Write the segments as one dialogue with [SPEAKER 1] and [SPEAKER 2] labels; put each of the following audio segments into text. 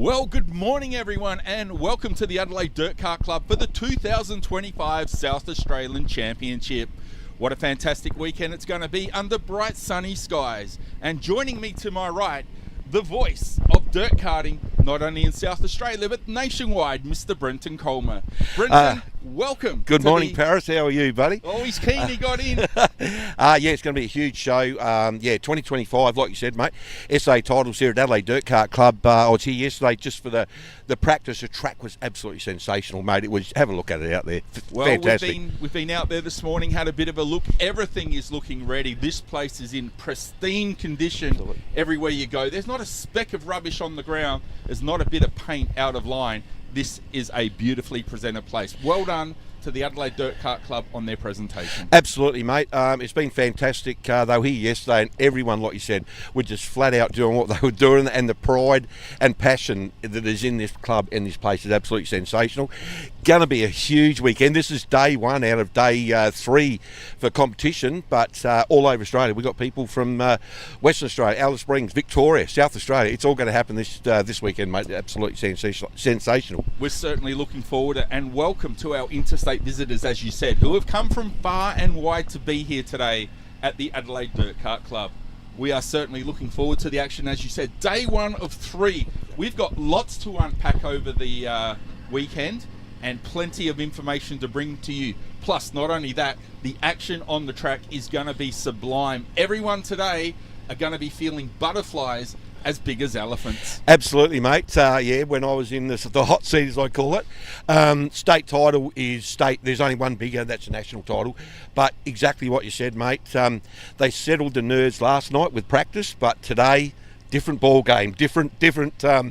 [SPEAKER 1] Well, good morning everyone and welcome to the Adelaide Dirt Kart Club for the 2025 South Australian Championship. What a fantastic weekend it's going to be under bright sunny skies. And joining me to my right, the voice of dirt karting, not only in South Australia but nationwide, Mr. Brenton Colmer. Brenton, welcome.
[SPEAKER 2] Good morning, Paris. How are you, buddy?
[SPEAKER 1] Oh, he's keen, he got in.
[SPEAKER 2] Yeah, it's going to be a huge show. 2025, like you said, mate. SA titles here at Adelaide Dirt Kart Club. I was here yesterday just for the practice. The track was absolutely sensational, mate. It was. Have a look at it out there.
[SPEAKER 1] Well,
[SPEAKER 2] fantastic.
[SPEAKER 1] We've been out there this morning, had a bit of a look. Everything is looking ready. This place is in pristine condition.
[SPEAKER 2] Absolutely.
[SPEAKER 1] Everywhere you go. There's not a speck of rubbish on the ground. There's not a bit of paint out of line. This is a beautifully presented place. Well done to the Adelaide Dirt Kart Club on their presentation.
[SPEAKER 2] Absolutely, mate. It's been fantastic. They were here yesterday, and everyone, like you said, were just flat out doing what they were doing, and the pride and passion that is in this club and this place is absolutely sensational. Going to be a huge weekend. This is day one out of day 3 for competition, but all over Australia. We've got people from Western Australia, Alice Springs, Victoria, South Australia. It's all going to happen this weekend, mate. Absolutely sensational.
[SPEAKER 1] We're certainly looking forward, and welcome to our interstate visitors, as you said, who have come from far and wide to be here today at the Adelaide Dirt Kart Club. We are certainly looking forward to the action, as you said. Day 1 of 3. We've got lots to unpack over the weekend and plenty of information to bring to you. Plus, not only that, the action on the track is going to be sublime. Everyone today are going to be feeling butterflies as big as elephants.
[SPEAKER 2] Absolutely, mate. When I was in the hot seat, as I call it, state title is state. There's only one bigger, that's the national title. But exactly what you said, mate. They settled the nerves last night with practice, but today, different ball game, different. How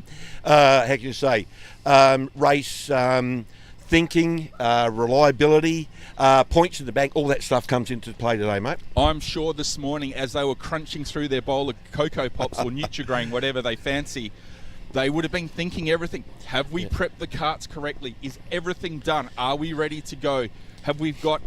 [SPEAKER 2] can you say? Race thinking, reliability, points in the bank, all that stuff comes into play today, mate.
[SPEAKER 1] I'm sure this morning, as they were crunching through their bowl of Cocoa Pops or Nutrigrain, whatever they fancy, they would have been thinking everything. Have we prepped the carts correctly? Is everything done? Are we ready to go? Have we got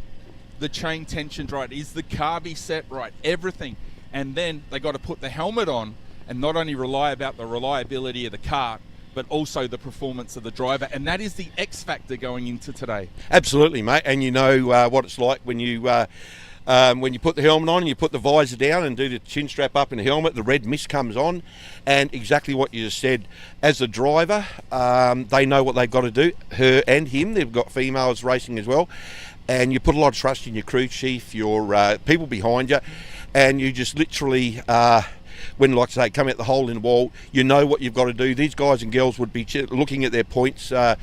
[SPEAKER 1] the chain tensions right? Is the carby set right? Everything. And then they got to put the helmet on and not only rely about the reliability of the cart, but also the performance of the driver, and that is the X factor going into today.
[SPEAKER 2] Absolutely, mate. And you know what it's like when you put the helmet on and you put the visor down and do the chin strap up in the helmet, the red mist comes on, and exactly what you just said. As a driver, they know what they've got to do, her and him. They've got females racing as well, and you put a lot of trust in your crew chief, your people behind you, and you just literally... when, like I say, come out the hole in the wall, you know what you've got to do. These guys and girls would be looking at their points, how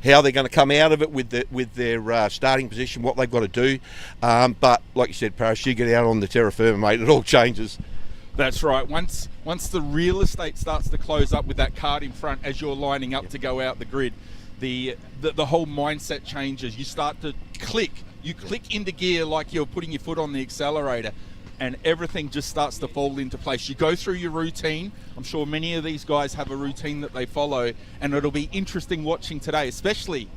[SPEAKER 2] they're going to come out of it with their starting position, what they've got to do. But like you said, Paris, you get out on the terra firma, mate, it all changes.
[SPEAKER 1] That's right. Once the real estate starts to close up with that cart in front as you're lining up to go out the grid, the whole mindset changes. You start to click. You click into gear like you're putting your foot on the accelerator, and everything just starts to fall into place. You go through your routine. I'm sure many of these guys have a routine that they follow, and it'll be interesting watching today, especially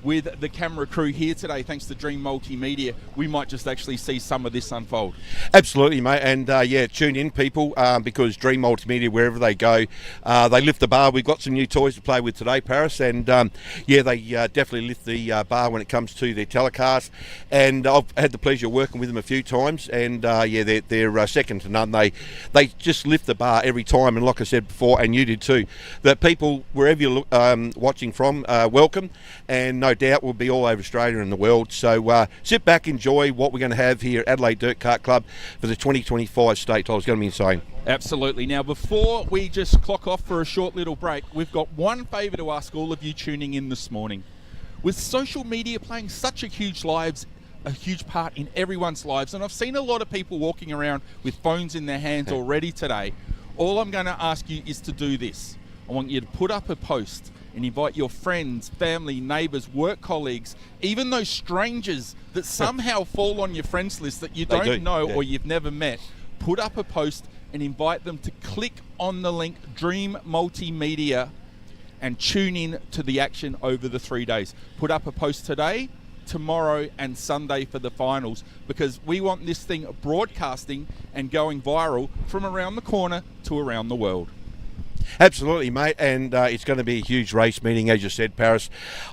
[SPEAKER 1] with the camera crew here today, thanks to Dream Multimedia. We might just actually see some of this unfold.
[SPEAKER 2] Absolutely, mate. And tune in, people, because Dream Multimedia, wherever they go, they lift the bar. We've got some new toys to play with today, Paris, and they definitely lift the bar when it comes to their telecast. And I've had the pleasure of working with them a few times, and they're second to none. They just lift the bar every time, and like I said before, and you did too, that people, wherever you're watching from, welcome, and no doubt will be all over Australia and the world. So sit back, enjoy what we're going to have here at Adelaide Dirt Kart Club for the 2025 state title. It's going to be insane.
[SPEAKER 1] Absolutely. Now, before we just clock off for a short little break, we've got one favour to ask all of you tuning in this morning. With social media playing such a huge part in everyone's lives, and I've seen a lot of people walking around with phones in their hands already today, all I'm going to ask you is to do this. I want you to put up a post and invite your friends, family, neighbours, work colleagues, even those strangers that somehow fall on your friends list that you don't know or you've never met. Put up a post and invite them to click on the link Dream Multimedia and tune in to the action over the 3 days. Put up a post today, tomorrow and Sunday for the finals, because we want this thing broadcasting and going viral from around the corner to around the world.
[SPEAKER 2] Absolutely, mate, and it's going to be a huge race meeting, as you said, Paris.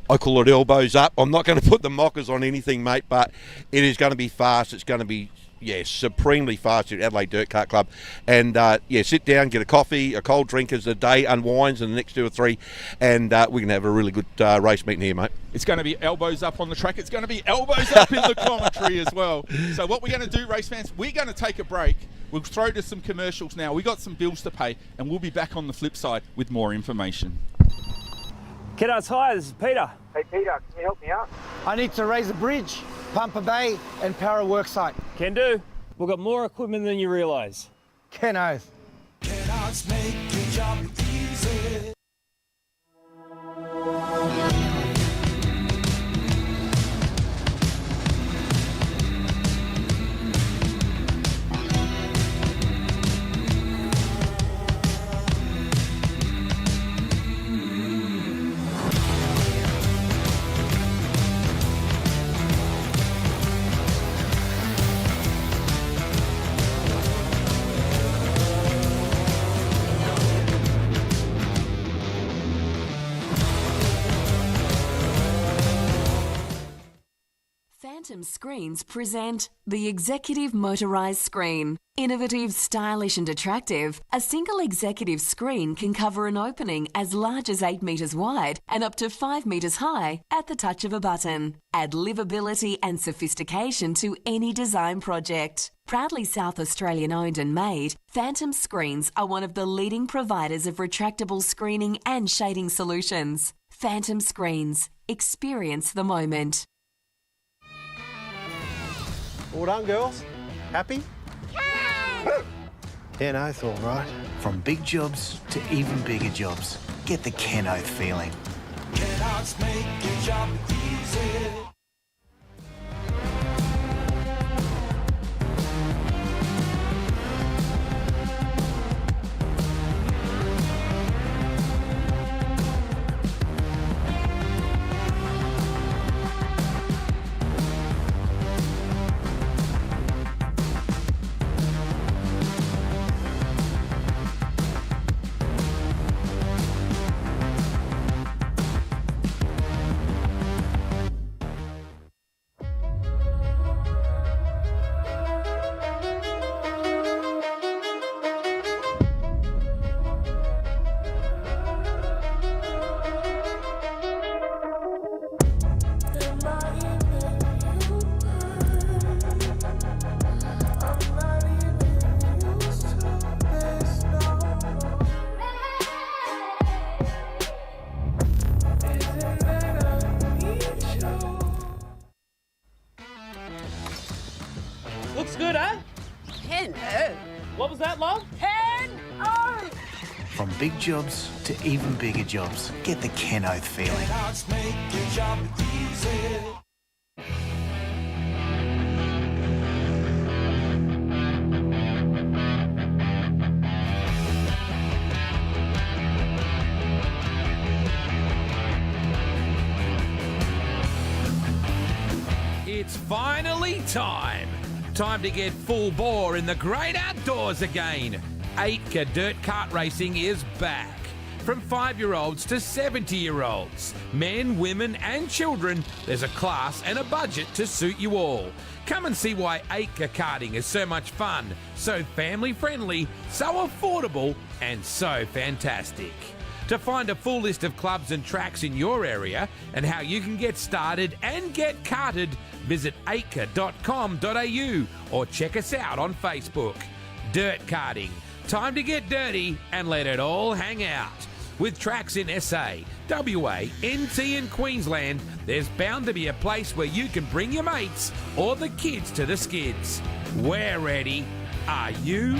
[SPEAKER 2] I call it elbows up. I'm not going to put the mockers on anything, mate, but it is going to be fast. It's going to be, supremely fast at Adelaide Dirt Kart Club. And, sit down, get a coffee, a cold drink as the day unwinds in the next 2 or 3, and we're going to have a really good race meeting here, mate.
[SPEAKER 1] It's going to be elbows up on the track. It's going to be elbows up in the commentary as well. So what we're going to do, race fans, we're going to take a break. We'll throw to some commercials now. We've got some bills to pay, and we'll be back on the flip side with more information.
[SPEAKER 3] Kiddos, hi, this is Peter.
[SPEAKER 4] Hey Peter, can you help me out?
[SPEAKER 5] I need to raise a bridge, pump a bay, and power a worksite.
[SPEAKER 3] Can do. We've got more equipment than you realise.
[SPEAKER 5] Ken Oath.
[SPEAKER 6] Cannot make your job easy.
[SPEAKER 7] Phantom Screens present the Executive Motorised Screen. Innovative, stylish and attractive, a single executive screen can cover an opening as large as 8 metres wide and up to 5 metres high at the touch of a button. Add livability and sophistication to any design project. Proudly South Australian owned and made, Phantom Screens are one of the leading providers of retractable screening and shading solutions. Phantom Screens. Experience the moment.
[SPEAKER 8] All done, girls? Happy? Ken Oath, all right. From big jobs to even bigger jobs. Get the Ken Oath feeling.
[SPEAKER 6] Cannot make your job easy.
[SPEAKER 3] Looks good, eh?
[SPEAKER 9] Ken Oath.
[SPEAKER 3] What was that, love?
[SPEAKER 9] Ken Oath.
[SPEAKER 8] From big jobs to even bigger jobs. Get the Ken Oath feeling.
[SPEAKER 6] Cannot make your job easy.
[SPEAKER 10] It's finally time. Time to get full bore in the great outdoors again. AIDKA Dirt Kart Racing is back. From 5-year-olds to 70-year-olds, men, women and children, there's a class and a budget to suit you all. Come and see why AIDKA karting is so much fun, so family friendly, so affordable and so fantastic. To find a full list of clubs and tracks in your area and how you can get started and get karted, visit aidka.com.au or check us out on Facebook. Dirt karting. Time to get dirty and let it all hang out. With tracks in SA, WA, NT and Queensland, there's bound to be a place where you can bring your mates or the kids to the skids. We're ready. Are you?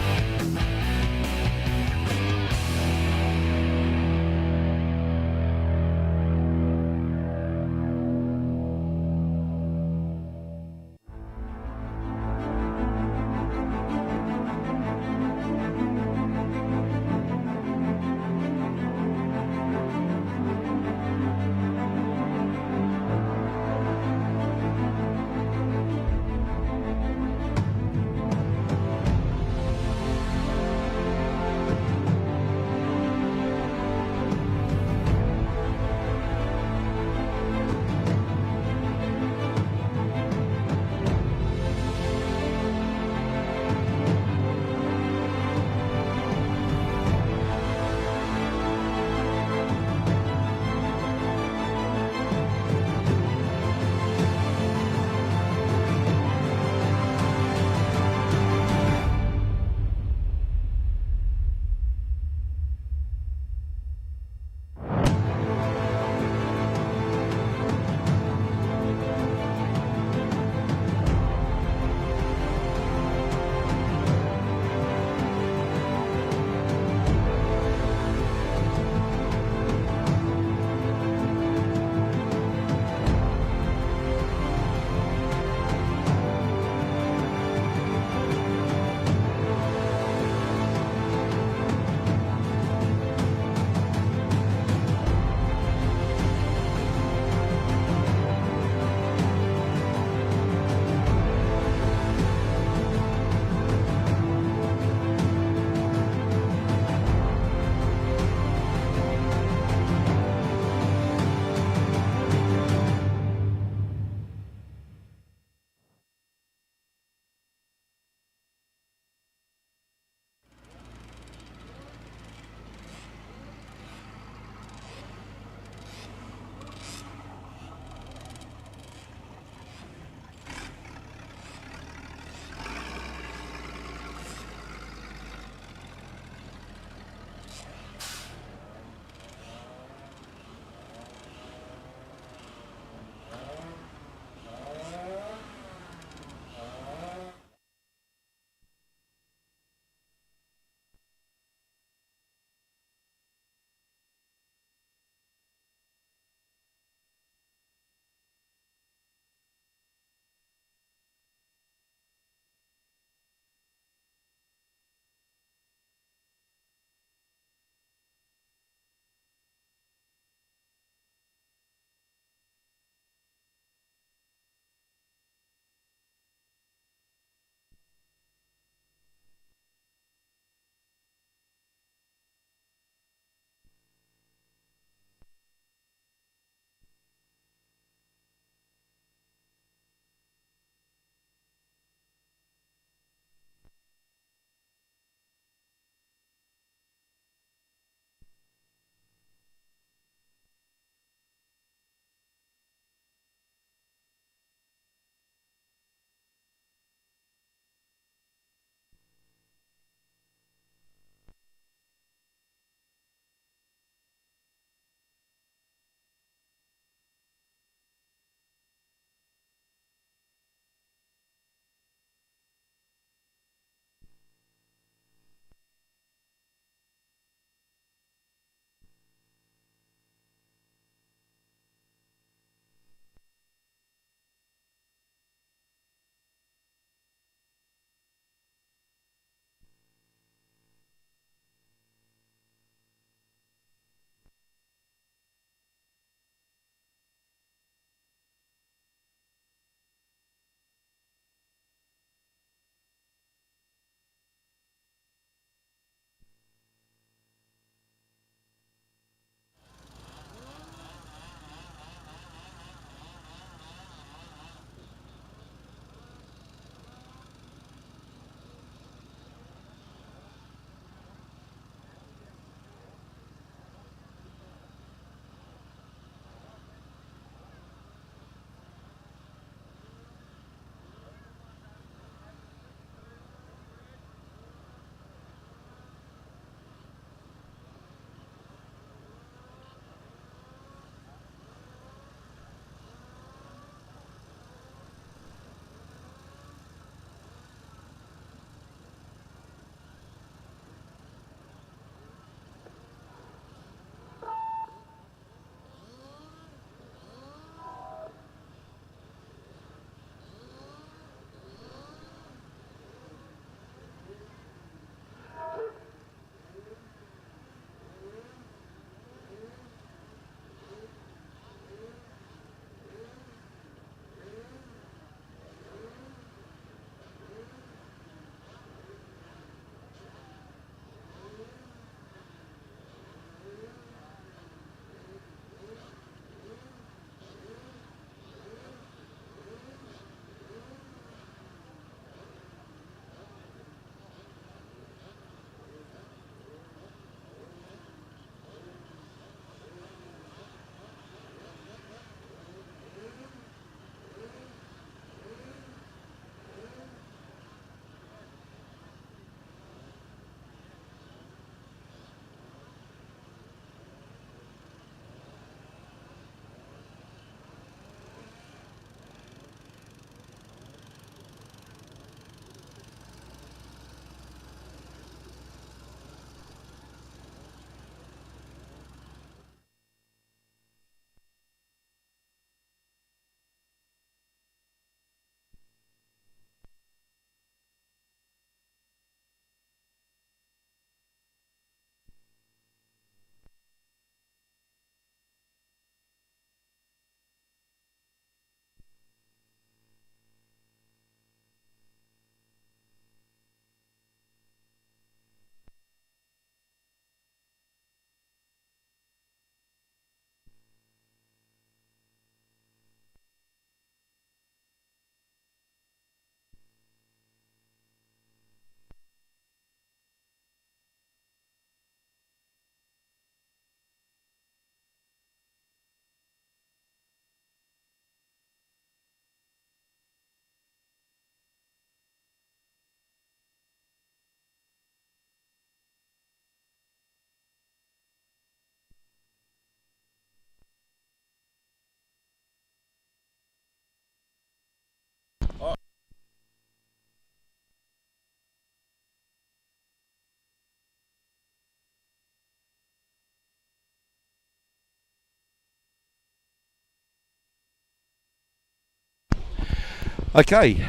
[SPEAKER 2] Okay,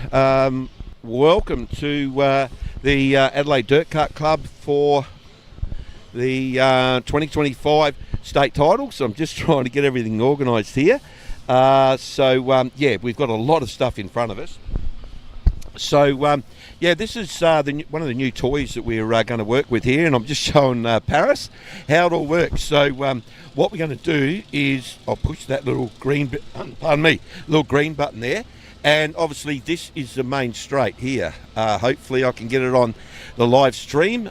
[SPEAKER 2] welcome to the Adelaide Dirt Kart Club for the 2025 state titles. I'm just trying to get everything organised here. Yeah, we've got a lot of stuff in front of us. So, this is one of the new toys that we're going to work with here, and I'm just showing Paris how it all works. So, what we're going to do is I'll push that little green, little green button there, and obviously this is the main straight here. Hopefully, I can get it on the live stream.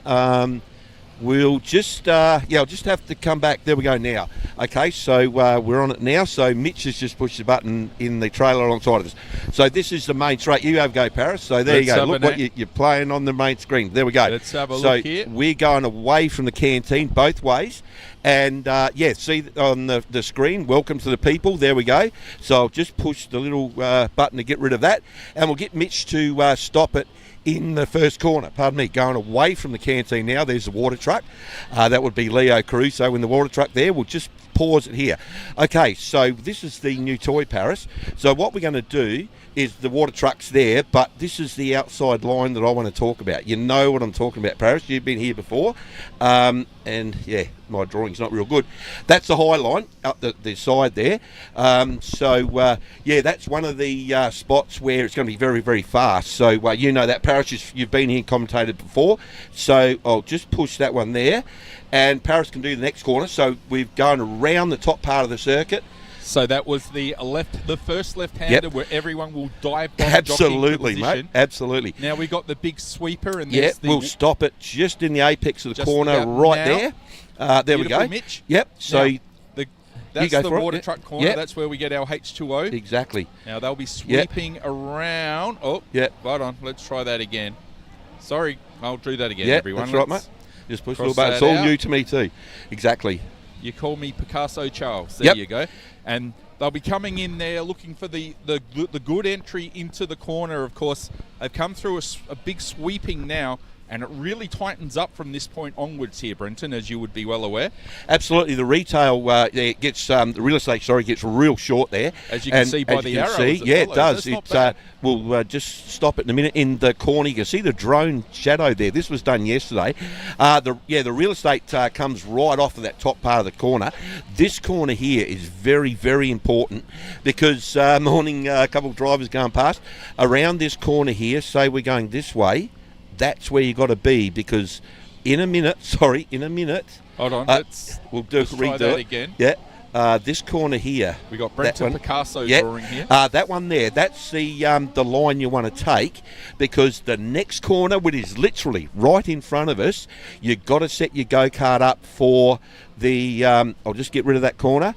[SPEAKER 2] We'll just, I'll just have to come back. There we go now. Okay, so we're on it now. So Mitch has just pushed the button in the trailer alongside of us. So this is the main straight. You have a go, Paris. So there you go. Look what you're playing on the main screen. There we go.
[SPEAKER 1] Let's have a look here.
[SPEAKER 2] So we're going away from the canteen both ways. And, see on the screen, welcome to the people. There we go. So I'll just push the little button to get rid of that. And we'll get Mitch to stop it in the first corner, going away from the canteen now. There's the water truck. That would be Leo Caruso in the water truck there. We'll just pause it here. Okay, so this is the new toy, Paris. So what we're going to do is the water truck's there, but this is the outside line that I want to talk about. You know what I'm talking about, Paris. You've been here before. My drawing's not real good. That's the high line up the side there. That's one of the spots where it's going to be very, very fast. So you know that, Paris, you've been here and commentated before. So I'll just push that one there, and Paris can do the next corner. So we've gone around the top part of the circuit.
[SPEAKER 1] So that was the first left-hander where everyone will dive bomb.
[SPEAKER 2] Absolutely, mate. Absolutely.
[SPEAKER 1] Now we've got the big sweeper, and
[SPEAKER 2] we'll stop it just in the apex of the corner right there. There we go.
[SPEAKER 1] Mitch.
[SPEAKER 2] Yep. So
[SPEAKER 1] now, that's the water truck corner. Yep. That's where we get our H2O.
[SPEAKER 2] Exactly.
[SPEAKER 1] Now they'll be sweeping around. Oh, hold on. Let's try that again. Sorry, I'll do that again, everyone.
[SPEAKER 2] That's right, mate. Just push a little bit. It's all new to me too. Exactly.
[SPEAKER 1] You call me Picasso Charles. There you go. And they'll be coming in there looking for the good entry into the corner. Of course, they've come through a big sweeping now, and it really tightens up from this point onwards here, Brenton, as you would be well aware.
[SPEAKER 2] Absolutely. The retail gets the real estate gets real short there,
[SPEAKER 1] as you can see by the arrows.
[SPEAKER 2] It does. We'll just stop it in a minute. In the corner, you can see the drone shadow there. This was done yesterday. The real estate comes right off of that top part of the corner. This corner here is very, very important because a couple of drivers going past around this corner here. Say we're going this way. That's where you got to be, because in a minute.
[SPEAKER 1] Hold on,
[SPEAKER 2] we'll
[SPEAKER 1] redo that again.
[SPEAKER 2] Yeah, this corner here.
[SPEAKER 1] We got Brenton Picasso drawing here.
[SPEAKER 2] That one there. That's the line you want to take, because the next corner, which is literally right in front of us, you've got to set your go-kart up for the. I'll just get rid of that corner.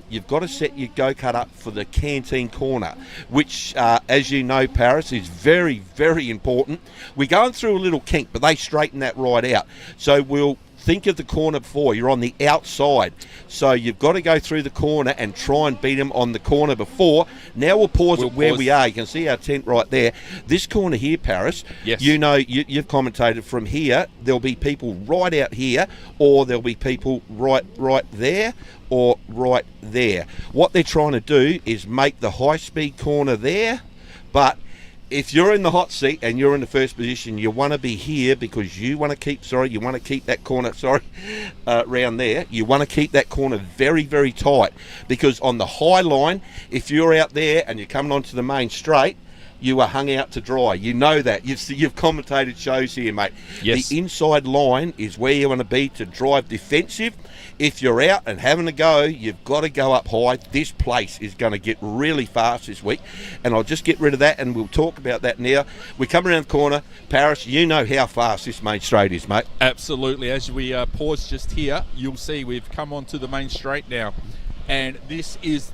[SPEAKER 2] You've got to set your go-kart up for the canteen corner, which, as you know, Paris, is very, very important. We're going through a little kink, but they straighten that right out. So we'll think of the corner before. You're on the outside, so you've got to go through the corner and try and beat them on the corner before. Now we'll pause where we are. You can see our tent right there. This corner here, Paris, you know, you've commentated from here. There'll be people right out here, or there'll be people right there, or right there. What they're trying to do is make the high-speed corner there, but if you're in the hot seat and you're in the first position, you want to be here because you want to keep that corner, round there. You want to keep that corner very, very tight, because on the high line, if you're out there and you're coming onto the main straight, you are hung out to dry. You know that. You've commentated shows here, mate.
[SPEAKER 1] Yes.
[SPEAKER 2] The inside line is where you want to be to drive defensive. If you're out and having a go, you've got to go up high. This place is going to get really fast this week, and I'll just get rid of that, and we'll talk about that now. We come around the corner. Paris, you know how fast this main straight is, mate.
[SPEAKER 1] Absolutely. As we pause just here, you'll see we've come onto the main straight now, and this is,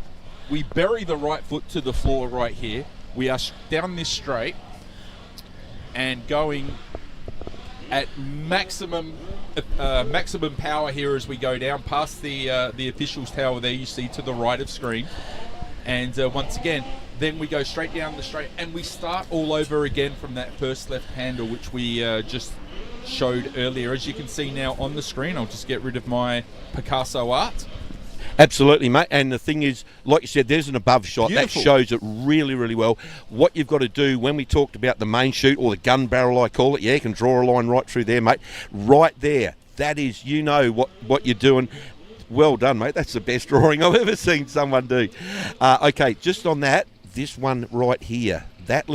[SPEAKER 1] we bury the right foot to the floor right here. We are down this straight and going at maximum power here as we go down past the officials tower there, you see to the right of screen. And once again, then we go straight down the straight, and we start all over again from that first left handle, which we just showed earlier. As you can see now on the screen, I'll just get rid of my Picasso art.
[SPEAKER 2] Absolutely, mate. And the thing is, like you said, there's an above shot.
[SPEAKER 1] Beautiful.
[SPEAKER 2] That shows it really, really well. What you've got to do when we talked about the main chute, or the gun barrel I call it, you can draw a line right through there, mate. Right there. That is, you know what you're doing. Well done, mate. That's the best drawing I've ever seen someone do. Okay, just on that, this one right here, that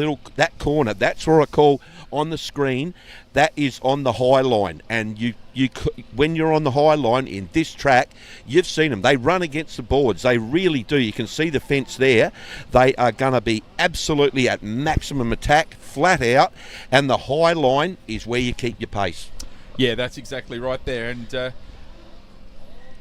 [SPEAKER 2] corner, that's what I call on the screen, that is on the high line. And you when you're on the high line in this track, you've seen them. They run against the boards. They really do. You can see the fence there. They are going to be absolutely at maximum attack, flat out, and the high line is where you keep your pace.
[SPEAKER 1] Yeah, that's exactly right there. And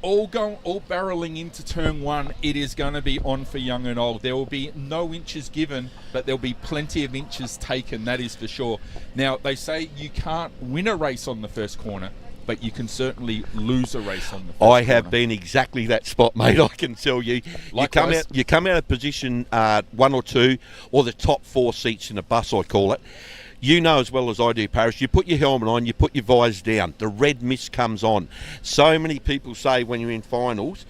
[SPEAKER 1] all barreling into turn one, it is going to be on for young and old. There will be no inches given, but there'll be plenty of inches taken, that is for sure. Now, they say you can't win a race on the first corner, but you can certainly lose a race on the first corner.
[SPEAKER 2] I have been exactly that spot, mate, I can tell you.
[SPEAKER 1] Likewise.
[SPEAKER 2] You come out of position 1 or 2, or the top 4 seats in a bus, I call it. You know as well as I do, Paris, you put your helmet on, you put your visor down, the red mist comes on. So many people say when you're in finals,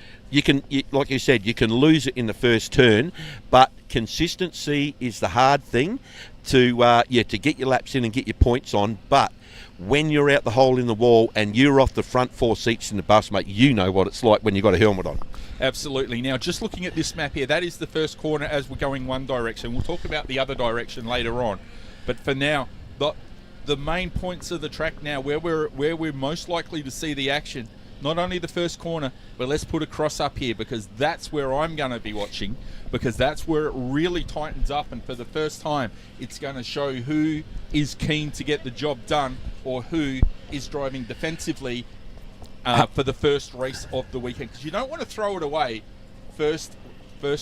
[SPEAKER 2] like you said, you can lose it in the first turn, but consistency is the hard thing to get your laps in and get your points on. But when you're out the hole in the wall and you're off the front 4 seats in the bus, mate, you know what it's like when you've got a helmet on.
[SPEAKER 1] Absolutely. Now, just looking at this map here, that is the first corner as we're going one direction. We'll talk about the other direction later on. But for now, the main points of the track now, where we're most likely to see the action, not only the first corner, but let's put a cross up here, because that's where I'm going to be watching, because that's where it really tightens up, and for the first time, it's going to show who is keen to get the job done or who is driving defensively for the first race of the weekend, because you don't want to throw it away first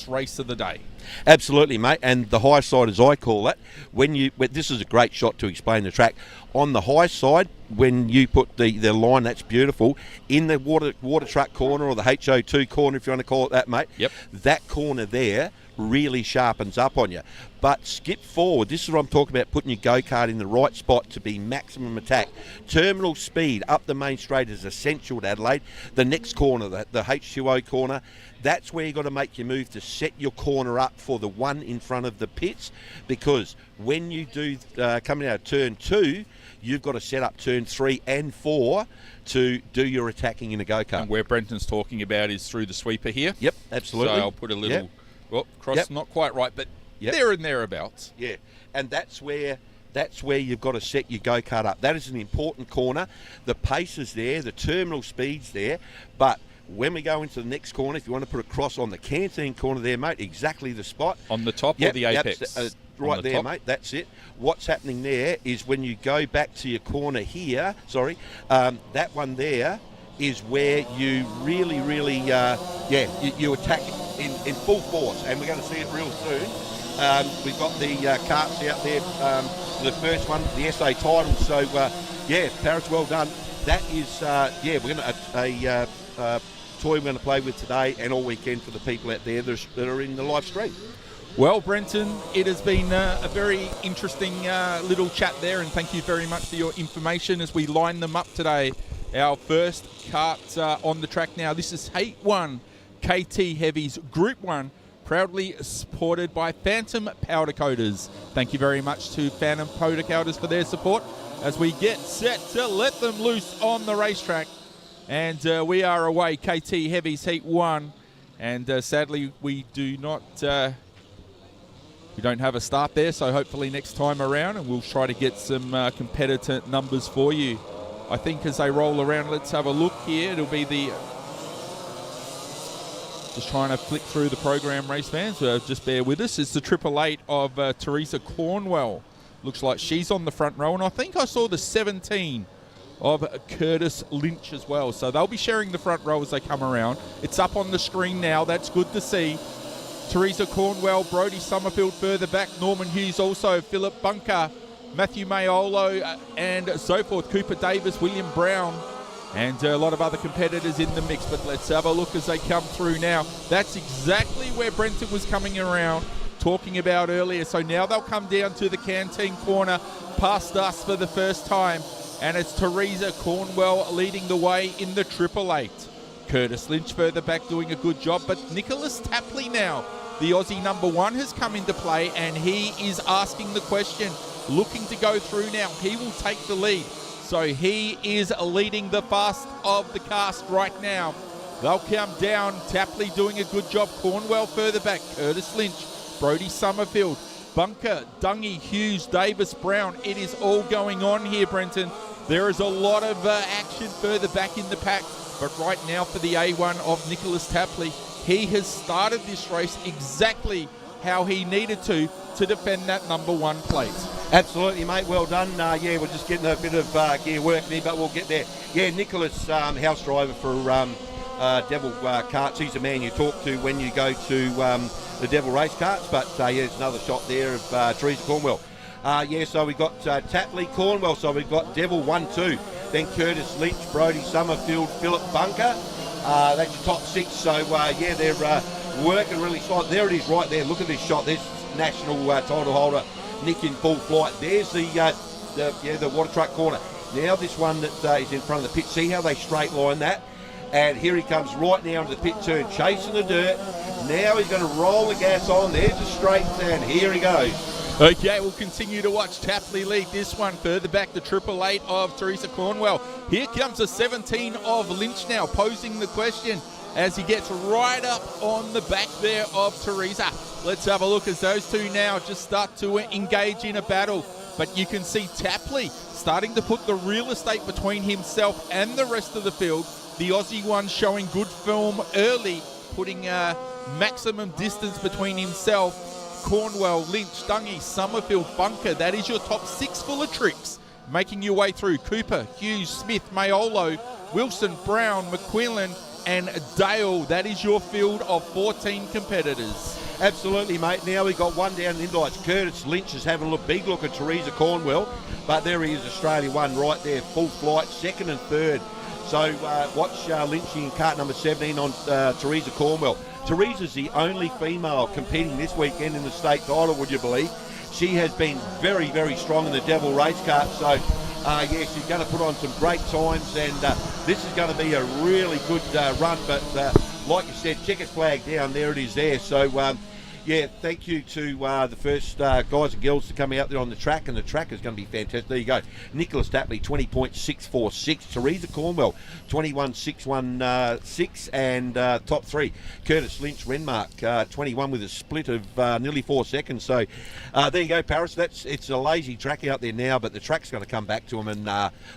[SPEAKER 1] race of the day.
[SPEAKER 2] Absolutely, mate. And the high side, as I call it, this is a great shot to explain the track. On the high side, when you put the line, that's beautiful. In the water truck corner, or the HO2 corner, if you want to call it that, mate.
[SPEAKER 1] Yep.
[SPEAKER 2] That corner there really sharpens up on you. But skip forward. This is what I'm talking about, putting your go-kart in the right spot to be maximum attack. Terminal speed up the main straight is essential to Adelaide. The next corner, the H2O corner, that's where you've got to make your move to set your corner up for the one in front of the pits, because when you do coming out of turn 2, you've got to set up turn 3 and 4 to do your attacking in a go-kart.
[SPEAKER 1] And where Brenton's talking about is through the sweeper here.
[SPEAKER 2] Yep, absolutely.
[SPEAKER 1] So I'll put a little cross,
[SPEAKER 2] Yep.
[SPEAKER 1] not quite right, but there and thereabouts.
[SPEAKER 2] Yeah, and that's where you've got to set your go-kart up. That is an important corner. The pace is there, the terminal speed's there, but when we go into the next corner, if you want to put a cross on the canteen corner there, mate, exactly the spot.
[SPEAKER 1] On the top or the apex?
[SPEAKER 2] Right there, mate, that's it. What's happening there is when you go back to your corner here, that one there is where you really, you attack in full force, and we're going to see it real soon. We've got the carts out there, the first one, the SA title, so Paris, well done. That is, we're going to, toy we're going to play with today and all weekend for the people out there that are in the live stream.
[SPEAKER 1] Well, Brenton, it has been a very interesting little chat there, and thank you very much for your information as we line them up today. Our first kart on the track now. This is Heat 1 KT Heavies Group 1, proudly supported by Phantom Powder Coaters. Thank you very much to Phantom Powder Coaters for their support as we get set to let them loose on the racetrack. And we are away, KT Heavies Heat 1. And sadly, we don't have a start there, so hopefully next time around, and we'll try to get some competitor numbers for you. I think as they roll around, let's have a look here. It'll be just trying to flick through the program, race fans. Just bear with us. It's the 888 of Teresa Cornwell. Looks like she's on the front row, and I think I saw the 17 of Curtis Lynch as well. So they'll be sharing the front row as they come around. It's up on the screen now. That's good to see. Teresa Cornwell, Brodie Summerfield further back, Norman Hughes also, Philip Bunker, Matthew Mayolo, and so forth. Cooper Davis, William Brown, and a lot of other competitors in the mix. But let's have a look as they come through now. That's exactly where Brenton was coming around, talking about earlier. So now they'll come down to the canteen corner, past us for the first time. And it's Teresa Cornwell leading the way in the 888. Curtis Lynch further back doing a good job, but Nicholas Tapley now, the Aussie number 1, has come into play, and he is asking the question, looking to go through now. He will take the lead. So he is leading the fast of the cast right now. They'll come down. Tapley doing a good job. Cornwell further back. Curtis Lynch, Brodie Summerfield, Bunker, Dungy, Hughes, Davis, Brown. It is all going on here, Brenton. There is a lot of action further back in the pack. But right now for the A1 of Nicholas Tapley, he has started this race exactly how he needed to defend that number 1 plate.
[SPEAKER 2] Absolutely, mate. Well done. Yeah, we're just getting a bit of gear work there, but we'll get there. Yeah, Nicholas, house driver for Devil Karts. He's the man you talk to when you go to the Devil Race Karts. But yeah, there's another shot there of Teresa Cornwell. Yeah, so we've got Tapley, Cornwell. So we've got Devil 1-2. Then Curtis Lynch, Brodie Summerfield, Philip Bunker. That's your top 6. So yeah, they're working really solid. There it is right there. Look at this shot. There's national title holder Nick in full flight. There's the water truck corner. Now this one that is in front of the pit. See how they straight line that? And here he comes right now into the pit turn, chasing the dirt. Now he's going to roll the gas on. There's the straights, and here he goes.
[SPEAKER 1] Okay, we'll continue to watch Tapley lead this one. Further back, the 888 of Teresa Cornwell. Here comes the 17 of Lynch now, posing the question as he gets right up on the back there of Teresa. Let's have a look as those two now just start to engage in a battle. But you can see Tapley starting to put the real estate between himself and the rest of the field. The Aussie one showing good film early, putting maximum distance between himself, Cornwell, Lynch, Dungy, Summerfield, Bunker. That is your top 6 full of tricks. Making your way through Cooper, Hughes, Smith, Mayolo, Wilson, Brown, McQuillan, and Dale. That is your field of 14 competitors.
[SPEAKER 2] Absolutely, mate. Now we've got one down in the lights. Curtis Lynch is having a big look at Teresa Cornwell, but there he is, Australia 1 right there, full flight, 2nd and 3rd. So watch Lynch in kart number 17 on Teresa Cornwell. Teresa's the only female competing this weekend in the state title, would you believe? She has been very, very strong in the Devil Race Kart, so yeah, she's going to put on some great times, and this is going to be a really good run, but like you said, checkered flag down, there it is there. So yeah, thank you to the first guys and girls to come out there on the track, and the track is going to be fantastic. There you go. Nicholas Tapley, 20.646. Teresa Cornwell, 21.616. And top 3, Curtis Lynch, Renmark, 21 with a split of nearly 4 seconds. So there you go, Paris. It's a lazy track out there now, but the track's going to come back to them. And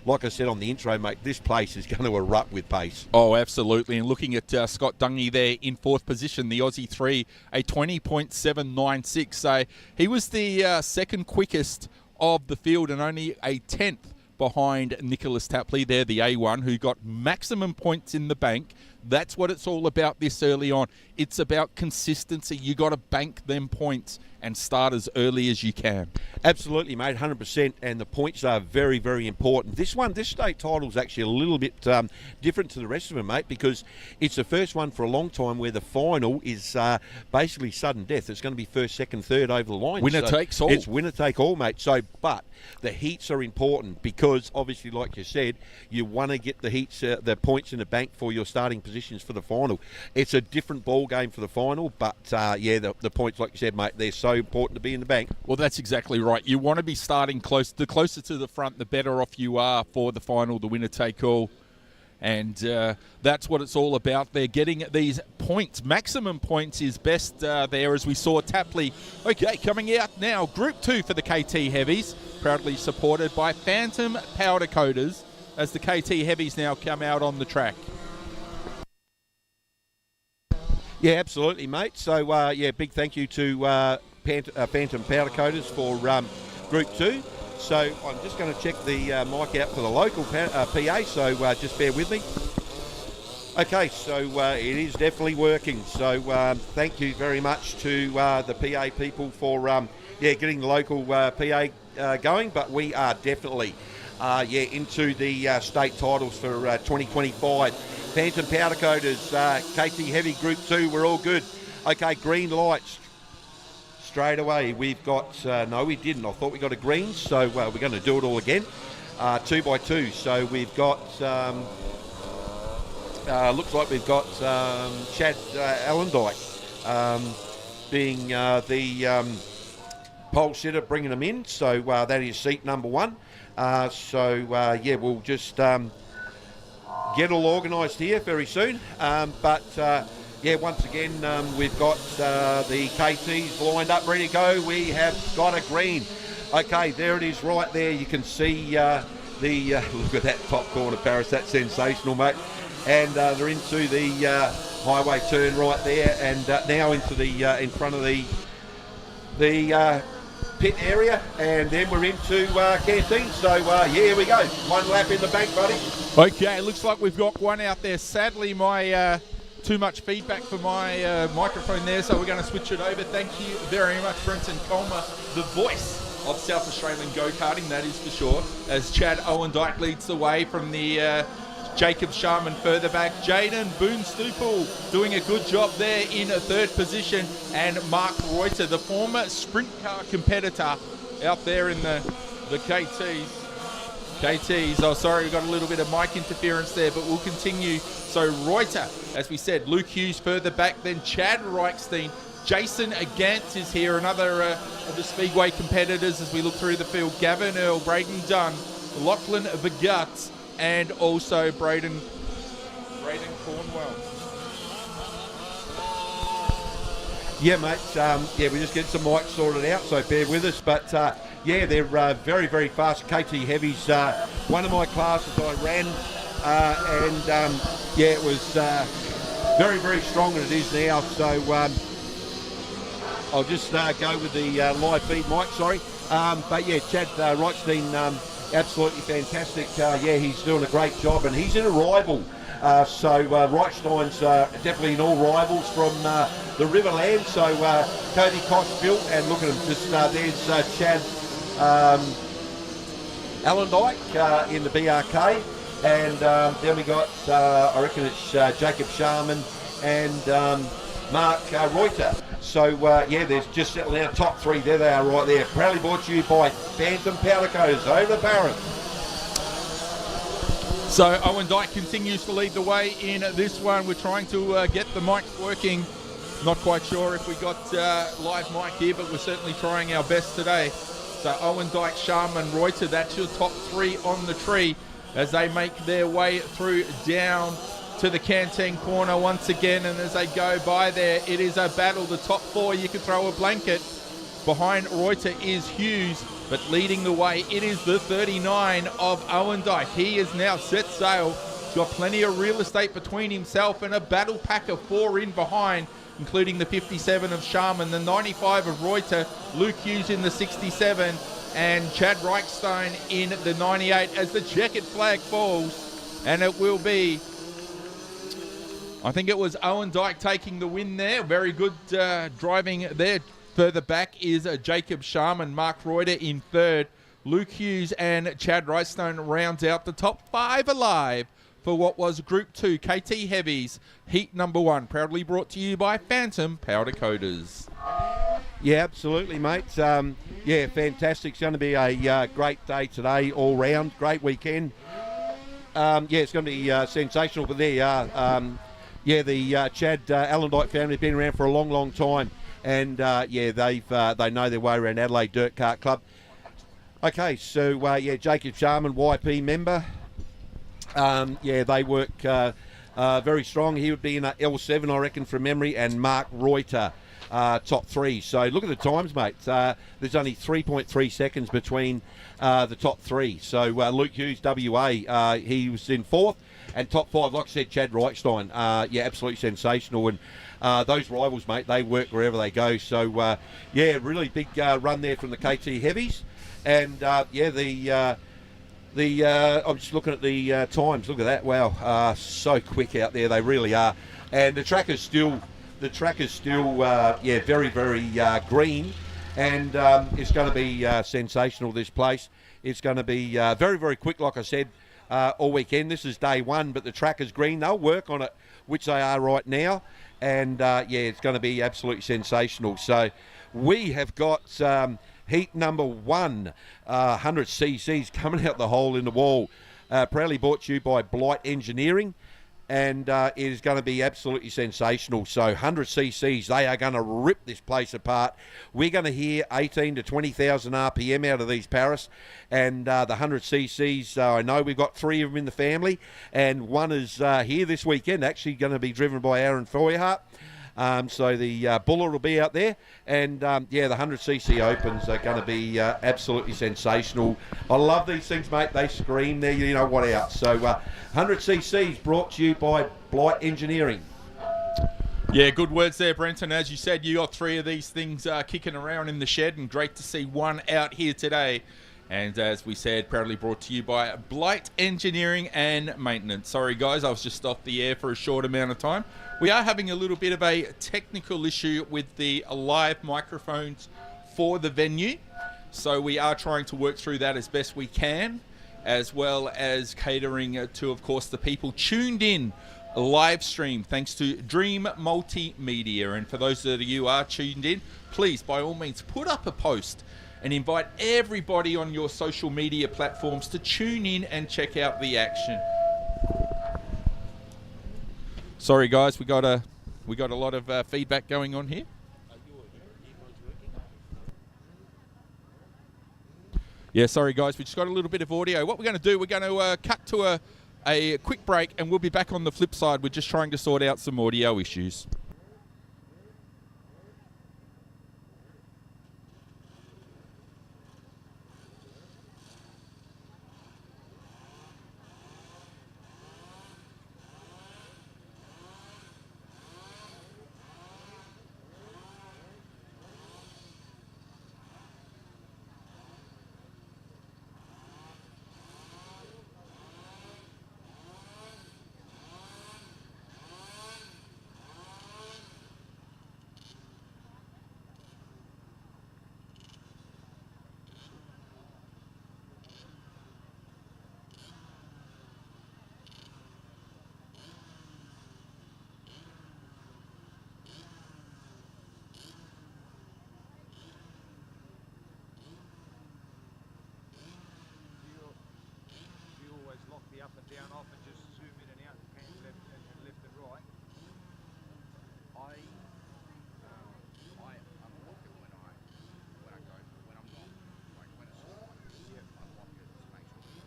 [SPEAKER 2] like I said on the intro, mate, this place is going to erupt with pace.
[SPEAKER 1] Oh, absolutely. And looking at Scott Dungy there in 4th position, the Aussie 3, a 20.796. So he was the second quickest of the field and only a 10th behind Nicholas Tapley there, the A1, who got maximum points in the bank. That's what it's all about this early on. It's about consistency. You got to bank them points and start as early as you can.
[SPEAKER 2] Absolutely, mate, 100%, and the points are very, very important. This state title is actually a little bit different to the rest of them, mate, because it's the first one for a long time where the final is basically sudden death. It's going to be 1st, 2nd, 3rd over the line.
[SPEAKER 1] Winner takes all.
[SPEAKER 2] It's winner take all, mate. So, but the heats are important because, obviously, like you said, you want to get the heats, the points in the bank for your starting positions for the final. It's a different ball game for the final, but yeah, the points, like you said, mate, they're so important to be in the bank.
[SPEAKER 1] Well, that's exactly right. You want to be starting close. The closer to the front, the better off you are for the final, the winner take all. And that's what it's all about. They're getting these points. Maximum points is best there, as we saw Tapley. Okay, coming out now. Group 2 for the KT Heavies, proudly supported by Phantom Powder Coaters, as the KT Heavies now come out on the track.
[SPEAKER 2] Yeah, absolutely, mate. So, yeah, big thank you to Phantom Powder Coaters for Group 2. So I'm just going to check the mic out for the local PA, so just bear with me. Okay, so it is definitely working. So thank you very much to the PA people for yeah, getting the local PA going, but we are definitely yeah, into the state titles for 2025. Phantom Powder Coaters, KT Heavy Group 2, we're all good. Okay, green lights. Straight away, we've got, no we didn't, I thought we got a green, so we're going to do it all again. 2 by 2, so we've got looks like we've got Chad Allendike being the pole sitter, bringing them in. So that is seat number 1. Yeah, we'll just get all organised here very soon. Yeah, once again, we've got the KTs lined up, ready to go. We have got a green. Okay, there it is right there. You can see look at that top corner, Paris. That's sensational, mate. And they're into the highway turn right there, and now into the in front of the pit area, and then we're into canteen. So yeah, here we go. 1 lap in the bank, buddy.
[SPEAKER 1] Okay, it looks like we've got one out there. Sadly, my too much feedback for my microphone there, so we're going to switch it over. Thank you very much, Brenton Colmer, the voice of South Australian go-karting, that is for sure, as Chad Allendike leads the way from the Jacob Sharman further back. Jaden Boone-Stupel doing a good job there in a 3rd position, and Mark Reuter, the former sprint car competitor, out there in the KTs. Oh, sorry, we got a little bit of mic interference there, but we'll continue. So Reuter, as we said, Luke Hughes further back, then Chad Reichstein. Jason Gantz is here, another of the Speedway competitors as we look through the field. Gavin Earl, Braden Dunn, Lachlan Vigatz, and also Braden Cornwell.
[SPEAKER 2] Yeah, mate. Yeah, we just get some mics sorted out, so bear with us. But yeah, they're very, very fast. KT Heavies, one of my classes I ran, and yeah, it was very, very strong, and it is now. So I'll just go with the live feed mic. Sorry, but yeah, Chad Reichstein, absolutely fantastic. Yeah, he's doing a great job, and he's in a rival. So Reichstein's definitely in all rivals from the Riverland. So Cody Koch built, and look at him, just there's Chad Allendike in the BRK, and then we got I reckon it's Jacob Sharman and Mark Reuter. So yeah, there's just settling out top 3. There they are right there. Proudly brought to you by Phantom Powder Coaters. Over the Barron.
[SPEAKER 1] So Allendike continues to lead the way in this one. We're trying to get the mics working. Not quite sure if we got live mic here, but we're certainly trying our best today. So Allendike, Sharman, Reuter, that's your top 3 on the tree as they make their way through down to the canteen corner once again. And as they go by there, it is a battle. The top 4, you can throw a blanket. Behind Reuter is Hughes, but leading the way, it is the 39 of Allendike. He is now set sail. He's got plenty of real estate between himself and a battle pack of 4 in behind, including the 57 of Sharman, the 95 of Reuter, Luke Hughes in the 67, and Chad Reichstein in the 98 as the checkered flag falls. And it will be, I think it was Allendike taking the win there. Very good driving there. Further back is Jacob Sharman, Mark Reuter in 3rd. Luke Hughes and Chad Reichstein rounds out the top 5 alive for what was Group 2 KT Heavies, Heat number 1. Proudly brought to you by Phantom Powder Coaters.
[SPEAKER 2] Yeah, absolutely, mate. Yeah, fantastic. It's going to be a great day today all round. Great weekend. Yeah, it's going to be sensational. But there you are. Yeah, the Chad Allendike family have been around for a long, long time. And yeah, they know their way around Adelaide Dirt Kart Club. Okay, so yeah, Jacob Sharman, YP member. Yeah, they work very strong. He would be in a L7, I reckon, from memory. And Mark Reuter, top 3. So look at the times, mate. There's only 3.3 seconds between the top 3. So Luke Hughes, WA, he was in 4th. And top 5, like I said, Chad Reichstein. Yeah, absolutely sensational. And those rivals, mate, they work wherever they go. So, yeah, really big run there from the KT Heavies. And, yeah, I'm just looking at the times. Look at that. Wow. So quick out there. They really are. And the track is still, yeah, very, very green. And it's going to be sensational, this place. It's going to be very, very quick, like I said, all weekend. This is day 1, but the track is green. They'll work on it, which they are right now. And, yeah, it's going to be absolutely sensational. So we have got heat number 1, 100 cc's coming out the hole in the wall. Proudly brought to you by Blight Engineering. and it is going to be absolutely sensational. So 100cc's, they are going to rip this place apart. We're going to hear 18 to 20,000 RPM out of these Paris, and the 100cc's, I know we've got 3 of them in the family, and one is here this weekend, actually going to be driven by Aaron Feuerhart. So the Buller will be out there, and yeah, the 100cc Opens are going to be absolutely sensational. I love these things, mate. They scream there, you know what else. So 100cc's brought to you by Blight Engineering.
[SPEAKER 1] Yeah, good words there, Brenton. As you said, you got 3 of these things kicking around in the shed, and great to see one out here today. And as we said, proudly brought to you by Blight Engineering and Maintenance. Sorry, guys, I was just off the air for a short amount of time. We are having a little bit of a technical issue with the live microphones for the venue. So we are trying to work through that as best we can, as well as catering to, of course, the people tuned in live stream, thanks to Dream Multimedia. And for those of you who are tuned in, please, by all means, put up a post and invite everybody on your social media platforms to tune in and check out the action. Sorry, guys, we got a lot of feedback going on here. Yeah, sorry, guys, we just got a little bit of audio. What we're going to do, we're going to cut to a quick break, and we'll be back on the flip side. We're just trying to sort out some audio issues.
[SPEAKER 11] Up and down off and just zoom in and out, pan left and right. I unlock it when I'm not, like when it's on. Yeah, unlock it to make sure.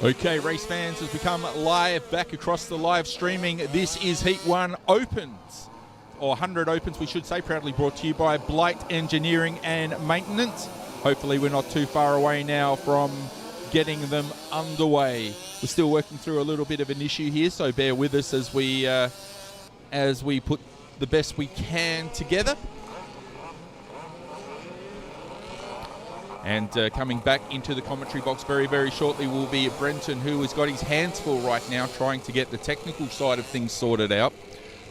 [SPEAKER 1] Okay, race fans, has become live back across the live streaming. This is Heat 1 Opens, or 100 Opens, we should say, proudly brought to you by Blight Engineering and Maintenance. Hopefully we're not too far away now from getting them underway. We're still working through a little bit of an issue here, so bear with us as we put the best we can together. And coming back into the commentary box very, very shortly will be Brenton, who has got his hands full right now trying to get the technical side of things sorted out.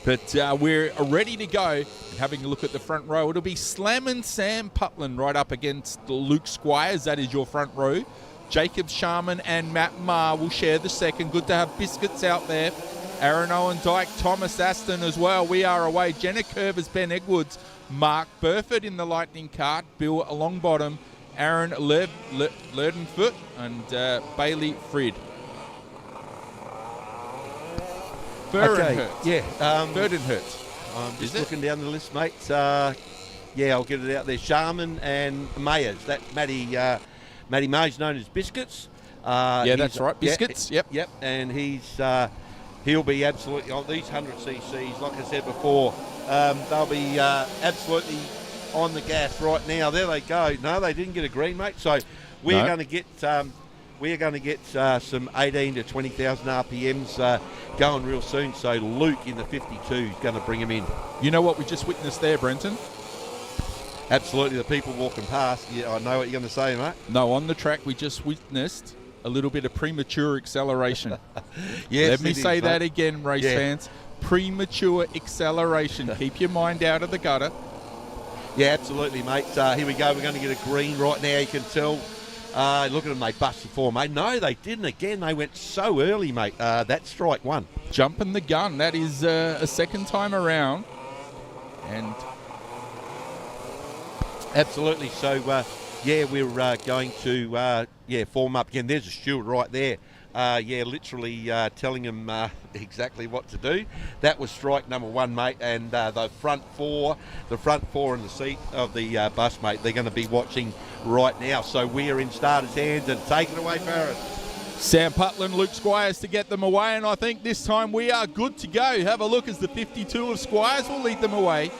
[SPEAKER 1] But we're ready to go. And having a look at the front row, it'll be Slammin' Sam Putland right up against Luke Squires. That is your front row. Jacob Sharman and Matt Maher will share the second. Good to have Biscuits out there. Aaron Owen Dyke, Thomas Aston as well. We are away. Jenna Curvers, Ben Egwoods, Mark Burford in the Lightning Cart, Bill Longbottom, Aaron Lerdenfoot and Bailey Frid. Furdenhurst.
[SPEAKER 2] Yeah.
[SPEAKER 1] Furdenhurst.
[SPEAKER 2] I'm just looking down the list, mate. Yeah, I'll get it out there. Sharman and Mayers. That Matty Mayes, known as Biscuits.
[SPEAKER 1] Yeah, that's right. Biscuits.
[SPEAKER 2] Yep. And he'll be absolutely on these 100 cc's. Like I said before, they'll be absolutely on the gas right now. There they go. No, they didn't get a green, mate. So we're going to get some 18 to 20,000 RPMs going real soon. So Luke in the 52 is going to bring him in.
[SPEAKER 1] You know what we just witnessed there, Brenton?
[SPEAKER 2] Absolutely, the people walking past. Yeah, I know what you're going to say, mate.
[SPEAKER 1] No, on the track we just witnessed a little bit of premature acceleration.
[SPEAKER 2] Yes,
[SPEAKER 1] let me say that again, race fans. Premature acceleration. Keep your mind out of the gutter.
[SPEAKER 2] Yeah, absolutely, mate. Here we go. We're going to get a green right now. You can tell. Look at them. They busted four, mate. No, they didn't. Again, they went so early, mate. That's strike one.
[SPEAKER 1] Jumping the gun. That is a second time around. And
[SPEAKER 2] absolutely. So, we're going to form up again. There's a steward right there. Literally telling him exactly what to do. That was strike number one, mate. And the front four in the seat of the bus, mate, they're going to be watching right now. So we are in starters' hands, and take it away, Paris.
[SPEAKER 1] Sam Putland, Luke Squires to get them away, and I think this time we are good to go. Have a look as the 52 of Squires will lead them away.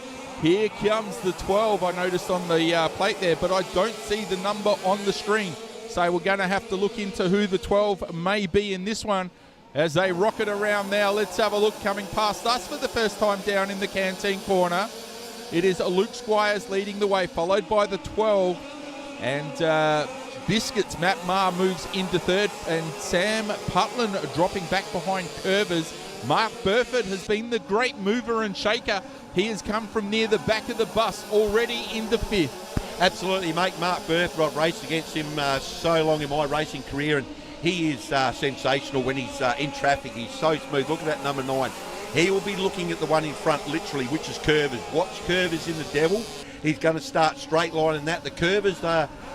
[SPEAKER 1] Here comes the 12 I noticed on the plate there, but I don't see the number on the screen. So we're going to have to look into who the 12 may be in this one as they rocket around now. Let's have a look coming past us for the first time down in the canteen corner. It is Luke Squires leading the way, followed by the 12. And Biscuits, Matt Maher moves into third. And Sam Putland dropping back behind Curvers. Mark Burford has been the great mover and shaker. He has come from near the back of the bus, already into fifth.
[SPEAKER 2] Absolutely, mate. Mark Burford, I've raced against him so long in my racing career, and he is sensational when he's in traffic. He's so smooth. Look at that number 9. He will be looking at the one in front, literally, which is Curvers. Watch Curvers in the Devil. He's going to start straight line in that. The Curvers,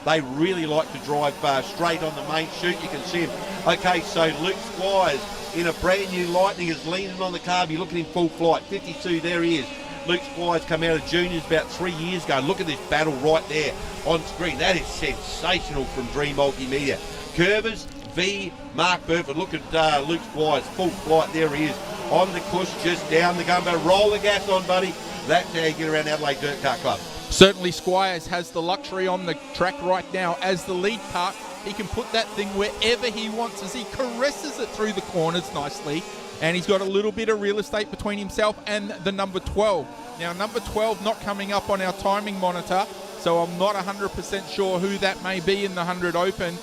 [SPEAKER 2] they really like to drive straight on the main chute. You can see him. Okay, so Luke Squires in a brand new Lightning is leaning on the carb. You're looking in full flight. 52, there he is. Luke Squires come out of juniors about 3 years ago. Look at this battle right there on screen. That is sensational from Dream Multimedia. Curvers v Mark Burford. Look at Luke Squires, full flight. There he is on the cush, just down the gun. But roll the gas on, buddy. That's how you get around Adelaide Dirt Kart Club.
[SPEAKER 1] Certainly Squires has the luxury on the track right now as the lead kart. He can put that thing wherever he wants as he caresses it through the corners nicely. And he's got a little bit of real estate between himself and the number 12. Now, number 12 not coming up on our timing monitor, so I'm not 100% sure who that may be in the 100 Open.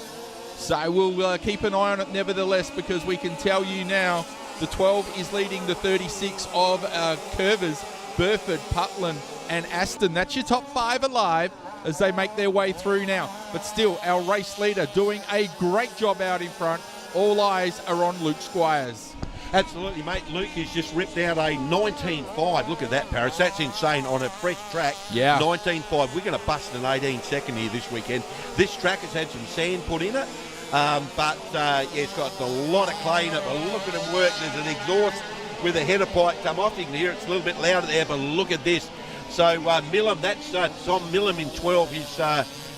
[SPEAKER 1] So we'll keep an eye on it nevertheless, because we can tell you now the 12 is leading the 36 of Curvers, Burford, Putland and Aston. That's your top 5 alive as they make their way through now. But still, our race leader doing a great job out in front. All eyes are on Luke Squires.
[SPEAKER 2] Absolutely, mate. Luke has just ripped out a 19.5. Look at that, Paris. That's insane on a fresh track.
[SPEAKER 1] Yeah.
[SPEAKER 2] 19.5. We're going to bust an 18 second here this weekend. This track has had some sand put in it, it's got a lot of clay in it. But look at him work. There's an exhaust with a header pipe come off. You can hear it's a little bit louder there, but look at this. So Millam, that's Tom Millam in 12.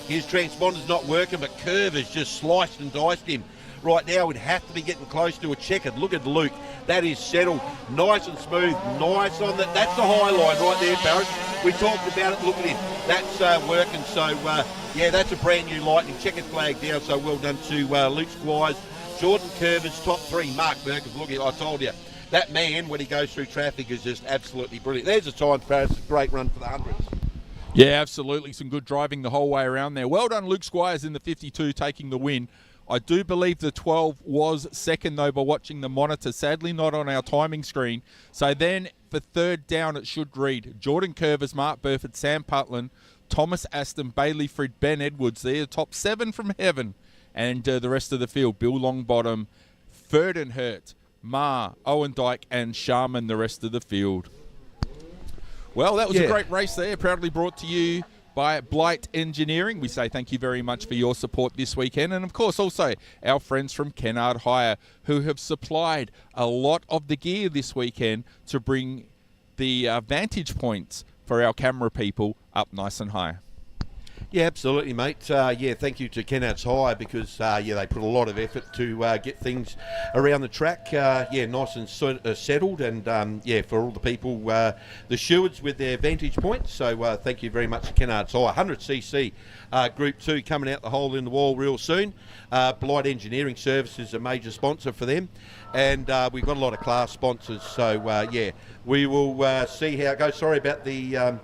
[SPEAKER 2] His transponder's not working, but Curve has just sliced and diced him. Right now, we'd have to be getting close to a checkered. Look at Luke. That is settled. Nice and smooth. Nice on that. That's the high line right there, Barrett. We talked about it. Look at him. That's working. So, that's a brand new Lightning. Checkered flag down. So well done to Luke Squires. Jordan Curvers, top 3. Mark Burkett. Look, I told you. That man, when he goes through traffic, is just absolutely brilliant. There's a time, Barrett. It's a great run for the hundreds.
[SPEAKER 1] Yeah, absolutely. Some good driving the whole way around there. Well done, Luke Squires in the 52 taking the win. I do believe the 12 was second, though, by watching the monitor. Sadly, not on our timing screen. So then for third down, it should read Jordan Curvers, Mark Burford, Sam Putland, Thomas Aston, Bailey Frid, Ben Edwards. They're the top 7 from heaven. And the rest of the field, Bill Longbottom, Ferdenhurt, Ma, Owen Dyke, and Sharman, the rest of the field. Well, that was a great race there, proudly brought to you by Blight Engineering. We say thank you very much for your support this weekend. And, of course, also our friends from Kennard Hire, who have supplied a lot of the gear this weekend to bring the vantage points for our camera people up nice and high.
[SPEAKER 2] Yeah, absolutely, mate. Thank you to Kennard's Hire because, they put a lot of effort to get things around the track, nice and settled. And, for all the people, the stewards with their vantage points. So thank you very much to Kennard's Hire. 100cc Group 2 coming out the hole in the wall real soon. Blight Engineering Services is a major sponsor for them. And we've got a lot of class sponsors. So, we will see how it goes. Sorry about the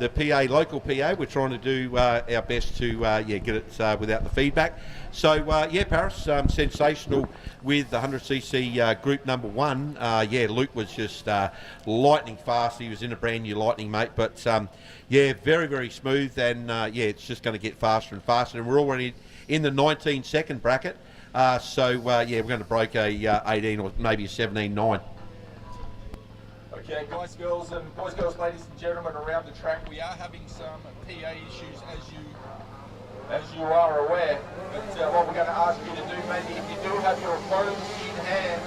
[SPEAKER 2] PA, local PA. We're trying to do our best to get it without the feedback. So Paris, sensational with the 100cc group number 1. Luke was just lightning fast. He was in a brand new Lightning, mate. But very, very smooth, and it's just going to get faster and faster. And we're already in the 19-second bracket. We're going to break a 18 or maybe a 17.9.
[SPEAKER 1] Okay, guys, girls, ladies and gentlemen around the track, we are having some PA issues, as you are aware. But what we're going to ask you to do, maybe if you do have your phones in hand,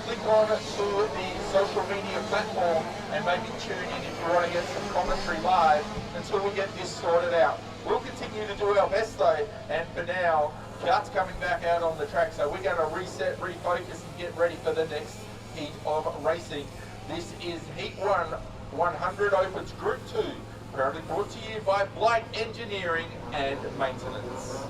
[SPEAKER 1] click on to the social media platform and maybe tune in if you want to get some commentary live until we get this sorted out. We'll continue to do our best though, and for now, Kurt's coming back out on the track, so we're going to reset, refocus, and get ready for the next heat of racing. This is Heat 1, 100 Opens Group 2, proudly brought to you by Blight Engineering and Maintenance.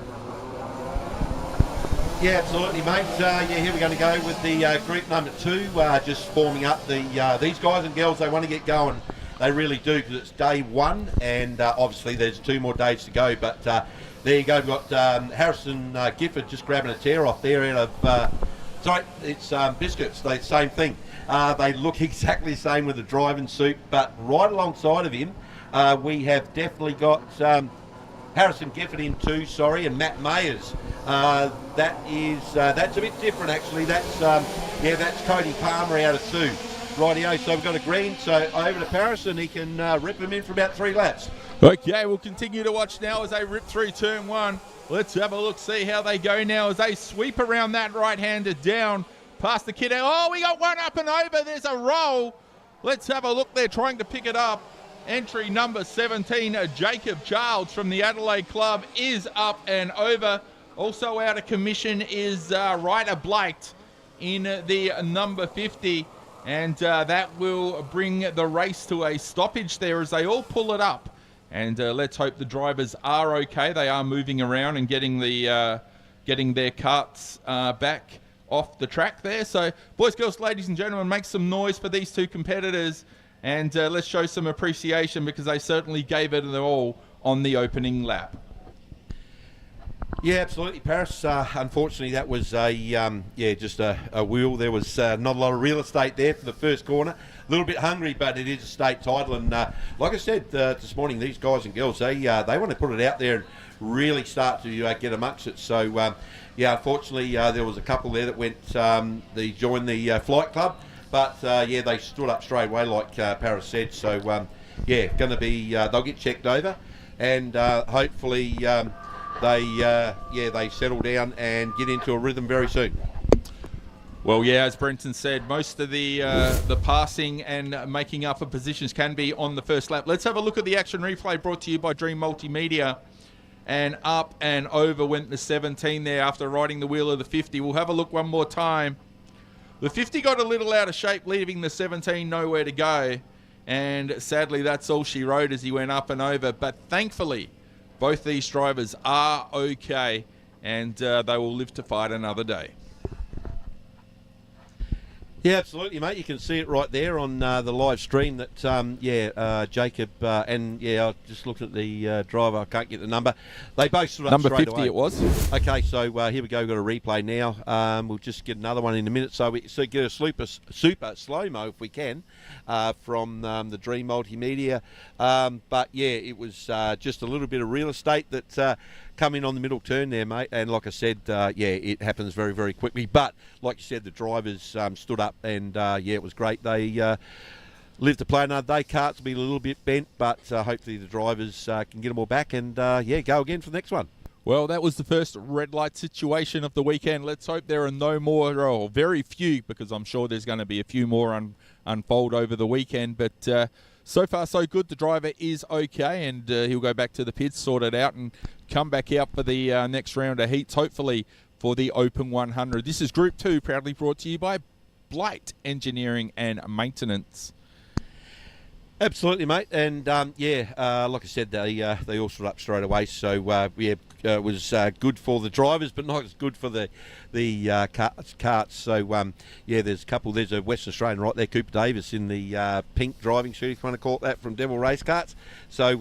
[SPEAKER 2] Yeah, absolutely, mate. Here we're going to go with the group number 2, just forming up these guys and girls. They want to get going. They really do, because it's day 1, and obviously there's 2 more days to go. But there you go. We've got Harrison Gifford just grabbing a tear off there out of... it's Biscuits. They same thing. They look exactly the same with the driving suit, but right alongside of him, we have definitely got Harrison Gifford in 2, and Matt Mayers. That's a bit different actually. That's Cody Palmer out of 2. Rightio, so we've got a green, so over to Paris and he can rip him in for about 3 laps.
[SPEAKER 1] Okay, we'll continue to watch now as they rip through turn 1. Let's have a look, see how they go now as they sweep around that right-hander down past the kid. Oh, we got one up and over. There's a roll. Let's have a look there, trying to pick it up. Entry number 17, Jacob Childs from the Adelaide Club, is up and over. Also out of commission is Ryder Blake in the number 50. And that will bring the race to a stoppage there as they all pull it up. And let's hope the drivers are okay. They are moving around and getting their carts back off the track there. So, boys, girls, ladies and gentlemen, make some noise for these 2 competitors. And let's show some appreciation because they certainly gave it all on the opening lap.
[SPEAKER 2] Yeah, absolutely, Paris. Unfortunately, that was just a wheel. There was not a lot of real estate there for the first corner. A little bit hungry, but it is a state title. And like I said this morning, these guys and girls, they want to put it out there and really start to get amongst it. So, unfortunately, there was a couple there that went, they joined the flight club. But, they stood up straight away, like Paris said. So, going to be, they'll get checked over. And hopefully... they settle down and get into a rhythm very soon.
[SPEAKER 1] Well, as Brenton said, most of the passing and making up of positions can be on the first lap. Let's have a look at the action replay brought to you by Dream Multimedia. And up and over went the 17 there after riding the wheel of the 50. We'll have a look one more time. The 50 got a little out of shape, leaving the 17 nowhere to go. And sadly, that's all she rode as he went up and over. But thankfully, both these drivers are okay, and they will live to fight another day.
[SPEAKER 2] Yeah, absolutely, mate. You can see it right there on the live stream that, Jacob and, I just looked at the driver. I can't get the number. They both stood up
[SPEAKER 1] Number
[SPEAKER 2] straight
[SPEAKER 1] 50
[SPEAKER 2] away.
[SPEAKER 1] it was.
[SPEAKER 2] Okay, so here we go. We've got a replay now. We'll just get another one in a minute. So we get a super slow-mo if we can from the Dream Multimedia. But, yeah, it was just a little bit of real estate that come in on the middle turn there, mate. And like I said, it happens very, very quickly. But like you said, the drivers stood up and, it was great. They live to play another day. Karts will be a little bit bent, but hopefully the drivers can get them all back and, go again for the next one.
[SPEAKER 1] Well, that was the first red light situation of the weekend. Let's hope there are no more, or very few, because I'm sure there's going to be a few more unfold over the weekend. But so far, so good. The driver is okay, and he'll go back to the pits, sort it out, and come back out for the next round of heats, hopefully for the Open 100. This is Group 2, proudly brought to you by Blight Engineering and Maintenance.
[SPEAKER 2] Absolutely, mate. And, like I said, they all stood up straight away. So, it was good for the drivers, but not as good for the karts. So, there's a couple. There's a West Australian right there, Cooper Davis, in the pink driving suit, if you want to call it that, from Devil Race Karts. So,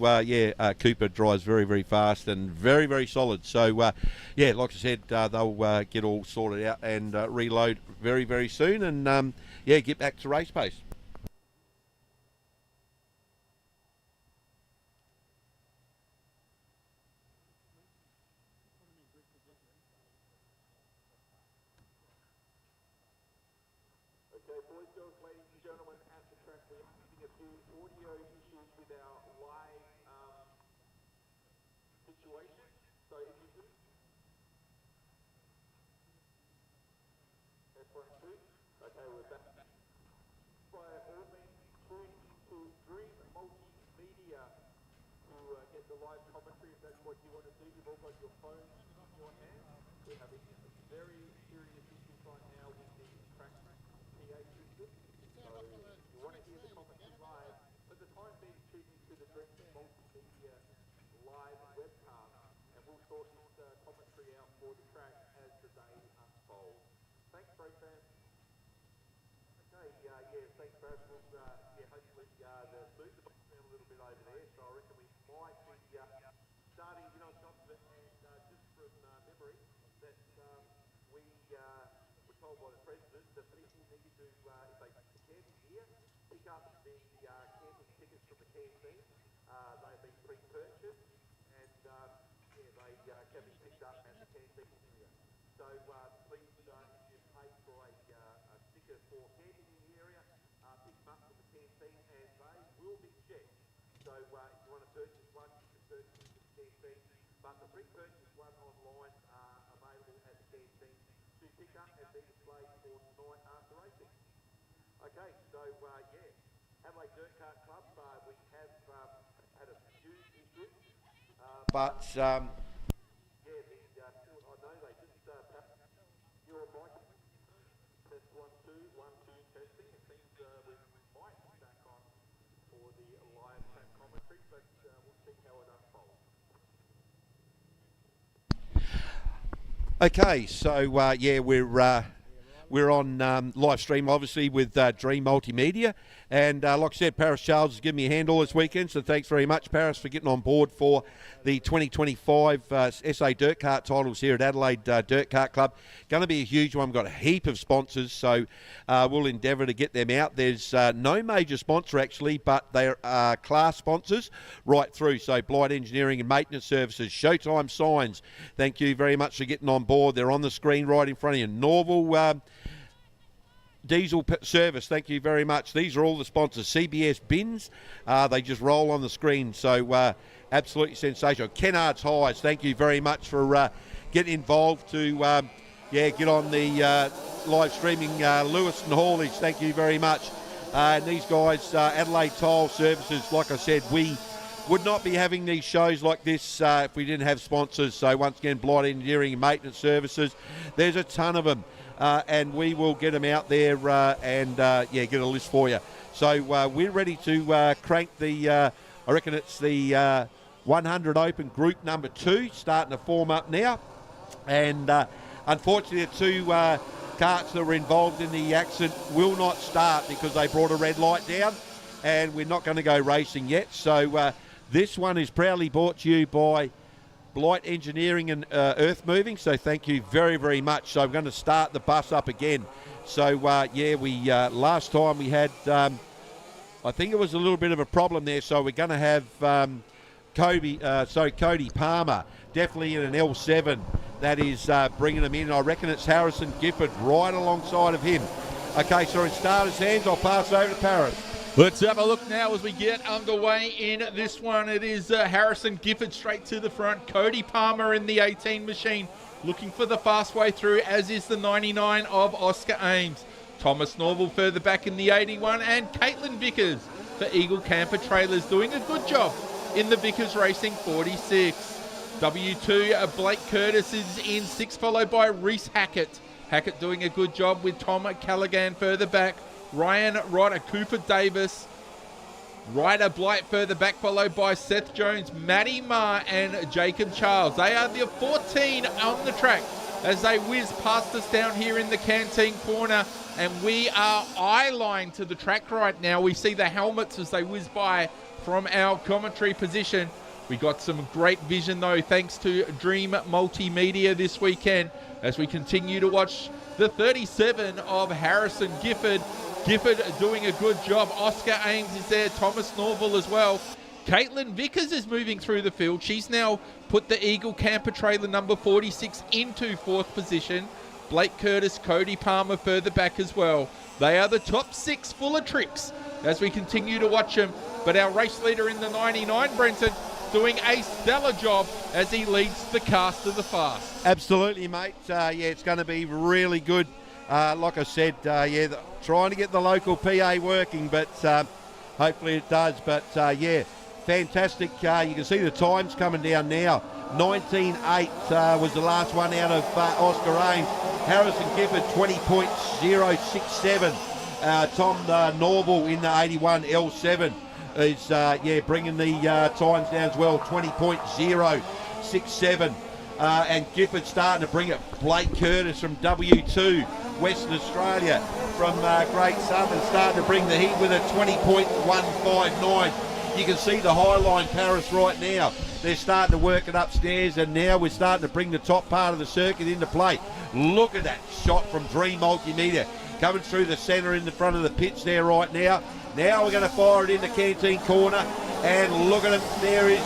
[SPEAKER 2] Cooper drives very, very fast and very, very solid. So, like I said, they'll get all sorted out and reload very, very soon and, get back to race pace.
[SPEAKER 11] Okay, boys, girls, ladies and gentlemen, at the track we're having a few audio issues with our live situation. So if you could... F1 2. Okay, we're back. By all means, tune into Dream Multimedia to get the live commentary if that's what you want to do. You've all got your phones in your hand. We're having very serious issues right now with the track PA system. So if you want to hear the commentary live, for the time being, tune into the Dream Multimedia live webcast, and we'll sort this commentary out for the track as the day unfolds. Thanks, race fans. Okay, thanks, Brad. We'll, hopefully the mood is down a little bit over there, so I reckon we might be starting, and just from memory, that we were told by the President that people need to, if they can here, pick up the camping tickets from the canteen. They've been pre-purchased, and they can be picked up at the canteen area. So please, if you pay for a sticker for camping in the area, pick them up from the canteen, and they will be checked. So if you want to purchase one, you can purchase it from the canteen, but the pre-purchase one online available at the canteen to pick up and be displayed for tonight after racing. Okay, so Adelaide Dirt Kart Club, we have had a few issues.
[SPEAKER 2] But...
[SPEAKER 11] I know they just your mic test 1 2 testing. It seems we might be back on for the live track commentary, but we'll see how it unfolds.
[SPEAKER 2] Okay, so we're on live stream, obviously, with Dream Multimedia. And like I said, Paris Charles has given me a hand all this weekend, so thanks very much, Paris, for getting on board for the 2025 SA Dirt Kart titles here at Adelaide Dirt Kart Club. Going to be a huge one. We've got a heap of sponsors, so we'll endeavour to get them out. There's no major sponsor, actually, but they are class sponsors right through. So Blight Engineering and Maintenance Services, Showtime Signs, thank you very much for getting on board. They're on the screen right in front of you. Norval Diesel Service, thank you very much. These are all the sponsors. CBS Bins, they just roll on the screen, so absolutely sensational. Kennard's Highs, thank you very much for getting involved to get on the live streaming. Lewis and Haulage, thank you very much. And these guys, Adelaide Tile Services, like I said, we would not be having these shows like this if we didn't have sponsors. So once again, Blight Engineering and Maintenance Services, there's a ton of them. And we will get them out there and get a list for you. So we're ready to crank the, I reckon it's the 100 Open Group number 2, starting to form up now. And unfortunately, the two karts that were involved in the accident will not start because they brought a red light down, and we're not going to go racing yet. So this one is proudly brought to you by Blight Engineering and Earth Moving, so thank you very, very much. So I'm going to start the bus up again. So we last time we had, I think it was a little bit of a problem there, so we're going to have Cody Palmer, definitely in an L7, that is bringing them in. I reckon it's Harrison Gifford right alongside of him. Okay, so in starters' hands, I'll pass over to Paris.
[SPEAKER 1] Let's have a look now as we get underway in this one. It is Harrison Gifford straight to the front. Cody Palmer in the 18 machine looking for the fast way through, as is the 99 of Oscar Ames. Thomas Norval further back in the 81, and Caitlin Vickers for Eagle Camper Trailers doing a good job in the Vickers Racing 46. W2 Blake Curtis is in 6, followed by Reese Hackett. Hackett doing a good job with Tom Callaghan further back. Ryan Ryder, Cooper Davis, Ryder Blight further back, followed by Seth Jones, Matty Marr and Jacob Charles. They are the 14 on the track as they whiz past us down here in the canteen corner, and we are eye-line to the track right now. We see the helmets as they whiz by from our commentary position. We got some great vision though, thanks to Dream Multimedia this weekend, as we continue to watch the 37 of Harrison Gifford. Gifford doing a good job. Oscar Ames is there. Thomas Norval as well. Caitlin Vickers is moving through the field. She's now put the Eagle Camper Trailer number 46 into 4th position. Blake Curtis, Cody Palmer further back as well. They are the top 6 full of tricks as we continue to watch them. But our race leader in the 99, Brenton, doing a stellar job as he leads the cast of the fast.
[SPEAKER 2] Absolutely, mate. It's going to be really good. Like I said, trying to get the local PA working, but hopefully it does. But fantastic. You can see the times coming down now. 19.8 was the last one out of Oscar Ames. Harrison Gifford 20.067. Tom Norval in the 81 L7 is bringing the times down as well. 20.067. And Gifford starting to bring it. Blake Curtis from W2 Western Australia from Great Southern starting to bring the heat with a 20.159. You can see the Highline Paris right now. They're starting to work it upstairs, and now we're starting to bring the top part of the circuit into play. Look at that shot from Dream Multimedia coming through the centre in the front of the pitch there right now. Now we're going to fire it in the canteen corner, and look at him. There is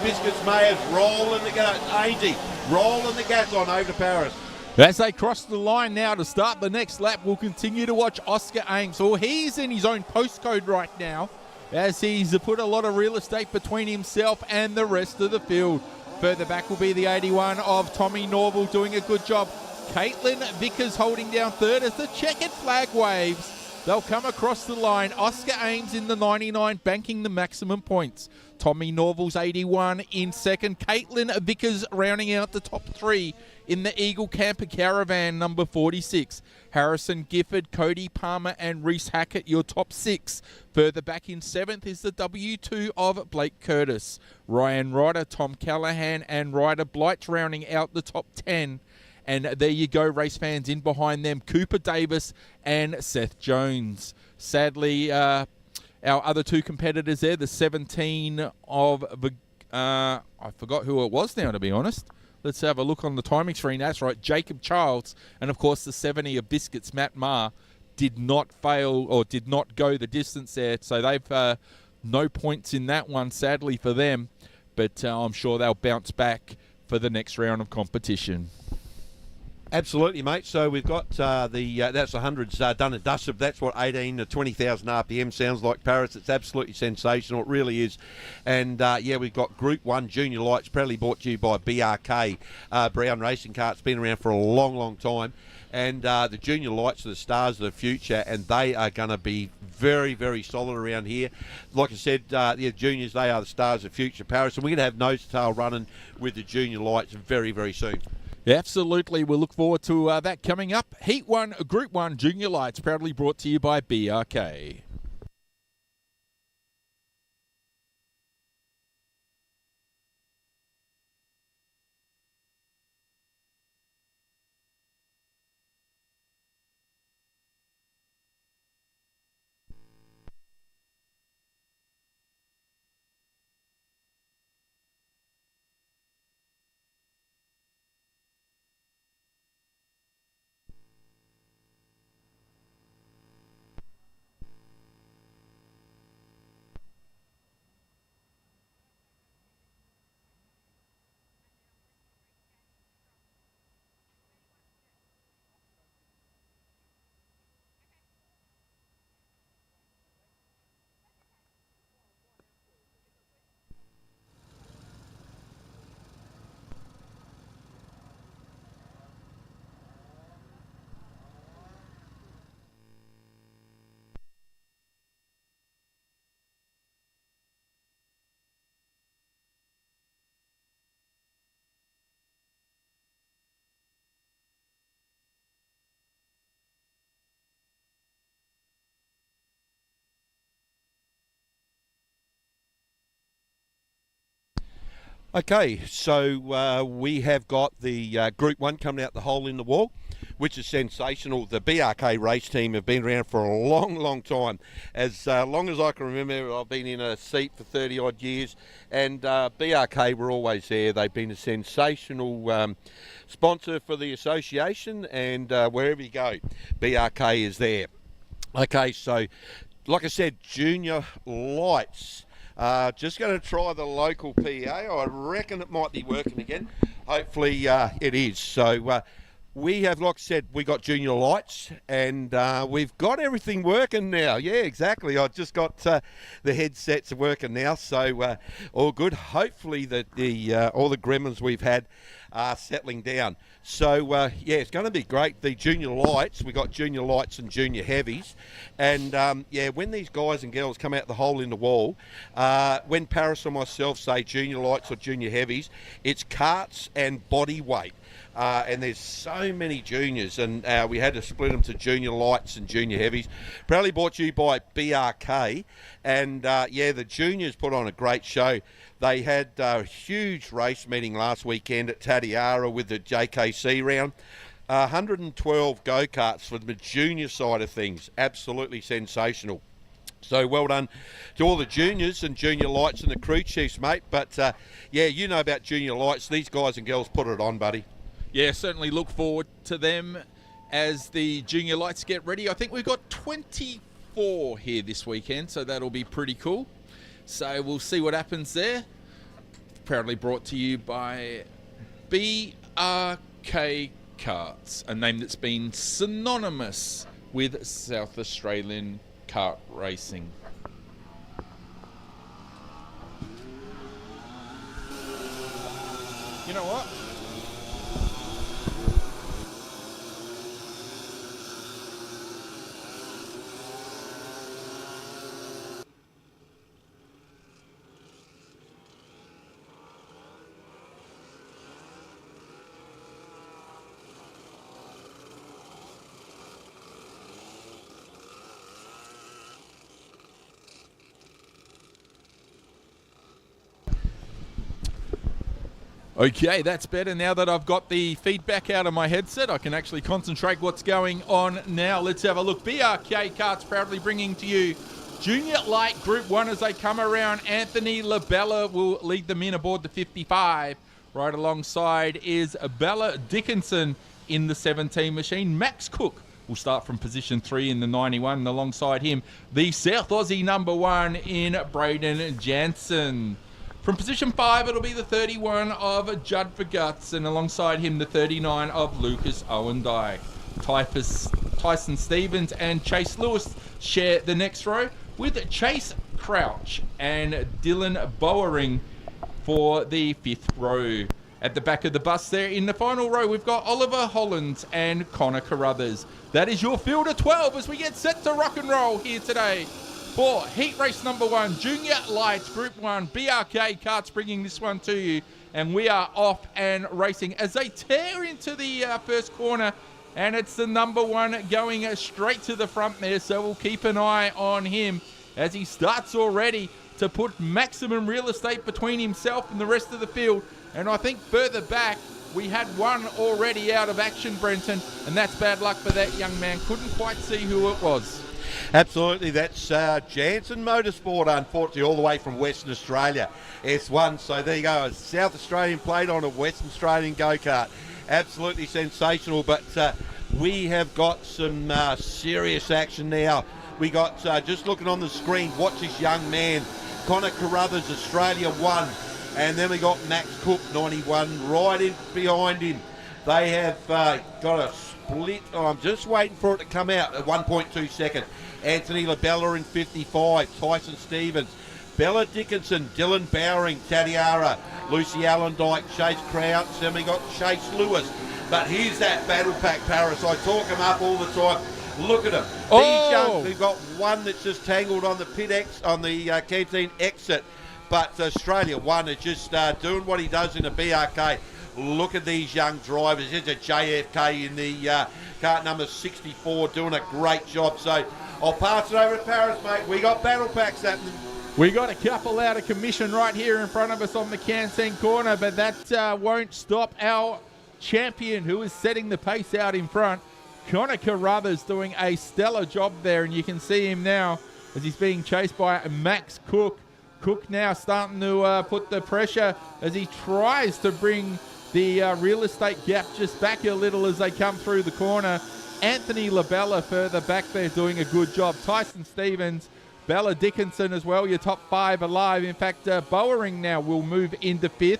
[SPEAKER 2] Biscuits Mayers rolling the gas. Ainsley rolling the gas on over to Paris.
[SPEAKER 1] As they cross the line now to start the next lap, we'll continue to watch Oscar Ames. Well, he's in his own postcode right now, as he's put a lot of real estate between himself and the rest of the field. Further back will be the 81 of Tommy Norval doing a good job. Caitlin Vickers holding down third as the checkered flag waves. They'll come across the line. Oscar Ames in the 99, banking the maximum points. Tommy Norval's 81 in second. Caitlin Vickers rounding out the top 3 in the Eagle Camper Caravan number 46. Harrison Gifford, Cody Palmer and Reese Hackett, your top 6. Further back in 7th is the W2 of Blake Curtis. Ryan Ryder, Tom Callaghan and Ryder Blight rounding out the top 10. And there you go, race fans, in behind them, Cooper Davis and Seth Jones. Sadly, our other 2 competitors there, the 17 of, I forgot who it was now, to be honest. Let's have a look on the timing screen. That's right, Jacob Charles. And, of course, the 70 of Biscuits, Matt Marr, did not fail or did not go the distance there. So they've no points in that one, sadly, for them. But I'm sure they'll bounce back for the next round of competition.
[SPEAKER 2] Absolutely, mate. So we've got that's the hundreds done and dusted. That's what 18 to 20,000 RPM sounds like, Paris. It's absolutely sensational. It really is. And we've got Group 1 Junior Lights, proudly brought to you by BRK Brown Racing Car. It's been around for a long, long time. And the Junior Lights are the stars of the future, and they are going to be very, very solid around here. Like I said, the juniors, they are the stars of the future, Paris. And we're going to have nose to tail running with the Junior Lights very, very soon.
[SPEAKER 1] Yeah, absolutely. We'll look forward to that coming up. Heat 1, Group 1 Junior Lights, proudly brought to you by BRK.
[SPEAKER 2] Okay, so we have got the Group 1 coming out the hole in the wall, which is sensational. The BRK race team have been around for a long, long time. As long as I can remember, I've been in a seat for 30-odd years, and BRK were always there. They've been a sensational sponsor for the association, and wherever you go, BRK is there. Okay, so like I said, Junior Lights. Just going to try the local PA. I reckon it might be working again. Hopefully it is. So we have, like I said, we got Junior Lights, and we've got everything working now. Yeah, exactly. I've just got the headsets working now, so all good. Hopefully that all the gremlins we've had are settling down. So yeah, it's going to be great. The Junior Lights, we got Junior Lights and Junior Heavies, and yeah, when these guys and girls come out the hole in the wall, when Paris or myself say Junior Lights or Junior Heavies, it's carts and body weight. And there's so many juniors, and we had to split them to Junior Lights and Junior Heavies. Proudly brought to you by BRK, and yeah, the juniors put on a great show. They had a huge race meeting last weekend at Tatiara with the JKC round. 112 go-karts for the junior side of things. Absolutely sensational. So well done to all the juniors and Junior Lights and the crew chiefs, mate. But yeah, you know about Junior Lights. These guys and girls put it on, buddy.
[SPEAKER 1] Yeah, certainly look forward to them as the Junior Lights get ready. I think we've got 24 here this weekend, so that'll be pretty cool. So we'll see what happens there. Proudly brought to you by BRK Karts, a name that's been synonymous with South Australian kart racing. You know what? Okay, that's better. Now that I've got the feedback out of my headset, I can actually concentrate what's going on now. Let's have a look. BRK Karts proudly bringing to you Junior Light Group 1 as they come around. Anthony LaBella will lead them in aboard the 55. Right alongside is Bella Dickinson in the 17 machine. Max Cook will start from position 3 in the 91. And alongside him, the South Aussie number 1 in Braden Jansen. From position 5, it'll be the 31 of Judd Verguts, and alongside him, the 39 of Lucas Owendyke. Tyson Stevens and Chase Lewis share the next row, with Chase Crouch and Dylan Bowering for the 5th row. At the back of the bus there, in the final row, we've got Oliver Hollands and Connor Carruthers. That is your field of 12 as we get set to rock and roll here today. For heat race number 1, Junior Lights Group 1, BRK Karts bringing this one to you. And we are off and racing as they tear into the first corner. And it's the number 1 going straight to the front there. So we'll keep an eye on him as he starts already to put maximum real estate between himself and the rest of the field. And I think further back, we had one already out of action, Brenton. And that's bad luck for that young man. Couldn't quite see who it was.
[SPEAKER 2] Absolutely, that's Jansen Motorsport, unfortunately, all the way from Western Australia. S1, so there you go, a South Australian plate on a Western Australian go-kart. Absolutely sensational, but we have got some serious action now. We got, just looking on the screen, watch this young man, Connor Carruthers, Australia 1, and then we got Max Cook, 91, right in behind him. They have got a split. Oh, I'm just waiting for it to come out at 1.2 seconds. Anthony LaBella in 55. Tyson Stevens. Bella Dickinson. Dylan Bowering. Tatiara. Lucy Allendike. Chase Crouch. Then we got Chase Lewis. But here's that battle pack, Paris. I talk them up all the time. Look at them. These young, we've got one that's just tangled on the on the canteen exit. But Australia 1 is just doing what he does in the BRK. Look at these young drivers. There's a JFK in the kart number 64 doing a great job. So I'll pass it over to Paris, mate. We got battle packs happening.
[SPEAKER 1] We got a couple out of commission right here in front of us on the canteen corner, but that won't stop our champion who is setting the pace out in front. Connor Carruthers doing a stellar job there, and you can see him now as he's being chased by Max Cook. Cook now starting to put the pressure as he tries to bring the real estate gap just back a little as they come through the corner. Anthony LaBella further back there doing a good job. Tyson Stevens, Bella Dickinson as well, your top 5 alive. In fact, Bowering now will move into 5th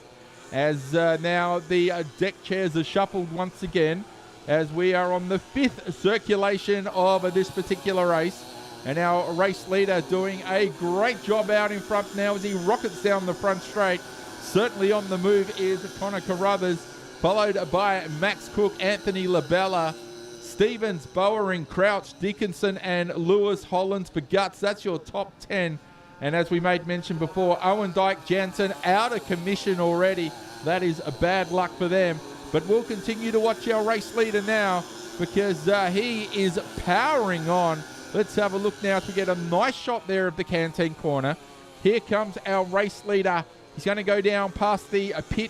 [SPEAKER 1] as now the deck chairs are shuffled once again as we are on the 5th circulation of this particular race. And our race leader doing a great job out in front now as he rockets down the front straight. Certainly on the move is Connor Carruthers, followed by Max Cook, Anthony LaBella, Stevens, Bowering, Crouch, Dickinson, and Lewis Hollins for Guts. That's your top 10. And as we made mention before, Owen Dyke Jansen out of commission already. That is a bad luck for them. But we'll continue to watch our race leader now because he is powering on. Let's have a look now as we get a nice shot there of the canteen corner. Here comes our race leader. He's going to go down past the pit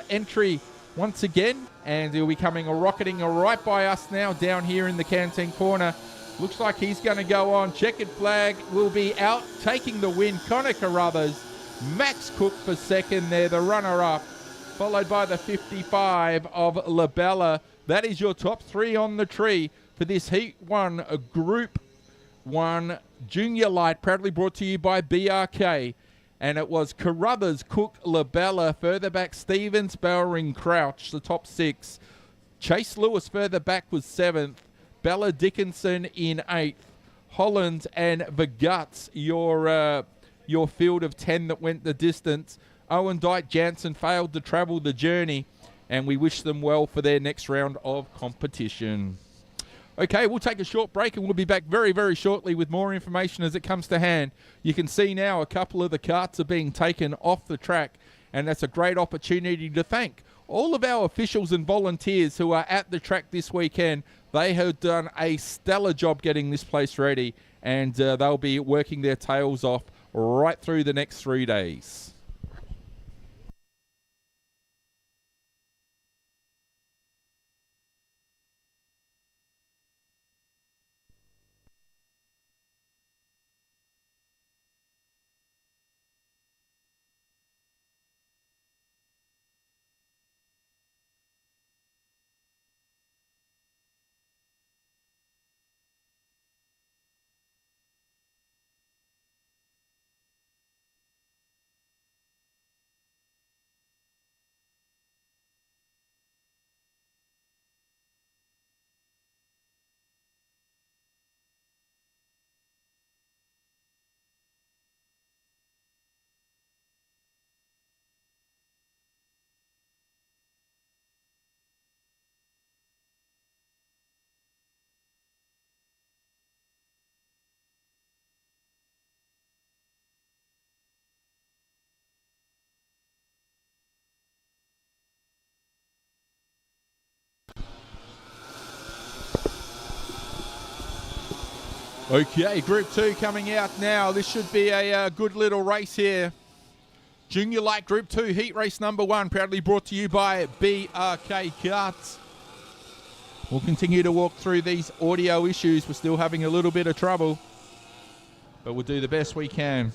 [SPEAKER 1] entry once again, and he'll be coming rocketing right by us now down here in the canteen corner. Looks like he's going to go on. Checkered flag will be out, taking the win. Connor Carruthers, Max Cook for second there, the runner-up, followed by the 55 of LaBella. That is your top 3 on the tree for this Heat 1 Group 1 Junior Light, proudly brought to you by BRK. And it was Carruthers, Cook, LaBella, further back Stevens, Bowering, Crouch, the top 6. Chase Lewis further back was 7th. Bella Dickinson in 8th. Holland and the Guts, your field of 10 that went the distance. Owen Dyke Jansen failed to travel the journey, and we wish them well for their next round of competition. Okay, we'll take a short break and we'll be back very, very shortly with more information as it comes to hand. You can see now a couple of the carts are being taken off the track, and that's a great opportunity to thank all of our officials and volunteers who are at the track this weekend. They have done a stellar job getting this place ready, and they'll be working their tails off right through the next 3 days. Okay, Group 2 coming out now. This should be a good little race here. Junior Light Group 2 Heat Race number 1, proudly brought to you by BRK Karts. We'll continue to walk through these audio issues. We're still having a little bit of trouble, but we'll do the best we can.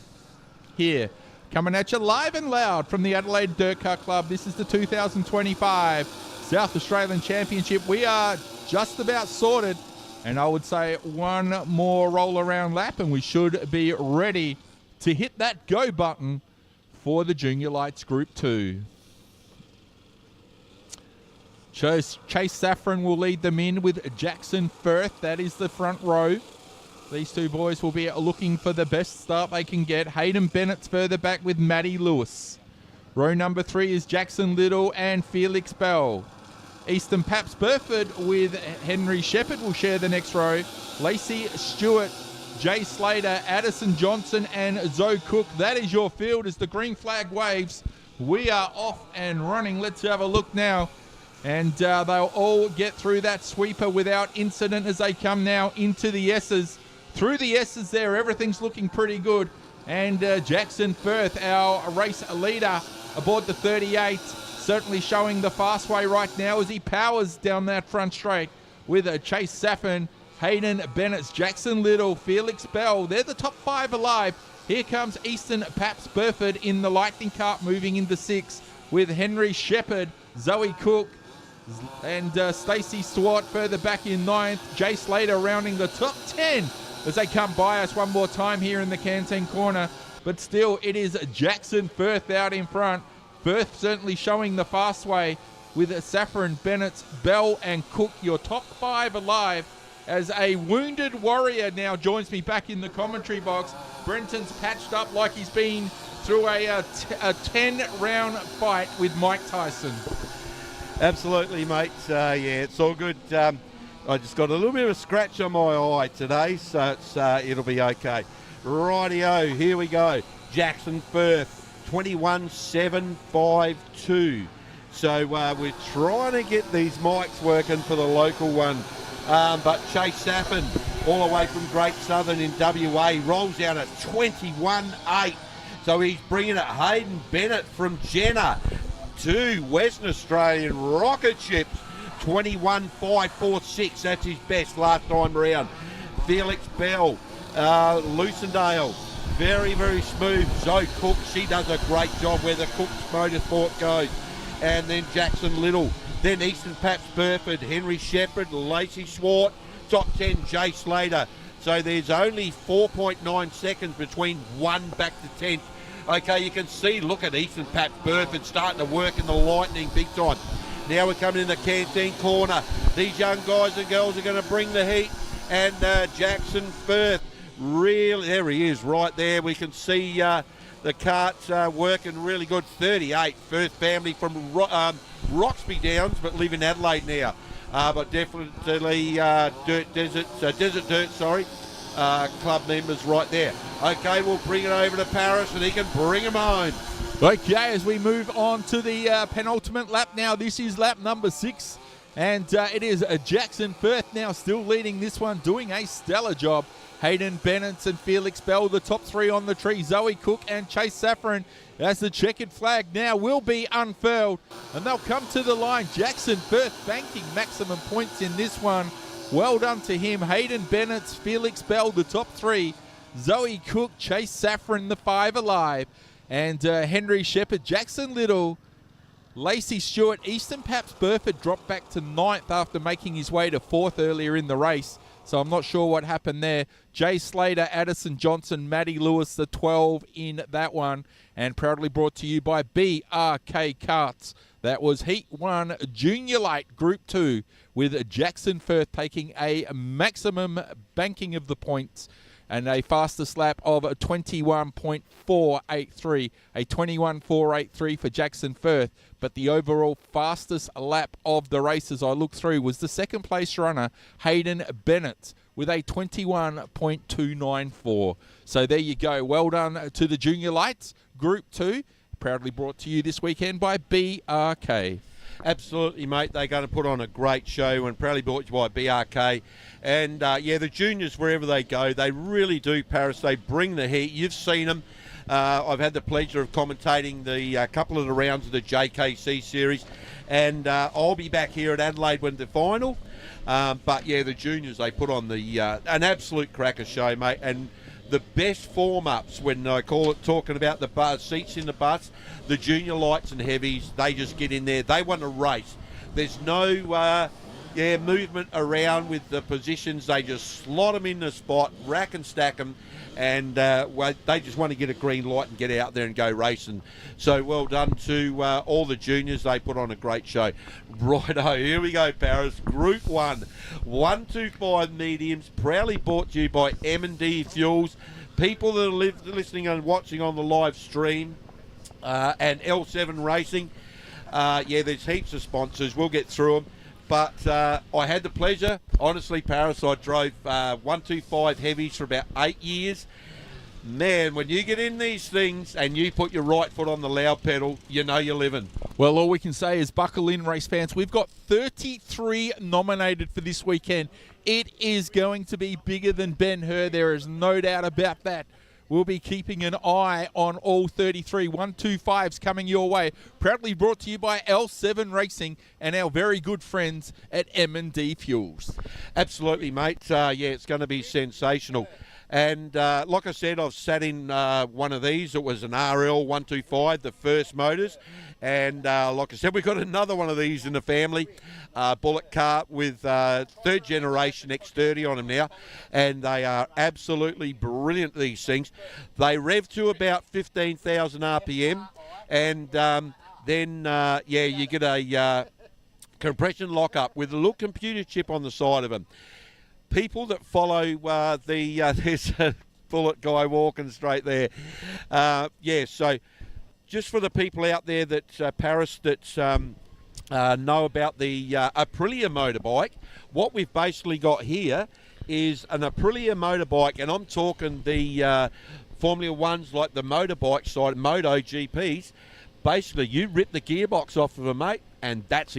[SPEAKER 1] Here, coming at you live and loud from the Adelaide Dirt Kart Club. This is the 2025 South Australian Championship. We are just about sorted, and I would say one more roll around lap and we should be ready to hit that go button for the Junior Lights Group 2. Chase Saffron will lead them in with Jackson Firth. That is the front row. These two boys will be looking for the best start they can get. Hayden Bennett's further back with Matty Lewis. Row number 3 is Jackson Little and Felix Bell. Easton Paps Burford with Henry Shepherd will share the next row. Lacey Stewart, Jay Slater, Addison Johnson and Zoe Cook. That is your field as the green flag waves. We are off and running. Let's have a look now. And they'll all get through that sweeper without incident as they come now into the S's. Through the S's there, everything's looking pretty good. And Jackson Firth, our race leader, aboard the 38, certainly showing the fast way right now as he powers down that front straight with Chase Saffron, Hayden Bennett, Jackson Little, Felix Bell. They're the top 5 alive. Here comes Easton Paps Burford in the Lightning Cart moving into 6 with Henry Shepherd, Zoe Cook, and Stacey Swart further back in 9th. Jay Slater rounding the top 10 as they come by us one more time here in the canteen corner. But still, it is Jackson Firth out in front. Firth certainly showing the fast way with Saffron, Bennett, Bell and Cook, your top 5 alive. As a wounded warrior now joins me back in the commentary box. Brenton's patched up like he's been through a 10-round fight with Mike Tyson.
[SPEAKER 2] Absolutely, mate. Yeah, it's all good. I just got a little bit of a scratch on my eye today, so it'll be okay. Rightio, here we go. Jackson Firth, 21.752. So we're trying to get these mics working for the local one. But Chase Saffron, all the way from Great Southern in WA, rolls out at 21.8. So he's bringing it. Hayden Bennett from Jenner to Western Australian Rocket Ships, 21.546. That's his best last time around. Felix Bell, Lucendale, very, very smooth. Zoe Cook, she does a great job where the Cook's Motorsport goes. And then Jackson Little. Then Easton Paps Burford, Henry Shepherd, Lacey Swart, top 10 Jay Slater. So there's only 4.9 seconds between 1 back to 10th. Okay, you can see, look at Easton Paps Burford starting to work in the Lightning big time. Now we're coming in the canteen corner. These young guys and girls are going to bring the heat. And Jackson Firth, really, there he is right there. We can see the cart's working really good. 38, Firth family from Roxby Downs, but live in Adelaide now. But definitely Desert Dirt Club members right there. Okay, we'll bring it over to Paris and he can bring him home.
[SPEAKER 1] Okay, as we move on to the penultimate lap now. This is lap number 6. And it is Jackson Firth now still leading this one, doing a stellar job. Hayden Bennett and Felix Bell, the top 3 on the tree. Zoe Cook and Chase Saffron as the checkered flag now will be unfurled. And they'll come to the line. Jackson Firth banking maximum points in this one. Well done to him. Hayden Bennett, Felix Bell, the top 3. Zoe Cook, Chase Saffron, the 5 alive. And Henry Shepherd, Jackson Little, Lacey Stewart, Easton Paps Burford dropped back to 9th after making his way to 4th earlier in the race. So I'm not sure what happened there. Jay Slater, Addison Johnson, Maddie Lewis, the 12 in that one. And proudly brought to you by BRK Karts. That was Heat 1 Junior Late Group 2 with Jackson Firth taking a maximum banking of the points and a fastest lap of 21.483. A 21.483 for Jackson Firth. But the overall fastest lap of the race as I look through was the second place runner, Hayden Bennett, with a 21.294. So there you go. Well done to the Junior Lights Group 2. Proudly brought to you this weekend by BRK.
[SPEAKER 2] Absolutely, mate. They're going to put on a great show and proudly brought to you by BRK. And, yeah, the juniors, wherever they go, they really do, Paris. They bring the heat. You've seen them. I've had the pleasure of commentating the couple of the rounds of the JKC series. And I'll be back here at Adelaide when the final. But, yeah, the juniors, they put on the an absolute cracker show, mate. And the best form-ups, when I call it talking about the seats in the bus, the junior lights and heavies, they just get in there. They want to race. There's no movement around with the positions. They just slot them in the spot, rack and stack them, and they just want to get a green light and get out there and go racing. So well done to all the juniors. They put on a great show. Righto, here we go, Paris. Group 1, 125 mediums, proudly brought to you by M&D Fuels. People that are listening and watching on the live stream, and L7 Racing. There's heaps of sponsors. We'll get through them. But I had the pleasure, honestly, Paris, I drove 125 heavies for about 8 years. Man, when you get in these things and you put your right foot on the loud pedal, you know you're living.
[SPEAKER 1] Well, all we can say is buckle in, race fans. We've got 33 nominated for this weekend. It is going to be bigger than Ben-Hur. There is no doubt about that. we'll be keeping an eye on all 33 125s coming your way. Proudly brought to you by L7 Racing and our very good friends at M&D Fuels.
[SPEAKER 2] Absolutely, mate. Yeah, it's going to be sensational. And like I said, I've sat in one of these. It was an RL 125, the first motors. And like I said, we've got another one of these in the family, bullet cart with third generation X30 on them now. And they are absolutely brilliant, these things. They rev to about 15,000 RPM. And then, you get a compression lockup with a little computer chip on the side of them. People that follow there's a bullet guy walking straight there. So just for the people out there that, Paris, that know about the Aprilia motorbike, what we've basically got here is an Aprilia motorbike, and I'm talking the Formula Ones, like the motorbike side, Moto GPs. Basically, you rip the gearbox off of a mate, and that's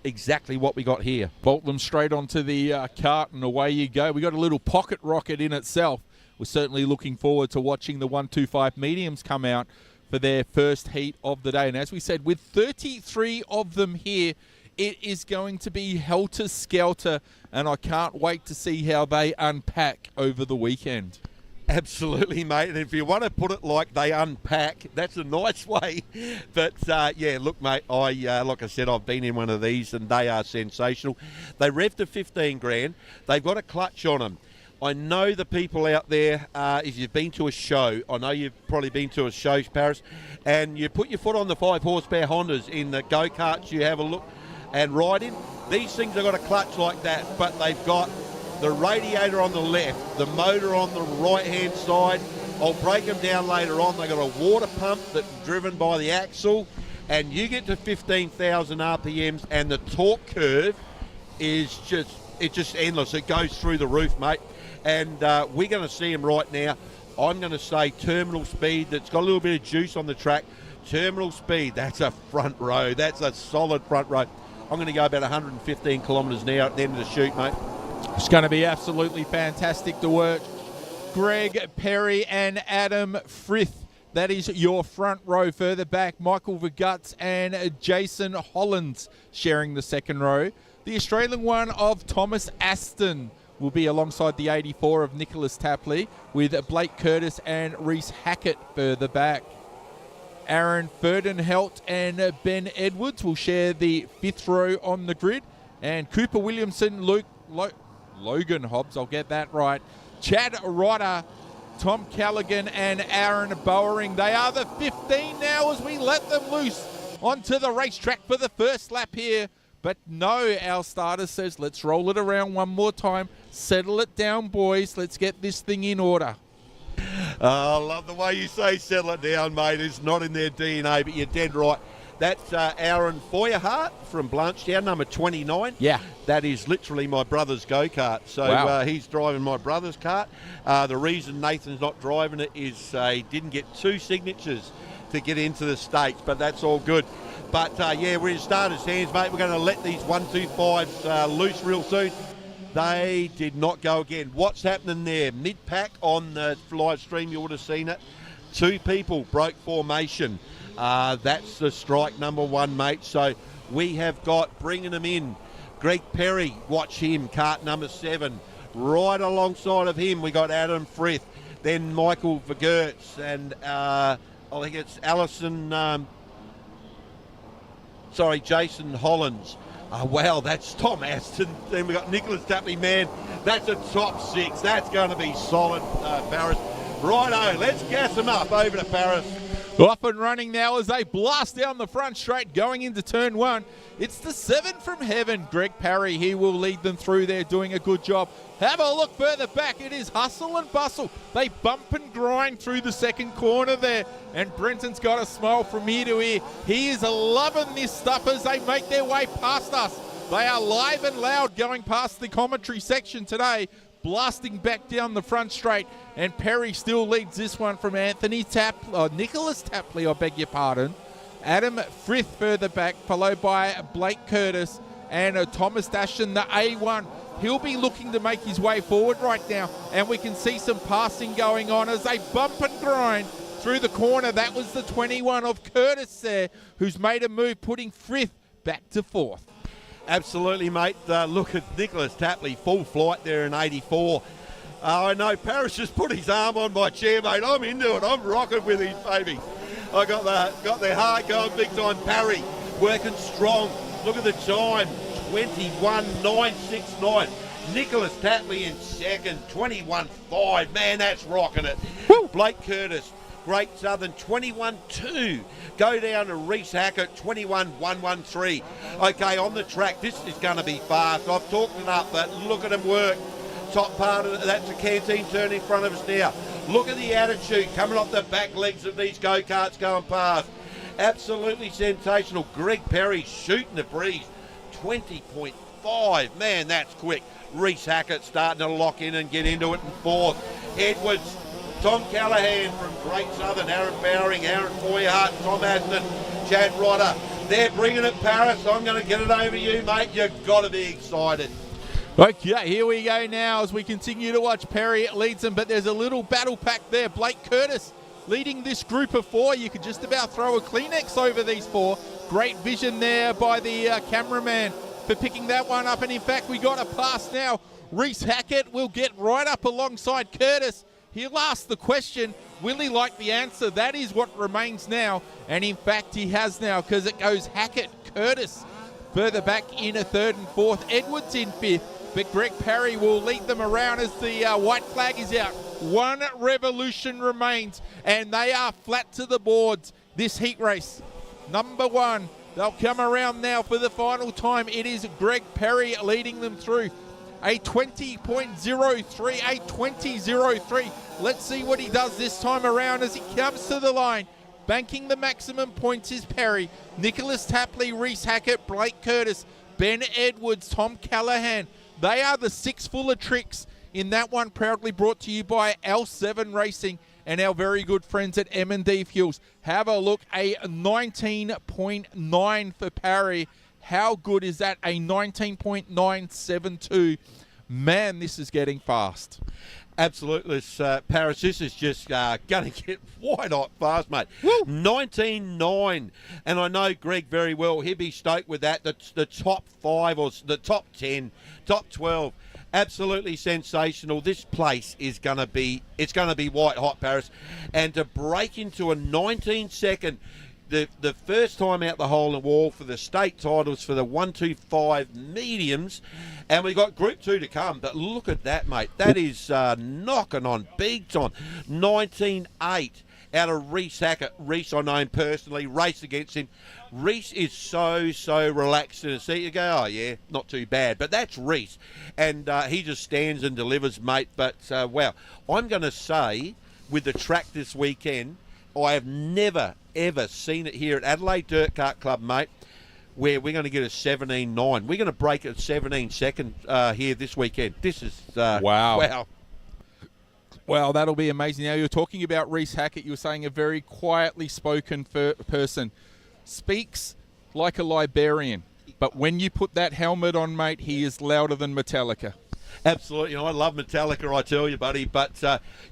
[SPEAKER 2] exactly what we got here.
[SPEAKER 1] Bolt them straight onto the cart and away you go. We got a little pocket rocket in itself. We're certainly looking forward to watching the 125 mediums come out for their first heat of the day. And as we said, with 33 of them here, it is going to be helter-skelter, and I can't wait to see how they unpack over the weekend.
[SPEAKER 2] Absolutely, mate. And if you want to put it like they unpack, that's a nice way. But, look, mate, like I said, I've been in one of these, and they are sensational. They rev to 15 grand. They've got a clutch on them. I know the people out there, if you've been to a show, I know you've probably been to a show, Paris, and you put your foot on the 5 horsepower Hondas in the go-karts, you have a look and ride in. These things have got a clutch like that, but they've got the radiator on the left, the motor on the right-hand side. I'll break them down later on. They've got a water pump that's driven by the axle, and you get to 15,000 RPMs, and the torque curve is just endless. It goes through the roof, mate. And we're going to see them right now. I'm going to say terminal speed. That's got a little bit of juice on the track. Terminal speed, that's a front row. That's a solid front row. I'm going to go about 115 kilometres an hour at the end of the shoot, mate.
[SPEAKER 1] It's going to be absolutely fantastic to work. Greg Perry and Adam Frith, that is your front row. Further back, Michael Verguts and Jason Hollands sharing the second row. The Australian one of Thomas Aston will be alongside the 84 of Nicholas Tapley, with Blake Curtis and Reese Hackett further back. Aaron Furdenhelt and Ben Edwards will share the fifth row on the grid. And Cooper Williamson, Logan Hobbs, I'll get that right, Chad Rodder, Tom Callaghan and Aaron Bowering. They are the 15 now as we let them loose onto the racetrack for the first lap here. But no, our starter says, let's roll it around one more time. Settle it down, boys. Let's get this thing in order.
[SPEAKER 2] I love the way you say settle it down, mate. It's not in their DNA, but you're dead right. That's Aaron Feuerhardt from Blanchetown, number 29.
[SPEAKER 1] Yeah.
[SPEAKER 2] That is literally my brother's go-kart. So
[SPEAKER 1] wow.
[SPEAKER 2] He's driving my brother's kart. The reason Nathan's not driving it is he didn't get 2 signatures to get into the States, but that's all good. But, we're in starters' hands, mate. We're going to let these 125s loose real soon. They did not go again. What's happening there? Mid-pack on the live stream, you would have seen it. 2 people broke formation. That's the strike number 1, mate. So we have got, bringing them in, Greg Perry, watch him, cart number 7. Right alongside of him, we got Adam Frith, then Michael Vergertz, and I think it's Jason Hollands. Wow, that's Tom Aston. Then we got Nicholas Tapley, man. That's a top 6. That's going to be solid, Paris. Righto, let's gas them up over to Paris.
[SPEAKER 1] Off and running now as they blast down the front straight going into turn 1. It's the 7 from heaven. Greg Parry, he will lead them through there, doing a good job. Have a look further back. It is hustle and bustle. They bump and grind through the second corner there. And Brenton's got a smile from ear to ear. He is loving this stuff as they make their way past us. They are live and loud going past the commentary section today, blasting back down the front straight. And Perry still leads this one from Nicholas Tapley, I beg your pardon. Adam Frith further back, followed by Blake Curtis and Thomas Dashin, the A1. He'll be looking to make his way forward right now, and we can see some passing going on as they bump and grind through the corner. That was the 21 of Curtis there, who's made a move, putting Frith back to 4th.
[SPEAKER 2] Absolutely, mate. Look at Nicholas Tapley, full flight there in 84. I know Parrish just put his arm on my chair, mate. I'm into it. I'm rocking with his baby. I got their heart going big time. Parry working strong. Look at the time, 21.969. Nicholas Tapley in second, 21.5. Man, that's rocking it. Woo. Blake Curtis, Great Southern, 21.2. Go down to Reese Hackett, 21.113. Okay, on the track, this is going to be fast. I've talked it up, but look at them work. Top part of it, that's the canteen turn in front of us now. Look at the attitude coming off the back legs of these go-karts going past. Absolutely sensational. Greg Perry shooting the breeze, 20.5. Man, that's quick. Reese Hackett starting to lock in and get into it in 4th. Edwards, Tom Callahan from Great Southern, Aaron Bowering, Aaron Foyhart, Tom Aston, Chad Rodder. They're bringing it, Paris. I'm going to get it over you, mate. You've got to be excited.
[SPEAKER 1] Okay, here we go now as we continue to watch Perry. It leads them, but there's a little battle pack there. Blake Curtis leading this group of 4. You could just about throw a Kleenex over these 4. Great vision there by the cameraman for picking that one up. And in fact, we got a pass now. Reese Hackett will get right up alongside Curtis. He'll ask the question, will he like the answer? That is what remains now. And in fact, he has now, because it goes Hackett, Curtis further back in a 3rd and 4th. Edwards in 5th. But Greg Parry will lead them around as the white flag is out. 1 revolution remains, and they are flat to the boards. This heat race, number 1. They'll come around now for the final time. It is Greg Perry leading them through. A 20.03, a 20.03. Let's see what he does this time around as he comes to the line. Banking the maximum points is Perry. Nicholas Tapley, Reese Hackett, Blake Curtis, Ben Edwards, Tom Callahan. They are the 6 full of tricks in that one, proudly brought to you by L7 Racing and our very good friends at M&D Fuels. Have a look, a 19.9 for Parry. How good is that? A 19.972. Man, this is getting fast.
[SPEAKER 2] Absolutely, Paris. This is just going to get white hot fast, mate. 19.9. And I know Greg very well. He'll be stoked with that. The top 5 or the top 10, top 12. Absolutely sensational. This place is going to be, it's going to be white hot, Paris. And to break into a 19-second, the first time out the hole in the wall for the state titles for the 125 mediums. And we got Group 2 to come, but look at that, mate. That is knocking on big time. 19.8 out of Reese Hackett. Reese, I know him personally, race against him. Reese is so relaxed in a seat. You go, oh, yeah, not too bad. But that's Reese. And he just stands and delivers, mate. But, wow, I'm going to say, with the track this weekend, I have never, ever seen it here at Adelaide Dirt Kart Club, mate, where we're going to get a 17.9. We're going to break a 17 second here this weekend. This is wow.
[SPEAKER 1] Well, that'll be amazing. Now, you're talking about Reese Hackett. You were saying a very quietly spoken person. Speaks like a librarian. But when you put that helmet on, mate, he is louder than Metallica.
[SPEAKER 2] Absolutely. I love Metallica, I tell you, buddy. But,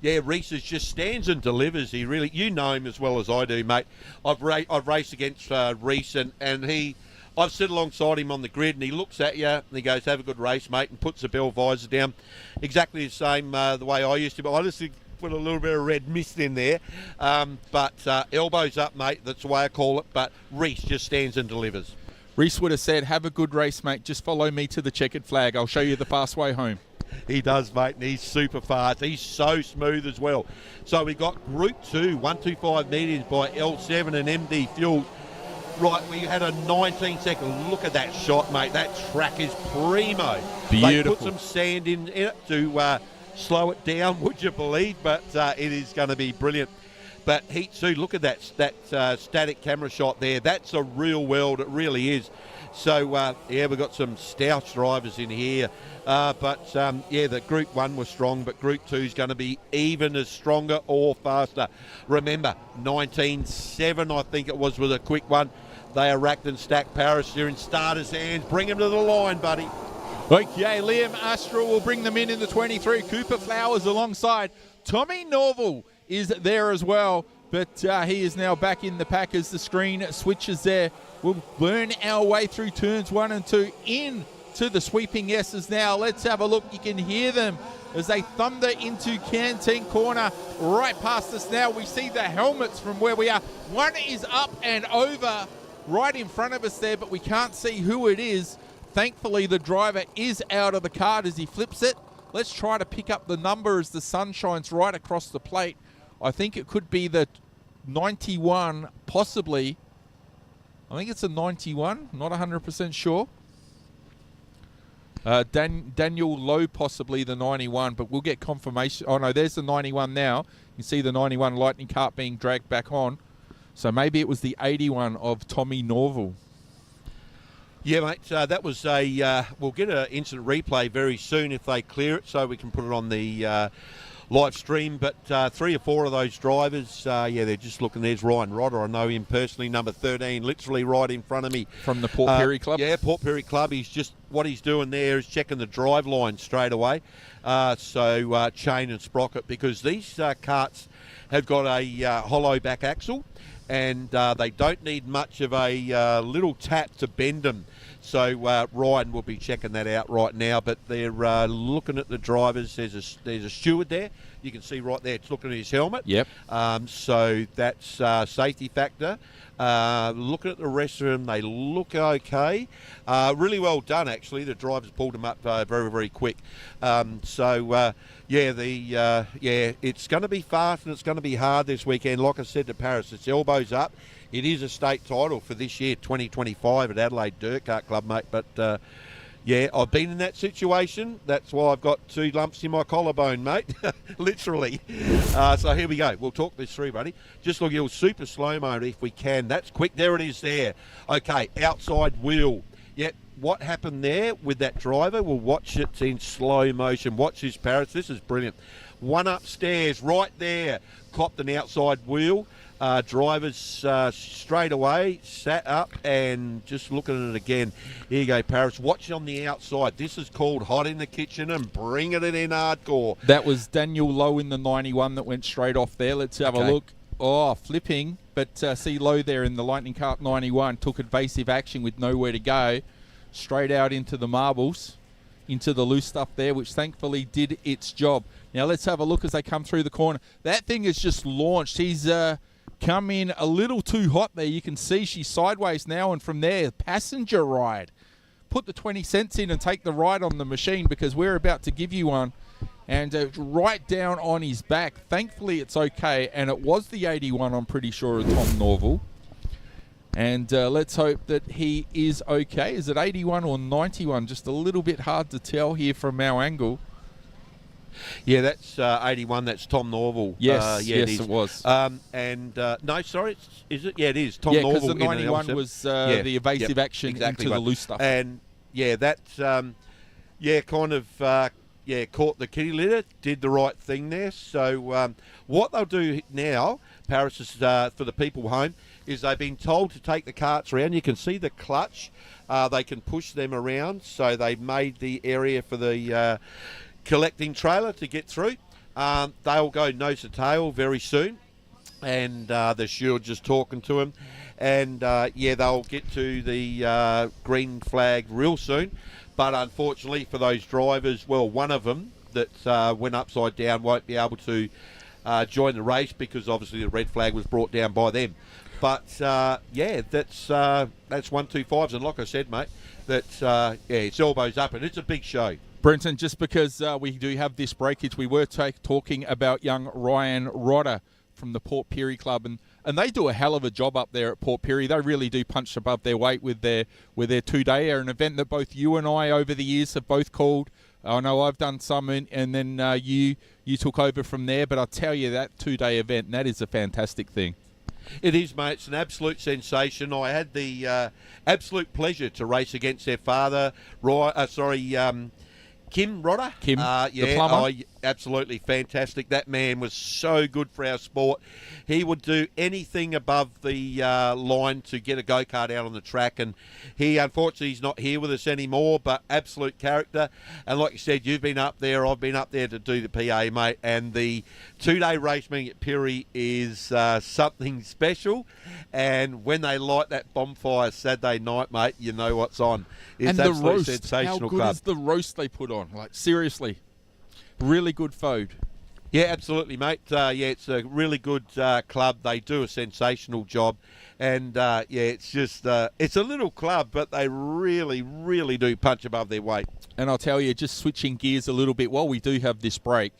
[SPEAKER 2] yeah, Reese just stands and delivers. He really, you know him as well as I do, mate. I've raced against Reese, and he... I've sit alongside him on the grid, and he looks at you, and he goes, have a good race, mate, and puts the bell visor down. Exactly the same the way I used to, but I just put a little bit of red mist in there. But elbows up, mate, that's the way I call it, but Reese just stands and delivers.
[SPEAKER 1] Reese would have said, have a good race, mate, just follow me to the checkered flag. I'll show you the fast way home.
[SPEAKER 2] He does, mate, and he's super fast. He's so smooth as well. So we got Group 2, 125 metres by L7 and MD Fuel. Right, we had a 19-second. Look at that shot, mate. That track is primo.
[SPEAKER 1] Beautiful.
[SPEAKER 2] They put some sand in it to slow it down, would you believe? But it is going to be brilliant. But Heat 2, look at that static camera shot there. That's a real world. It really is. So, yeah, we've got some stout drivers in here. Yeah, the Group 1 was strong, but Group 2 is going to be even as stronger or faster. Remember, 19.7, I think it was a quick one. They are racked and stacked. Paris, you're in starters' hands. Bring him to the line, buddy.
[SPEAKER 1] Okay, Liam Astral will bring them in the 23. Cooper Flowers alongside. Tommy Norval is there as well, but he is now back in the pack as the screen switches there. We'll burn our way through turns 1 and 2 into the sweeping S's now. Let's have a look. You can hear them as they thunder into Canteen Corner right past us now. We see the helmets from where we are. One is up and over right in front of us there, but we can't see who it is. Thankfully, the driver is out of the card as he flips it. Let's try to pick up the number as the sun shines right across the plate. I think it could be the 91, possibly. I think it's a 91, not 100% sure. Daniel Lowe, possibly the 91, but we'll get confirmation. Oh, no, there's the 91 now. You see the 91 Lightning Cart being dragged back on. So maybe it was the 81 of Tommy Norval.
[SPEAKER 2] Yeah, mate, that was a... we'll get an instant replay very soon if they clear it, so we can put it on the live stream. But 3 or 4 of those drivers, they're just looking. There's Ryan Rodder. I know him personally, number 13, literally right in front of me.
[SPEAKER 1] From the Port Pirie Club?
[SPEAKER 2] Yeah, Port Pirie Club. What he's doing there is checking the drive line straight away. So chain and sprocket, because these carts have got a hollow back axle, and they don't need much of a little tap to bend them. So Ryan will be checking that out right now, but they're looking at the drivers. There's a steward there. You can see right there, it's looking at his helmet.
[SPEAKER 1] Yep.
[SPEAKER 2] So that's safety factor. Looking at the rest of them, they look okay. Really well done, actually. The drivers pulled them up very, very quick. It's going to be fast and it's going to be hard this weekend. Like I said to Paris, it's elbows up. It is a state title for this year, 2025, at Adelaide Dirt Kart Club, mate. But, I've been in that situation. That's why I've got 2 lumps in my collarbone, mate. Literally. So here we go. We'll talk this through, buddy. Just look, you'll super slow-mo if we can. That's quick. There it is there. Okay, outside wheel. Yep. What happened there with that driver? We'll watch it in slow motion. Watch this, Paris. This is brilliant. One upstairs, right there. Copped an outside wheel. Drivers straight away sat up and just looking at it again. Here you go, Paris. Watch on the outside. This is called hot in the kitchen and bringing it in hardcore.
[SPEAKER 1] That was Daniel Lowe in the 91 that went straight off there. Let's have a look. Oh, flipping. But see Lowe there in the Lightning Cart 91 took evasive action with nowhere to go. Straight out into the marbles, into the loose stuff there, which thankfully did its job. Now let's have a look as they come through the corner. That thing is just launched. He's come in a little too hot there. You can see she's sideways now, and from there, passenger ride. Put the 20 cents in and take the ride on the machine, because we're about to give you one. And right down on his back. Thankfully, it's okay, and it was the 81, I'm pretty sure, of Tom Norval. And let's hope that he is okay. Is it 81 or 91? Just a little bit hard to tell here from our angle.
[SPEAKER 2] Yeah, that's 81. That's Tom Norval.
[SPEAKER 1] Yes, it was.
[SPEAKER 2] No, sorry, is it? Yeah, it is. Tom Norval.
[SPEAKER 1] Yeah, because the 91 was the evasive action into the loose stuff.
[SPEAKER 2] And that's kind of caught the kitty litter. Did the right thing there. So what they'll do now, Paris, is for the people home, is they've been told to take the carts around. You can see the clutch. They can push them around. So they've made the area for the collecting trailer to get through. They'll go nose to tail very soon. And the steward just talking to them. And, they'll get to the green flag real soon. But unfortunately for those drivers, well, one of them that went upside down won't be able to join the race, because obviously the red flag was brought down by them. But that's 125s, and like I said, mate, it's elbows up, and it's a big show.
[SPEAKER 1] Brenton, just because we do have this breakage, we were talking about young Ryan Rodder from the Port Pirie Club, and they do a hell of a job up there at Port Pirie. They really do punch above their weight with their 2-day, an event that both you and I over the years have both called. I know I've done some, and then you took over from there. But I'll tell you, that 2-day event, that is a fantastic thing.
[SPEAKER 2] It is, mate. It's an absolute sensation. I had the absolute pleasure to race against their father, Kim Rodder.
[SPEAKER 1] Kim, the plumber.
[SPEAKER 2] absolutely fantastic. That man was so good for our sport. He would do anything above the line to get a go-kart out on the track, and he, unfortunately, he's not here with us anymore, but absolute character. And like you said, you've been up there, I've been up there to do the PA, mate, and the two-day race meeting at Pirrie is something special. And when they light that bonfire Saturday night, mate, you know what's on. It's
[SPEAKER 1] and the roast,
[SPEAKER 2] sensational
[SPEAKER 1] how good
[SPEAKER 2] club.
[SPEAKER 1] is the roast they put on? Like, seriously, really good food.
[SPEAKER 2] Yeah, absolutely, mate. It's a really good club. They do a sensational job. And, it's just, it's a little club, but they really, really do punch above their weight.
[SPEAKER 1] And I'll tell you, just switching gears a little bit while we do have this break,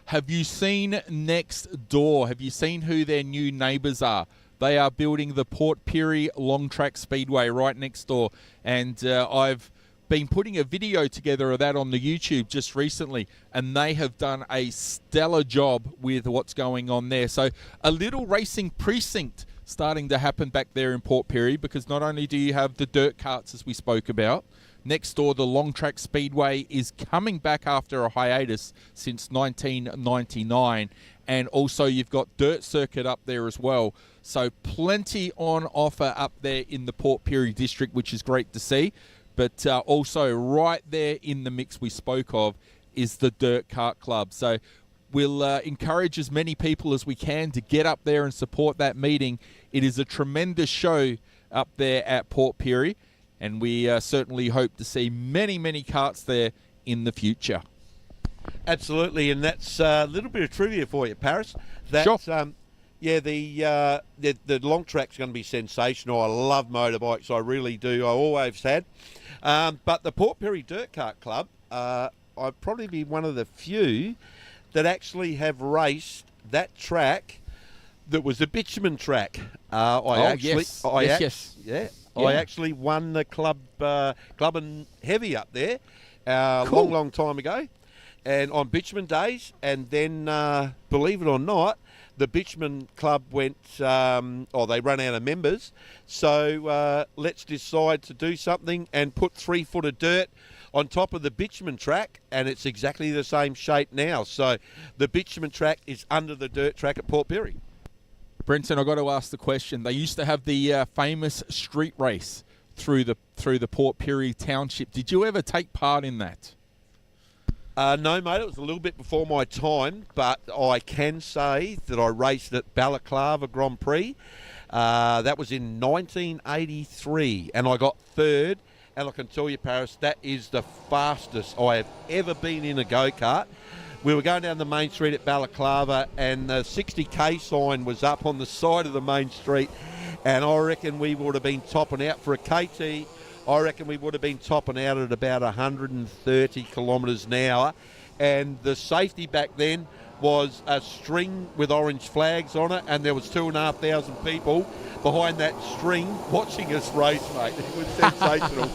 [SPEAKER 1] have you seen next door? Have you seen who their new neighbours are? They are building the Port Pirie Long Track Speedway right next door. And I've been putting a video together of that on the YouTube just recently, and they have done a stellar job with what's going on there. So a little racing precinct starting to happen back there in Port Pirie, because not only do you have the dirt carts, as we spoke about, next door the Long Track Speedway is coming back after a hiatus since 1999, and also you've got dirt circuit up there as well. So plenty on offer up there in the Port Pirie district, which is great to see. But also right there in the mix we spoke of is the Dirt Kart Club. So we'll encourage as many people as we can to get up there and support that meeting. It is a tremendous show up there at Port Pirie, and we certainly hope to see many, many karts there in the future.
[SPEAKER 2] Absolutely, and that's a little bit of trivia for you, Paris.
[SPEAKER 1] Sure.
[SPEAKER 2] The long track's going to be sensational. I love motorbikes, I really do. I always had. But the Port Pirie Dirt Kart Club, I'd probably be one of the few that actually have raced that track that was a bitumen track. I actually won the club and heavy up there
[SPEAKER 1] Cool.
[SPEAKER 2] long time ago, and on bitumen days. And then, believe it or not, the bitumen club went, they ran out of members. So let's decide to do something and put 3 foot of dirt on top of the bitumen track, and it's exactly the same shape now. So the bitumen track is under the dirt track at Port Pirie.
[SPEAKER 1] Brenton, I've got to ask the question. They used to have the famous street race through the Port Pirie township. Did you ever take part in that?
[SPEAKER 2] No, mate, it was a little bit before my time, but I can say that I raced at Balaclava Grand Prix. That was in 1983, and I got third. And I can tell you, Paris, that is the fastest I have ever been in a go-kart. We were going down the main street at Balaclava, and the 60k sign was up on the side of the main street, and I reckon we would have been topping out for a KT. I reckon we would have been topping out at about 130 kilometres an hour. And the safety back then was a string with orange flags on it, and there was 2,500 people behind that string watching us race, mate. It was sensational.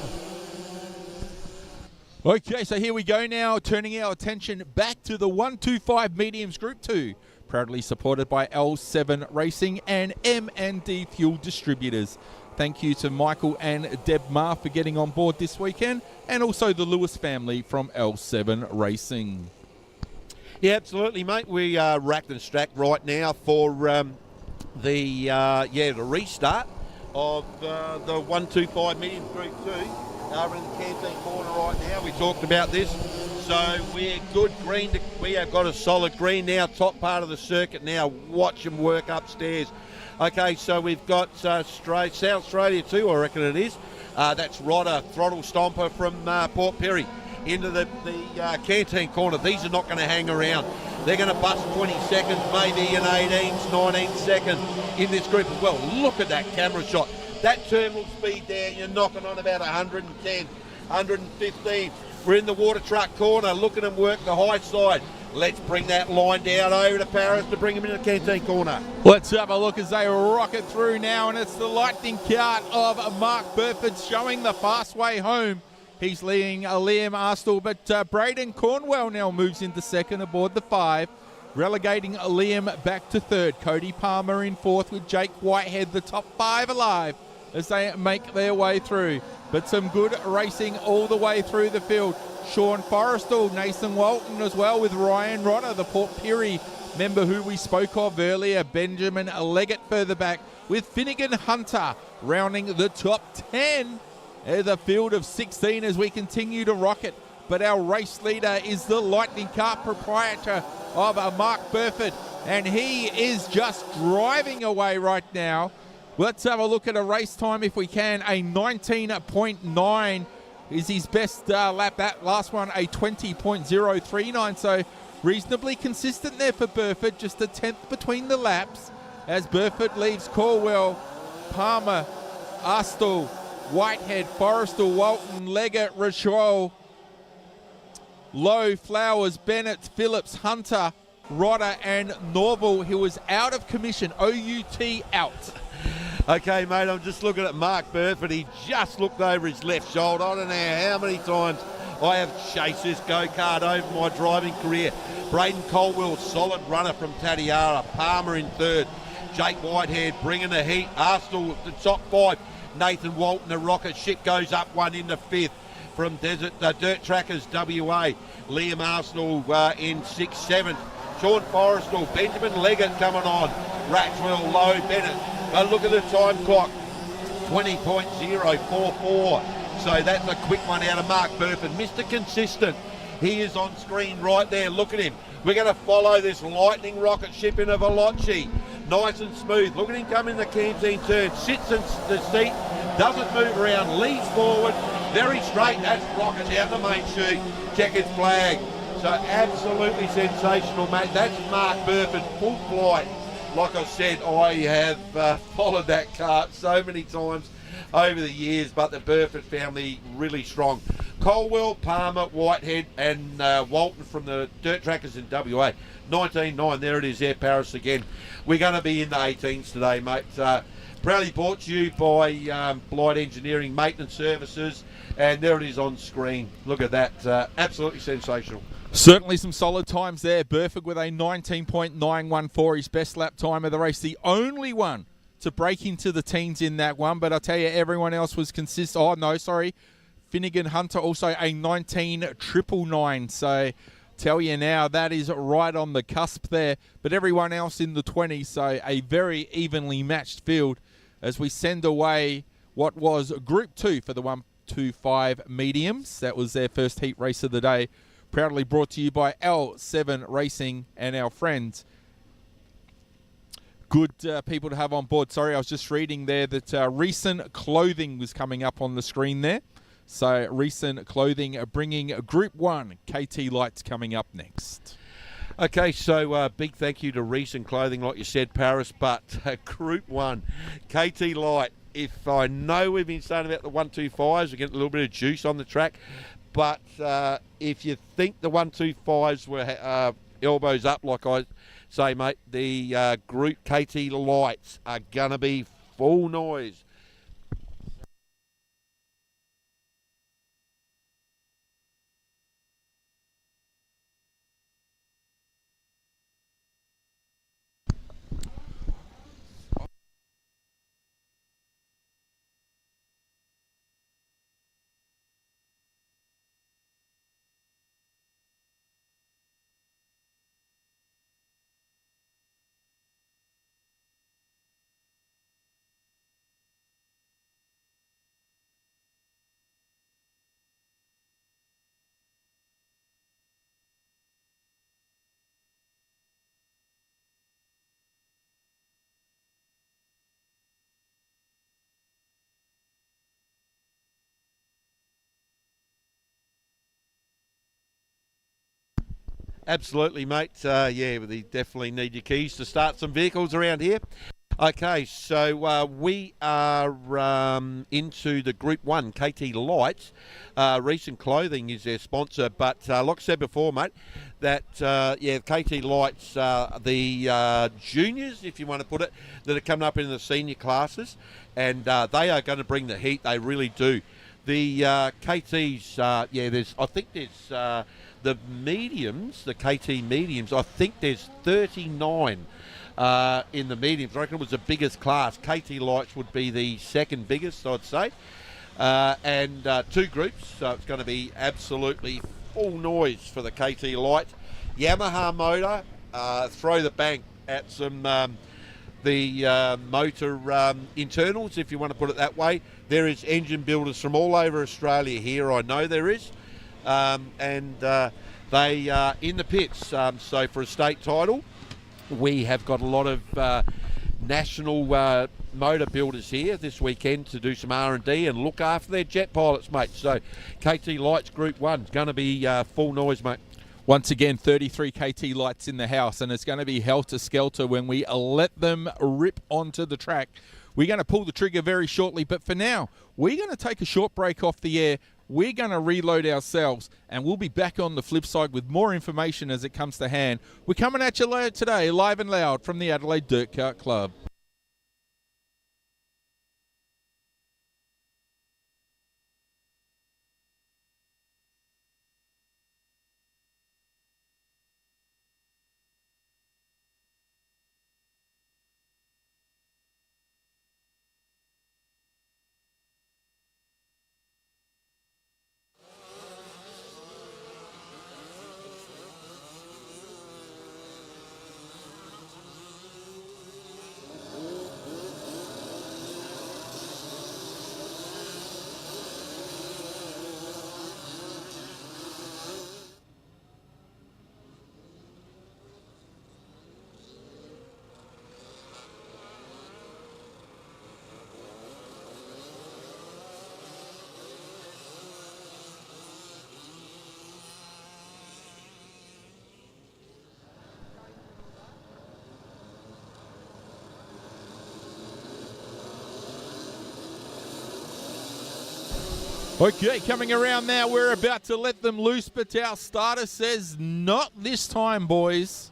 [SPEAKER 1] Okay, so here we go now, turning our attention back to the 125 Mediums Group 2, proudly supported by L7 Racing and M&D Fuel Distributors. Thank you to Michael and Deb Ma for getting on board this weekend, and also the Lewis family from L7 Racing.
[SPEAKER 2] Yeah, absolutely, mate. We are racked and stacked right now for the restart of the 125 Mediums Group 2. Over in the canteen corner right now. We talked about this. So we're good green. We have got a solid green now, top part of the circuit now. Watch them work upstairs. Okay, so we've got South Australia too, I reckon it is. That's Rodder, throttle stomper from Port Pirie into the canteen corner. These are not going to hang around. They're going to bust 20 seconds, maybe an 18, 19 seconds in this group as well. Look at that camera shot. That terminal speed there, you're knocking on about 110, 115. We're in the water truck corner. Look at them work the high side. Let's bring that line down over to Paris to bring them into the canteen corner.
[SPEAKER 1] Let's have a look as they rocket through now, and it's the lightning cart of Mark Burford showing the fast way home. He's leading Liam Arstle, but Braden Cornwell now moves into second aboard the 5. Relegating Liam back to third. Cody Palmer in fourth with Jake Whitehead, the top 5 alive as they make their way through. But some good racing all the way through the field. Sean Forrestal, Nathan Walton as well with Ryan Rodder, the Port Pirie member who we spoke of earlier. Benjamin Leggett further back with Finnegan Hunter rounding the top 10. There's a field of 16 as we continue to rock it. But our race leader is the Lightning Kart proprietor of Mark Burford, and he is just driving away right now. Let's have a look at a race time if we can. A 19.9 is his best lap. That last one, a 20.039. So reasonably consistent there for Burford. Just a tenth between the laps as Burford leaves Caldwell, Palmer, Astle, Whitehead, Forrestal, Walton, Leggett, Rochelle, Lowe, Flowers, Bennett, Phillips, Hunter, Rodder and Norval, who was out of commission. OUT out.
[SPEAKER 2] Okay, mate, I'm just looking at Mark Burford. He just looked over his left shoulder. I don't know how many times I have chased this go-kart over my driving career. Braden Colwell, solid runner from Tatiara. Palmer in third. Jake Whitehead bringing the heat. Arsenal the top five. Nathan Walton, the rocket ship, goes up one into fifth. From Dirt Trackers WA, Liam Arsenal in 6th, 7th. Sean Forrestal, Benjamin Leggett coming on. Ratchwell, Lowe, Bennett. But look at the time clock, 20.044. So that's a quick one out of Mark Burford. Mr. Consistent, he is on screen right there. Look at him. We're going to follow this lightning rocket ship in a Veloci. Nice and smooth. Look at him come in the canteen turn. Sits in the seat, doesn't move around, leads forward. Very straight, that's rocket down the main chute. Checkered flag. So absolutely sensational, mate. That's Mark Burford, full flight. Like I said, I have followed that kart so many times over the years, but the Burford family really strong. Colwell, Palmer, Whitehead and Walton from the Dirt Trackers in WA. 19.9, there it is there, Paris again. We're going to be in the 18s today, mate. Proudly brought to you by Blight Engineering Maintenance Services, and there it is on screen. Look at that, absolutely sensational.
[SPEAKER 1] Certainly some solid times there. Burford with a 19.914, his best lap time of the race. The only one to break into the teens in that one, but I'll tell you, everyone else was consistent. Oh, no, sorry. Finnegan Hunter also a 19.999. So tell you now, that is right on the cusp there. But everyone else in the 20s, so a very evenly matched field as we send away what was Group 2 for the 125 mediums. That was their first heat race of the day. Proudly brought to you by L7 Racing and our friends. Good people to have on board. Sorry, I was just reading there that Recent Clothing was coming up on the screen there. So Recent Clothing bringing Group 1 KT Lights coming up next.
[SPEAKER 2] Okay, so big thank you to Recent Clothing, like you said, Paris, but Group 1 KT Light. If I know we've been saying about the 125s, we're getting a little bit of juice on the track. But if you think the 125s were elbows up, like I say, mate, the Group KT Lights are going to be full noise. Absolutely, mate. Yeah, they definitely need your keys to start some vehicles around here. Okay, so we are into the Group 1 KT Lights. Recent Clothing is their sponsor, but like I said before, mate, that, yeah, KT Lights, the juniors, if you want to put it, that are coming up in the senior classes, and they are going to bring the heat. They really do. The KTs, yeah, I think there's the mediums, the KT mediums, I think there's 39 in the mediums. I reckon it was the biggest class. KT Lights would be the second biggest, I'd say. and 2 groups, so it's going to be absolutely full noise for the KT Light. Yamaha motor, throw the bank at some the motor internals, if you want to put it that way. There is engine builders from all over Australia here, I know there is, and they are in the pits. So for a state title, we have got a lot of national motor builders here this weekend to do some R&D and look after their jet pilots, mate. So KT Lights Group 1 is going to be full noise, mate.
[SPEAKER 1] Once again, 33 KT Lights in the house, and it's going to be helter-skelter when we let them rip onto the track. We're going to pull the trigger very shortly, but for now, we're going to take a short break off the air. We're going to reload ourselves, and we'll be back on the flip side with more information as it comes to hand. We're coming at you today, live and loud, from the Adelaide Dirt Kart Club. Okay, coming around now, we're about to let them loose, but our starter says not this time, boys.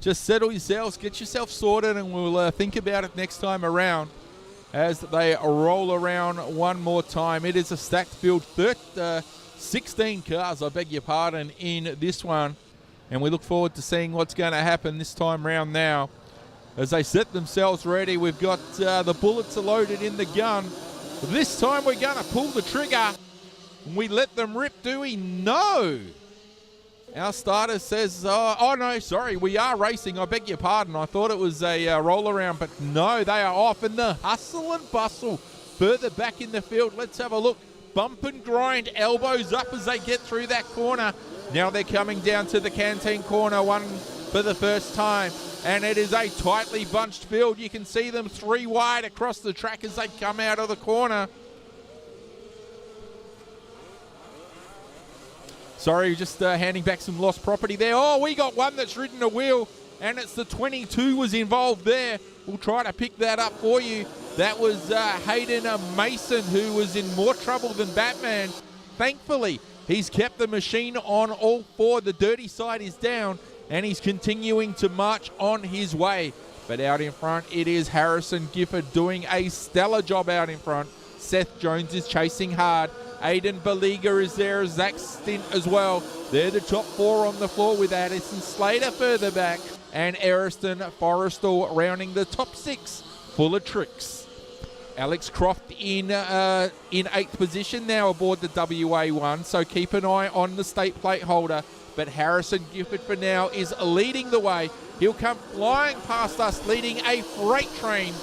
[SPEAKER 1] Just settle yourselves, get yourself sorted, and we'll think about it next time around as they roll around one more time. It is a stacked field, 16 cars, I beg your pardon, in this one. And we look forward to seeing what's going to happen this time round now. As they set themselves ready, we've got the bullets are loaded in the gun. This time we're going to pull the trigger. We let them rip, do we? No. Our starter says, oh no, sorry, we are racing. I beg your pardon. I thought it was a roll around, but no, they are off in the hustle and bustle further back in the field. Let's have a look. Bump and grind, elbows up as they get through that corner. Now they're coming down to the canteen corner, one for the first time. And it is a tightly bunched field. You can see them 3 wide across the track as they come out of the corner. Sorry, just handing back some lost property there. Oh, we got one that's ridden a wheel, and it's the 22 was involved there. We'll try to pick that up for you. That was Hayden Mason, who was in more trouble than Batman. Thankfully, he's kept the machine on all 4. The dirty side is down, and he's continuing to march on his way. But out in front, it is Harrison Gifford doing a stellar job out in front. Seth Jones is chasing hard. Aiden Baliga is there, Zach Stint as well. They're the top 4 on the floor with Addison Slater further back. And Ariston Forrestal rounding the top 6, full of tricks. Alex Croft in 8th position now aboard the WA1, so keep an eye on the state plate holder. But Harrison Gifford for now is leading the way. He'll come flying past us, leading a freight train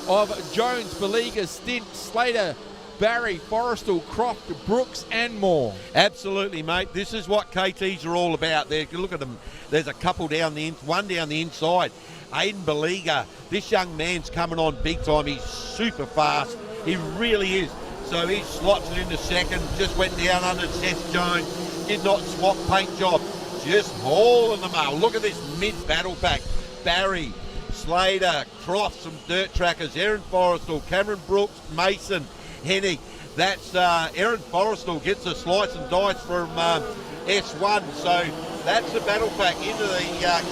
[SPEAKER 1] of Jones, Baliga, Stint, Slater, Barry, Forrestal, Croft, Brooks, and more.
[SPEAKER 2] Absolutely, mate. This is what KTs are all about. There, look at them. There's a couple down the one down the inside. Aiden Baliga. This young man's coming on big time. He's super fast. He really is. So he slots it into second. Just went down under Seth Jones. Did not swap paint job. Just hauling them out. Look at this mid-battle pack. Barry, Slater, Croft, some dirt trackers. Aaron Forrestal, Cameron Brooks, Mason, Hennig. That's Aaron Forrestal gets a slice and dice from S1. So that's the battle pack into the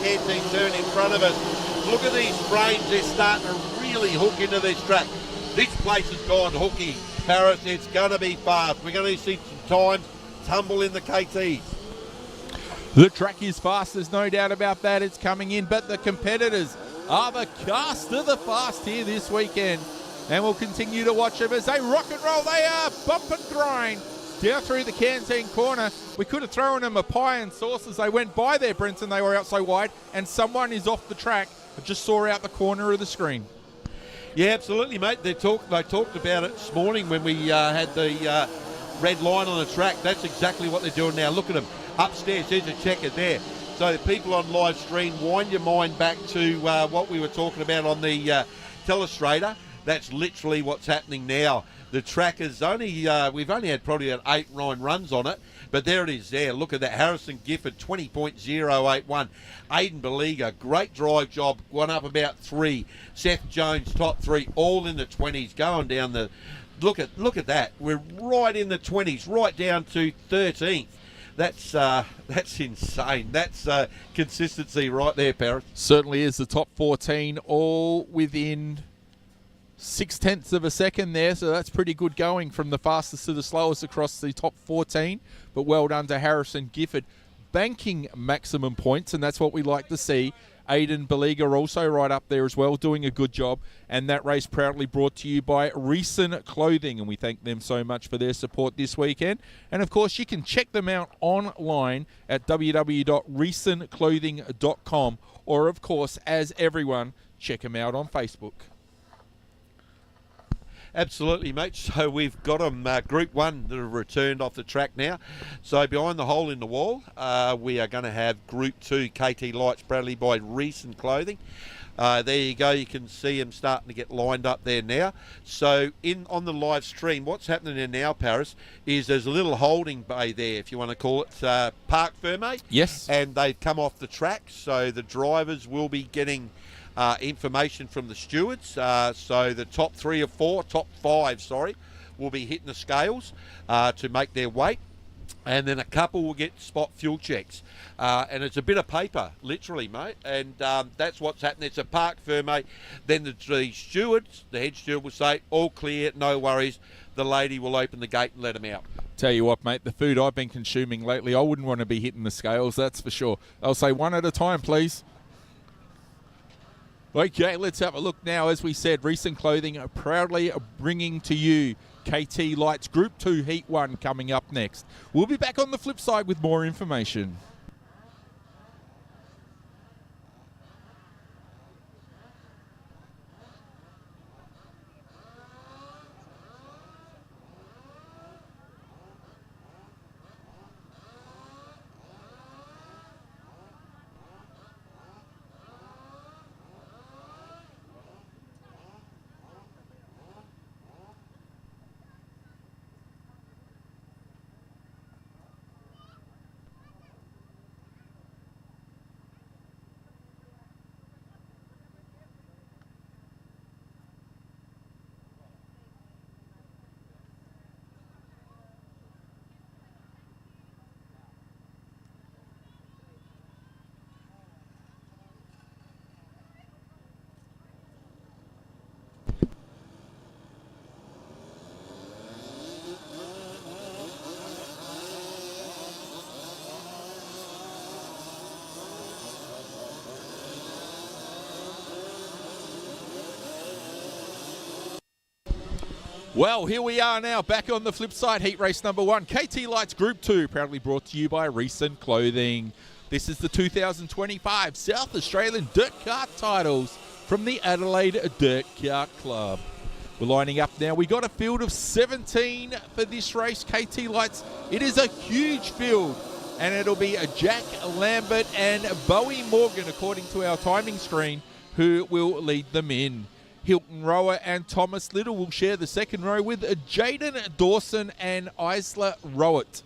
[SPEAKER 2] canteen turn in front of us. Look at these frames. They're starting to really hook into this track. This place has gone hooky, Paris. It's going to be fast. We're going to see some times tumble in the KTs.
[SPEAKER 1] The track is fast, there's no doubt about that. It's coming in, but the competitors are the cast of the fast here this weekend. And we'll continue to watch them as they rock and roll. They are bump and grind down through the canteen corner. We could have thrown them a pie and sauce as they went by there, Brenton. They were out so wide, and someone is off the track. I just saw out the corner of the screen.
[SPEAKER 2] Yeah, absolutely, mate. They talked about it this morning when we had the red line on the track. That's exactly what they're doing now. Look at them. Upstairs, there's a checker there. So the people on live stream, wind your mind back to what we were talking about on the telestrator. That's literally what's happening now. The track is only, we've only had probably about 8-9 runs on it, but there it is there. Look at that. Harrison Gifford, 20.081. Aidan Beleaguer, great drive job, one up about 3. Seth Jones, top 3, all in the 20s, going down the, look at that. We're right in the 20s, right down to 13th. That's insane. That's consistency right there, Paris.
[SPEAKER 1] Certainly is. The top 14 all within 0.6 of a second there, so that's pretty good going from the fastest to the slowest across the top 14. But well done to Harrison Gifford, banking maximum points, and that's what we like to see. Aidan Beleaguer also right up there as well, doing a good job. And that race proudly brought to you by Recent Clothing, and we thank them so much for their support this weekend. And of course, you can check them out online at www.recentclothing.com, or of course, as everyone, check them out on Facebook.
[SPEAKER 2] Absolutely, mate. So we've got them Group 1 that have returned off the track now. So behind the hole in the wall, we are going to have Group 2 KT Lights, proudly by Recent Clothing. There you go. You can see them starting to get lined up there now. So on the live stream, what's happening there now, Paris, is there's a little holding bay there, if you want to call it, Parc Ferme.
[SPEAKER 1] Yes.
[SPEAKER 2] And they've come off the track, so the drivers will be getting information from the stewards. So the top 5, will be hitting the scales to make their weight. And then a couple will get spot fuel checks. And it's a bit of paper, literally, mate. And that's what's happening. It's a Parc Ferme. Then the stewards, the head steward will say, all clear, no worries. The lady will open the gate and let them out.
[SPEAKER 1] Tell you what, mate, the food I've been consuming lately, I wouldn't want to be hitting the scales, that's for sure. I'll say one at a time, please. Okay, let's have a look now. As we said, Recent Clothing are proudly bringing to you KT Lights Group 2 Heat 1 coming up next. We'll be back on the flip side with more information. Well, here we are now, back on the flip side, heat race number 1. KT Lights Group 2, proudly brought to you by Recent Clothing. This is the 2025 South Australian Dirt Kart titles from the Adelaide Dirt Kart Club. We're lining up now. We got a field of 17 for this race, KT Lights. It is a huge field, and it'll be a Jack Lambert and Bowie Morgan, according to our timing screen, who will lead them in. Hilton Rower and Thomas Little will share the second row with Jaden Dawson and Isla Rowett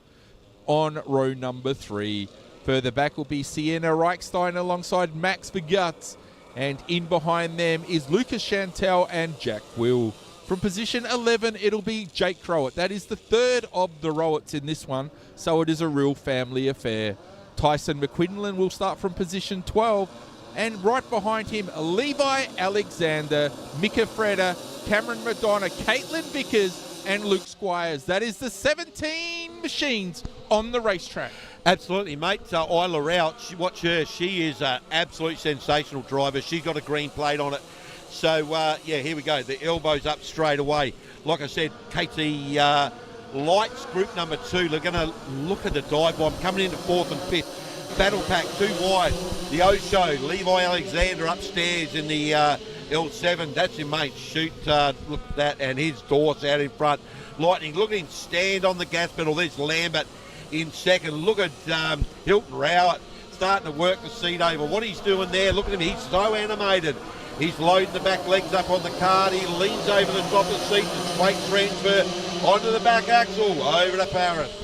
[SPEAKER 1] on row number 3. Further back will be Sienna Reichstein alongside Max Vergutz. And in behind them is Lucas Chantel and Jack Will. From position 11, it'll be Jake Crowett. That is the third of the Rowetts in this one, so it is a real family affair. Tyson McQuinlan will start from position 12. And right behind him, Levi Alexander, Mika Freda, Cameron Madonna, Caitlin Vickers, and Luke Squires. That is the 17 machines on the racetrack.
[SPEAKER 2] Absolutely, mate. Isla Rowett, watch her. She is an absolute sensational driver. She's got a green plate on it. So, yeah, here we go. The elbows up straight away. Like I said, Katie Lights, group number 2. They're going to look at the dive bomb coming into 4th and 5th. Battle pack 2 wide. The O-Show, Levi Alexander upstairs in the L7. That's your mate. Shoot, look at that. And here's Dorse out in front. Lightning, look at him stand on the gas pedal. There's Lambert in second. Look at Hilton Rowett starting to work the seat over. What he's doing there, look at him. He's so animated. He's loading the back legs up on the cart. He leans over the top of the seat and weight transfer onto the back axle, over to Paris.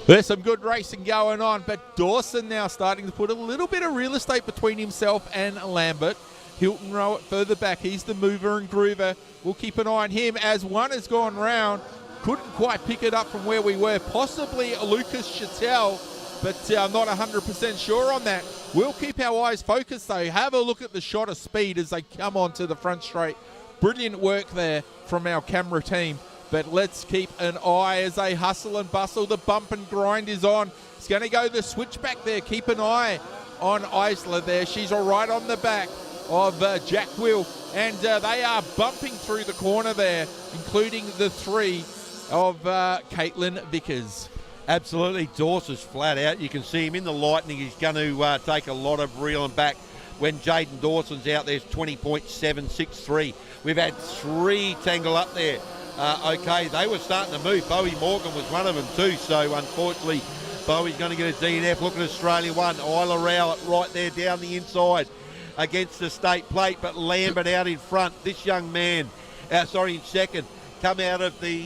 [SPEAKER 1] There's some good racing going on, but Dawson now starting to put a little bit of real estate between himself and Lambert. Hilton Rowett further back. He's the mover and groover. We'll keep an eye on him as one has gone round. Couldn't quite pick it up from where we were. Possibly Lucas Chattel, but I'm not 100% sure on that. We'll keep our eyes focused though. Have a look at the shot of speed as they come onto the front straight. Brilliant work there from our camera team. But let's keep an eye as they hustle and bustle. The bump and grind is on. It's going to go the switchback there. Keep an eye on Isla there. She's all right on the back of Jack Will. And they are bumping through the corner there, including the 3 of Caitlin Vickers.
[SPEAKER 2] Absolutely, Dawson's flat out. You can see him in the Lightning. He's going to take a lot of reeling back when Jaden Dawson's out there. 20.763. We've had 3 tangle up there. Okay, they were starting to move. Bowie Morgan was one of them too, so unfortunately Bowie's going to get a DNF. Look at Australia 1. Isla Rowett right there down the inside against the state plate, but Lambert out in front. This young man, in second, come out of the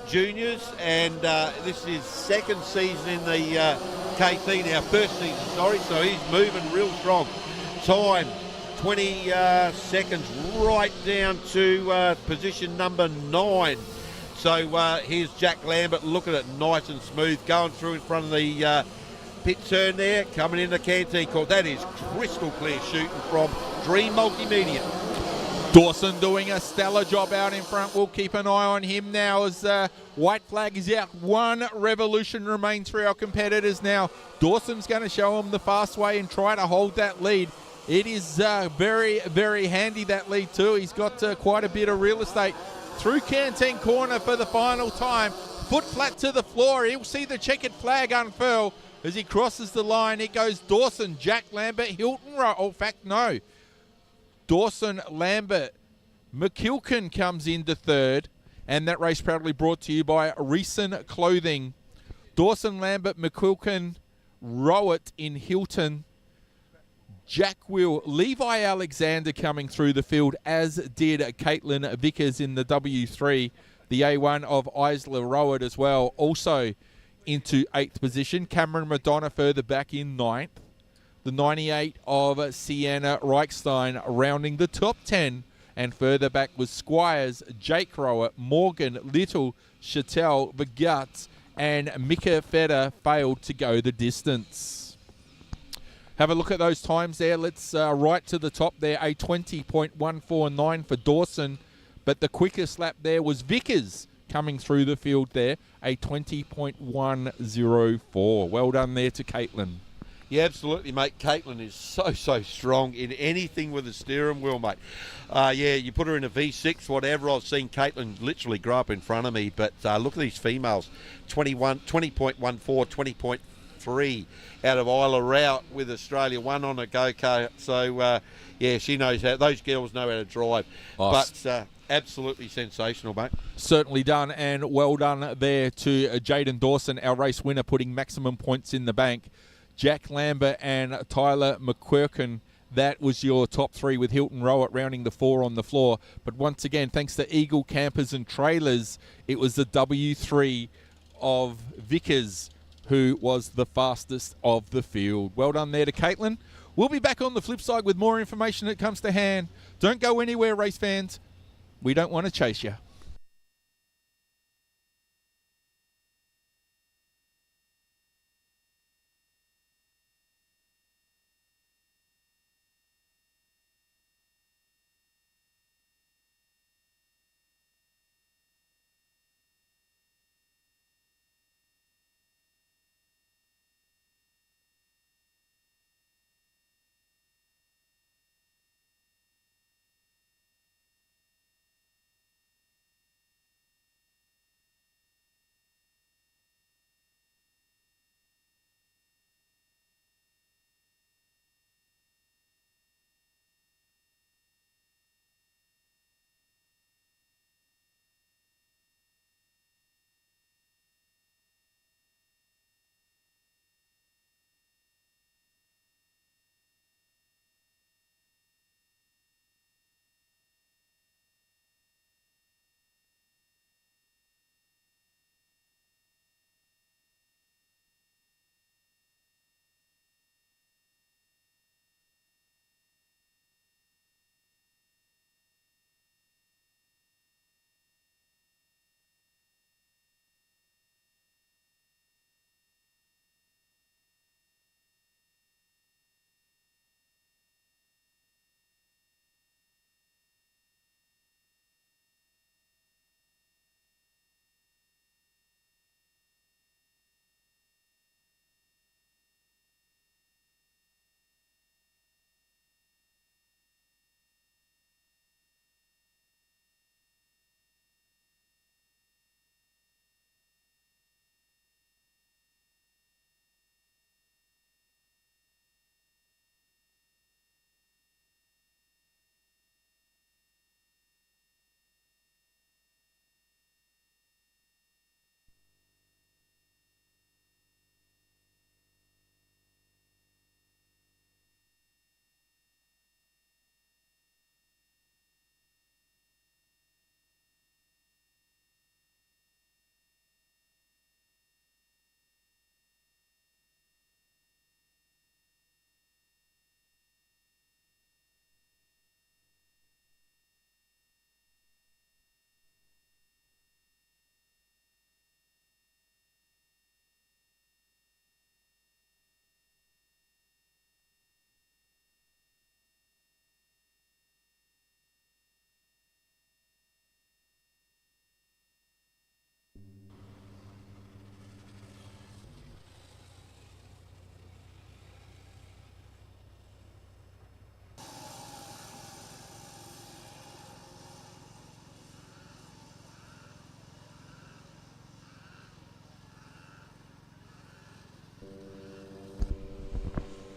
[SPEAKER 2] juniors, and this is second season in the KT now, first season, so he's moving real strong. Time 20 seconds right down to position number 9. So here's Jack Lambert. Look at it, nice and smooth, going through in front of the pit turn there, coming into Canteen Court. That is crystal clear shooting from Dream Multimedia.
[SPEAKER 1] Dawson doing a stellar job out in front. We'll keep an eye on him now as white flag is out. 1 revolution remains for our competitors now. Dawson's going to show them the fast way and try to hold that lead. It is very, very handy, that lead too. He's got quite a bit of real estate. Through Canteen Corner for the final time. Foot flat to the floor. He'll see the checkered flag unfurl as he crosses the line. It goes Dawson, Jack Lambert, Hilton Rowe. Oh, in fact, no. Dawson, Lambert, McKilkin comes into 3rd. And that race proudly brought to you by Reeson Clothing. Dawson, Lambert, McQuilkin, Rowett in Hilton. Jack Will, Levi Alexander coming through the field, as did Caitlin Vickers in the W3. The A1 of Isla Rowett as well, also into 8th position. Cameron Madonna further back in 9th. The 98 of Sienna Reichstein rounding the top 10. And further back was Squires, Jake Rowett, Morgan, Little, Chattel, Beguts, and Mika Feder failed to go the distance. Have a look at those times there. Let's right to the top there, a 20.149 for Dawson. But the quickest lap there was Vickers coming through the field there, a 20.104. Well done there to Caitlin.
[SPEAKER 2] Yeah, absolutely, mate. Caitlin is so strong in anything with a steering wheel, mate. Yeah, you put her in a V6, whatever. I've seen Caitlin literally grow up in front of me. But look at these females, 20.14, 20.3 out of Isla Rowett with Australia 1 on a go-kart. So, yeah, she knows how. Those girls know how to drive. But absolutely sensational, mate.
[SPEAKER 1] Certainly done, and well done there to Jaden Dawson, our race winner, putting maximum points in the bank. Jack Lambert and Tyler McQuirkin, that was your top 3 with Hilton Rowett rounding the 4 on the floor. But once again, thanks to Eagle Campers and Trailers, it was the W3 of Vickers who was the fastest of the field. Well done there to Caitlin. We'll be back on the flip side with more information that comes to hand. Don't go anywhere, race fans. We don't want to chase you.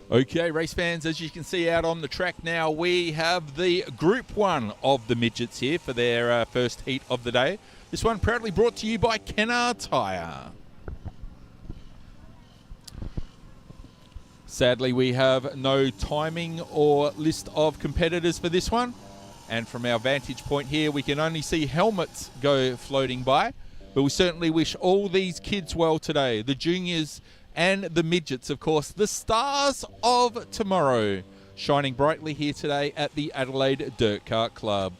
[SPEAKER 1] Okay, race fans, as you can see out on the track now, we have the Group 1 of the midgets here for their first heat of the day. This one proudly brought to you by Kennard Tyre. Sadly, we have no timing or list of competitors for this one. And from our vantage point here, we can only see helmets go floating by. But we certainly wish all these kids well today. The juniors and the midgets, of course, the stars of tomorrow, shining brightly here today at the Adelaide Dirt Kart Club.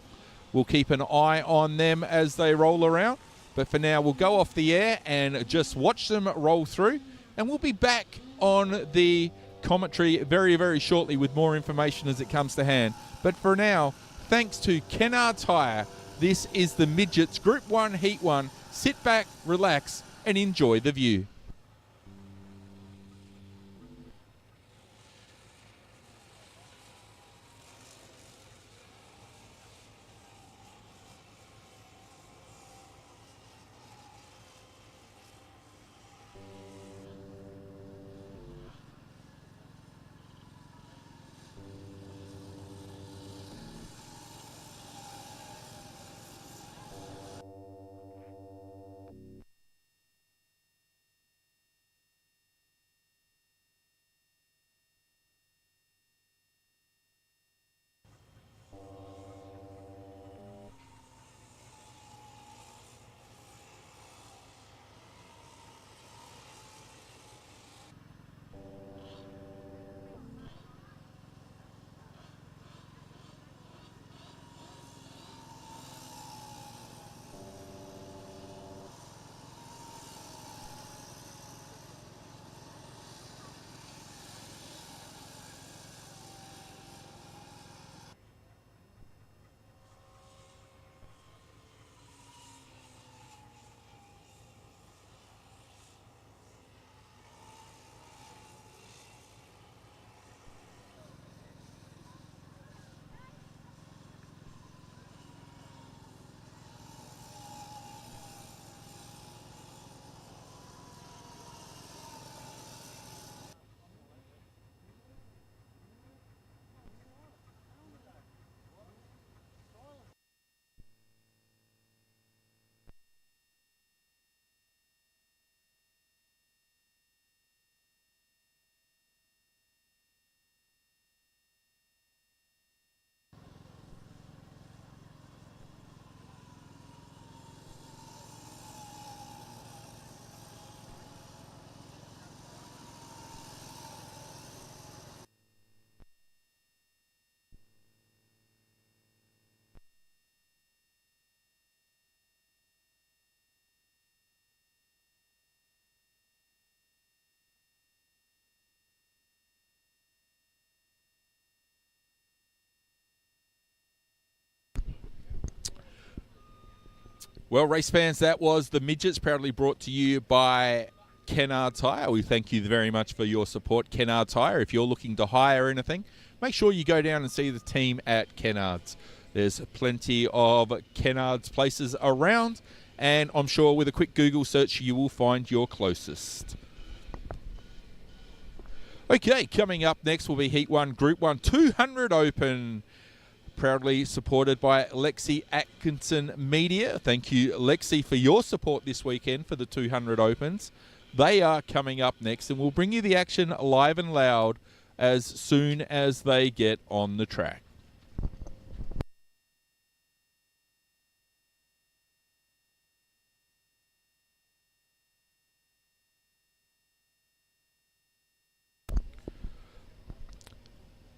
[SPEAKER 1] We'll keep an eye on them as they roll around. But for now, we'll go off the air and just watch them roll through. And we'll be back on the commentary very, very shortly with more information as it comes to hand. But for now, thanks to Kennard Tyre, this is the Midgets Group 1 Heat 1. Sit back, relax, and enjoy the view. Well, race fans, that was the Midgets, proudly brought to you by Kennard Tyre. We thank you very much for your support, Kennard Tyre. If you're looking to hire anything, make sure you go down and see the team at Kennard's. There's plenty of Kennard's places around, and I'm sure with a quick Google search, you will find your closest. Okay, coming up next will be Heat 1, Group 1, 200 Open. Proudly supported by Lexi Atkinson Media. Thank you, Lexi, for your support this weekend for the 200 Opens. They are coming up next, and we'll bring you the action live and loud as soon as they get on the track.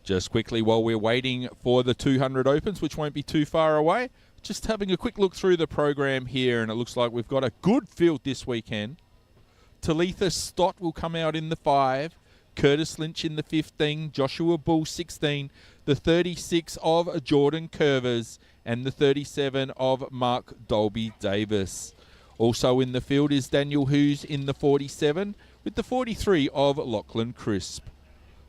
[SPEAKER 1] Just quickly, while we're waiting for the 200 Opens, which won't be too far away, just having a quick look through the program here, and it looks like we've got a good field this weekend. Talitha Stott will come out in the 5, Curtis Lynch in the 15, Joshua Bull 16, the 36 of Jordan Curvers, and the 37 of Mark Dolby Davis. Also in the field is Daniel Hughes in the 47, with the 43 of Lachlan Crisp.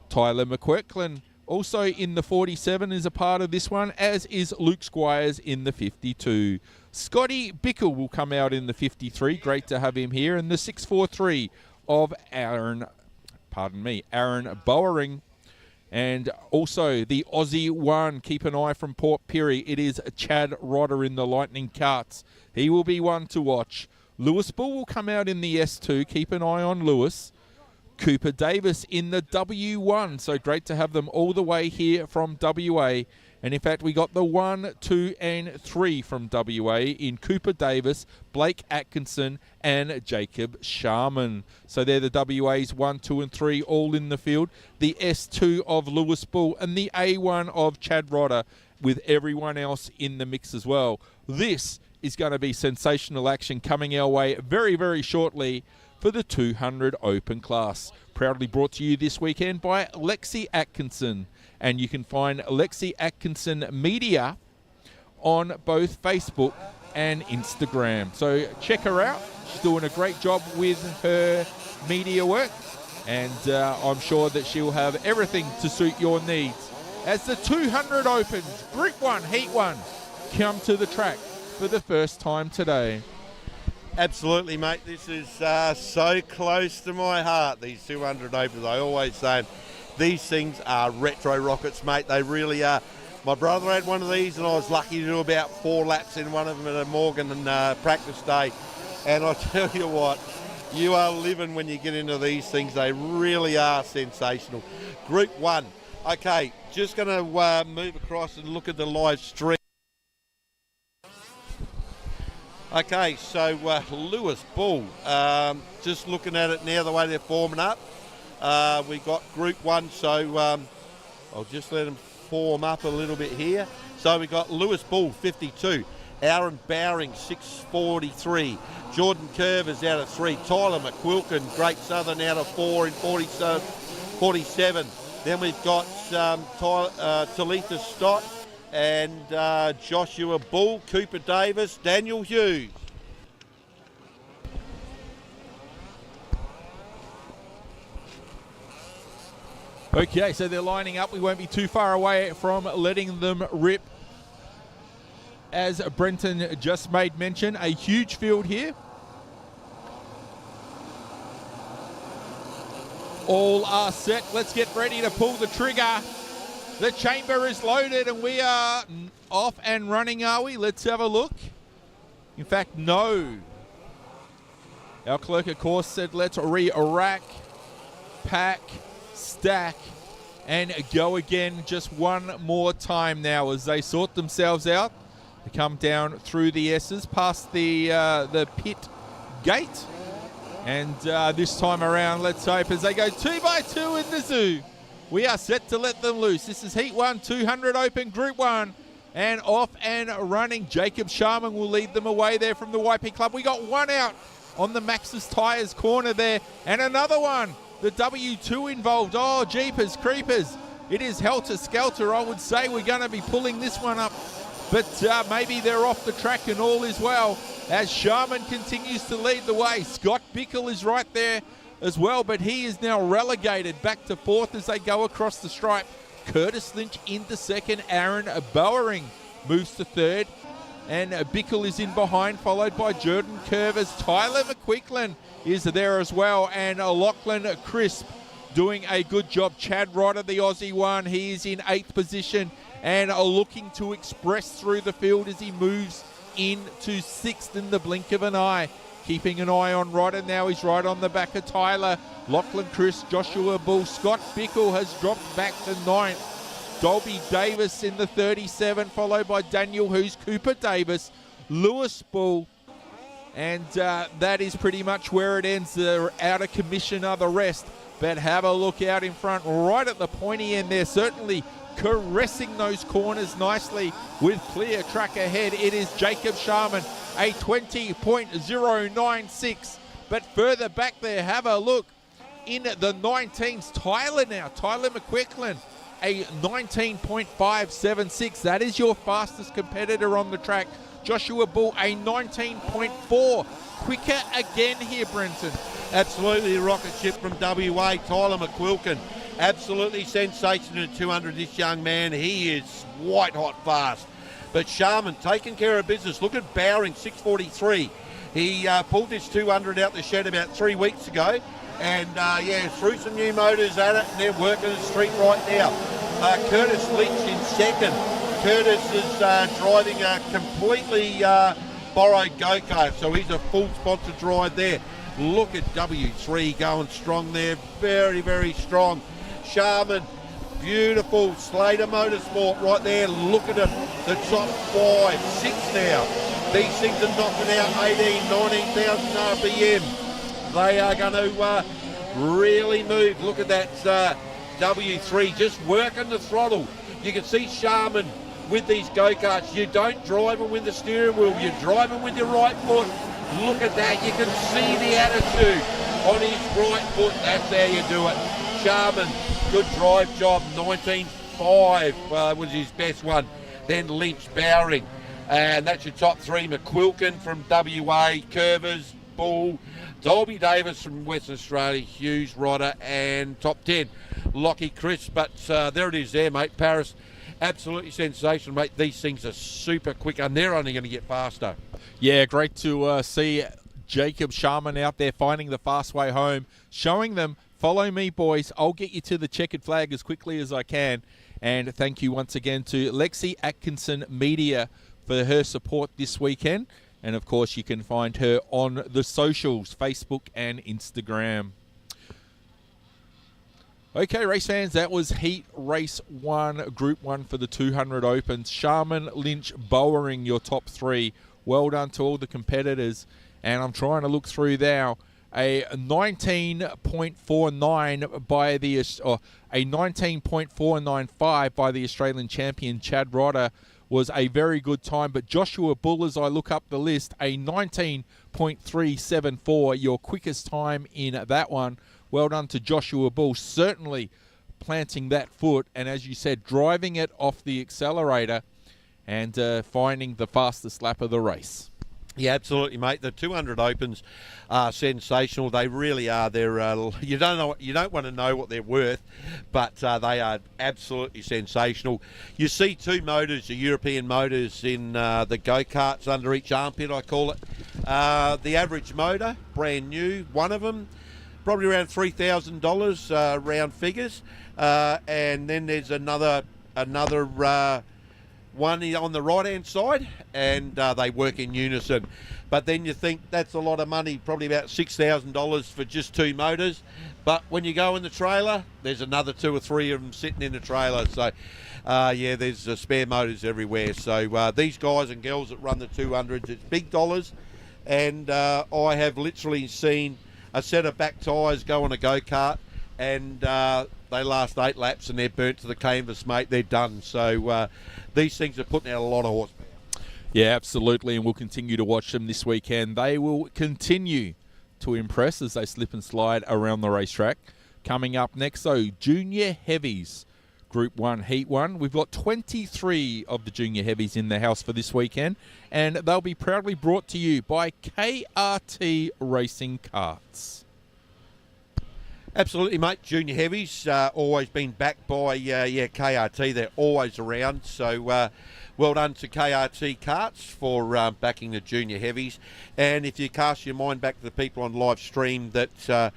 [SPEAKER 1] Tyler McQuirkland also in the 47 is a part of this one, as is Luke Squires in the 52. Scotty Bickle will come out in the 53. Great to have him here. And the 643 of Aaron Bowering And also the Aussie one, keep an eye from Port Pirie. It is Chad Rodder in the Lightning Carts. He will be one to watch. Lewis Bull will come out in the S2. Keep an eye on Lewis. Cooper Davis in the W1. So great to have them all the way here from WA. And in fact, we got the 1, 2, and 3 from WA in Cooper Davis, Blake Atkinson, and Jacob Sharman. So they're the WA's 1, 2, and 3 all in the field. The S2 of Lewis Bull and the A1 of Chad Rodder with everyone else in the mix as well. This is going to be sensational action coming our way very, very shortly for the 200 Open class. Proudly brought to you this weekend by Lexi Atkinson. And you can find Lexi Atkinson Media on both Facebook and Instagram. So check her out. She's doing a great job with her media work. And I'm sure that she'll have everything to suit your needs. As the 200 Opens, Group 1, Heat 1, come to the track for the first time today.
[SPEAKER 2] Absolutely, mate. This is so close to my heart, these 200 Opens. I always say these things are retro rockets, mate. They really are. My brother had one of these, and I was lucky to do about 4 laps in one of them at a Morgan practice day. And I tell you what, you are living when you get into these things. They really are sensational. Group 1. Okay, just going to move across and look at the live stream. Okay, so Lewis Bull, just looking at it now, the way they're forming up. We got Group 1, so I'll just let them form up a little bit here. So we got Lewis Bull, 52. Aaron Bowring, 6:43. Jordan Curvers out of 3. Tyler McQuilkin, Great Southern, out of 4 in 47. Then we've got Talitha Stott and Joshua Bull, Cooper Davis, Daniel Hughes.
[SPEAKER 1] Okay, so they're lining up. We won't be too far away from letting them rip. As Brenton just made mention, a huge field here. All are set. Let's get ready to pull the trigger. The chamber is loaded and we are off and running, are we? Let's have a look. In fact, no. Our clerk, of course, said let's re-rack, pack, stack, and go again just one more time now as they sort themselves out. They come down through the S's, past the pit gate. And this time around, let's hope as they go 2 by 2 in the zoo. We are set to let them loose. This is Heat 1, 200 Open, Group 1. And off and running. Jacob Sharman will lead them away there from the YP Club. We got one out on the Max's Tyres corner there. And another one. The W2 involved. Oh, jeepers, creepers. It is helter-skelter, I would say. We're going to be pulling this one up. But maybe they're off the track and all is well. As Sharman continues to lead the way. Scott Bickle is right there as well, but he is now relegated back to 4th as they go across the stripe. Curtis Lynch into 2nd. Aaron Bowering moves to 3rd. And Bickle is in behind, followed by Jordan Curvers. Tyler McQuicklin is there as well. And Lachlan Crisp doing a good job. Chad Rodder, the Aussie one, he is in 8th position and looking to express through the field as he moves into 6th in the blink of an eye. Keeping an eye on Rodder now. He's right on the back of Tyler. Lachlan Chris, Joshua Bull. Scott Bickle has dropped back to 9th. Dolby Davis in the 37, followed by Daniel Hughes, Cooper Davis, Lewis Bull. And that is pretty much where it ends. They're out of commission are the rest. But have a look out in front, right at the pointy end there. Certainly caressing those corners nicely with clear track ahead. It is Jacob Sharman, a 20.096. But further back there, have a look. In the 19s, Tyler now. Tyler McQuicklin, a 19.576. That is your fastest competitor on the track. Joshua Bull, a 19.4. Quicker again here, Brenton.
[SPEAKER 2] Absolutely, the rocket ship from WA, Tyler McQuilkin. Absolutely sensational at 200, this young man. He is white hot fast. But Sharman taking care of business. Look at Bowring, 6:43. He pulled this 200 out the shed about 3 weeks ago. And yeah, threw some new motors at it, and they're working the street right now. Curtis Lynch in second. Curtis is driving a completely borrowed go-kart, so he's a full sponsor drive there. Look at W3 going strong there, very, very strong. Sharman, beautiful. Slater Motorsport right there, look at them. The top 5, 6 now. These things are knocking out 18, 19,000 RPM. They are going to really move. Look at that W3 just working the throttle. You can see Sharman with these go-karts. You don't drive them with the steering wheel, you drive them with your right foot. Look at that, you can see the attitude on his right foot. That's how you do it. Sharman, good drive job, 19.5 was his best one. Then Lynch, Bowring, and that's your top 3. McQuilkin from WA, Curvers, Bull, Dolby Davis from Western Australia, Hughes, Rodder, and top 10, Lockie Chris. But there it is there, mate. Paris, absolutely sensational, mate. These things are super quick, and they're only going to get faster.
[SPEAKER 1] Yeah, great to see Jacob Sharman out there finding the fast way home, showing them, follow me, boys. I'll get you to the checkered flag as quickly as I can. And thank you once again to Lexi Atkinson Media for her support this weekend. And, of course, you can find her on the socials, Facebook and Instagram. Okay, race fans, that was Heat Race 1, Group 1 for the 200 Opens. Sharman, Lynch, Bowering, your top 3. Well done to all the competitors. And I'm trying to look through now. A 19.49 by the a 19.495 by the Australian champion Chad Rodder was a very good time. But Joshua Bull, as I look up the list, a 19.374, your quickest time in that one. Well done to Joshua Bull, certainly planting that foot and, as you said, driving it off the accelerator and finding the fastest lap of the race.
[SPEAKER 2] Yeah, absolutely, mate. The 200 Opens are sensational. They really are. They're you don't want to know what they're worth, but they are absolutely sensational. You see 2 motors, the European motors, in the go-karts under each armpit, I call it. The average motor, brand new, one of them, probably around $3,000 round figures, and then there's another one on the right-hand side, and they work in unison. But then you think that's a lot of money, probably about $6,000 for just 2 motors. But when you go in the trailer, there's another 2 or 3 of them sitting in the trailer. So, yeah, there's spare motors everywhere. So these guys and girls that run the 200s, it's big dollars. And I have literally seen a set of back tyres go on a go-kart, and they last 8 laps and they're burnt to the canvas, mate. They're done. So these things are putting out a lot of horsepower.
[SPEAKER 1] Yeah, absolutely, and we'll continue to watch them this weekend. They will continue to impress as they slip and slide around the racetrack. Coming up next, though, Junior Heavies, Group 1, Heat 1. We've got 23 of the Junior Heavies in the house for this weekend, and they'll be proudly brought to you by KRT Racing Karts.
[SPEAKER 2] Absolutely, mate. Junior Heavies, always been backed by KRT. They're always around. So well done to KRT Karts for backing the Junior Heavies. And if you cast your mind back to the people on live stream, that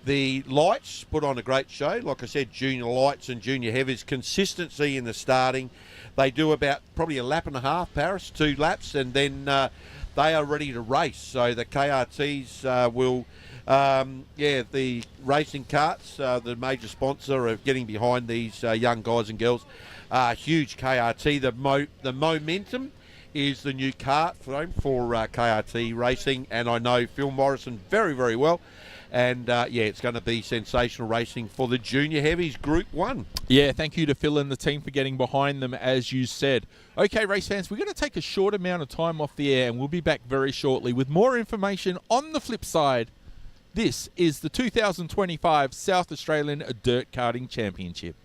[SPEAKER 2] the Lights put on a great show. Like I said, Junior Lights and Junior Heavies, consistency in the starting. They do about probably a lap and a half, Paris, 2 laps, and then they are ready to race. So the KRTs will... the racing karts, the major sponsor of getting behind these young guys and girls. Huge KRT. The Momentum is the new kart for KRT Racing, and I know Phil Morrison very, very well. And, it's going to be sensational racing for the Junior Heavies Group 1.
[SPEAKER 1] Yeah, thank you to Phil and the team for getting behind them, as you said. Okay, race fans, we're going to take a short amount of time off the air, and we'll be back very shortly with more information on the flip side. This is the 2025 South Australian Dirt Karting Championship.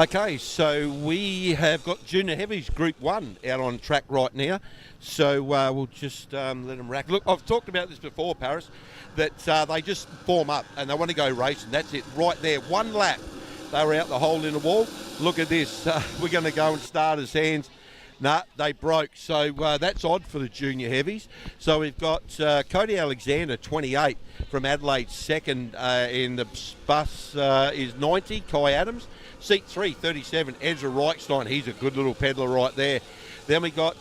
[SPEAKER 2] Okay, so we have got Junior Heavies Group 1 out on track right now. So we'll just let them rack. Look, I've talked about this before, Paris, that they just form up and they want to go racing. That's it, right there. One lap, they were out the hole in the wall. Look at this. We're going to go and start as hands. Nah, they broke. So that's odd for the Junior Heavies. So we've got Cody Alexander, 28, from Adelaide, second in the bus is 90, Kai Adams. Seat 3, 37, Ezra Reichstein. He's a good little peddler right there. Then we got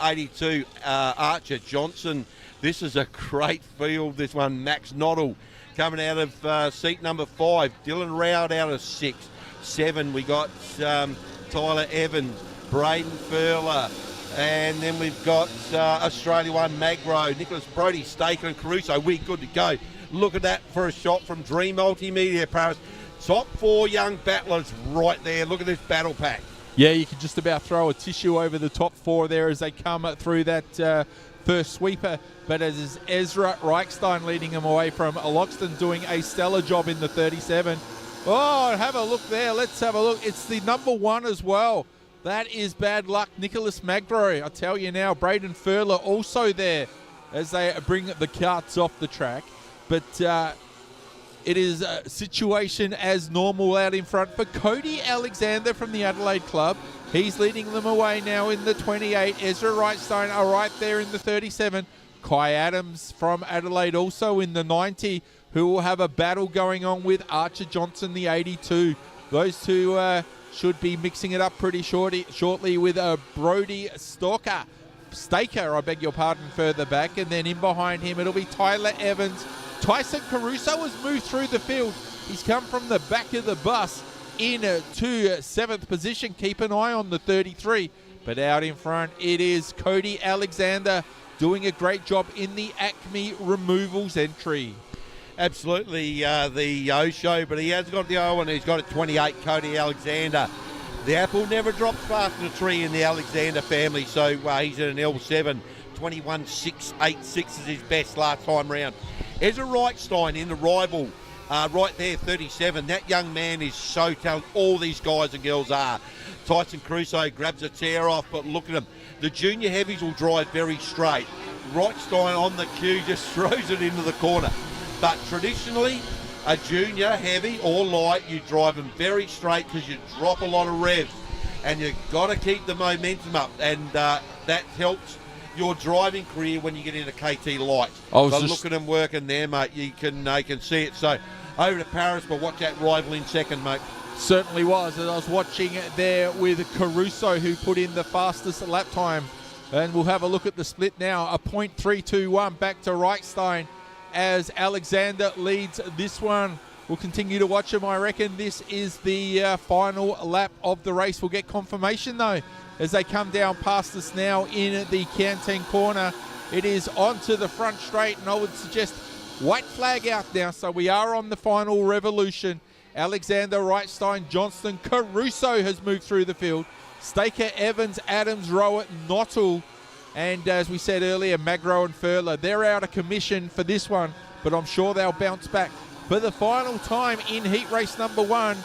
[SPEAKER 2] 82, Archer Johnson. This is a great field, this one. Max Noddle coming out of seat number 5. Dylan Rowd out of 6. 7, we got Tyler Evans, Braden Furler. And then we've got Australia 1, Magro, Nicholas Brody, Staker and Caruso. We're good to go. Look at that for a shot from Dream Multimedia, Paris. Top 4 young battlers right there. Look at this battle pack.
[SPEAKER 1] Yeah, you can just about throw a tissue over the top 4 there as they come through that first sweeper. But as is Ezra Reichstein leading them away from Loxton, doing a stellar job in the 37. Oh, have a look there. Let's have a look. It's the number 1 as well. That is bad luck. Nicholas Magro, I tell you now. Braden Furler also there as they bring the carts off the track. But it is a situation as normal out in front for Cody Alexander from the Adelaide Club. He's leading them away now in the 28. Ezra Reichstein are right there in the 37. Kai Adams from Adelaide also in the 90, who will have a battle going on with Archer Johnson, the 82. Those two should be mixing it up pretty shortly with Brody Staker, I beg your pardon, further back. And then in behind him, it'll be Tyler Evans. Tyson Caruso has moved through the field. He's come from the back of the bus into 7th position. Keep an eye on the 33. But out in front, it is Cody Alexander doing a great job in the Acme removals entry.
[SPEAKER 2] Absolutely, the O show, but he has got the O and he's got a 28, Cody Alexander. The apple never drops far from the tree in the Alexander family, so he's at an L7. 21.686 is his best last time round. Ezra Reichstein in the rival, right there, 37. That young man is so talented. All these guys and girls are. Tyson Crusoe grabs a tear off, but look at him. The Junior Heavies will drive very straight. Reichstein on the cue just throws it into the corner. But traditionally, a Junior Heavy or light, you drive them very straight because you drop a lot of revs. And you've got to keep the momentum up. And that helps your driving career when you get into KT lights. Look at them working there, mate. You can see it. So over to Paris, but watch that rival in second, mate.
[SPEAKER 1] Certainly was. And I was watching it there with Caruso, who put in the fastest lap time. And we'll have a look at the split now. A .321 back to Reichstein as Alexander leads this one. We'll continue to watch him. I reckon this is the final lap of the race. We'll get confirmation, though, as they come down past us now in the canteen corner. It is onto the front straight, and I would suggest white flag out now. So we are on the final revolution. Alexander, Reichstein, Johnston, Caruso has moved through the field. Staker, Evans, Adams, Rowett, Nottle, and as we said earlier, Magro and Furler. They're out of commission for this one, but I'm sure they'll bounce back. For the final time in heat race number 1,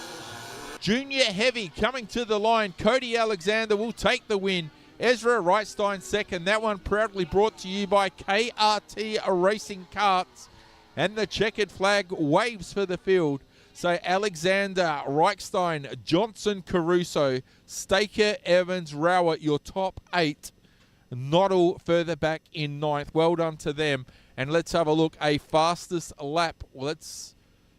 [SPEAKER 1] Junior Heavy coming to the line. Cody Alexander will take the win. Ezra Reichstein second. That one proudly brought to you by KRT Racing Karts. And the checkered flag waves for the field. So Alexander, Reichstein, Johnson, Caruso, Staker, Evans, Rowett, your top 8. Noddle further back in 9th. Well done to them. And let's have a look. A fastest lap. Let's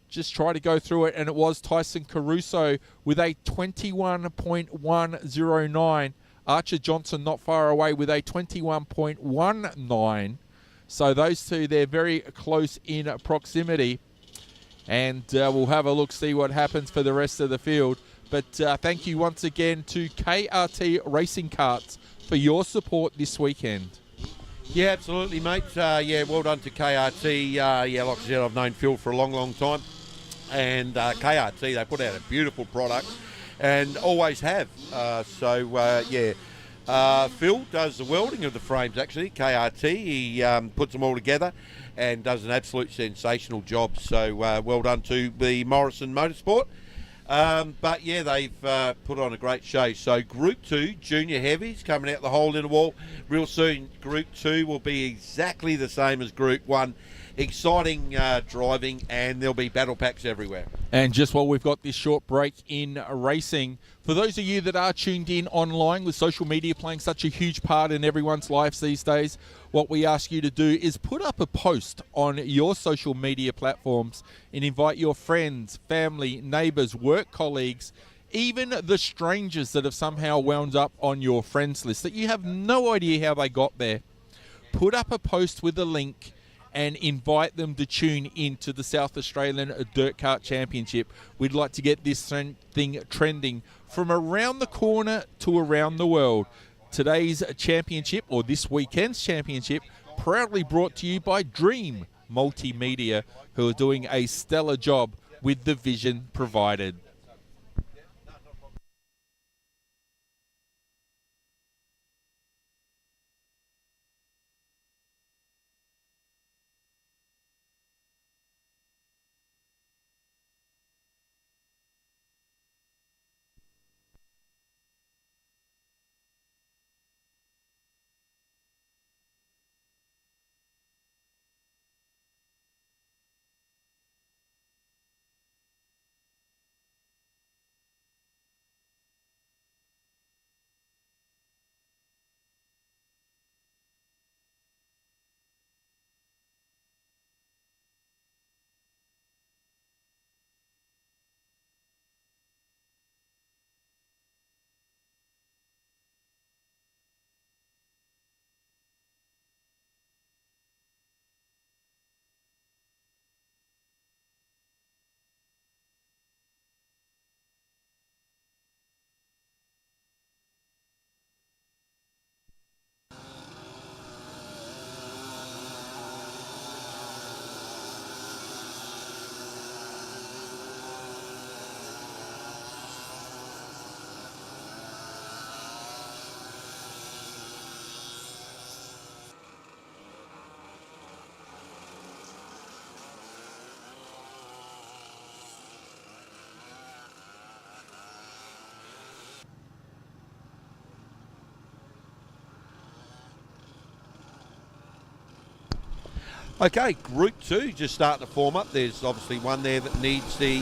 [SPEAKER 1] just try to go through it. And it was Tyson Caruso with a 21.109. Archer Johnson not far away with a 21.19. So those two, they're very close in proximity. And we'll have a look, see what happens for the rest of the field. But thank you once again to KRT Racing Karts for your support this weekend.
[SPEAKER 2] Yeah, absolutely, mate. Well done to KRT. Like I said, I've known Phil for a long, long time. And KRT, they put out a beautiful product and always have. Phil does the welding of the frames, actually. KRT, he puts them all together and does an absolute sensational job. So well done to the Morrison Motorsport. But yeah, they've put on a great show. So Group 2, junior heavies, coming out the hole in the wall real soon. Group 2 will be exactly the same as Group 1. Exciting driving, and there'll be battle packs everywhere.
[SPEAKER 1] And just while we've got this short break in racing, for those of you that are tuned in online with social media playing such a huge part in everyone's lives these days, what we ask you to do is put up a post on your social media platforms and invite your friends, family, neighbours, work colleagues, even the strangers that have somehow wound up on your friends list that you have no idea how they got there. Put up a post with a link and invite them to tune into the South Australian Dirt Kart Championship. We'd like to get this thing trending from around the corner to around the world. Today's championship, or this weekend's championship, proudly brought to you by Dream Multimedia, who are doing a stellar job with the vision provided.
[SPEAKER 2] Okay, Group 2 just starting to form up. There's obviously one there that needs the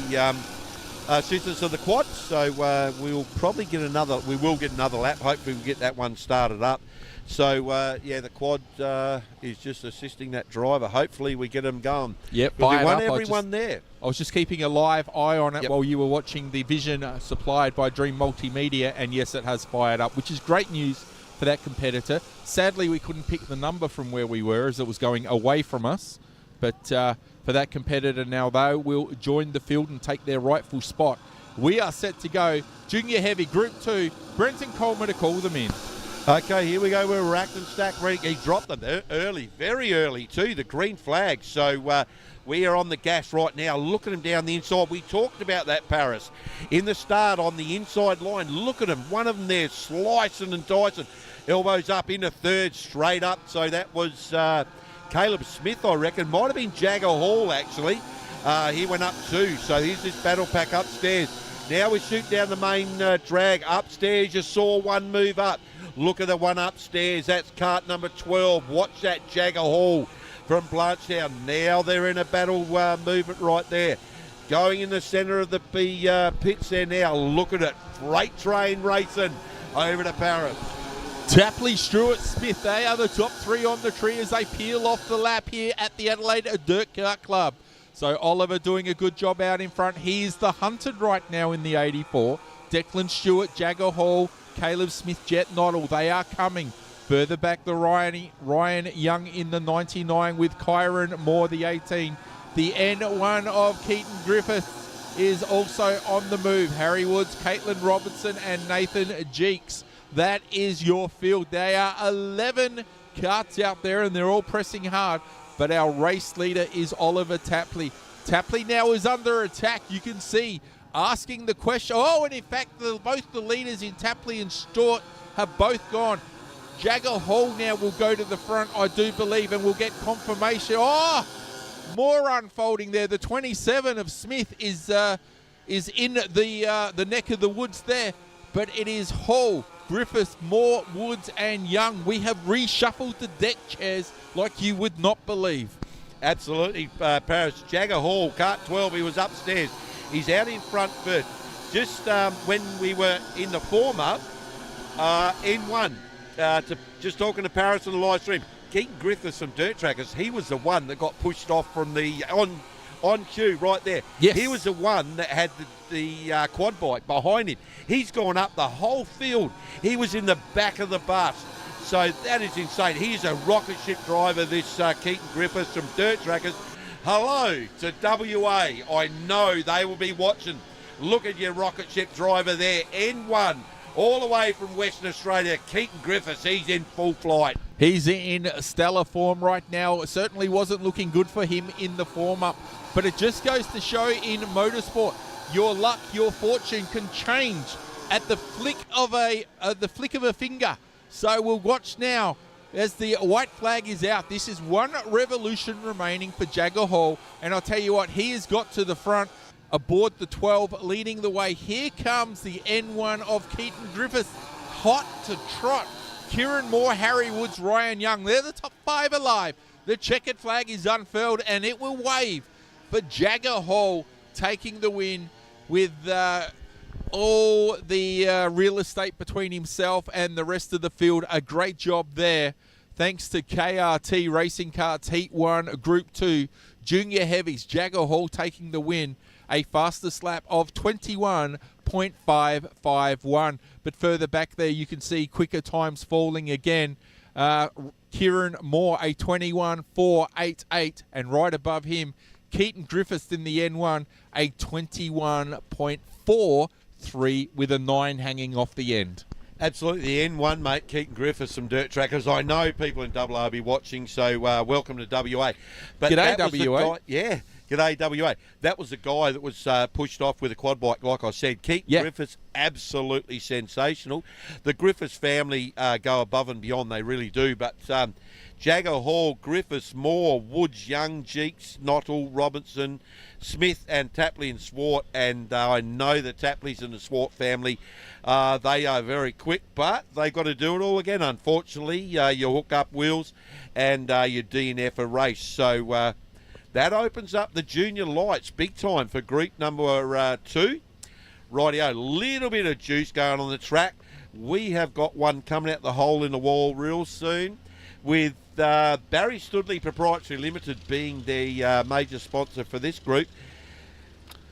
[SPEAKER 2] assistance of the quad, so we'll probably get another. We will get another lap. Hopefully, we'll get that one started up. So yeah, the quad is just assisting that driver. Hopefully, we get them going.
[SPEAKER 1] Yep,
[SPEAKER 2] we want everyone there.
[SPEAKER 1] I was just keeping a live eye on it
[SPEAKER 2] Yep.
[SPEAKER 1] while you were watching the vision supplied by Dream Multimedia, and yes, it has fired up, which is great news for that competitor. Sadly, we couldn't pick the number from where we were as it was going away from us. But for that competitor now, though, will join the field and take their rightful spot. We are set to go. Junior Heavy Group 2, Brenton Coleman to call them in.
[SPEAKER 2] Okay, here we go. We're racked and stacked ready. He dropped them early, very early too, the green flag. So we are on the gas right now. Look at him down the inside. We talked about that, Paris. In the start on the inside line, look at him. One of them there slicing and dicing. Elbows up into third, straight up. So that was Caleb Smith, I reckon. Might have been Jagger Hall, actually. He went up too. So here's this battle pack upstairs. Now we shoot down the main drag. Upstairs, you saw one move up. Look at the one upstairs. That's cart number 12. Watch that Jagger Hall from Blanchetown. Now they're in a battle movement right there. Going in the centre of the pits there now. Look at it. Freight train racing over to Paris.
[SPEAKER 1] Tapley, Stewart, Smith, they are the top three on the tree as they peel off the lap here at the Adelaide Dirt Kart Club. So Oliver doing a good job out in front. He's the hunted right now in the 84. Declan Stewart, Jagger Hall, Caleb Smith, Jet Noddle, they are coming. Further back, the Ryan Young in the 99 with Kyron Moore, the 18. The N1 of Keaton Griffith is also on the move. Harry Woods, Caitlin Robertson, and Nathan Jeeks. That is your field. There are 11 karts out there, and they're all pressing hard. But our race leader is Oliver Tapley. Tapley now is under attack. You can see asking the question. Oh, and in fact, both the leaders in Tapley and Stewart have both gone. Jagger Hall now will go to the front, I do believe, and we'll get confirmation. Oh, more unfolding there. The 27 of Smith is is in the neck of the woods there, but it is Hall, Griffiths, Moore, Woods and Young. We have reshuffled the deck chairs like you would not believe.
[SPEAKER 2] Absolutely, Paris. Jagger Hall, kart 12, he was upstairs. He's out in front first. Just when we were in the form-up, N1, just talking to Paris on the live stream, Keaton Griffiths from Dirt Trackers, he was the one that got pushed off from the on cue right there.
[SPEAKER 1] Yes.
[SPEAKER 2] He was the one that had the quad bike behind him. He's gone up the whole field. He was in the back of the bus. So that is insane. He's a rocket ship driver, this Keaton Griffiths from Dirt Trackers. Hello to WA. I know they will be watching. Look at your rocket ship driver there, N1, all the way from Western Australia, Keaton Griffiths. He's in full flight.
[SPEAKER 1] He's in stellar form right now. It certainly wasn't looking good for him in the form-up, but it just goes to show in motorsport, your luck, your fortune can change at the flick of a finger. So we'll watch now as the white flag is out. This is one revolution remaining for Jagger Hall, and I'll tell you what, he has got to the front aboard the 12, leading the way. Here comes the N1 of Keaton Griffiths, hot to trot. Kieran Moore, Harry Woods, Ryan Young, they're the top 5 alive. The checkered flag is unfurled and it will wave. But Jagger Hall taking the win with all the real estate between himself and the rest of the field. A great job there. Thanks to KRT Racing Karts Heat 1, Group 2, Junior Heavies. Jagger Hall taking the win. A fastest lap of 21.551. But further back there, you can see quicker times falling again. Kieran Moore, a 21.488. And right above him, Keaton Griffiths in the N1, a 21.43 with a 9 hanging off the end.
[SPEAKER 2] Absolutely, the N1, mate, Keaton Griffiths from Dirt Trackers. I know people in WA will be watching, so welcome to WA. But
[SPEAKER 1] G'day,
[SPEAKER 2] that was the
[SPEAKER 1] WA.
[SPEAKER 2] guy, yeah, g'day, WA. That was the guy that was pushed off with a quad bike, like I said. Keaton Griffiths, absolutely sensational. The Griffiths family go above and beyond, they really do. But Jagger Hall, Griffiths, Moore, Woods, Young, Jeeks, Nottle, Robinson, Smith and Tapley and Swart, and I know the Tapleys and the Swart family, they are very quick, but they've got to do it all again. Unfortunately, you hook up wheels and you DNF a race. So that opens up the junior lights big time for group number 2. Rightio, little bit of juice going on the track. We have got one coming out the hole in the wall real soon, with Barry Studley Proprietary Limited being the major sponsor for this group.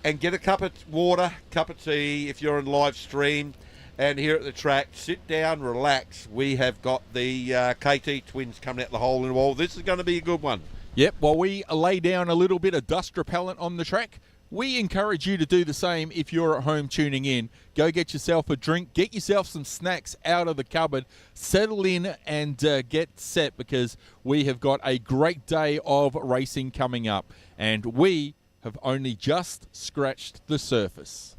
[SPEAKER 2] And get a cup of water, cup of tea if you're on live stream, and here at the track, sit down, relax. We have got the KT twins coming out the hole in the wall. This is going to be a good one.
[SPEAKER 1] Yep, while we lay down a little bit of dust repellent on the track, we encourage you to do the same if you're at home tuning in. Go get yourself a drink, get yourself some snacks out of the cupboard, settle in and get set, because we have got a great day of racing coming up, and we have only just scratched the surface.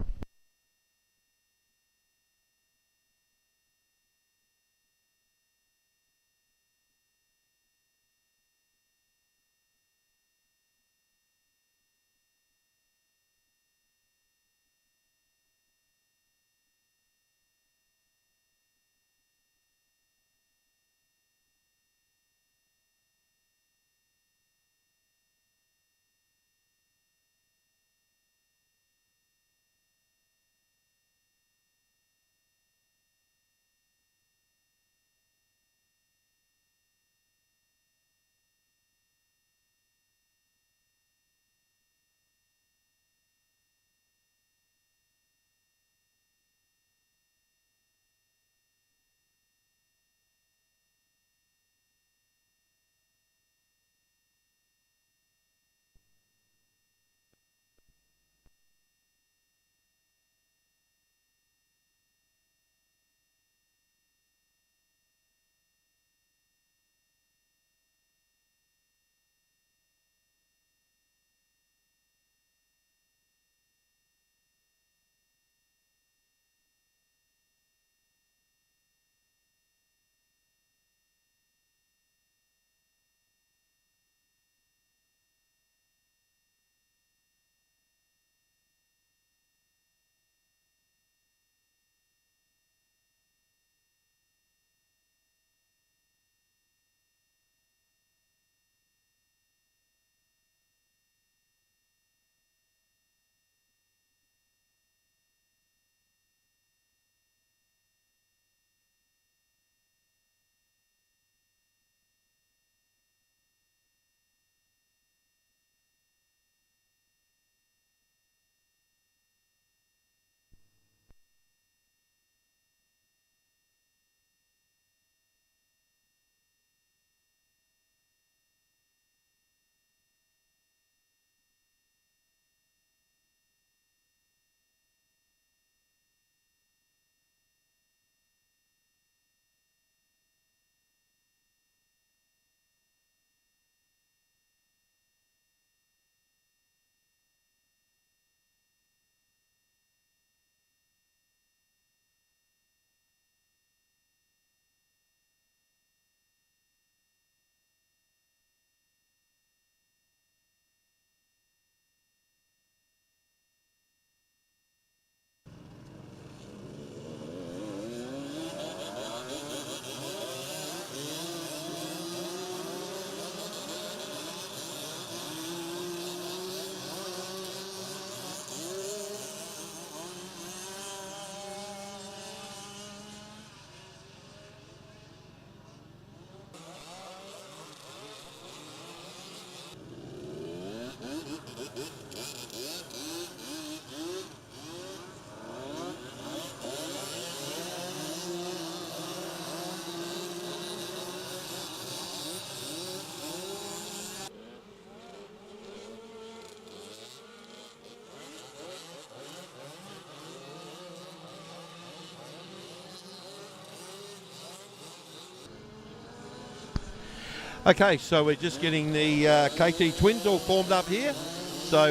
[SPEAKER 2] Okay, so we're just getting the KT Twins all formed up here. So,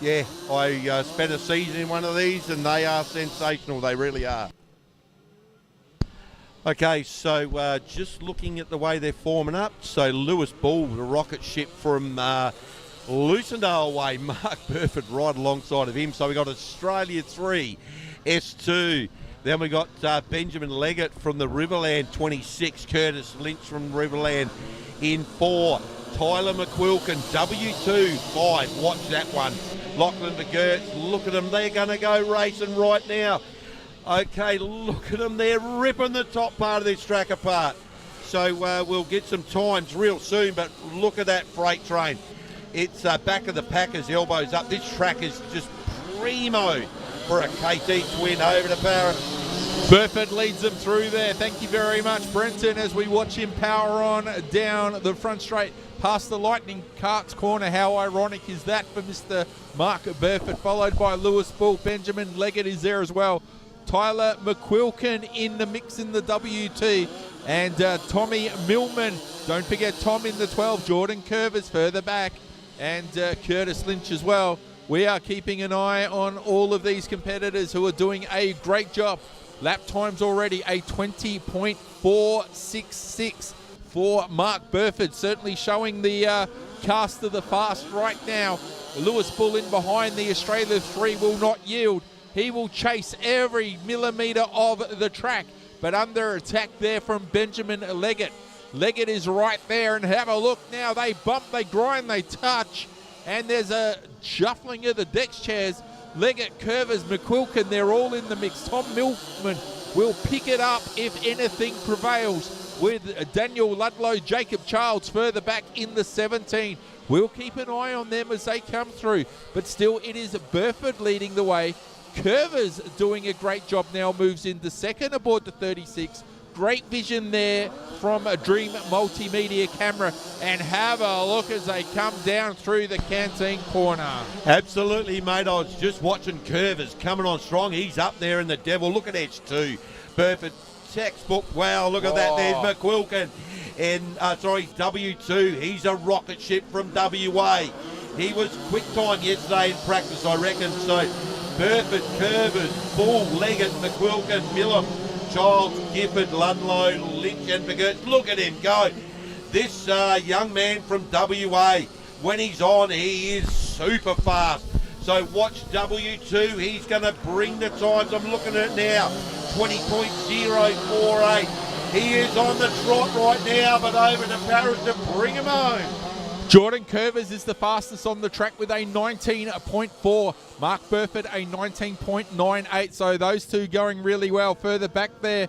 [SPEAKER 2] yeah, I spent a season in one of these and they are sensational. They really are. Okay, so just looking at the way they're forming up. So Lewis Bull, the rocket ship from Lucendale way. Mark Burford right alongside of him. So we got Australia 3, S2. Then we got Benjamin Leggett from the Riverland 26. Curtis Lynch from Riverland in 4. Tyler McQuilkin, W2, 5. Watch that one. Lachlan McGurk, look at them. They're going to go racing right now. Okay, look at them. They're ripping the top part of this track apart. So we'll get some times real soon, but look at that freight train. It's back of the packers, elbows up. This track is just primo for a KT Twin. Over to Paris.
[SPEAKER 1] Burford leads them through there. Thank you very much, Brenton, as we watch him power on down the front straight past the Lightning Cart's corner. How ironic is that for Mr. Mark Burford, followed by Lewis Bull. Benjamin Leggett is there as well. Tyler McQuilkin in the mix in the WT. And Tommy Millman. Don't forget Tom in the 12. Jordan Curvers further back. And Curtis Lynch as well. We are keeping an eye on all of these competitors who are doing a great job. Lap times already a 20.466 for Mark Burford. Certainly showing the cast of the fast right now. Lewis Bull in behind. The Australia 3 will not yield. He will chase every millimetre of the track, but under attack there from Benjamin Leggett. Leggett is right there, and have a look now. They bump, they grind, they touch, and there's a shuffling of the deck chairs. Leggett, Curvers, McQuilkin, they're all in the mix. Tom Milkman will pick it up if anything prevails, with Daniel Ludlow, Jacob Childs further back in the 17. We'll keep an eye on them as they come through, but still it is Burford leading the way. Curvers doing a great job now, moves into second aboard the 36. Great vision there from a Dream Multimedia camera, and have a look as they come down through the canteen corner.
[SPEAKER 2] Absolutely, mate. I was just watching Curvers coming on strong. He's up there in the devil. Look at H2. Perfect textbook. Wow, look at that. There's McQuilkin. And, W2. He's a rocket ship from WA. He was quick time yesterday in practice, I reckon. So Burford, Curvers, Bull, Leggett, McQuilkin, Millum, Childs, Gifford, Ludlow, Lynch and McGirt. Look at him go. This young man from WA, when he's on, he is super fast. So watch W2. He's going to bring the times. I'm looking at it now. 20.048. He is on the trot right now, but over to Paris to bring him home.
[SPEAKER 1] Jordan Curvers is the fastest on the track with a 19.4. Mark Burford a 19.98. So those two going really well. Further back there,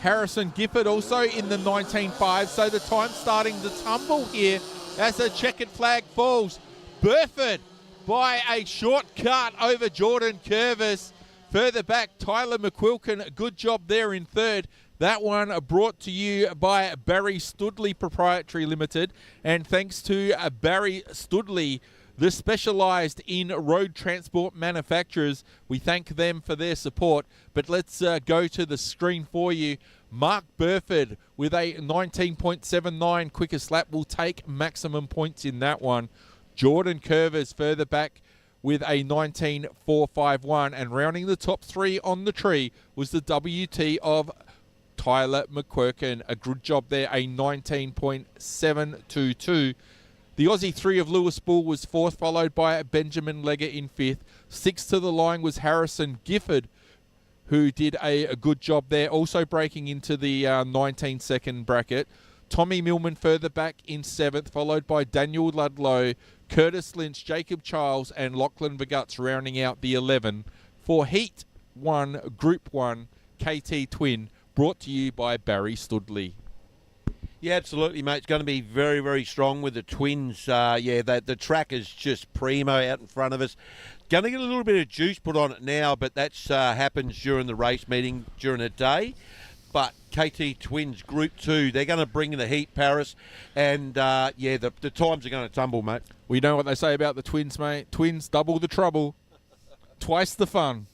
[SPEAKER 1] Harrison Gifford also in the 19.5. So the time's starting to tumble here as the checkered flag falls. Burford by a shortcut over Jordan Curvers. Further back, Tyler McQuilkin. Good job there in third. That one brought to you by Barry Studley Proprietary Limited. And thanks to Barry Studley, the specialised in road transport manufacturers. We thank them for their support. But let's go to the screen for you. Mark Burford with a 19.79 quickest lap will take maximum points in that one. Jordan Curvers further back with a 19.451. And rounding the top three on the tree was the WT of Tyler McQuilkin. A good job there, a 19.722. The Aussie 3 of Lewis Bull was fourth, followed by Benjamin Leggett in fifth. Sixth to the line was Harrison Gifford, who did a good job there, also breaking into the 19-second bracket. Tommy Millman further back in seventh, followed by Daniel Ludlow, Curtis Lynch, Jacob Childs, and Lachlan Verguts rounding out the 11 for Heat 1, Group 1, KT Twin, brought to you by Barry Studley.
[SPEAKER 2] Yeah, absolutely, mate. It's going to be very, very strong with the Twins. The track is just primo out in front of us. Going to get a little bit of juice put on it now, but that's happens during the race meeting during the day. But KT Twins Group 2, they're going to bring the heat, Paris. And, the times are going to tumble, mate.
[SPEAKER 1] We know what they say about the Twins, mate. Twins, double the trouble. Twice the fun.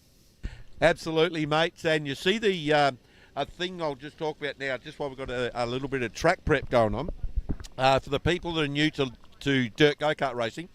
[SPEAKER 2] Absolutely, mates. And you see the... a thing I'll just talk about now, just while we've got a little bit of track prep going on. for the people that are new to dirt go-kart racing,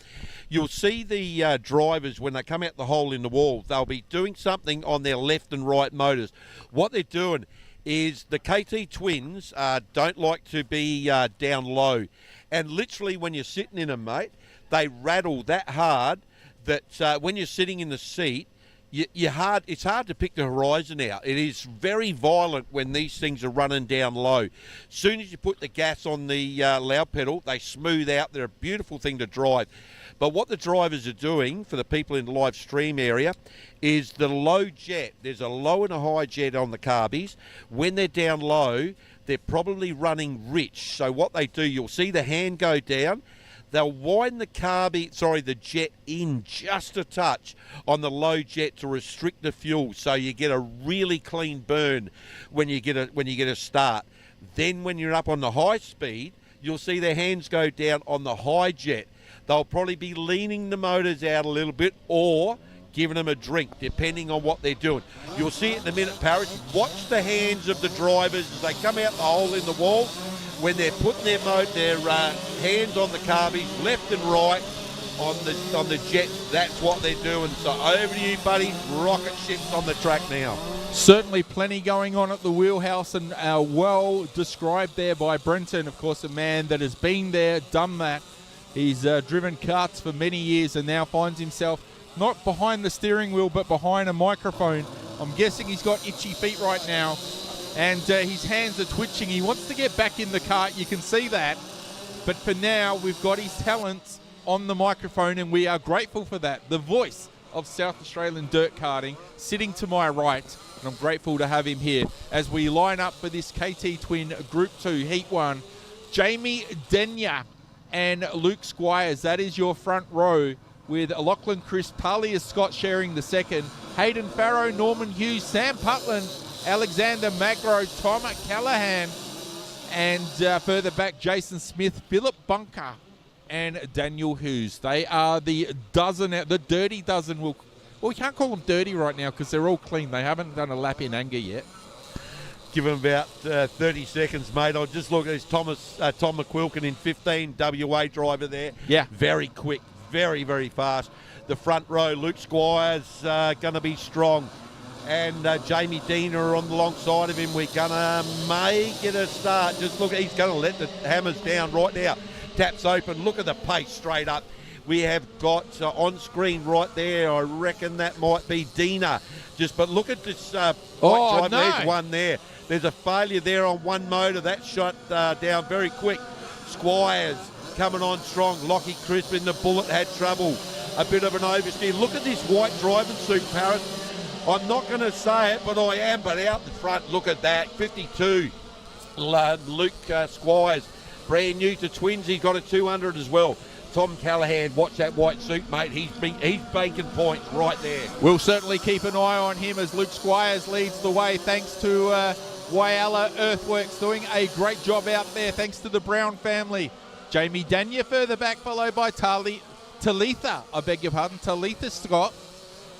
[SPEAKER 2] you'll see the drivers when they come out the hole in the wall, they'll be doing something on their left and right motors. What they're doing is the KT twins don't like to be down low, and literally when you're sitting in them, mate, they rattle that hard that when you're sitting in the seat, it's hard to pick the horizon out. It is very violent when these things are running down low. Soon as you put the gas on the loud pedal, they smooth out. They're a beautiful thing to drive. But what the drivers are doing for the people in the live stream area is the low jet. There's a low and a high jet on the carbies. When they're down low, they're probably running rich. So what they do, you'll see the hand go down. They'll wind the jet in just a touch on the low jet to restrict the fuel, so you get a really clean burn when you get a start. Then when you're up on the high speed, you'll see their hands go down on the high jet. They'll probably be leaning the motors out a little bit or giving them a drink, depending on what they're doing. You'll see it in a minute, Paris. Watch the hands of the drivers as they come out the hole in the wall. When they're putting their hands on the carbies, left and right on the jets, that's what they're doing. So over to you, buddy. Rocket ships on the track now.
[SPEAKER 1] Certainly plenty going on at the wheelhouse, and well described there by Brenton. Of course, a man that has been there, done that. He's driven karts for many years and now finds himself not behind the steering wheel but behind a microphone. I'm guessing he's got itchy feet right now, and his hands are twitching. He wants to get back in the kart, you can see that. But for now, we've got his talents on the microphone, and we are grateful for that. The voice of South Australian dirt karting sitting to my right, and I'm grateful to have him here as we line up for this KT Twin Group 2 Heat 1. Jamie Denyer and Luke Squires, that is your front row, with Lachlan Crisp, Talia Scott sharing the second, Hayden Farrow, Norman Hughes, Sam Putland, Alexander Magro, Tom Callahan, and further back, Jason Smith, Philip Bunker, and Daniel Hughes. They are the dozen, the dirty dozen. Well, we can't call them dirty right now because they're all clean. They haven't done a lap in anger yet.
[SPEAKER 2] Give him about 30 seconds, mate. I'll just look at this Tom McQuilkin in 15, WA driver there.
[SPEAKER 1] Yeah.
[SPEAKER 2] Very quick, very, very fast. The front row, Luke Squires going to be strong. And Jamie Diener on the long side of him. We're going to make it a start. Just look, he's going to let the hammers down right now. Taps open. Look at the pace straight up. We have got on screen right there. I reckon that might be Diener. But look at this white driver.
[SPEAKER 1] No.
[SPEAKER 2] There's one there. There's a failure there on one motor. That shot down very quick. Squires coming on strong. Lockie Crisp in the Bullet had trouble. A bit of an oversteer. Look at this white driving suit, Paris. I'm not going to say it, but I am. But out the front, look at that. 52. Luke Squires, brand new to Twins. He got a 200 as well. Tom Callahan, watch that white suit, mate. He's banking points right there.
[SPEAKER 1] We'll certainly keep an eye on him as Luke Squires leads the way, thanks to Whyalla Earthworks doing a great job out there, thanks to the Brown family. Jamie Danier further back, followed by Talitha Scott.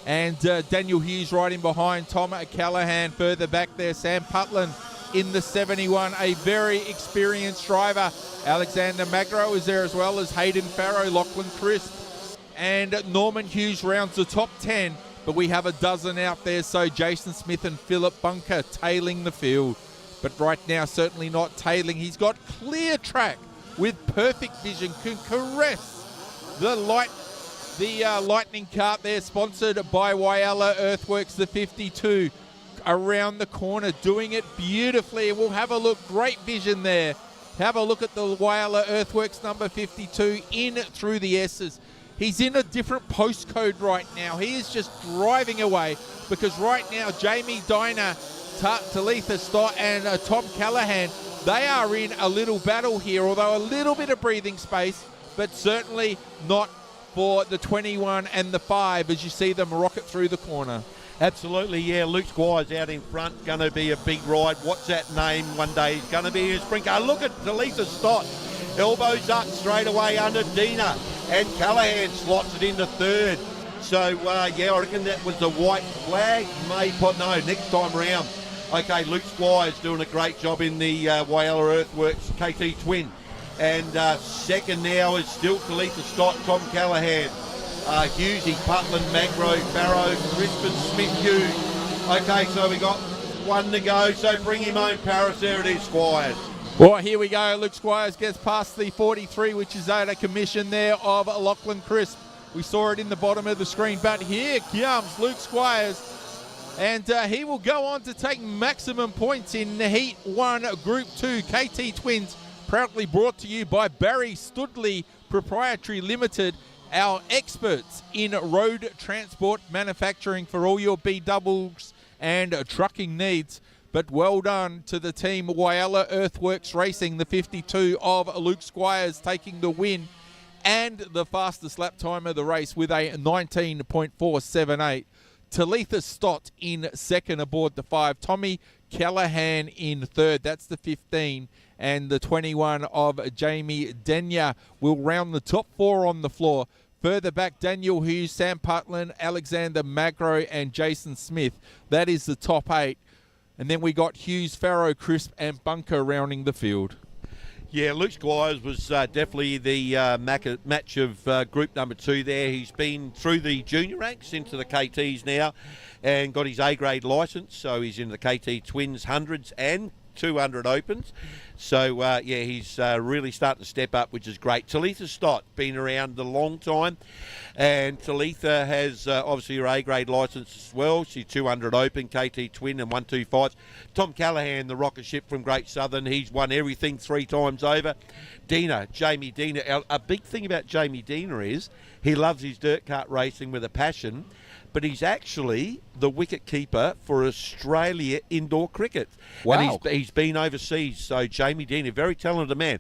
[SPEAKER 1] And Daniel Hughes right in behind. Tom Callahan further back there. Sam Putland in the 71, a very experienced driver. Alexander Magro is there as well as Hayden Farrow, Lachlan Crisp, and Norman Hughes rounds the top 10. But we have a dozen out there, so Jason Smith and Philip Bunker tailing the field. But right now, certainly not tailing. He's got clear track with perfect vision, can caress the lightning cart there, sponsored by Whyalla Earthworks, the 52, around the corner, doing it beautifully. And we'll have a look, great vision there. Have a look at the Whyalla Earthworks number 52 in through the S's. He's in a different postcode right now. He is just driving away because right now Jamie Diener, Talitha Stott and Tom Callahan, they are in a little battle here, although a little bit of breathing space, but certainly not for the 21 and the 5 as you see them rocket through the corner.
[SPEAKER 2] Absolutely, yeah. Luke Squires out in front, going to be a big ride. What's that name one day? He's going to be a sprint car. Look at Talitha Stott. Elbows up straight away under Diener. And Callahan slots it into third. So, yeah, I reckon that was the white flag. No, next time round. Okay, Luke Squires doing a great job in the Whyalla Earthworks KT Twin. And second now is still Talitha Stott, Tom Callahan, Hughesy, Putland, Magro, Barrow, Crispin, Smith, Hughes. Okay, so we got one to go, so bring him home, Paris. There it is, Squires.
[SPEAKER 1] Well, here we go. Luke Squires gets past the 43, which is at a commission there of Lachlan Crisp. We saw it in the bottom of the screen, but here comes Luke Squires, and he will go on to take maximum points in Heat 1, Group 2. KT Twins, proudly brought to you by Barry Studley Proprietary Limited, our experts in road transport manufacturing for all your B-doubles and trucking needs. But well done to the team Whyalla Earthworks Racing, the 52 of Luke Squires taking the win and the fastest lap time of the race with a 19.478. Talitha Stott in second aboard the 5. Tommy Callahan in third. That's the 15. And the 21 of Jamie Denya will round the top 4 on the floor. Further back, Daniel Hughes, Sam Putland, Alexander Magro, and Jason Smith. That is the top 8. And then we got Hughes, Farrow, Crisp, and Bunker rounding the field.
[SPEAKER 2] Yeah, Luke Squires was definitely the match of group number 2 there. He's been through the junior ranks into the KTs now and got his A-grade licence, so he's in the KT Twins 100s and 200 Opens. So, yeah, he's really starting to step up, which is great. Talitha Stott, been around a long time, and Talitha has obviously her A-grade licence as well. She's 200 Open, KT Twin and 125. Tom Callahan, the rocket ship from Great Southern, he's won everything 3 times over. Jamie Dina, a big thing about Jamie Dina is he loves his dirt kart racing with a passion, but he's actually the wicket keeper for Australia indoor cricket.
[SPEAKER 1] Wow.
[SPEAKER 2] And he's been overseas, so Jamie Dean, a very talented man.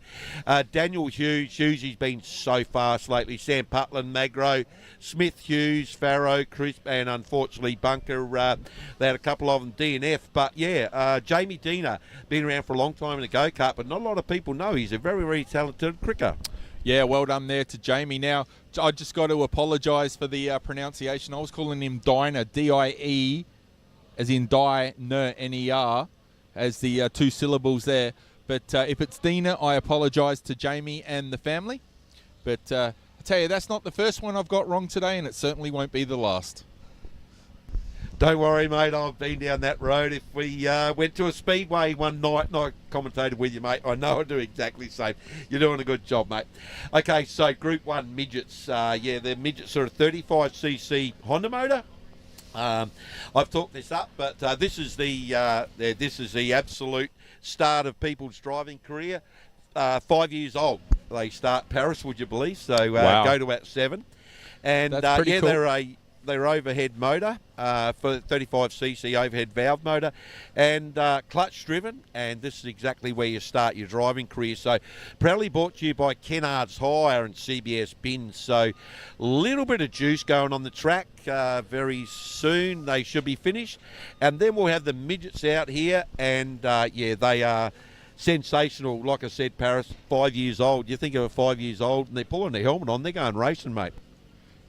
[SPEAKER 2] Daniel Hughes, he's been so fast lately. Sam Putland, Magro, Smith, Hughes, Farrow, Crisp, and unfortunately Bunker. They had a couple of them, DNF. But yeah, Jamie Dina, been around for a long time in the go-kart, but not a lot of people know he's a very, very talented cricketer.
[SPEAKER 1] Yeah, well done there to Jamie. Now, I just got to apologise for the pronunciation. I was calling him Diner, D-I-E, as in Diner, N-E-R, as the 2 syllables there. But if it's Dina, I apologise to Jamie and the family. But I tell you, that's not the first one I've got wrong today, and it certainly won't be the last.
[SPEAKER 2] Don't worry, mate. I've been down that road. If we went to a speedway one night and I commentated with you, mate, I know I'd do exactly the same. You're doing a good job, mate. Okay, so Group 1 midgets. Yeah, the midgets are a 35cc Honda motor. I've talked this up, but this is the absolute start of people's driving career. 5 years old, they start Paris, would you believe? So
[SPEAKER 1] wow.
[SPEAKER 2] Go to about 7. And
[SPEAKER 1] That's pretty
[SPEAKER 2] yeah,
[SPEAKER 1] cool.
[SPEAKER 2] They're overhead motor for 35cc overhead valve motor and clutch driven, and this is exactly where you start your driving career. So proudly brought to you by Kennards Hire and CBS Bins. So a little bit of juice going on the track. Very soon they should be finished, and then we'll have the midgets out here, and yeah, they are sensational. Like I said, Paris, 5 years old. You think of a 5 years old and they're pulling their helmet on, they're going racing, mate.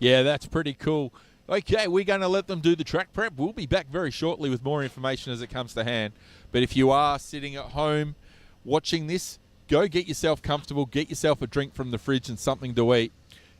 [SPEAKER 1] Yeah, that's pretty cool. Okay, we're going to let them do the track prep. We'll be back very shortly with more information as it comes to hand. But if you are sitting at home watching this, go get yourself comfortable, get yourself a drink from the fridge and something to eat.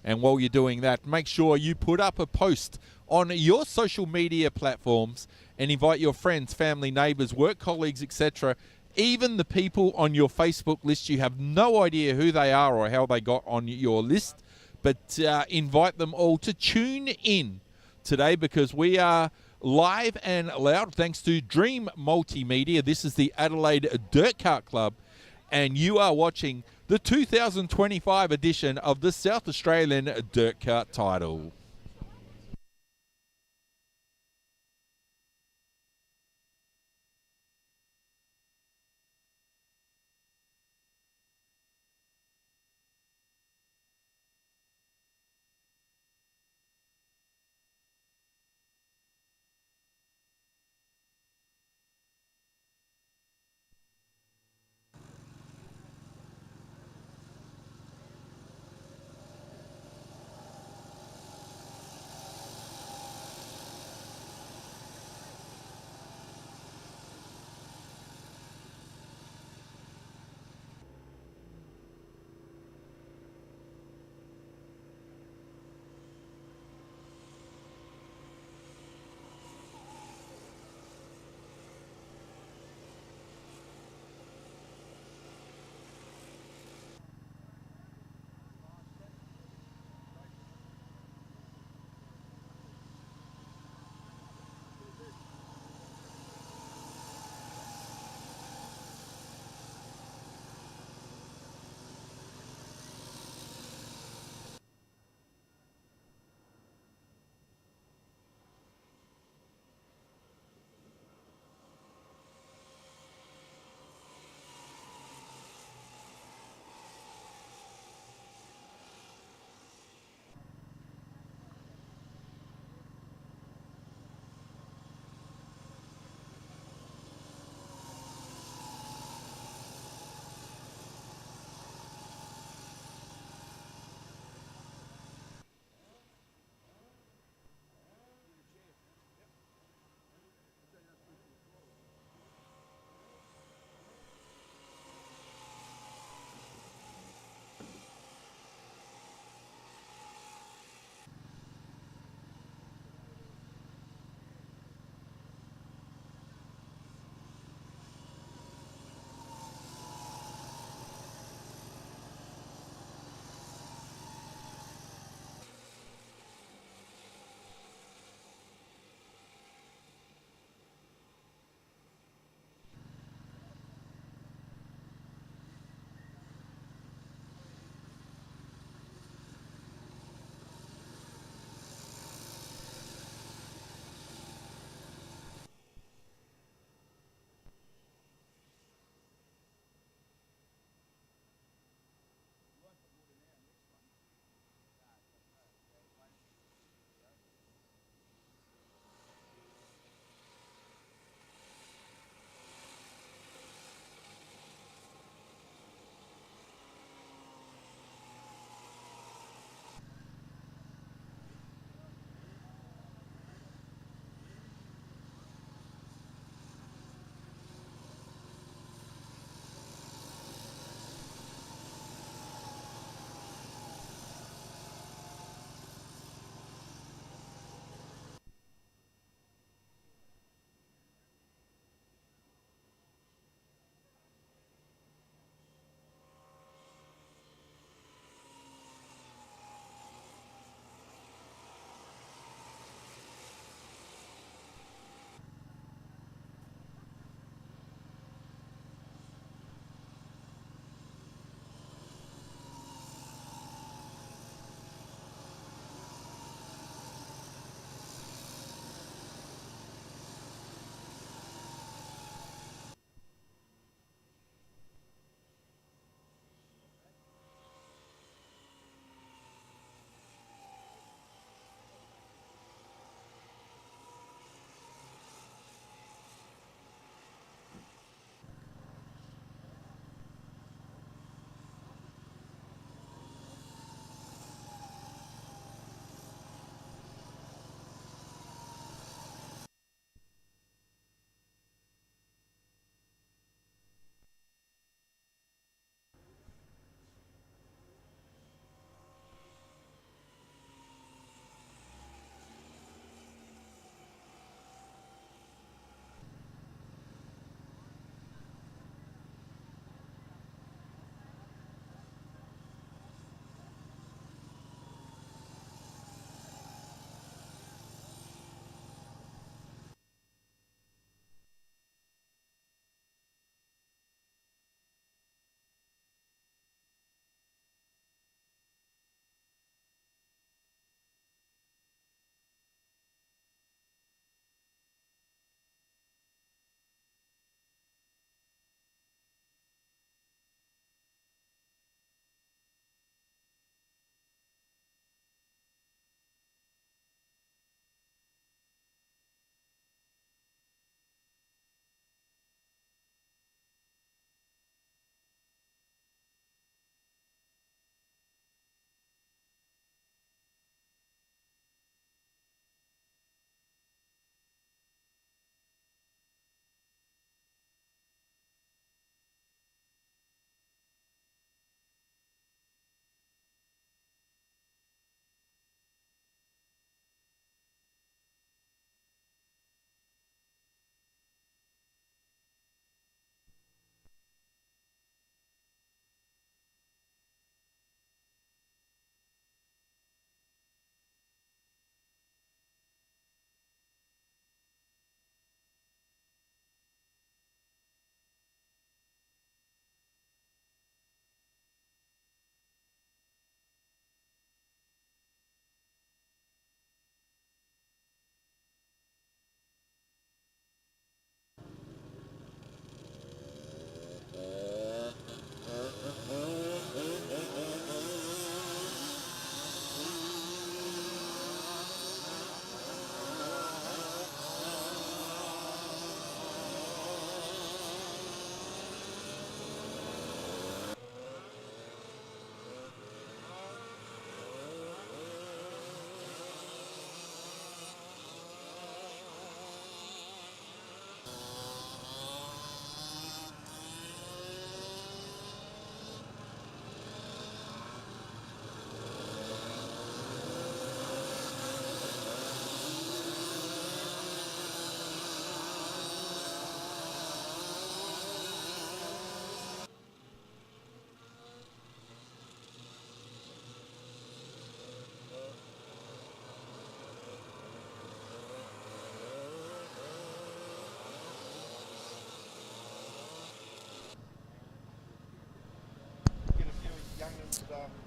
[SPEAKER 1] And while you're doing that, make sure you put up a post on your social media platforms and invite your friends, family, neighbours, work colleagues, etc., even the people on your Facebook list. You have no idea who they are or how they got on your list, but invite them all to tune in today, because we are live and loud thanks to Dream Multimedia. This is the Adelaide Dirt Kart Club, and you are watching the 2025 edition of the South Australian Dirt Kart title.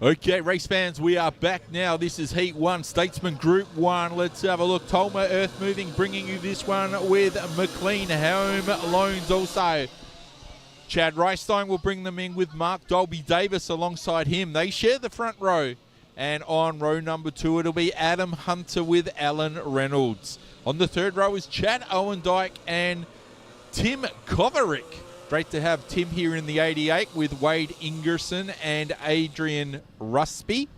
[SPEAKER 1] Okay, race fans, we are back now. This is Heat 1, Statesman Group 1. Let's have a look. Tolma Earth Moving bringing you this one with McLean Home Loans also. Chad Reistein will bring them in with Mark Dolby Davis alongside him. They share the front row. And on row number 2, it'll be Adam Hunter with Alan Reynolds. On the third row is Chad Owendyke and Tim Kovaric. Great to have Tim here in the 88 with Wade Ingerson and Adrian Rusby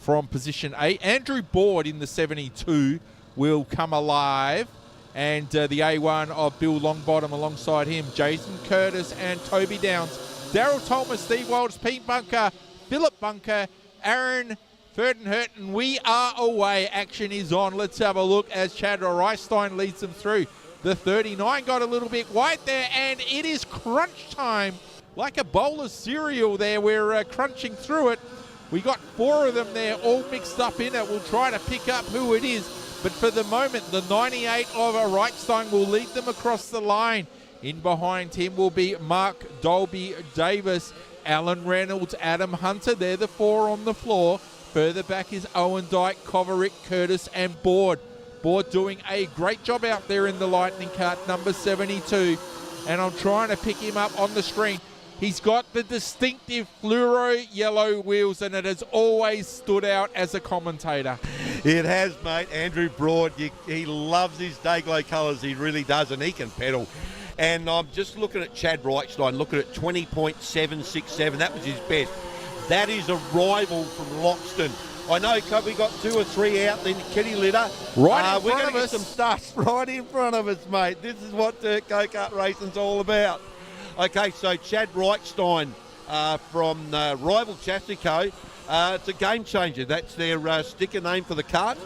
[SPEAKER 1] from position 8. Andrew Board in the 72 will come alive. And the A1 of Bill Longbottom alongside him. Jason Curtis and Toby Downs. Daryl Tolmer, Steve Walsh, Pete Bunker, Philip Bunker, Aaron Furdenhurten. We are away. Action is on. Let's have a look as Chad Reistein leads them through. The 39 got a little bit wide there, and it is crunch time. Like a bowl of cereal there, we're crunching through it. We got 4 of them there all mixed up in it. We'll try to pick up who it is. But for the moment, the 98 of Reichstein will lead them across the line. In behind him will be Mark Dolby Davis, Alan Reynolds, Adam Hunter. They're the 4 on the floor. Further back is Owendyke, Kovaric, Curtis, and Board. Board doing a great job out there in the Lightning Cart, number 72. And I'm trying to pick him up on the screen. He's got the distinctive fluoro yellow wheels, and it has always stood out as a commentator.
[SPEAKER 2] It has, mate. Andrew Broad, he loves his day-glow colours. He really does, and he can pedal. And I'm just looking at Chad Reichstein, looking at 20.767. That was his best. That is a rival from Loxton. I know we got 2 or 3 out in the kitty litter.
[SPEAKER 1] Right in front
[SPEAKER 2] we're going
[SPEAKER 1] of
[SPEAKER 2] to get
[SPEAKER 1] us.
[SPEAKER 2] some stuff right in front of us, mate. This is what dirt go-kart racing's all about. Okay, so Chad Reichstein from rival Chastico. It's a game changer. That's their sticker name for the kart.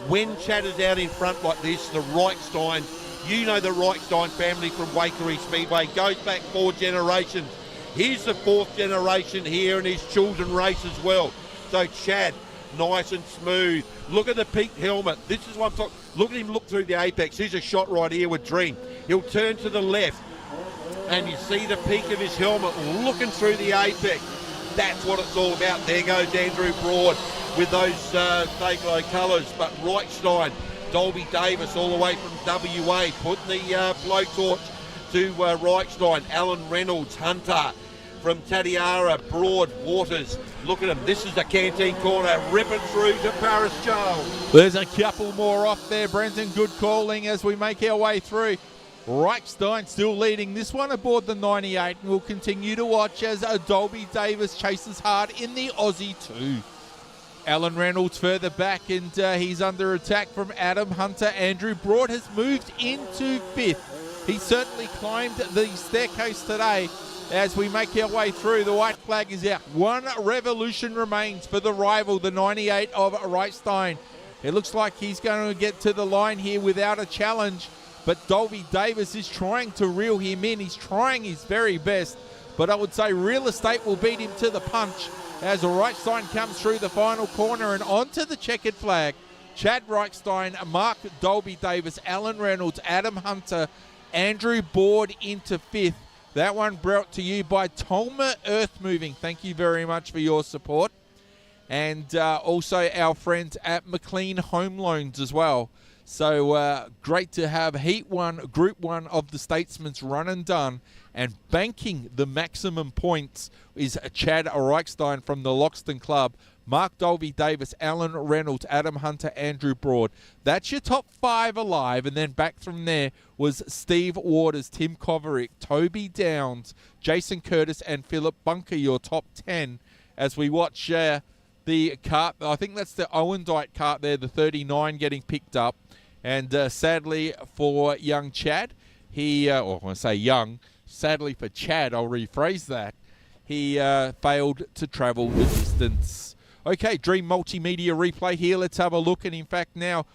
[SPEAKER 2] When Chad is out in front like this, the Reichstein, you know the Reichstein family from Waikerie Speedway, goes back 4 generations. He's the 4th generation here, and his children race as well. So Chad, nice and smooth. Look at the peaked helmet. This is what I'm talking. Look at him look through the apex. Here's a shot right here with Dream. He'll turn to the left, and you see the peak of his helmet looking through the apex. That's what it's all about. There goes Andrew Broad with those day-glow colours. But Reichstein, Dolby Davis all the way from WA, putting the blowtorch to Reichstein. Alan Reynolds, Hunter from Tatiara, Broad, Waters. Look at him. This is the canteen corner, ripping through to Paris Joel.
[SPEAKER 1] There's a couple more off there, Brenton. Good calling as we make our way through. Reichstein still leading this one aboard the 98, and we'll continue to watch as Dolby Davis chases hard in the Aussie 2. Alan Reynolds further back, and he's under attack from Adam Hunter. Andrew Broad has moved into 5th. He certainly climbed the staircase today as we make our way through. The white flag is out. 1 revolution remains for the rival, the 98 of Reichstein. It looks like he's going to get to the line here without a challenge. But Dolby Davis is trying to reel him in. He's trying his very best. But I would say Real Estate will beat him to the punch as Reichstein comes through the final corner and onto the checkered flag. Chad Reichstein, Mark Dolby Davis, Alan Reynolds, Adam Hunter, Andrew Board into 5th. That one brought to you by Tolma Earth Moving. Thank you very much for your support. And also our friends at McLean Home Loans as well. So great to have Heat 1, Group 1 of the Statesman's run and done. And banking the maximum points is Chad Reichstein from the Loxton Club, Mark Dolby Davis, Alan Reynolds, Adam Hunter, Andrew Broad. That's your top 5 alive. And then back from there was Steve Waters, Tim Kovaric, Toby Downs, Jason Curtis, and Philip Bunker, your top 10. As we watch the kart, I think that's the Owendyke kart there, the 39 getting picked up. And sadly for young Chad, or when I say young, sadly for Chad, I'll rephrase that, he failed to travel the distance. Okay, Dream Multimedia replay here. Let's have a look. And in fact now,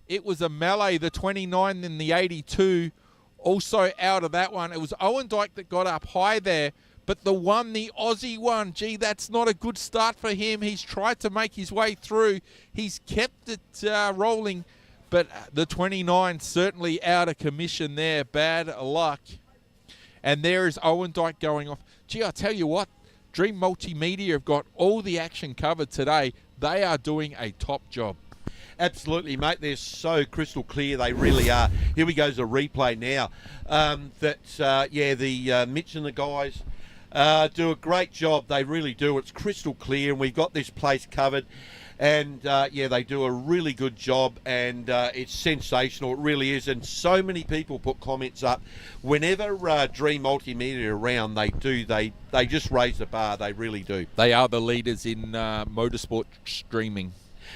[SPEAKER 1] it was a melee, the 29 and the 82. Also out of that one, it was Owendyke that got up high there. But the Aussie one, gee, that's not a good start for him. He's tried to make his way through. He's kept it rolling. But the 29 certainly out of commission there. Bad luck. And there is Owendyke going off. Gee, I tell you what, Dream Multimedia have got all the action covered today. They are doing a top job.
[SPEAKER 2] Absolutely, mate. They're so crystal clear. They really are. Here we go as a replay now. Mitch and the guys do a great job. They really do. It's crystal clear, and we've got this place covered. And, they do a really good job, and it's sensational. It really is. And so many people put comments up. Whenever Dream Multimedia are around, they just raise the bar. They really do.
[SPEAKER 1] They are the leaders in motorsport streaming.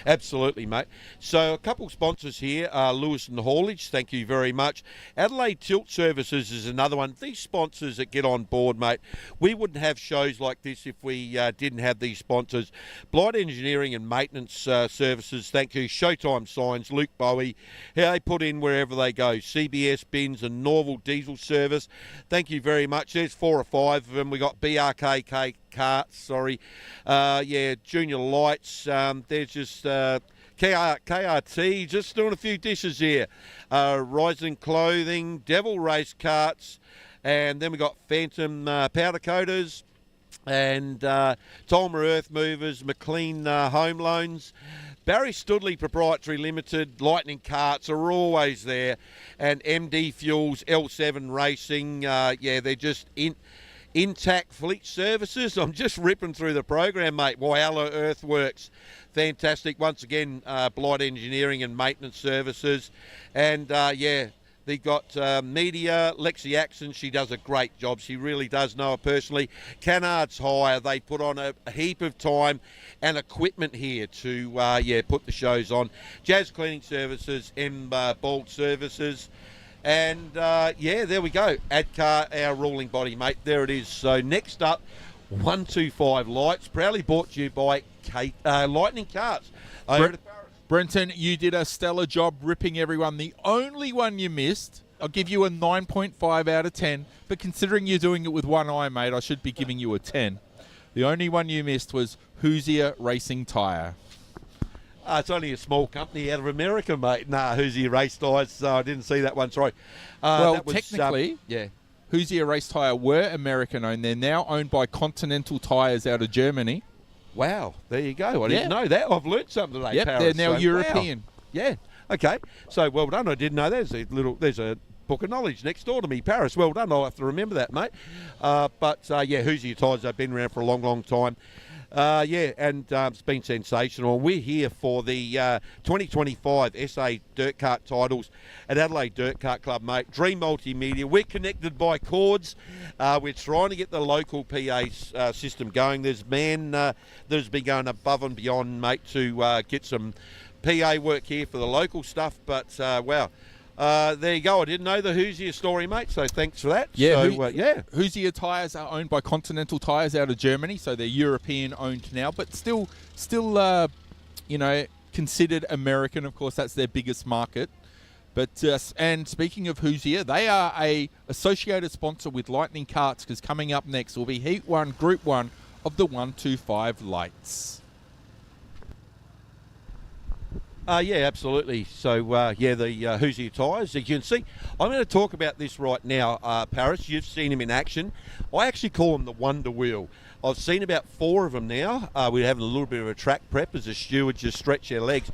[SPEAKER 2] Absolutely, mate. So a couple sponsors here, Lewis and Haulage, thank you very much. Adelaide Tilt Services is another one. These sponsors that get on board, mate, we wouldn't have shows like this if we didn't have these sponsors. Blight Engineering and Maintenance Services, thank you. Showtime Signs, Luke Bowie, they put in wherever they go. CBS Bins and Norval Diesel Service, thank you very much. There's 4 or 5 of them. We got BRKK Carts, Junior Lights, there's just KRT, just doing a few dishes here. Rising Clothing, Devil Race Carts, and then we got Phantom Powder Coaters, and Tolmer Earth Movers, McLean Home Loans, Barry Studley Proprietary Limited, Lightning Carts are always there, and MD Fuels, L7 Racing, they're just Intact Fleet Services. I'm just ripping through the program, mate. Whyalla Earthworks, fantastic. Once again, Blight Engineering and Maintenance Services. And, they got Media, Lexi Axon. She does a great job. She really does know her personally. Canards Hire, they put on a heap of time and equipment here to, put the shows on. Jazz Cleaning Services, Bald Services. And, there we go. AIDKA, our ruling body, mate. There it is. So next up, 125 Lights, proudly brought to you by Lightning Carts.
[SPEAKER 1] Brenton, you did a stellar job ripping everyone. The only one you missed, I'll give you a 9.5 out of 10. But considering you're doing it with one eye, mate, I should be giving you a 10. The only one you missed was Hoosier Racing Tyre.
[SPEAKER 2] It's only a small company out of America, mate. Hoosier Race Tyres, so I didn't see that one, sorry.
[SPEAKER 1] Technically, Hoosier Race Tyre were American-owned. They're now owned by Continental Tyres out of Germany.
[SPEAKER 2] Wow, there you go. I didn't know that. I've learnt something today, Paris.
[SPEAKER 1] They're now European.
[SPEAKER 2] Wow. Yeah, okay. So, well done. I didn't know there's a book of knowledge next door to me, Paris. Well done. I'll have to remember that, mate. Hoosier Tyres, they've been around for a long, long time. It's been sensational. We're here for the 2025 SA Dirt Kart titles at Adelaide Dirt Kart Club, mate. Dream Multimedia. We're connected by cords. We're trying to get the local PA system going. There's man that has been going above and beyond, mate, to get some PA work here for the local stuff. But, there you go. I didn't know the Hoosier story, mate, so thanks for that.
[SPEAKER 1] Hoosier Tyres are owned by Continental Tyres out of Germany, so they're European-owned now, but still, considered American. Of course, that's their biggest market. But and speaking of Hoosier, they are a associated sponsor with Lightning Carts, because coming up next will be Heat 1, Group 1 of the 125 Lights.
[SPEAKER 2] Absolutely. So, the Hoosier Tyres, as you can see. I'm going to talk about this right now, Paris. You've seen him in action. I actually call him the Wonder Wheel. I've seen about 4 of them now. We're having a little bit of a track prep as a steward, just stretch their legs.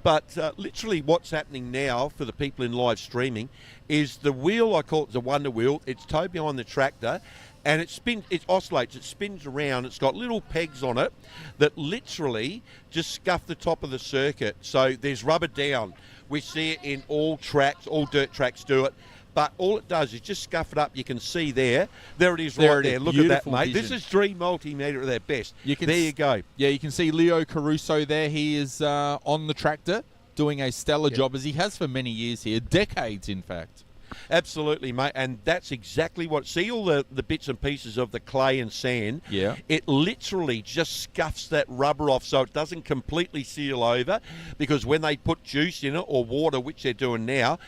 [SPEAKER 2] But literally what's happening now for the people in live streaming is the wheel, I call it the Wonder Wheel. It's towed behind the tractor. And it oscillates, it spins around. It's got little pegs on it that literally just scuff the top of the circuit. So there's rubber down. We see it in all tracks, all dirt tracks do it. But all it does is just scuff it up. You can see there. There it is right there. Look at that, mate. This is Dream Multimedia at their best. There you go.
[SPEAKER 1] Yeah, you can see Leo Caruso there. He is on the tractor doing a stellar job, as he has for many years here, decades in fact.
[SPEAKER 2] Absolutely, mate, and that's exactly what... See all the bits and pieces of the clay and sand?
[SPEAKER 1] Yeah.
[SPEAKER 2] It literally just scuffs that rubber off so it doesn't completely seal over, because when they put juice in it or water, which they're doing now,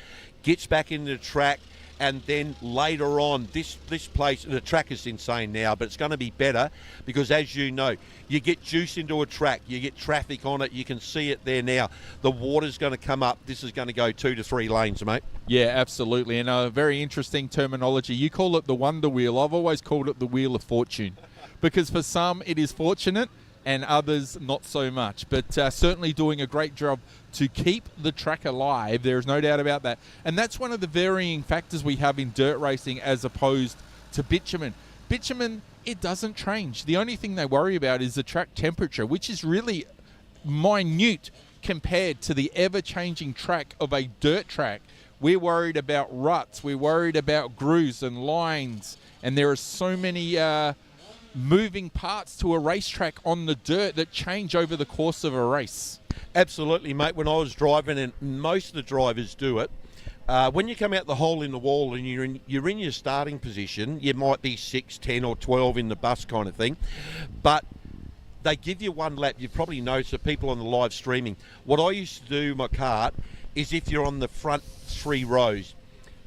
[SPEAKER 2] gets back into the track, And then later on, this place, the track is insane now, but it's going to be better because, as you know, you get juice into a track, you get traffic on it, you can see it there now. The water's going to come up. This is going to go 2 to 3 lanes, mate.
[SPEAKER 1] Yeah, absolutely. And a very interesting terminology. You call it the Wonder Wheel. I've always called it the Wheel of Fortune because for some it is fortunate and others not so much. But certainly doing a great job to keep the track alive. There is no doubt about that. And that's one of the varying factors we have in dirt racing as opposed to bitumen. Bitumen, it doesn't change. The only thing they worry about is the track temperature, which is really minute compared to the ever-changing track of a dirt track. We're worried about ruts. We're worried about grooves and lines. And there are so many moving parts to a racetrack on the dirt that change over the course of a race.
[SPEAKER 2] Absolutely, mate. When I was driving, and most of the drivers do it, when you come out the hole in the wall and you're in your starting position, you might be 6, 10 or 12 in the bus kind of thing, but they give you one lap. You've probably noticed that people on the live streaming. What I used to do in my kart is if you're on the front 3 rows,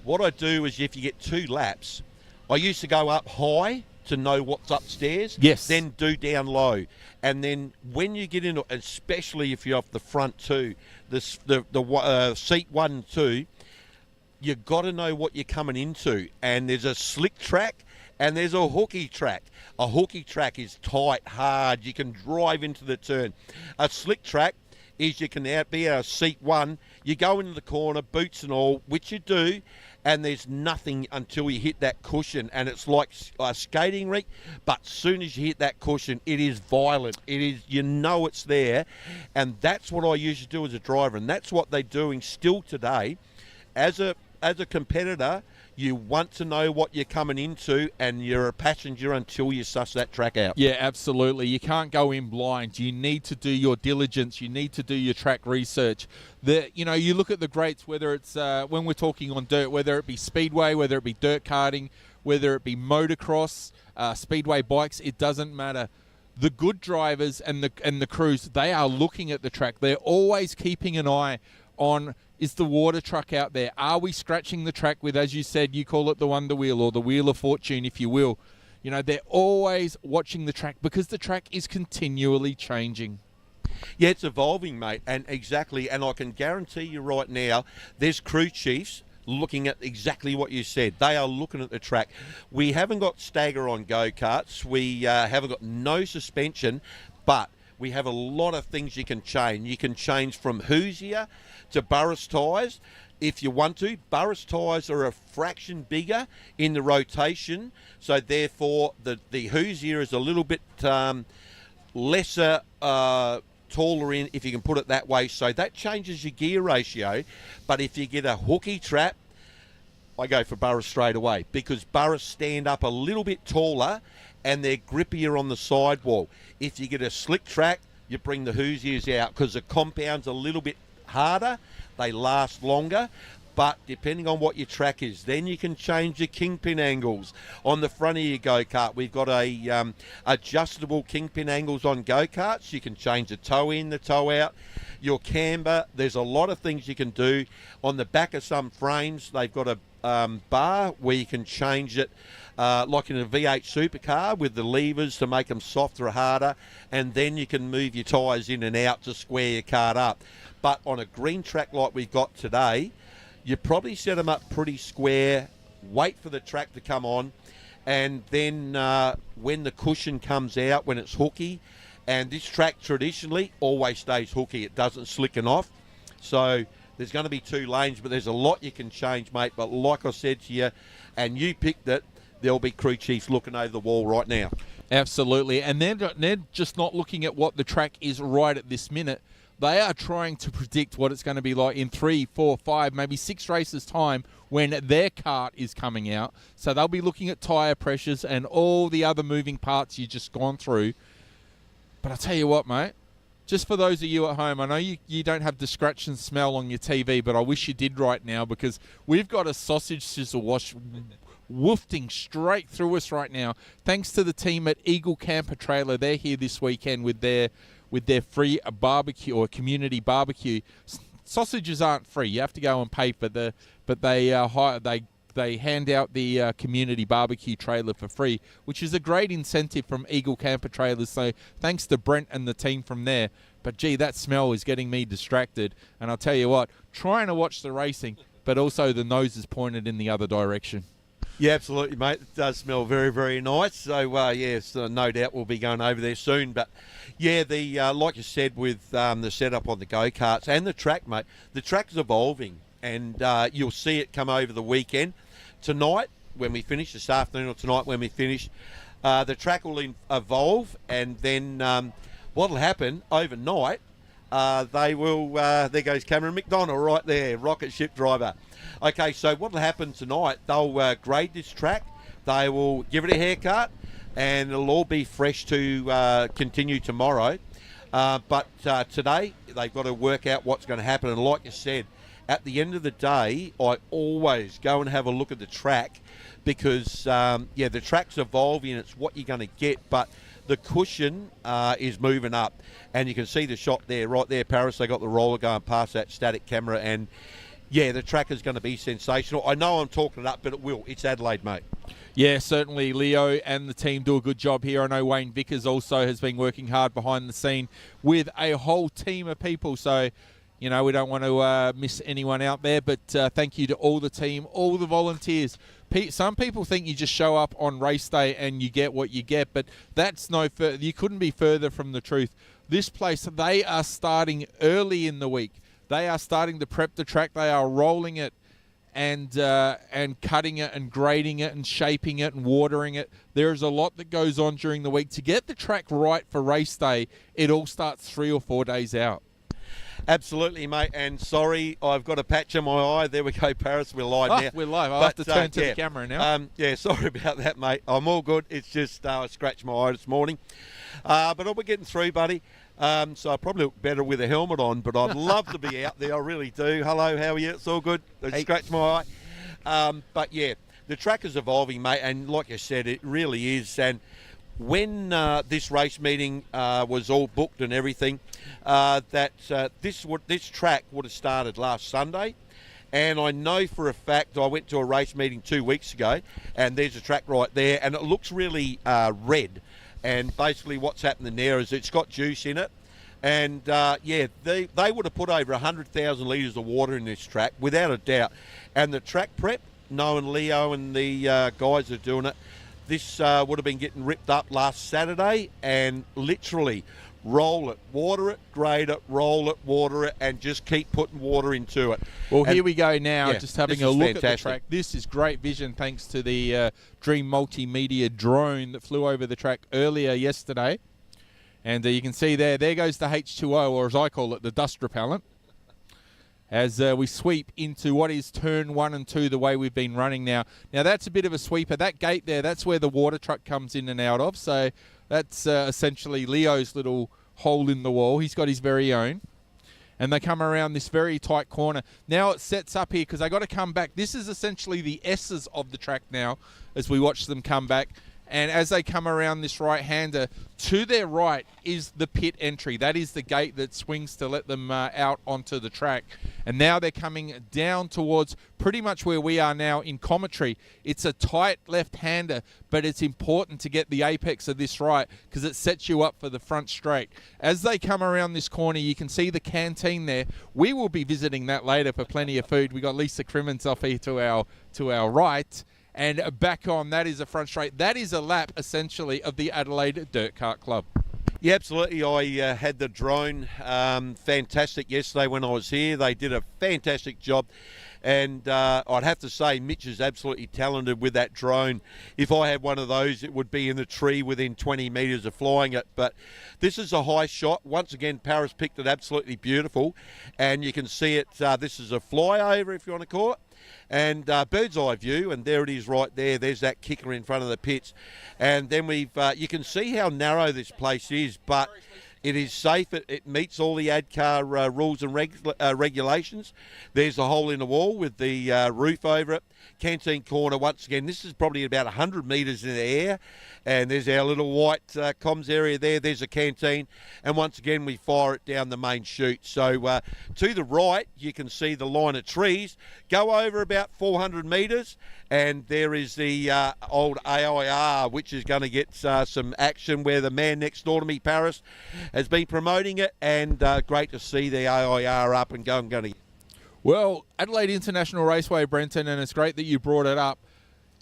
[SPEAKER 2] what I do is if you get 2 laps, I used to go up high to know what's upstairs,
[SPEAKER 1] yes,
[SPEAKER 2] then do down low. And then when you get in, especially if you're off the front 2, the seat 1 and 2, you've got to know what you're coming into. And there's a slick track and there's a hooky track. A hooky track is tight, hard. You can drive into the turn. A slick track is you can be out of seat 1. You go into the corner, boots and all, which you do, and there's nothing until you hit that cushion, and it's like a skating rink, but as soon as you hit that cushion, it is violent. It is, you know it's there, and that's what I used to do as a driver, and that's what they're doing still today. As a competitor, you want to know what you're coming into, and you're a passenger until you suss that track out.
[SPEAKER 1] Yeah, absolutely. You can't go in blind. You need to do your diligence. You need to do your track research. You look at the greats, whether it's when we're talking on dirt, whether it be speedway, whether it be dirt karting, whether it be motocross, speedway bikes, it doesn't matter. The good drivers and the crews, they are looking at the track. They're always keeping an eye on, is the water truck out there? Are we scratching the track with, as you said, you call it the Wonder Wheel or the Wheel of Fortune, if you will. You know, they're always watching the track because the track is continually changing.
[SPEAKER 2] Yeah, it's evolving, mate, and exactly. And I can guarantee you right now, there's crew chiefs looking at exactly what you said. They are looking at the track. We haven't got stagger on go-karts. We haven't got no suspension, but we have a lot of things you can change. You can change from Hoosier to Burris tyres if you want to. Burris tyres are a fraction bigger in the rotation, so therefore the Hoosier is a little bit lesser, taller in, if you can put it that way. So that changes your gear ratio. But if you get a hooky trap, I go for Burris straight away because Burris stand up a little bit taller and they're grippier on the sidewall. If you get a slick track, you bring the Hoosiers out because the compound's a little bit harder, they last longer, but depending on what your track is, then you can change your kingpin angles. On the front of your go-kart, we've got a adjustable kingpin angles on go-karts. You can change the toe in, the toe out, your camber. There's a lot of things you can do. On the back of some frames, they've got a bar where you can change it like in a V8 supercar with the levers to make them softer or harder, and then you can move your tyres in and out to square your kart up. But on a green track like we've got today, you probably set them up pretty square, wait for the track to come on, and then when the cushion comes out, when it's hooky, and this track traditionally always stays hooky, it doesn't slicken off. So there's going to be 2 lanes, but there's a lot you can change, mate. But like I said to you, and you picked it, there'll be crew chiefs looking over the wall right now.
[SPEAKER 1] Absolutely. And they're just not looking at what the track is right at this minute. They are trying to predict what it's going to be like in 3, 4, 5, maybe 6 races' time when their kart is coming out. So they'll be looking at tyre pressures and all the other moving parts you've just gone through. But I'll tell you what, mate, just for those of you at home, I know you don't have the scratch and smell on your TV, but I wish you did right now because we've got a sausage sizzle wash woofing straight through us right now. Thanks to the team at Eagle Camper Trailer. They're here this weekend with their free barbecue or community barbecue. Sausages aren't free. You have to go and pay for but they they hand out the community barbecue trailer for free, which is a great incentive from Eagle Camper Trailers. So thanks to Brent and the team from there. But gee, that smell is getting me distracted. And I'll tell you what, trying to watch the racing, but also the nose is pointed in the other direction.
[SPEAKER 2] Yeah, absolutely, mate. It does smell very, very nice. So, yes, no doubt we'll be going over there soon. But, yeah, the like you said with the setup on the go-karts and the track, mate, the track's evolving. And you'll see it come over the weekend. Tonight, when we finish, this afternoon or tonight when we finish, the track will evolve. And then what'll happen overnight, they will, there goes Cameron McDonald right there, rocket ship driver. Okay, so what will happen tonight, they'll grade this track, they will give it a haircut, and it'll all be fresh to continue tomorrow. But today, they've got to work out what's going to happen. And like you said, at the end of the day, I always go and have a look at the track because, the track's evolving, it's what you're going to get, but the cushion is moving up. And you can see the shot there, right there, Paris, they got the roller going past that static camera, and yeah, the track is going to be sensational. I know I'm talking it up, but it will. It's Adelaide, mate.
[SPEAKER 1] Yeah, certainly Leo and the team do a good job here. I know Wayne Vickers also has been working hard behind the scene with a whole team of people. So, you know, we don't want to miss anyone out there. But thank you to all the team, all the volunteers. Some people think you just show up on race day and you get what you get, but that's no further. You couldn't be further from the truth. This place, they are starting early in the week. They are starting to prep the track. They are rolling it and cutting it and grading it and shaping it and watering it. There is a lot that goes on during the week. To get the track right for race day, it all starts 3 or 4 days out.
[SPEAKER 2] Absolutely, mate. And sorry, I've got a patch on my eye. There we go, Paris. We're live now.
[SPEAKER 1] We're live. I'll have to turn to the camera now.
[SPEAKER 2] Yeah, sorry about that, mate. I'm all good. It's just I scratched my eye this morning. But I'll be getting through, buddy. So I probably look better with a helmet on, but I'd love to be out there. I really do. Hello, how are you? It's all good. I scratched my eye. But yeah, the track is evolving, mate. And like I said, it really is. And when this race meeting was all booked and everything, this track would have started last Sunday. And I know for a fact, I went to a race meeting 2 weeks ago, and there's a track right there, and it looks really red. And basically what's happening there is it's got juice in it. And, they would have put over 100,000 litres of water in this track, without a doubt. And the track prep, knowing Leo and the guys are doing it, this would have been getting ripped up last Saturday, and literally roll it, water it, grade it, roll it, water it, and just keep putting water into it.
[SPEAKER 1] Well, here we go now, just having a look at the track. This is great vision thanks to the Dream Multimedia drone that flew over the track earlier yesterday. And you can see there goes the H2O, or as I call it, the dust repellent, as we sweep into what is turn 1 and 2 the way we've been running now. Now, that's a bit of a sweeper. That gate there, that's where the water truck comes in and out of. So that's essentially Leo's little hole in the wall. He's got his very own. And they come around this very tight corner. Now it sets up here because they got to come back. This is essentially the S's of the track now as we watch them come back. And as they come around this right-hander, to their right is the pit entry. That is the gate that swings to let them out onto the track. And now they're coming down towards pretty much where we are now in commentary. It's a tight left-hander, but it's important to get the apex of this right because it sets you up for the front straight. As they come around this corner, you can see the canteen there. We will be visiting that later for plenty of food. We got Lisa Crimmins off here to our right. And back on, that is a front straight. That is a lap, essentially, of the Adelaide Dirt Kart Club.
[SPEAKER 2] Yeah, absolutely. I had the drone fantastic yesterday when I was here. They did a fantastic job. And I'd have to say Mitch is absolutely talented with that drone. If I had one of those, it would be in the tree within 20 metres of flying it. But this is a high shot. Once again, Paris picked it absolutely beautiful. And you can see it. This is a flyover, if you want to call it. And bird's eye view, and there it is right there. There's that kicker in front of the pits. And then you can see how narrow this place is, but it is safe. It meets all the AIDKA rules and regulations. There's a hole in the wall with the roof over it. Canteen corner, once again, this is probably about 100 metres in the air. And there's our little white comms area there. There's a canteen. And once again, we fire it down the main chute. So to the right, you can see the line of trees. Go over about 400 metres And there is the old AIR, which is going to get some action, where the man next door to me, Paris, has been promoting it, and great to see the AIR up and going.
[SPEAKER 1] Well, Adelaide International Raceway, Brenton, and it's great that you brought it up,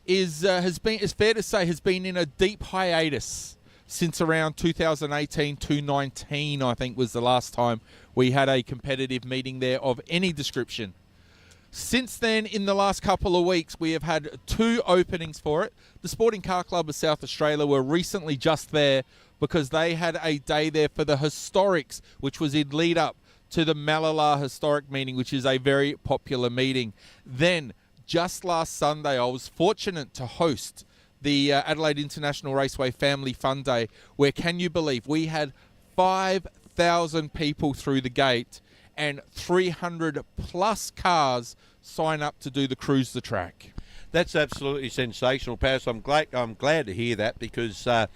[SPEAKER 1] it's fair to say, has been in a deep hiatus since around 2018-19, I think was the last time we had a competitive meeting there of any description. Since then, in the last couple of weeks, we have had 2 openings for it. The Sporting Car Club of South Australia were recently just there because they had a day there for the Historics, which was in lead up to the Malala Historic meeting, which is a very popular meeting. Then, just last Sunday, I was fortunate to host the Adelaide International Raceway Family Fun Day, where, can you believe, we had 5,000 people through the gate and 300 plus cars sign up to do the cruise the track.
[SPEAKER 2] That's absolutely sensational, Paris. I'm glad to hear that, because the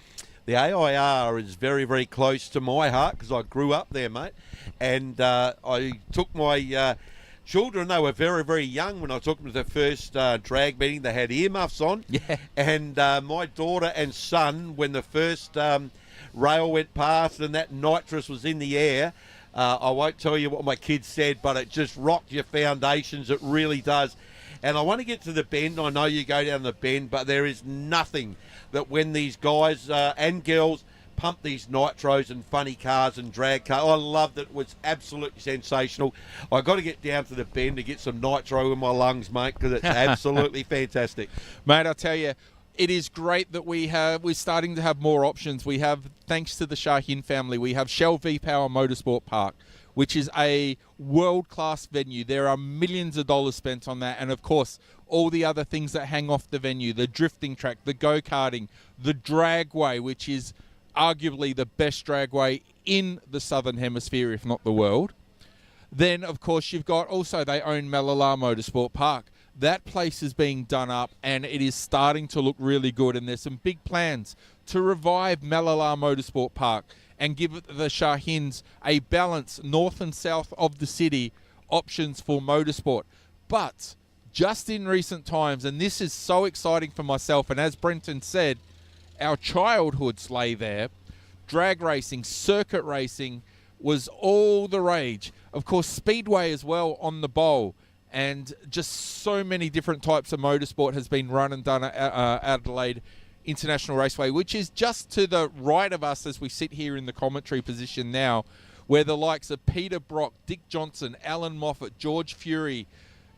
[SPEAKER 2] AIR is very, very close to my heart, because I grew up there, mate. And I took my children, they were very, very young when I took them to the first drag meeting. They had earmuffs on.
[SPEAKER 1] Yeah.
[SPEAKER 2] And my daughter and son, when the first rail went past and that nitrous was in the air, I won't tell you what my kids said, but it just rocked your foundations. It really does. And I want to get to the bend. I know you go down the bend, but there is nothing that when these guys and girls pump these nitros and funny cars and drag cars. I loved it. It was absolutely sensational. I got to get down to the bend to get some nitro in my lungs, mate, because it's absolutely fantastic.
[SPEAKER 1] Mate, I tell you, it is great that we're starting to have more options. We have, thanks to the Shaheen family, we have Shell V-Power Motorsport Park, which is a world-class venue. There are millions of dollars spent on that. And, of course, all the other things that hang off the venue, the drifting track, the go-karting, the dragway, which is arguably the best dragway in the Southern Hemisphere, if not the world. Then, of course, you've got also, they own Malala Motorsport Park. That place is being done up, and it is starting to look really good. And there's some big plans to revive Malala Motorsport Park and give the Shaheens a balance north and south of the city options for motorsport. But just in recent times, and this is so exciting for myself, and as Brenton said, our childhoods lay there. Drag racing, circuit racing was all the rage. Of course, speedway as well on the bowl. And just so many different types of motorsport has been run and done at Adelaide International Raceway, which is just to the right of us as we sit here in the commentary position now, where the likes of Peter Brock, Dick Johnson, Alan Moffat, George Fury,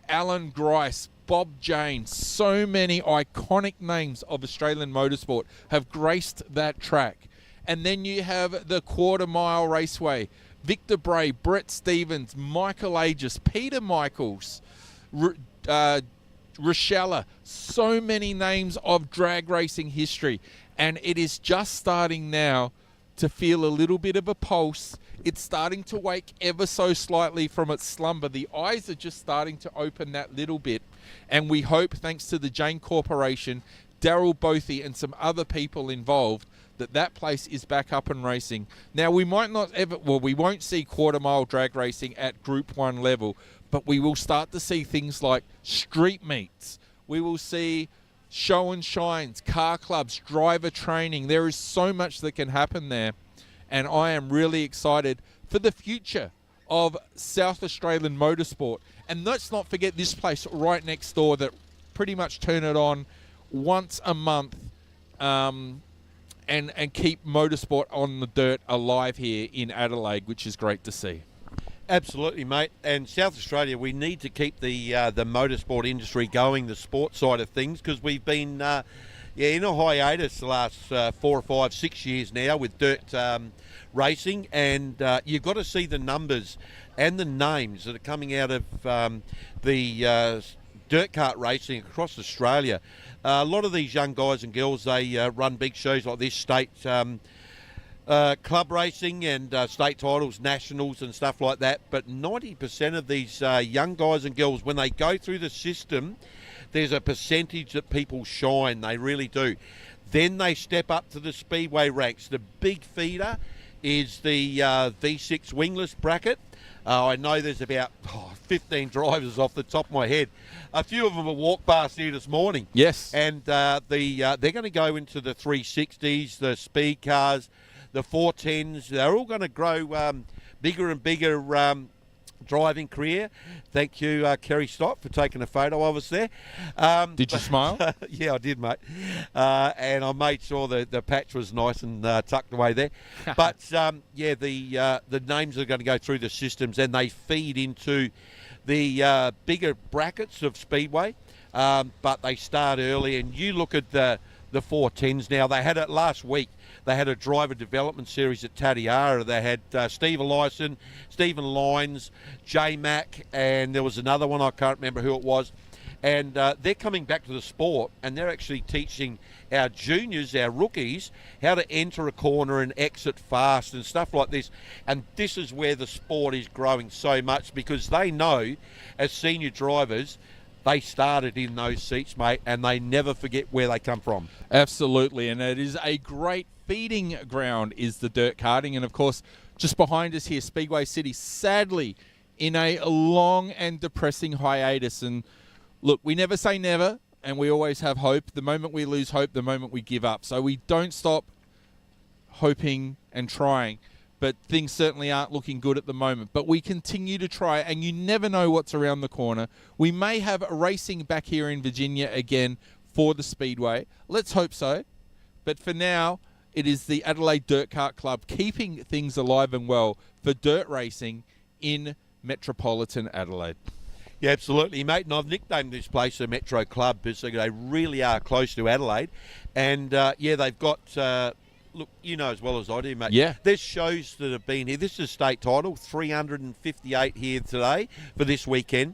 [SPEAKER 1] Alan Grice, Bob Jane, so many iconic names of Australian motorsport have graced that track. And then you have the Quarter Mile Raceway, Victor Bray, Brett Stevens, Michael Aegis, Peter Michaels, Rochella, so many names of drag racing history. And it is just starting now to feel a little bit of a pulse. It's starting to wake ever so slightly from its slumber. The eyes are just starting to open that little bit. And we hope, thanks to the Jane Corporation, Daryl Bothy and some other people involved, that place is back up and racing. Now, we might not ever, well, we won't see quarter mile drag racing at Group 1 level, but we will start to see things like street meets. We will see show and shines, car clubs, driver training. There is so much that can happen there. And I am really excited for the future of South Australian motorsport. And let's not forget this place right next door that pretty much turn it on once a month, and keep motorsport on the dirt alive here in Adelaide, which is great to see.
[SPEAKER 2] Absolutely, mate. And South Australia, we need to keep the motorsport industry going, the sport side of things, because we've been in a hiatus the last 4 or 5, 6 years now with dirt racing, and you've got to see the numbers and the names that are coming out of the dirt kart racing across Australia. A lot of these young guys and girls, they run big shows like this, state club racing and state titles, nationals and stuff like that. But 90% of these young guys and girls, when they go through the system, there's a percentage that people shine. They really do. Then they step up to the speedway ranks. The big feeder is the V6 wingless bracket. I know there's about 15 drivers off the top of my head. A few of them have walked past here this morning.
[SPEAKER 1] Yes.
[SPEAKER 2] And they're going to go into the 360s, the speed cars, the 410s. They're all going to grow bigger and bigger driving career. Thank you, Kerry Stott, for taking a photo of us there.
[SPEAKER 1] Did you smile?
[SPEAKER 2] Yeah, I did, mate. And I made sure the patch was nice and tucked away there. But, the names are going to go through the systems and they feed into the bigger brackets of Speedway. But they start early, and you look at the 410s now. They had it last week. They had a driver development series at Tatiara. They had Steve Elyson, Stephen Lyons, J Mac, and there was another one, I can't remember who it was. And they're coming back to the sport, and they're actually teaching our juniors, our rookies, how to enter a corner and exit fast and stuff like this. And this is where the sport is growing so much, because they know, as senior drivers, they started in those seats, mate, and they never forget where they come from.
[SPEAKER 1] Absolutely, and it is a great feeding ground is the dirt karting. And, of course, just behind us here, Speedway City, sadly, in a long and depressing hiatus. And, look, we never say never, and we always have hope. The moment we lose hope, the moment we give up. So we don't stop hoping and trying. But things certainly aren't looking good at the moment. But we continue to try, and you never know what's around the corner. We may have racing back here in Virginia again for the Speedway. Let's hope so. But for now, it is the Adelaide Dirt Kart Club keeping things alive and well for dirt racing in metropolitan Adelaide.
[SPEAKER 2] Yeah, absolutely, mate. And I've nicknamed this place a Metro Club because they really are close to Adelaide. And, they've got... look, you know as well as I do, mate.
[SPEAKER 1] Yeah.
[SPEAKER 2] There's shows that have been here. This is state title, 358 here today for this weekend.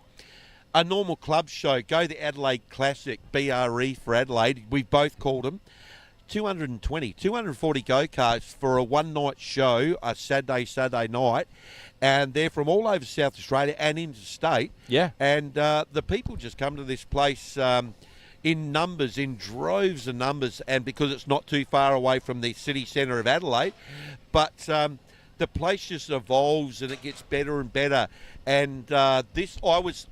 [SPEAKER 2] A normal club show, go the Adelaide Classic, BRE for Adelaide. We've both called them. 240 go-karts for a one-night show, a Saturday night. And they're from all over South Australia and interstate.
[SPEAKER 1] Yeah.
[SPEAKER 2] And the people just come to this place... in numbers, in droves of numbers, and because it's not too far away from the city centre of Adelaide, but the place just evolves and it gets better and better. And I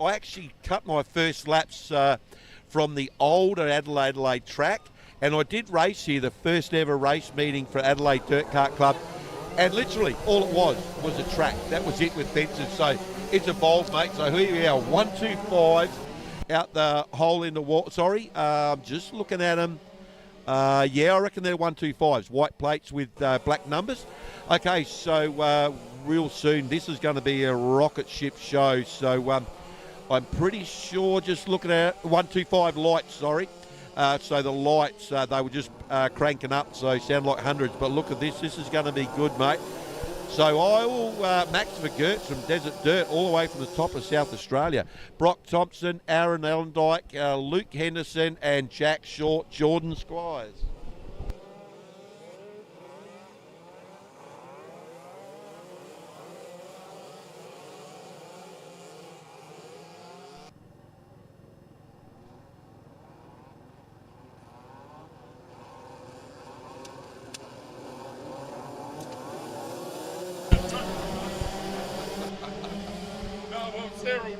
[SPEAKER 2] actually cut my first laps from the older Adelaide track, and I did race here, the first ever race meeting for Adelaide Dirt Kart Club, and literally all it was a track. That was it with fences. So it's evolved, mate. So here we are, 125. Out the hole in the wall. Sorry, just looking at them. I reckon they're 125s. White plates with black numbers. Okay, so real soon, this is going to be a rocket ship show. So I'm pretty sure, just looking at 125 lights, sorry. So the lights, they were just cranking up, so sound like hundreds. But look at this. This is going to be good, mate. So I will, Max Vergertz from Desert Dirt, all the way from the top of South Australia. Brock Thompson, Aaron Allendike, Luke Henderson, and Jack Short, Jordan Squires.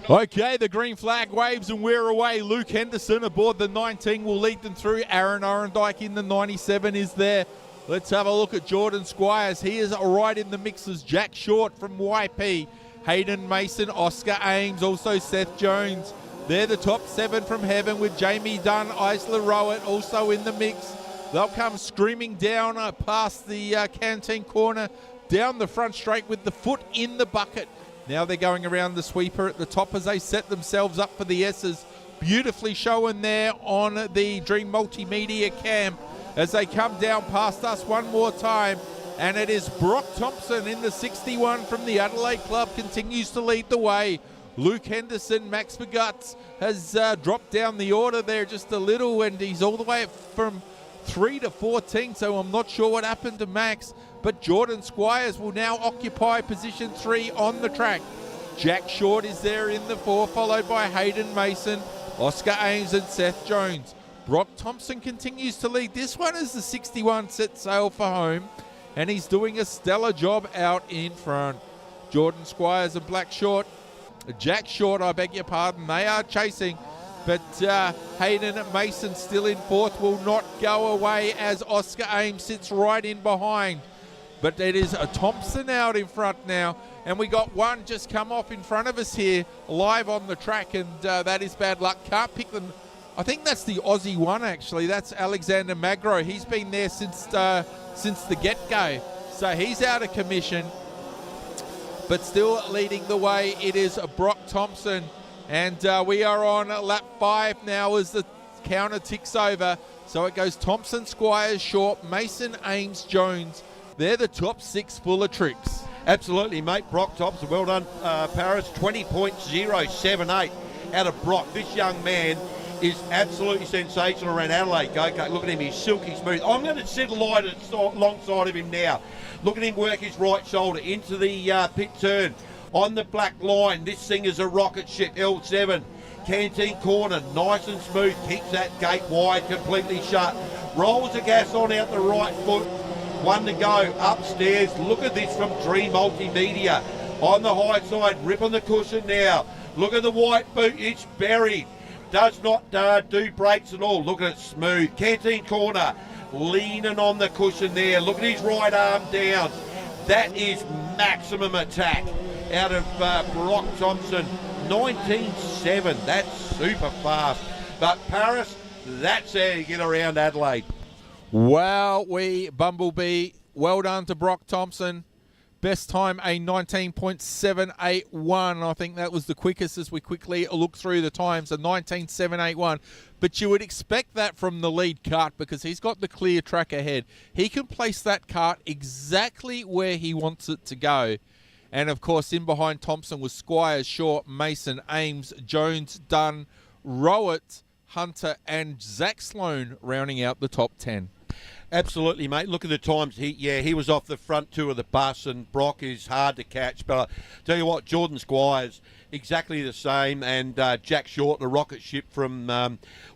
[SPEAKER 1] Okay, the green flag waves and we're away. Luke Henderson aboard the 19 will lead them through. Aaron Orendike in the 97 is there. Let's have a look at Jordan Squires. He is right in the mixes. Jack Short from YP. Hayden Mason, Oscar Ames, also Seth Jones. They're the top 7 from Heaven with Jamie Dunn, Isla Rowett also in the mix. They'll come screaming down past the canteen corner, down the front straight with the foot in the bucket. Now they're going around the sweeper at the top as they set themselves up for the S's. Beautifully shown there on the Dream Multimedia cam as they come down past us one more time. And it is Brock Thompson in the 61 from the Adelaide Club continues to lead the way. Luke Henderson, Max Vergertz has dropped down the order there just a little, and he's all the way from 3 to 14, so I'm not sure what happened to Max. But Jordan Squires will now occupy position 3 on the track. Jack Short is there in the 4, followed by Hayden Mason, Oscar Ames and Seth Jones. Brock Thompson continues to lead. This one is the 61 set sail for home, and he's doing a stellar job out in front. Jordan Squires and Jack Short, I beg your pardon. They are chasing, but Hayden Mason still in fourth, will not go away as Oscar Ames sits right in behind. But it is a Thompson out in front now, and we got one just come off in front of us here, live on the track, and that is bad luck. Can't pick them. I think that's the Aussie one, actually. That's Alexander Magro. He's been there since the get-go, so he's out of commission. But still leading the way, it is Brock Thompson. And we are on lap 5 now as the counter ticks over. So it goes Thompson, Squires, Short, Mason, Ames, Jones. They're the top 6 full of tricks.
[SPEAKER 2] Absolutely, mate. Brock Thompson, well done, Paris. 20.078 out of Brock. This young man is absolutely sensational around Adelaide. Go. Look at him, he's silky smooth. I'm going to sit alongside of him now. Look at him work his right shoulder into the pit turn. On the black line, this thing is a rocket ship, L7. Canteen corner, nice and smooth. Keeps that gate wide, completely shut. Rolls the gas on out the right foot. One to go, upstairs. Look at this from Dream Multimedia. On the high side, rip on the cushion now. Look at the white boot, it's buried. Does not do brakes at all. Look at it, smooth. Canteen corner, leaning on the cushion there. Look at his right arm down. That is maximum attack out of Brock Thompson. 19.7. That's super fast. But Paris, that's how you get around Adelaide.
[SPEAKER 1] Wow, Bumblebee. Well done to Brock Thompson. Best time, a 19.781. I think that was the quickest as we quickly look through the times, a 19.781. But you would expect that from the lead kart because he's got the clear track ahead. He can place that kart exactly where he wants it to go. And, of course, in behind Thompson was Squires, Short, Mason, Ames, Jones, Dunn, Rowett, Hunter, and Zach Sloan rounding out the top 10.
[SPEAKER 2] Absolutely, mate. Look at the times. He was off the front two of the bus, and Brock is hard to catch. But I tell you what, Jordan Squires, exactly the same, and Jack Short, the rocket ship from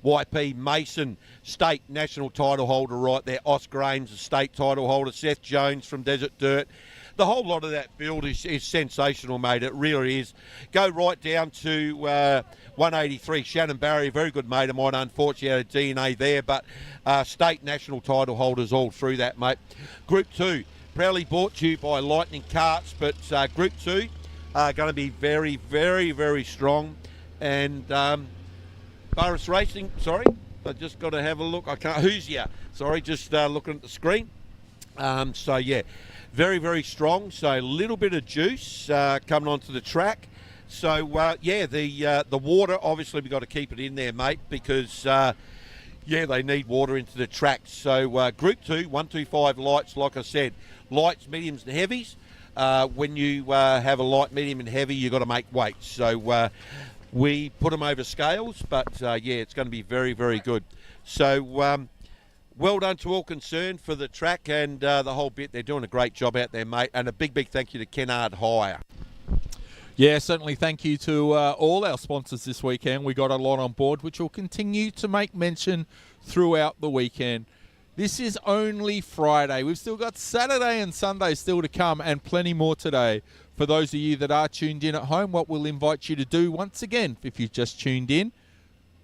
[SPEAKER 2] YP. Mason, state national title holder right there. Oscar Ames, the state title holder. Seth Jones from Desert Dirt. The whole lot of that field is sensational, mate. It really is. Go right down to 183. Shannon Barry, a very good mate of mine, unfortunately had a DNA there, but state national title holders all through that, mate. Group 2, proudly brought to you by Lightning Karts, but Group 2 are going to be very, very, very strong. And Paris Racing, sorry, I just got to have a look. I can't, who's here? Sorry, just looking at the screen. So, yeah. Very, very strong. So a little bit of juice coming onto the track. So, the water, obviously we've got to keep it in there, mate, because, they need water into the track. So Group 2, 125 lights, like I said, lights, mediums and heavies. When you have a light, medium and heavy, you've got to make weight. So we put them over scales, but, it's going to be very, very good. So, well done to all concerned for the track and the whole bit. They're doing a great job out there, mate. And a big, big thank you to Kennard Hire.
[SPEAKER 1] Yeah, certainly thank you to all our sponsors this weekend. We got a lot on board, which will continue to make mention throughout the weekend. This is only Friday. We've still got Saturday and Sunday still to come and plenty more today. For those of you that are tuned in at home, what we'll invite you to do once again, if you've just tuned in,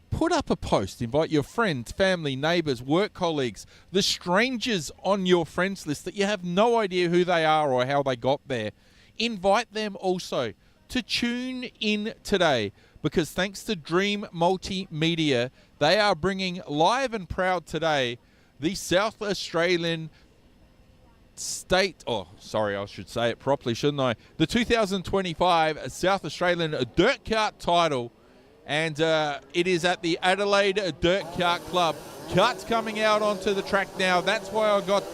[SPEAKER 1] put up a post. Invite your friends, family, neighbours, work colleagues, the strangers on your friends list that you have no idea who they are or how they got there. Invite them also to tune in today because thanks to Dream Multimedia, they are bringing live and proud today the South Australian State, I should say it properly, shouldn't I? The 2025 South Australian Dirt Kart title. And it is at the Adelaide Dirt Kart Club. Karts coming out onto the track now. That's why I got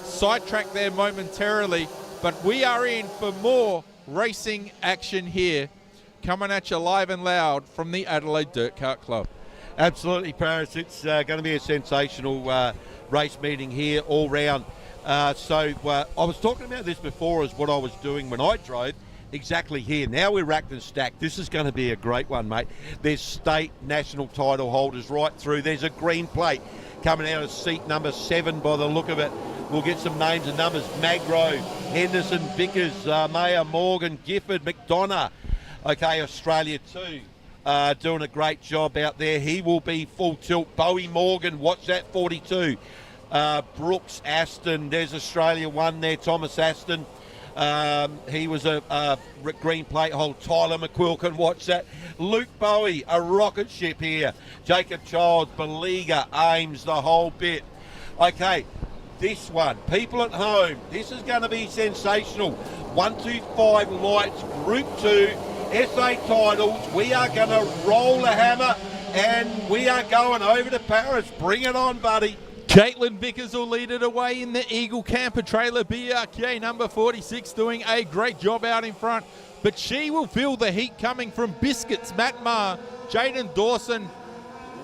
[SPEAKER 1] sidetracked there momentarily. But we are in for more racing action here. Coming at you live and loud from the Adelaide Dirt Kart Club.
[SPEAKER 2] Absolutely, Paris. It's going to be a sensational race meeting here all round. I was talking about this before as what I was doing when I drove. Exactly here. Now we're racked and stacked. This is going to be a great one, mate. There's state national title holders right through. There's a green plate. coming out of seat number 7 by the look of it. We'll get some names and numbers. Magro, Henderson, Vickers, Mayer, Morgan, Gifford, McDonough. Okay, Australia 2. Doing a great job out there. He will be full tilt. Bowie Morgan, watch that, 42. Brooks, Aston, there's Australia 1 there, Thomas Aston. He was a green plate hole. Tyler McQuilkin, watch that. Luke Bowie, a rocket ship here. Jacob Childs, Beleaguer, Ames, the whole bit. Okay, this one, people at home, this is going to be sensational. 125 Lights, Group 2, SA titles. We are going to roll a hammer and we are going over to Paris. Bring it on, buddy.
[SPEAKER 1] Caitlin Vickers will lead it away in the Eagle Camper Trailer. BRK number 46 doing a great job out in front. But she will feel the heat coming from Biscuits, Matt Maher, Jaden Dawson,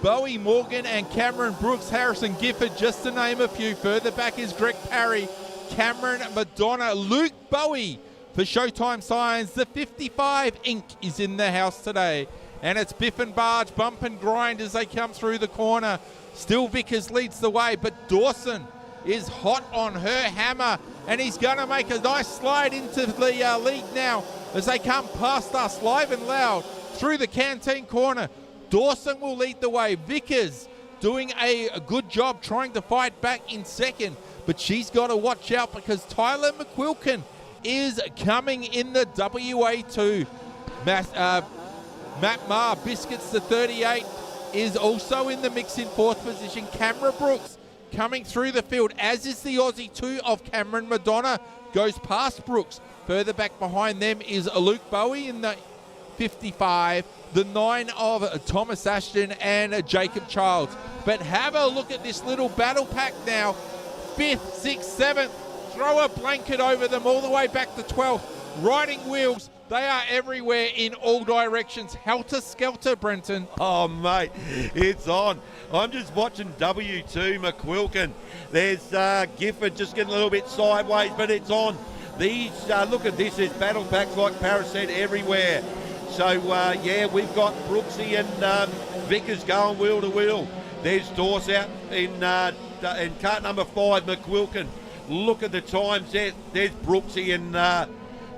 [SPEAKER 1] Bowie Morgan and Cameron Brooks, Harrison Gifford, just to name a few. Further back is Greg Parry, Cameron Madonna, Luke Bowie for Showtime Science. The 55 Inc. is in the house today. And it's Biff and Barge, bump and grind as they come through the corner. Still Vickers leads the way, but Dawson is hot on her hammer. And he's going to make a nice slide into the lead now as they come past us live and loud through the canteen corner. Dawson will lead the way. Vickers doing a good job trying to fight back in second, but she's got to watch out because Tyler McQuilkin is coming in the WA2. Matt Maher, Biscuits the 38, is also in the mix in 4th position. Cameron Brooks coming through the field, as is the Aussie 2 of Cameron Madonna, goes past Brooks. Further back behind them is Luke Bowie in the 55, the 9 of Thomas Ashton and Jacob Childs. But have a look at this little battle pack now. 5th, 6th, 7th, throw a blanket over them all the way back to 12th. Riding wheels, they are everywhere in all directions. Helter skelter, Brenton.
[SPEAKER 2] Oh, mate, it's on. I'm just watching W2 McQuilkin. There's Gifford just getting a little bit sideways, but it's on. These, look at this, there's battle packs, like Paris said, everywhere. So, yeah, we've got Brooksy and Vickers going wheel to wheel. There's Dawes out in cart number 5, McQuilkin. Look at the times there. There's Brooksy and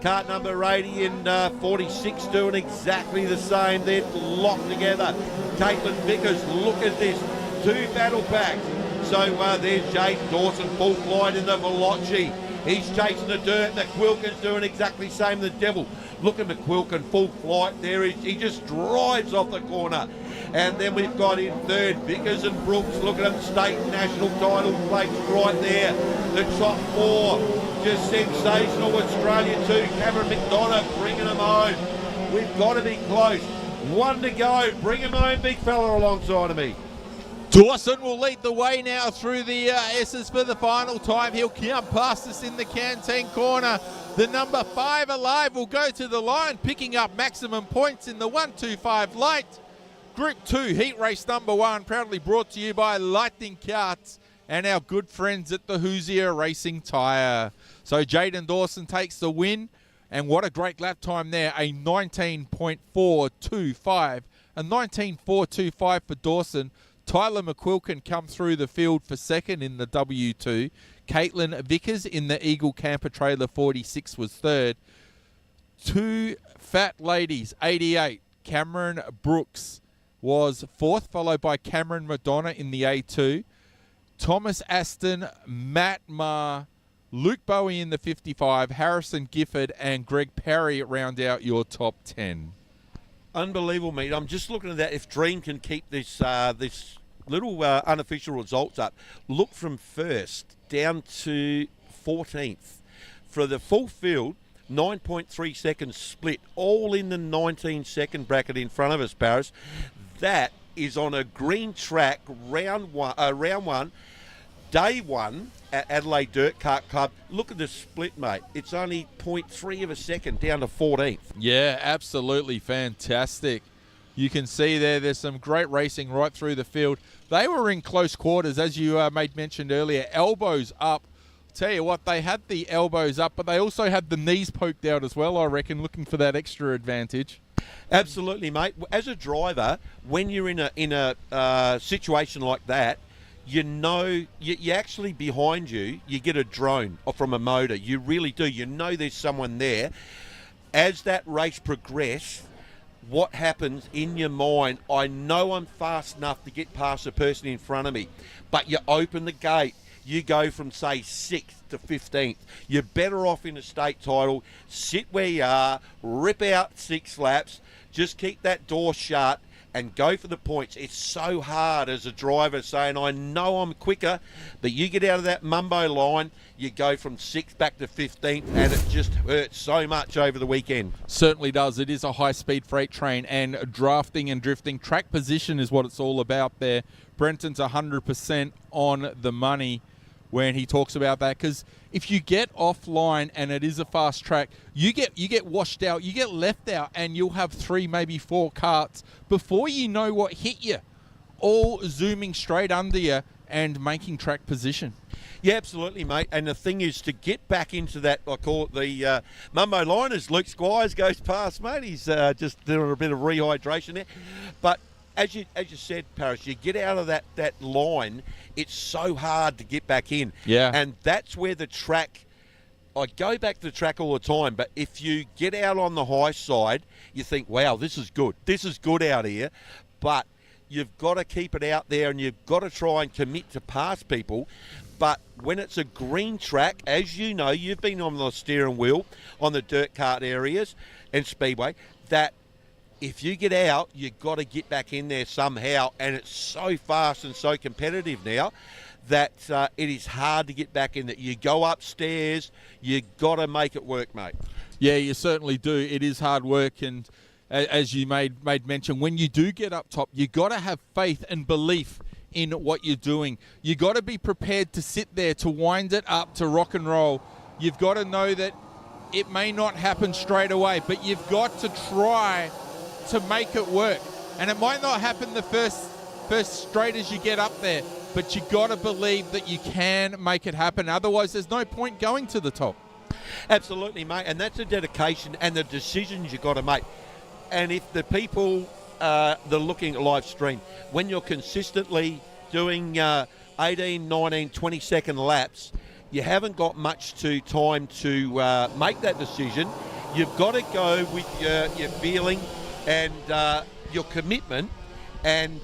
[SPEAKER 2] cart number 80 and 46 doing exactly the same. They're locked together. Caitlin Vickers, look at this. 2 battle packs. So there's Jaden Dawson, full flight in the Veloci. He's chasing the dirt. McQuilkin's doing exactly the same. The Devil. Look at McQuilkin, full flight there. He just drives off the corner. And then we've got in 3rd, Vickers and Brooks. Look at them, state and national title plates right there. The top 4, just sensational. Australia 2, Cameron McDonough bringing them home. We've got to be close. 1 to go. Bring him home, big fella alongside of me.
[SPEAKER 1] Dawson will lead the way now through the S's for the final time. He'll come past us in the canteen corner. The number 5 Alive will go to the line, picking up maximum points in the 125 Light. Group 2 heat race number 1, proudly brought to you by Lightning Karts and our good friends at the Hoosier Racing Tyre. So Jaden Dawson takes the win, and what a great lap time there, a 19.425. A 19.425 for Dawson. Tyler McQuilkin come through the field for second in the W2. Caitlin Vickers in the Eagle Camper Trailer 46 was third. 2 fat ladies, 88. Cameron Brooks was fourth, followed by Cameron Madonna in the A2. Thomas Aston, Matt Maher, Luke Bowie in the 55, Harrison Gifford and Greg Parry round out your top 10.
[SPEAKER 2] Unbelievable, mate. I'm just looking at that. If Dream can keep this this little unofficial results up, look from 1st down to 14th. For the full field, 9.3 seconds split, all in the 19-second bracket in front of us, Paris. That is on a green track, round one, day 1 at Adelaide Dirt Kart Club. Look at the split, mate. It's only 0.3 of a second down to 14th.
[SPEAKER 1] Yeah, absolutely fantastic. You can see there's some great racing right through the field. They were in close quarters, as you mentioned earlier, elbows up. Tell you what, they had the elbows up, but they also had the knees poked out as well, I reckon, looking for that extra advantage.
[SPEAKER 2] Absolutely, mate. As a driver, when you're in a situation like that, you know, you actually behind you, you get a drone or from a motor. You really do. You know there's someone there. As that race progresses, what happens in your mind, I know I'm fast enough to get past the person in front of me, but you open the gate, you go from, say, 6th to 15th. You're better off in a state title, sit where you are, rip out 6 laps, just keep that door shut and go for the points. It's so hard as a driver saying, I know I'm quicker, but you get out of that mumbo line, you go from 6th back to 15th, and it just hurts so much over the weekend.
[SPEAKER 1] Certainly does. It is a high-speed freight train, and drafting and drifting. Track position is what it's all about there. Brenton's 100% on the money when he talks about that, because if you get offline and it is a fast track, you get washed out, you get left out, and you'll have 3, maybe 4 karts before you know what hit you, all zooming straight under you and making track position.
[SPEAKER 2] Yeah, absolutely, mate. And the thing is, to get back into that, I call it the mumbo line, as Luke Squires goes past, mate. He's just doing a bit of rehydration there. But as you said, Paris, you get out of that line, it's so hard to get back in.
[SPEAKER 1] Yeah.
[SPEAKER 2] And that's where the track, I go back to the track all the time, but if you get out on the high side, you think, wow, this is good. This is good out here. But you've got to keep it out there, and you've got to try and commit to pass people. But when it's a green track, as you know, you've been on the steering wheel on the dirt kart areas and speedway, that if you get out, you've got to get back in there somehow. And it's so fast and so competitive now that it is hard to get back in there. You go upstairs, you got to make it work, mate.
[SPEAKER 1] Yeah, you certainly do. It is hard work, and as you made mention, when you do get up top, you got to have faith and belief in what you're doing. You got to be prepared to sit there, to wind it up, to rock and roll. You've got to know that it may not happen straight away, but you've got to try to make it work. And it might not happen the first straight as you get up there, but you got to believe that you can make it happen. Otherwise, there's no point going to the top.
[SPEAKER 2] Absolutely, mate. And that's a dedication and the decisions you've got to make. And if the people that are looking at live stream, when you're consistently doing 18, 19, 20-second laps, you haven't got much time to make that decision. You've got to go with your feeling and your commitment. And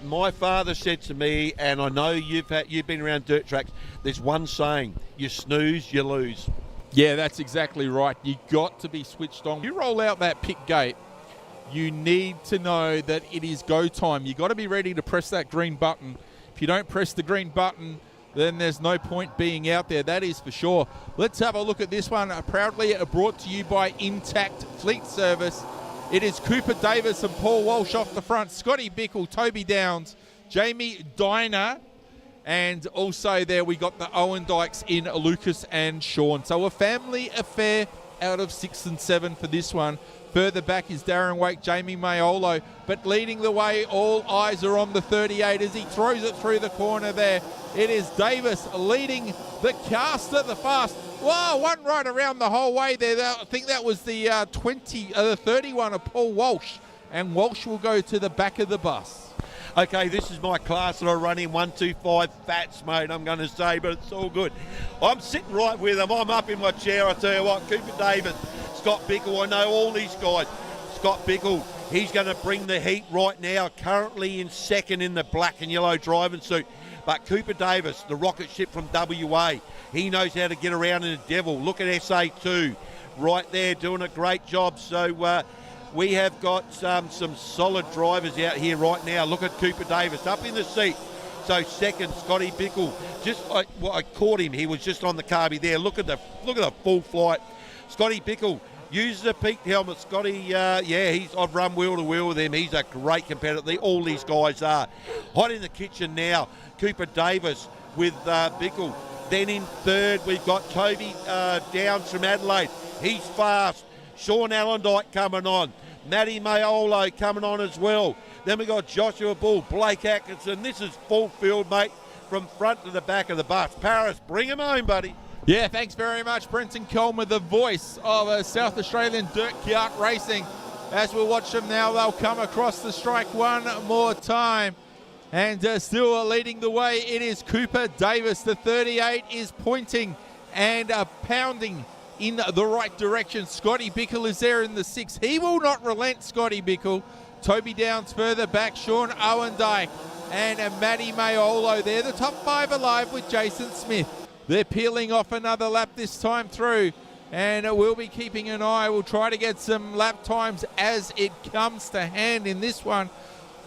[SPEAKER 2] my father said to me, and I know you've been around dirt tracks, there's one saying, you snooze, you lose.
[SPEAKER 1] Yeah, that's exactly right. You got to be switched on. You roll out that pit gate, you need to know that it is go time. You got to be ready to press that green button. If you don't press the green button, then there's no point being out there. That is for sure. Let's have a look at this one. Proudly brought to you by Intact Fleet Service. It is Cooper Davis and Paul Walsh off the front. Scotty Bickle, Toby Downs, Jamie Diner, and also there we got the Owen Dykes in Lucas and Sean. So a family affair out of 6 and 7 for this one. Further back is Darren Wake, Jamie Maiolo, but leading the way, all eyes are on the 38 as he throws it through the corner there. It is Davis leading the caster, the fast. Wow, one right around the whole way there. I think that was the 31 of Paul Walsh, and Walsh will go to the back of the bus.
[SPEAKER 2] Okay, this is my class that I run in 125 fats, mate, I'm going to say, but it's all good. I'm sitting right with them. I'm up in my chair, I tell you what. Cooper Davis, Scott Bickle, I know all these guys. Scott Bickle, he's going to bring the heat right now, currently in second in the black and yellow driving suit. But Cooper Davis, the rocket ship from WA, he knows how to get around in the devil. Look at SA2 right there doing a great job. So we have got some solid drivers out here right now. Look at Cooper Davis up in the seat. So second, Scotty Bickle. I caught him. He was just on the carby there. Look at the full flight. Scotty Bickle uses a peaked helmet. Scotty, I've run wheel to wheel with him. He's a great competitor. All these guys are. Hot in the kitchen now. Cooper Davis with Bickle. Then in third, we've got Toby Downs from Adelaide. He's fast. Sean Allendike coming on. Matty Maiolo coming on as well. Then we've got Joshua Bull, Blake Atkinson. This is full field, mate, from front to the back of the bus. Paris, bring him home, buddy.
[SPEAKER 1] Yeah, thanks very much, Brenton Coleman, the voice of South Australian dirt kart racing. As we watch them now, they'll come across the strike one more time. And still leading the way, it is Cooper Davis. The 38 is pointing and pounding in the right direction. Scotty Bickle is there in the 6. He will not relent, Scotty Bickle. Toby Downs further back, Sean Owendyke and Matty Mayolo. They're the top 5 alive with Jason Smith. They're peeling off another lap this time through, and we'll be keeping an eye. We'll try to get some lap times as it comes to hand in this one.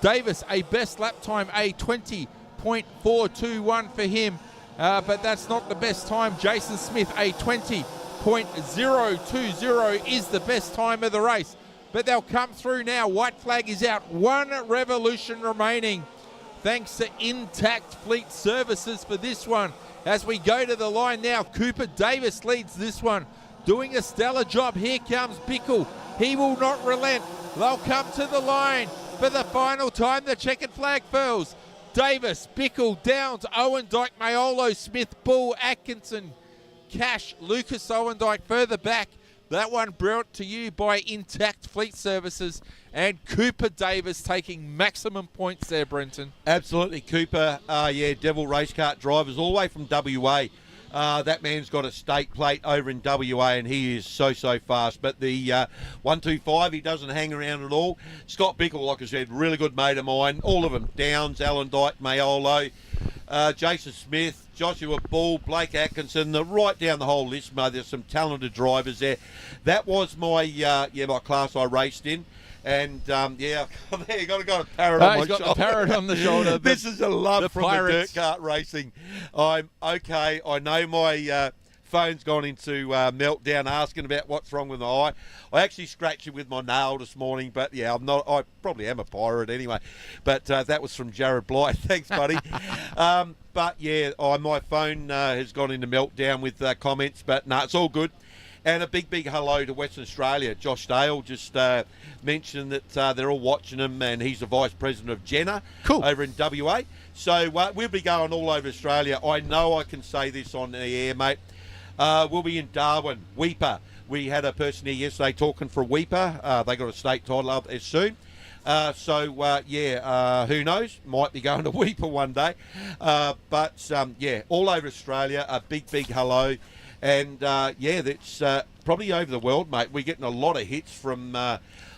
[SPEAKER 1] Davis, a best lap time, a 20.421 for him, but that's not the best time. Jason Smith, a 20.020 is the best time of the race. But they'll come through now. White flag is out. 1 revolution remaining. Thanks to Intact Fleet Services for this one. As we go to the line now, Cooper Davis leads this one, doing a stellar job. Here comes Bickle. He will not relent. They'll come to the line for the final time. The checkered flag furls. Davis, Bickle, Downs, Owendyke, Mayolo, Smith, Bull, Atkinson, Cash, Lucas Owendyke further back. That one brought to you by Intact Fleet Services, and Cooper Davis taking maximum points there, Brenton.
[SPEAKER 2] Absolutely, Cooper. Devil race kart drivers all the way from WA. That man's got a state plate over in WA, and he is so fast. But the 125, he doesn't hang around at all. Scott Bickle, like I said, really good mate of mine. All of them, Downs, Allendike, Mayolo, Jason Smith, Joshua Bull, Blake Atkinson, right down the whole list, mate. There's some talented drivers there. That was my my class I raced in. And there you got a parrot on my shoulder. He's got the
[SPEAKER 1] parrot on the shoulder.
[SPEAKER 2] This is a love from
[SPEAKER 1] Pirates.
[SPEAKER 2] the dirt kart racing. I'm okay. I know my phone's gone into meltdown, asking about what's wrong with my eye. I actually scratched it with my nail this morning, but yeah, I'm not. I probably am a pirate anyway. But that was from Jared Blythe. Thanks, buddy. But yeah, my phone has gone into meltdown with comments, but no, it's all good. And a big hello to Western Australia. Josh Dale just mentioned that they're all watching him, and he's the Vice President of Jenna over in WA. So we'll be going all over Australia. I know I can say this on the air, mate. We'll be in Darwin, Weeper. We had a person here yesterday talking for Weeper. They got a state title up there soon. Who knows? Might be going to Weeper one day. But all over Australia, a big hello. And, that's probably over the world, mate. We're getting a lot of hits from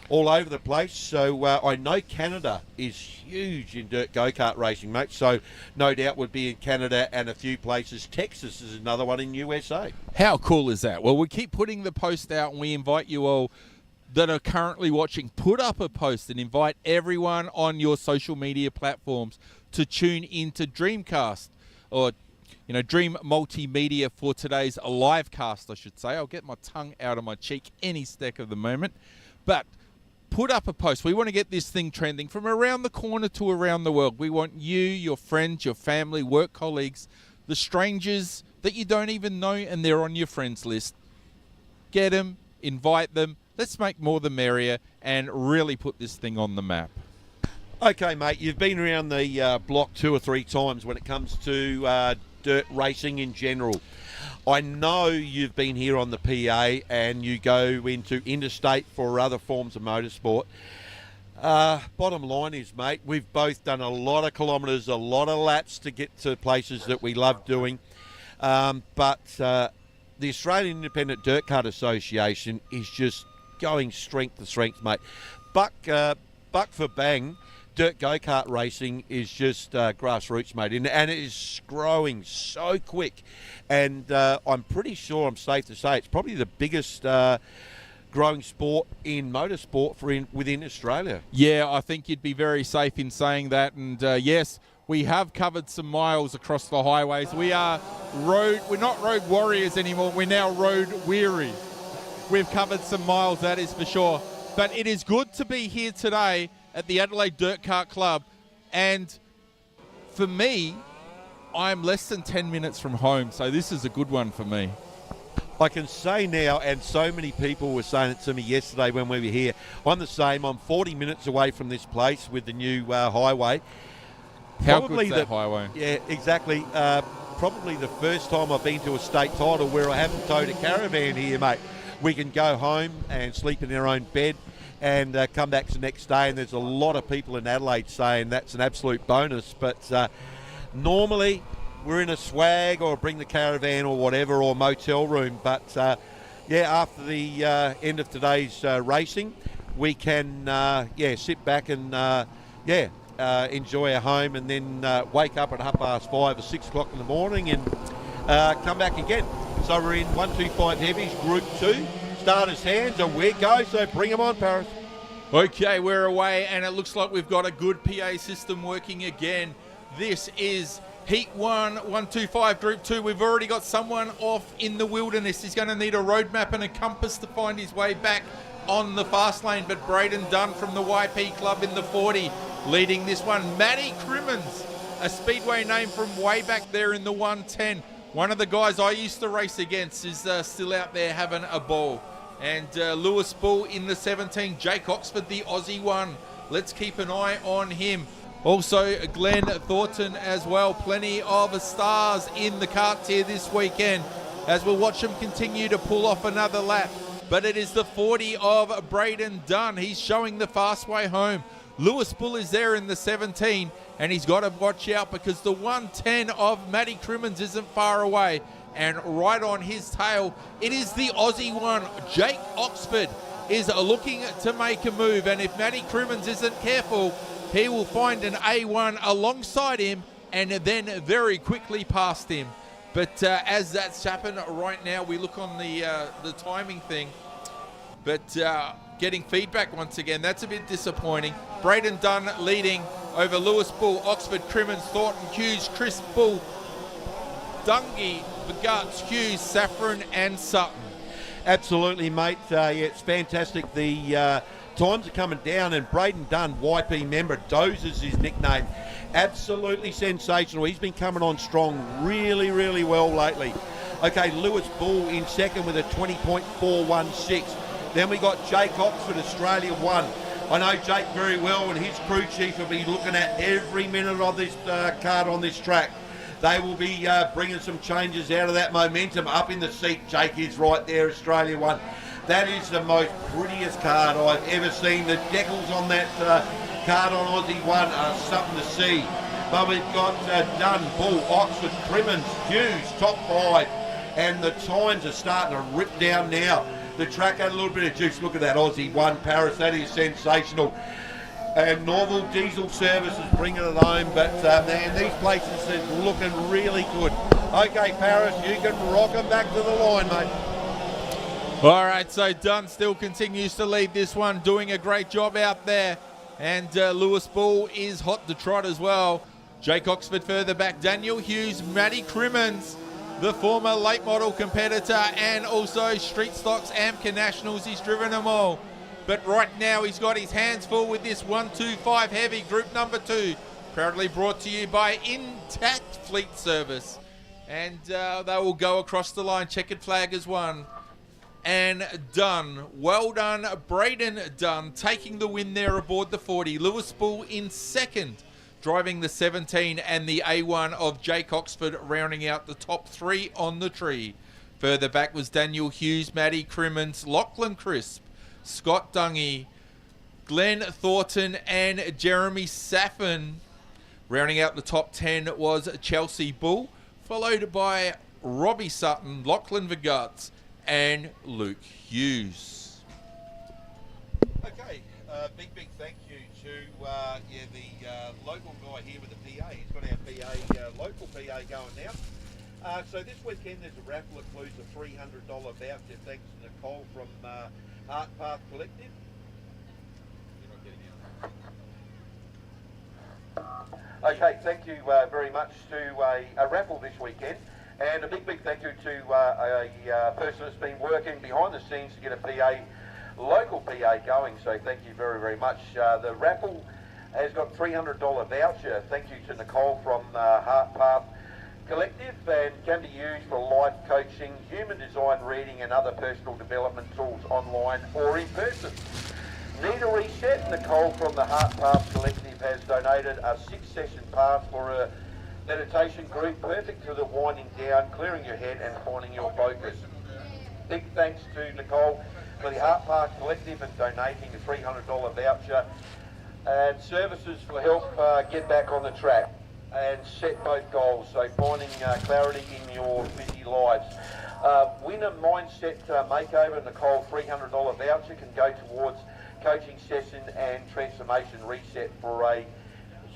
[SPEAKER 2] all over the place. So I know Canada is huge in dirt go-kart racing, mate. So no doubt would be in Canada and a few places. Texas is another one in USA.
[SPEAKER 1] How cool is that? Well, we keep putting the post out, and we invite you all that are currently watching, put up a post and invite everyone on your social media platforms to tune into Dreamcast, or Dream Multimedia for today's live cast, I should say. I'll get my tongue out of my cheek any stack of the moment. But put up a post. We want to get this thing trending from around the corner to around the world. We want you, your friends, your family, work colleagues, the strangers that you don't even know and they're on your friends list. Get them, invite them. Let's make more the merrier and really put this thing on the map.
[SPEAKER 2] Okay, mate, you've been around the block 2 or 3 times when it comes to dirt racing in general. I know you've been here on the PA and you go into interstate for other forms of motorsport. Bottom line is, mate, we've both done a lot of kilometres, a lot of laps to get to places that we love doing. But the Australian Independent Dirt Kart Association is just going strength to strength, mate. Buck for bang, dirt go-kart racing is just grassroots, mate, and it is growing so quick. And I'm pretty sure, I'm safe to say, it's probably the biggest growing sport in motorsport within Australia.
[SPEAKER 1] Yeah, I think you'd be very safe in saying that. And yes, we have covered some miles across the highways. We're not road warriors anymore. We're now road weary. We've covered some miles, that is for sure. But it is good to be here today at the Adelaide Dirt Kart Club, and for me, I'm less than 10 minutes from home, so this is a good one for me.
[SPEAKER 2] I can say now, and so many people were saying it to me yesterday when we were here, I'm the same. I'm 40 minutes away from this place with the new highway.
[SPEAKER 1] How good's that highway?
[SPEAKER 2] Yeah, exactly. Probably the first time I've been to a state title where I haven't towed a caravan here, mate. We can go home and sleep in our own bed and come back the next day. And there's a lot of people in Adelaide saying that's an absolute bonus. But normally we're in a swag or bring the caravan or whatever, or motel room. But after the end of today's racing, we can sit back and enjoy our home, and then wake up at 5:30 or 6 o'clock in the morning and come back again. So we're in 125 Heavies, Group 2. Starters' hands, and we go. So bring them on, Paris.
[SPEAKER 1] Okay, we're away, and it looks like we've got a good PA system working again. This is Heat 1, 125 Group 2. We've already got someone off in the wilderness. He's going to need a road map and a compass to find his way back on the fast lane. But Braden Dunn from the YP Club in the 40 leading this one. Matty Crimmins, a speedway name from way back there in the 110. One of the guys I used to race against is still out there having a ball. And Lewis Bull in the 17. Jake Oxford, the Aussie one. Let's keep an eye on him. Also, Glenn Thornton as well. Plenty of stars in the karts here this weekend as we'll watch him continue to pull off another lap. But it is the 40 of Braden Dunn. He's showing the fast way home. Lewis Bull is there in the 17, and he's got to watch out because the 110 of Matty Crimmins isn't far away. And right on his tail, it is the Aussie one. Jake Oxford is looking to make a move, and if Matty Crimmins isn't careful, he will find an A1 alongside him and then very quickly past him. But as that's happened right now, we look on the timing thing. But getting feedback once again, that's a bit disappointing. Braden Dunn leading over Lewis Bull, Oxford, Crimmins, Thornton, Hughes, Chris Bull, Dungy, Begats, Hughes, Saffron and Sutton.
[SPEAKER 2] Absolutely, mate. It's fantastic. The times are coming down, and Braden Dunn, YP member, Dozer's his nickname. Absolutely sensational. He's been coming on strong really, really well lately. Okay, Lewis Bull in second with a 20.416. Then we got Jake Oxford, Australia 1. I know Jake very well, and his crew chief will be looking at every minute of this card on this track. They will be bringing some changes out of that momentum. Up in the seat, Jake is right there, Australia 1. That is the most prettiest card I've ever seen. The decals on that card on Aussie 1 are something to see. But we've got Dunn, Bull, Oxford, Crimmins, Hughes, top 5. And the times are starting to rip down now. The track had a little bit of juice. Look at that Aussie 1, Paris. That is sensational. And Norval Diesel Services bringing it home. But, man, these places are looking really good. Okay, Paris, you can rock them back to the line, mate.
[SPEAKER 1] All right, so Dunn still continues to lead this one, doing a great job out there. And Lewis Bull is hot to trot as well. Jake Oxford further back. Daniel Hughes, Matty Crimmins, the former late model competitor, and also Street Stocks AMCA Nationals. He's driven them all. But right now he's got his hands full with this 125 Heavy, Group number 2. Proudly brought to you by Intact Fleet Service. And they will go across the line. Checkered flag as one. And Dunn, well done, Braden Dunn, taking the win there aboard the 40. Lewis Bull in second, driving the 17, and the A1 of Jake Oxford rounding out the top 3 on the tree. Further back was Daniel Hughes, Matty Crimmins, Lachlan Crisp, Scott Dungy, Glenn Thornton and Jeremy Saffin. Rounding out the top 10 was Chelsea Bull, followed by Robbie Sutton, Lachlan Vigutz, and Luke Hughes.
[SPEAKER 2] Okay, big thank you to the local guy here with the PA. He's got our PA, local PA going now. So this weekend there's a raffle that includes a $300 voucher thanks to Nicole from Heart Path Collective. Okay, thank you very much to a raffle this weekend. And a big thank you to a person that's been working behind the scenes to get a PA, local PA going. So thank you very much. The raffle has got $300 voucher. Thank you to Nicole from Heart Path Collective, and can be used for life coaching, human design reading and other personal development tools online or in person. Need a reset? Nicole from the Heart Path Collective has donated a 6-session pass for a meditation group, perfect for the winding down, clearing your head and finding your focus. Big thanks to Nicole. for the Heart Park Collective and donating a $300 voucher, and services for help get back on the track and set both goals, so finding clarity in your busy lives. Win a mindset makeover. Nicole, $300 voucher can go towards coaching session and transformation reset for a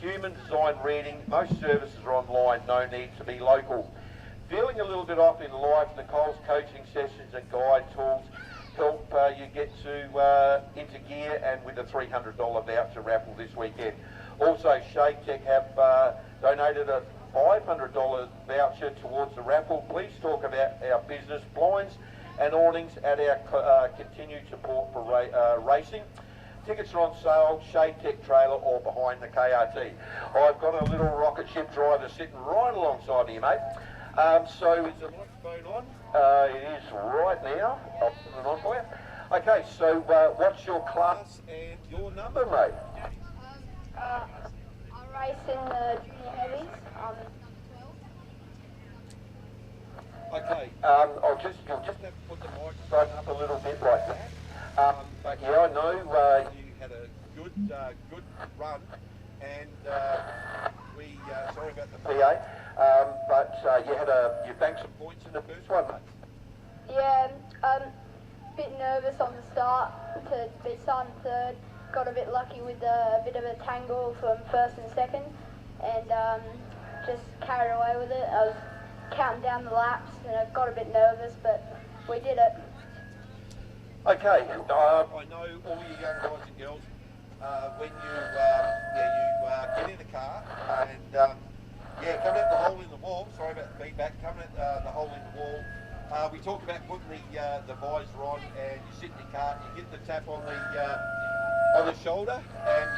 [SPEAKER 2] human design reading. Most services are online, no need to be local. Feeling a little bit off in life, Nicole's coaching sessions and guide tools help you get to into gear, and with a $300 voucher raffle this weekend. Also, Shade Tech have donated a $500 voucher towards the raffle. Please talk about our business blinds and awnings at our continued support for racing. Tickets are on sale, Shade Tech trailer or behind the KRT. I've got a little rocket ship driver sitting right alongside me, mate. So is the microphone on? It is right now. I'll put it on for you. Okay, so what's your class and your number, mate?
[SPEAKER 12] I race in the junior heavies.
[SPEAKER 2] Okay, you'll just have to put the microphone up a little bit like that. But yeah, I know you had a good run, and we sorry about the PA, but you banked some points in the first one, mate.
[SPEAKER 12] Yeah, a bit nervous on the start to be starting third. Got a bit lucky with a bit of a tangle from first and second, and just carried away with it. I was counting down the laps and I got a bit nervous, but we did it.
[SPEAKER 2] Okay, I know all you young guys and girls, when you get in a car and coming at the hole in the wall, sorry about the feedback, coming at the hole in the wall, we talked about putting the visor on, and you sit in the car, you get the tap on the shoulder, and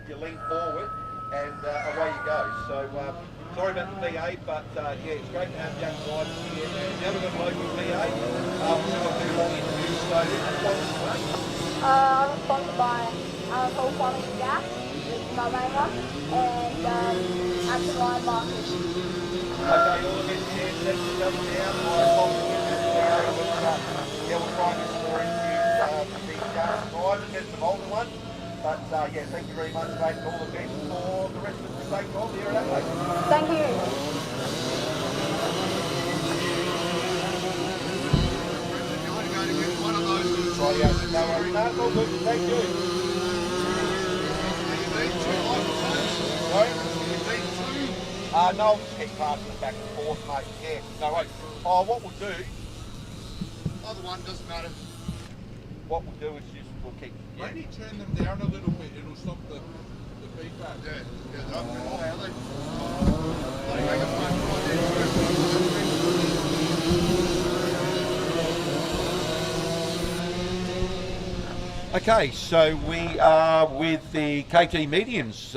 [SPEAKER 2] you lean forward, and away you go. So sorry about the VA, but it's great to have young drivers here. And now we've got a local VA. We've got a long interview, so who's sponsored, mate?
[SPEAKER 12] I'm sponsored by Whole Farming Gas, which is my main one, and Action Line Market.
[SPEAKER 2] Okay, all of it here, let's just go down. We'll try and get some more interviews with these young drivers and some older ones. But thank you very much, mate, and all the best for the rest of the state job here at Adelaide.
[SPEAKER 12] Thank you.
[SPEAKER 2] No worries, no, it's all good. Thank you. Sorry? No, I'll just keep passing it back and forth, mate. Yeah, no worries. Oh, what we'll do... Either one, doesn't matter. What we'll do is just, we'll keep... Yeah.
[SPEAKER 1] Maybe turn them down a little bit, it'll stop the feedback.
[SPEAKER 2] They're up and all, are they? Okay, so we are with the KT Medians,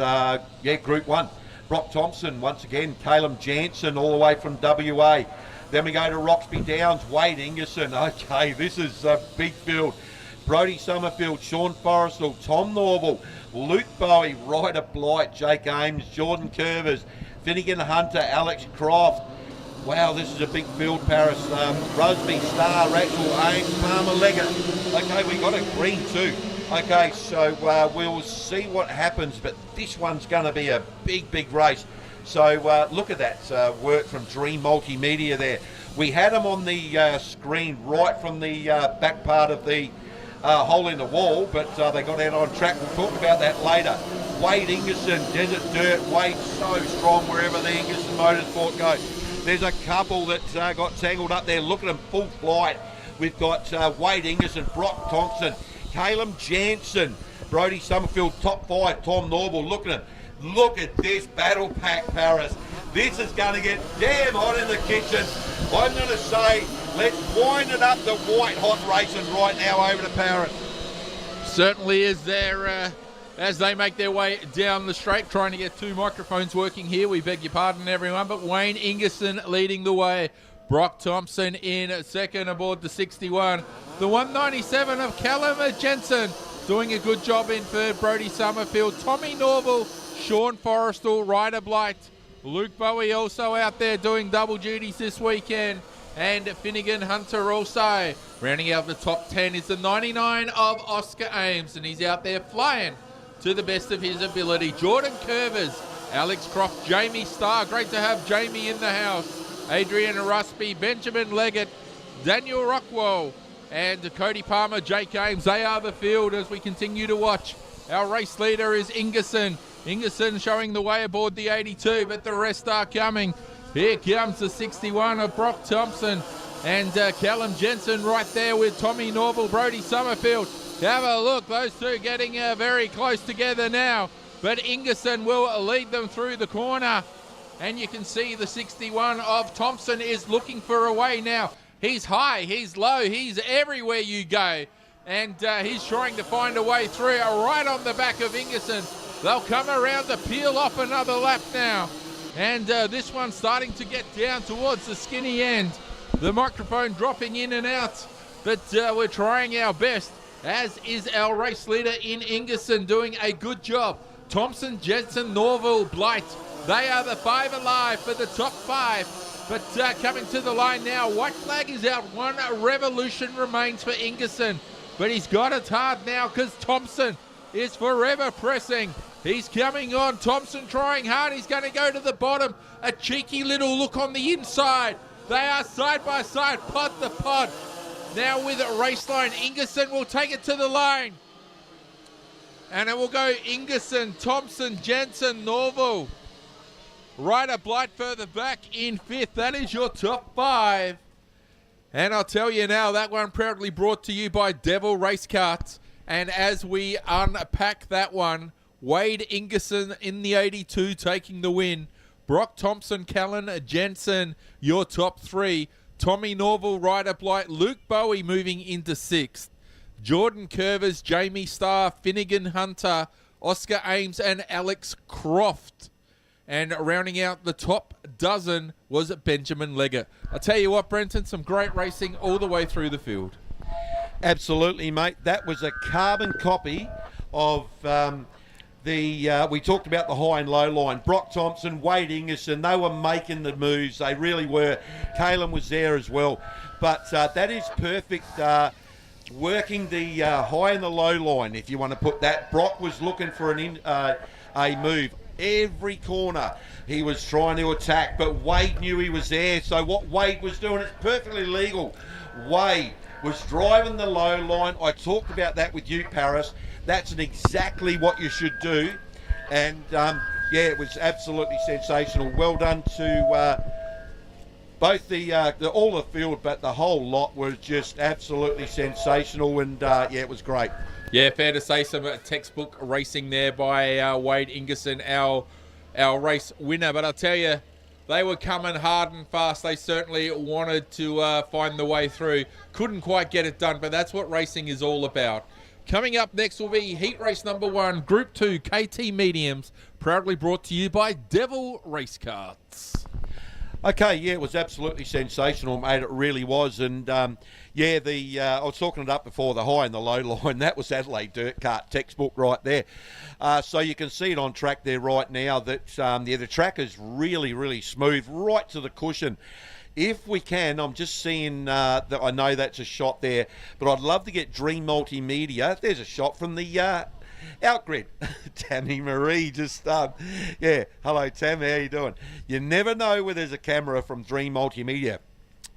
[SPEAKER 2] Group 1. Brock Thompson, once again, Caleb Jansen, all the way from WA. Then we go to Roxby Downs, Wade Ingerson. Okay, this is a big field. Brodie Summerfield, Sean Forrestal, Tom Norval, Luke Bowie, Ryder Blight, Jake Ames, Jordan Curvers, Finnegan Hunter, Alex Croft. Wow, this is a big field, Paris. Rusby, Star, Ratchell, Ames, Palmer, Leggett. Okay, we got a green too. Okay, so we'll see what happens, but this one's going to be a big race. So look at that work from Dream Multimedia there. We had them on the screen right from the back part of the hole in the wall, but they got out on track. We'll talk about that later. Wade Ingerson, Desert Dirt. Wade's so strong wherever the Ingerson Motorsport goes. There's a couple that got tangled up there. Look at them, full flight. We've got Wade Ingerson, Brock Thompson, Caleb Jansen, Brodie Summerfield, top 5, Tom Norval. Look at him. Look at this battle pack, Paris. This is going to get damn hot in the kitchen. I'm going to say, let's wind it up the white hot racing right now over to Paris.
[SPEAKER 1] Certainly is there as they make their way down the straight, trying to get two microphones working here. We beg your pardon, everyone, but Wayne Ingerson leading the way. Brock Thompson in second aboard the 61. The 197 of Callum Jensen doing a good job in third. Brodie Summerfield, Tommy Norval, Sean Forrestal, Ryder Blight, Luke Bowie also out there doing double duties this weekend. and Finnegan Hunter also. Rounding out the top 10 is the 99 of Oscar Ames, and he's out there flying to the best of his ability. Jordan Curvers, Alex Croft, Jamie Starr. Great to have Jamie in the house. Adrian Rusby, Benjamin Leggett, Daniel Rockwell, and Cody Palmer, Jake Ames. They are the field as we continue to watch. Our race leader is Ingerson. Ingerson showing the way aboard the 82, but the rest are coming. Here comes the 61 of Brock Thompson and Callum Jensen right there with Tommy Norval, Brody Summerfield. Have a look, those two getting very close together now, but Ingerson will lead them through the corner. And you can see the 61 of Thompson is looking for a way now. He's high, he's low, he's everywhere you go. And he's trying to find a way through right on the back of Ingerson. They'll come around to peel off another lap now. And this one's starting to get down towards the skinny end. The microphone dropping in and out. But we're trying our best, as is our race leader in Ingerson, doing a good job. Thompson, Jensen, Norval, Blight. They are the five alive for the top five. But coming to the line now, white flag is out. One revolution remains for Ingerson. But he's got it hard now because Thompson is forever pressing. He's coming on. Thompson trying hard. He's going to go to the bottom. A cheeky little look on the inside. They are side by side, pod to pod. Now with a race line, Ingerson will take it to the line. And it will go Ingerson, Thompson, Jensen, Norval. Ryder Blight further back in fifth. That is your top five. And I'll tell you now, that one proudly brought to you by Devil Race Karts. And as we unpack that one, Wade Ingerson in the 82 taking the win. Brock Thompson, Callan Jensen, your top three. Tommy Norval, Ryder Blight, Luke Bowie moving into sixth. Jordan Curvers, Jamie Starr, Finnegan Hunter, Oscar Ames and Alex Croft. And rounding out the top dozen was Benjamin Leggett. I'll tell you what, Brenton, some great racing all the way through the field.
[SPEAKER 2] Absolutely, mate. That was a carbon copy of we talked about the high and low line. Brock Thompson, Wade Ingerson, they were making the moves. They really were. Kalen was there as well. But that is perfect. Working the high and the low line, if you want to put that. Brock was looking for a move. Every corner he was trying to attack, but Wade knew he was there. So what Wade was doing, it's perfectly legal. Wade was driving the low line. I talked about that with you, Paris. That's exactly what you should do. And yeah, it was absolutely sensational. Well done to both all the field, but the whole lot was just absolutely sensational. And yeah, it was great.
[SPEAKER 1] Yeah, fair to say some textbook racing there by Wade Ingerson, our race winner. But I'll tell you, they were coming hard and fast. They certainly wanted to find the way through. Couldn't quite get it done, but that's what racing is all about. Coming up next will be heat race number 1, Group 2 KT Mediums, proudly brought to you by Devil Race Karts.
[SPEAKER 2] Okay, yeah, it was absolutely sensational, mate. It really was. And yeah, I was talking it up before, the high and the low line. That was Adelaide Dirt Kart textbook right there. So you can see it on track there right now that yeah, the track is really, really smooth, right to the cushion. If we can, I'm just seeing that I know that's a shot there, but I'd love to get Dream Multimedia. There's a shot from the Outgrid. Tammy Marie just, yeah, hello Tam, how you doing? You never know where there's a camera from Dream Multimedia.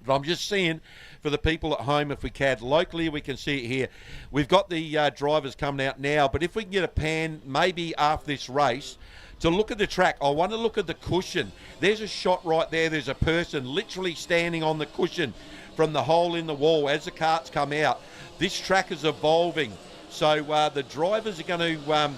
[SPEAKER 2] But I'm just seeing, for the people at home, if we can, locally we can see it here. We've got the drivers coming out now, but if we can get a pan, maybe after this race, to look at the track. I want to look at the cushion. There's a shot right there. There's a person literally standing on the cushion from the hole in the wall as the carts come out. This track is evolving. So the drivers are going to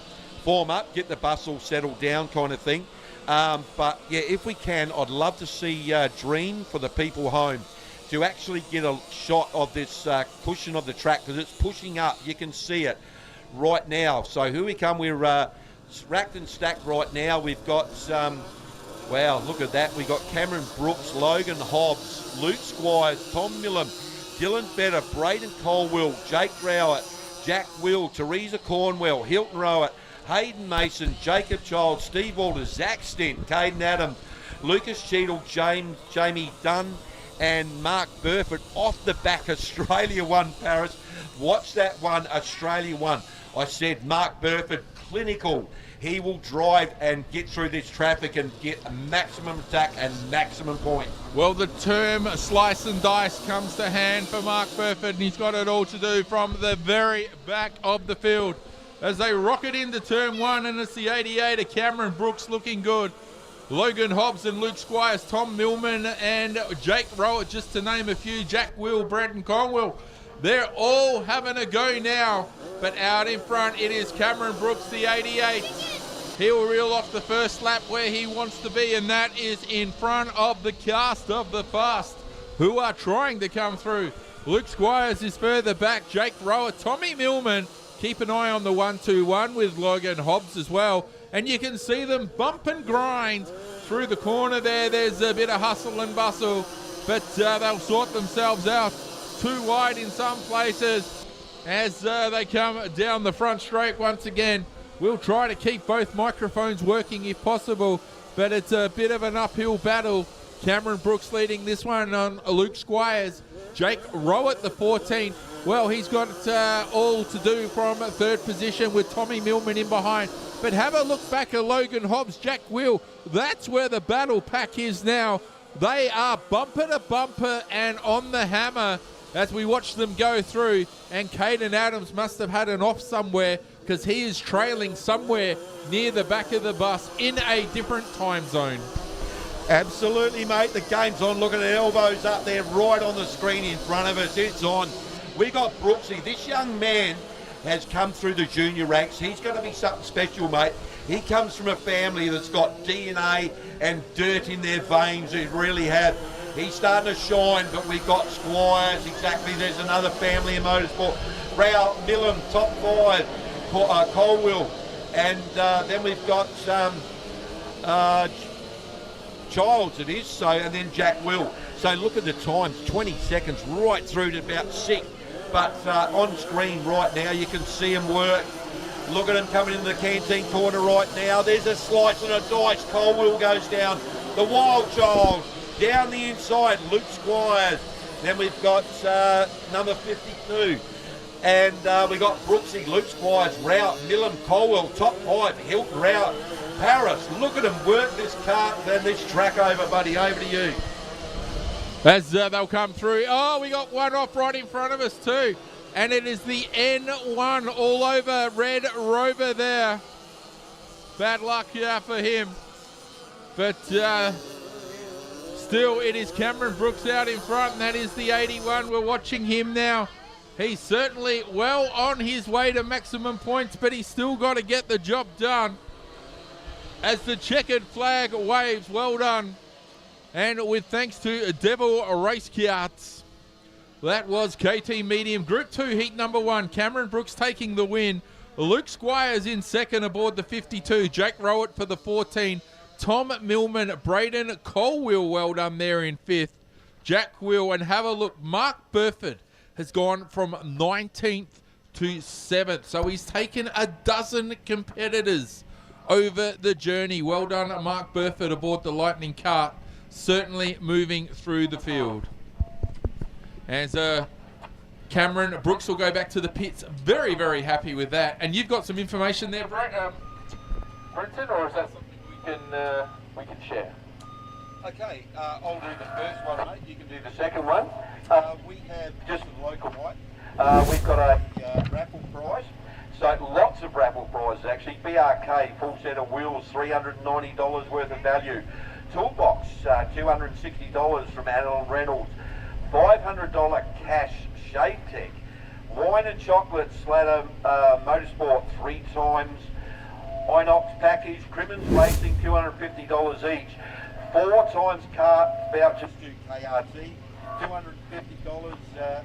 [SPEAKER 2] form up, get the bus all settled down kind of thing. But yeah, if we can, I'd love to see Dream for the people home to actually get a shot of this cushion of the track because it's pushing up. You can see it right now. So here we come. We're racked and stacked right now. We've got, wow, look at that. We've got Cameron Brooks, Logan Hobbs, Luke Squires, Tom Millam, Dylan Fetter, Braden Colwell, Jake Rowett, Jack Will, Teresa Cornwell, Hilton Rowett, Hayden Mason, Jacob Child, Steve Walters, Zach Stint, Caden Adams, Lucas Cheadle, Jamie Dunn, and Mark Burford off the back. Australia won, Paris. Watch that one, Australia won. I said Mark Burford, clinical. He will drive and get through this traffic and get a maximum attack and maximum points.
[SPEAKER 1] Well, the term slice and dice comes to hand for Mark Burford, and he's got it all to do from the very back of the field as they rocket into turn one, and it's the AIDKA. Cameron Brooks looking good. Logan Hobbs and Luke Squires, Tom Millman and Jake Rowett, just to name a few. Jack Will, Braden Conwell. They're all having a go now, but out in front it is Cameron Brooks, the AIDKA. He'll reel off the first lap where he wants to be, and that is in front of the cast of the fast, who are trying to come through. Luke Squires is further back. Jake Rowett, Tommy Millman. Keep an eye on the 1-2-1 with Logan Hobbs as well. And you can see them bump and grind through the corner there. There's a bit of hustle and bustle, but they'll sort themselves out. Too wide in some places as they come down the front straight once again. We'll try to keep both microphones working if possible, but it's a bit of an uphill battle. Cameron Brooks leading this one on Luke Squires. Jake Rowett, the 14. Well, he's got all to do from third position with Tommy Millman in behind. But have a look back at Logan Hobbs, Jack Will. That's where the battle pack is now. They are bumper to bumper and on the hammer as we watch them go through. And Caden Adams must have had an off somewhere because he is trailing somewhere near the back of the bus in a different time zone.
[SPEAKER 2] Absolutely, mate. The game's on. Look at the elbows up there right on the screen in front of us. It's on. We got Brooksy. This young man has come through the junior ranks. He's going to be something special, mate. He comes from a family that's got DNA and dirt in their veins. They really have. He's starting to shine, but we've got Squires. Exactly. There's another family in motorsport. Rao, Millam, top 5. Colwell. And then we've got Childs, it is. So, and then Jack Will. So look at the times, 20 seconds right through to about 6. But on screen right now, you can see him work. Look at him coming into the canteen corner right now. There's a slice and a dice. Colwell goes down. The Wild Child down the inside. Luke Squires. Then we've got number 52. And we got Brooksy, Luke Squires, Rowett, Millam, Colwell, top 5, Hilton, Rowett, Paris. Look at him work this car and this track over, buddy. Over to you.
[SPEAKER 1] As they'll come through. Oh, we got one off right in front of us too. And it is the N1 all over Red Rover there. Bad luck for him. But still, it is Cameron Brooks out in front, and that is the 81. We're watching him now. He's certainly well on his way to maximum points, but he's still got to get the job done. As the checkered flag waves, well done. And with thanks to Devil Race Kiats. That was KT Medium Group 2 Heat number 1. Cameron Brooks taking the win. Luke Squires in second aboard the 52. Jake Rowett for the 14. Tom Millman, Braden Colwell, well done there in 5th. Jack Will, and have a look, Mark Burford has gone from 19th to 7th. So he's taken a dozen competitors over the journey. Well done, Mark Burford aboard the Lightning Kart. Certainly moving through the field. As Cameron Brooks will go back to the pits. Very, very happy with that. And you've got some information there, Brenton, or is that something we can share?
[SPEAKER 2] Okay, I'll do the first one, mate. You can do the
[SPEAKER 13] Second one.
[SPEAKER 2] We have just the local white.
[SPEAKER 13] We've got a
[SPEAKER 2] raffle prize.
[SPEAKER 13] so lots of raffle prizes actually. BRK full set of wheels, $390 worth of value. Toolbox, $260 from Alan Reynolds. $500 cash Shade Tech. Wine and chocolate Slatter Motorsport 3 times. Inox package, Crimmins Racing, $250 each. 4 times car vouchers to KRT, $250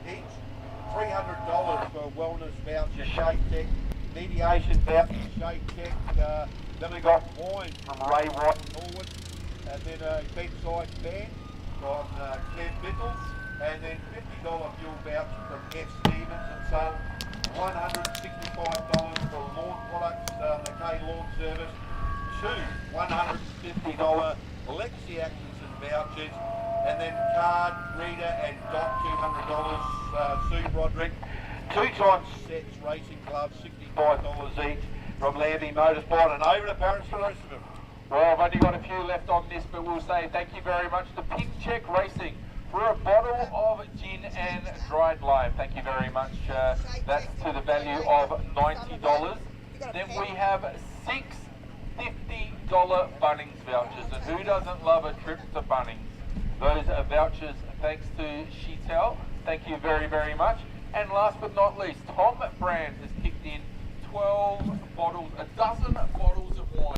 [SPEAKER 13] each. $300 for wellness voucher Shade Tech. Mediation voucher Shade Tech. Then we got wine from Ray White Norwood. And then a bedside fan from Ken Bittles. And then $50 fuel voucher from F. Stevens and Son. $165 for lawn products, McKay Lawn Service. 2 $150 Lexi Atkinson vouchers. And then card, reader and dot, $200. Sue Roderick. 2-time sets racing gloves, $65 each from Lambie Motorsport. And over to Paris for the rest of them.
[SPEAKER 11] Well, I've only got a few left on this, but we'll say thank you very much to Pink Check Racing for a bottle of gin and dried lime. Thank you very much. That's to the value of $90. Then we have 6 $50 Bunnings vouchers. And who doesn't love a trip to Bunnings? Those are vouchers thanks to Sheetel. Thank you very, very much. And last but not least, Tom Brand has kicked in 12 bottles, a dozen bottles of wine.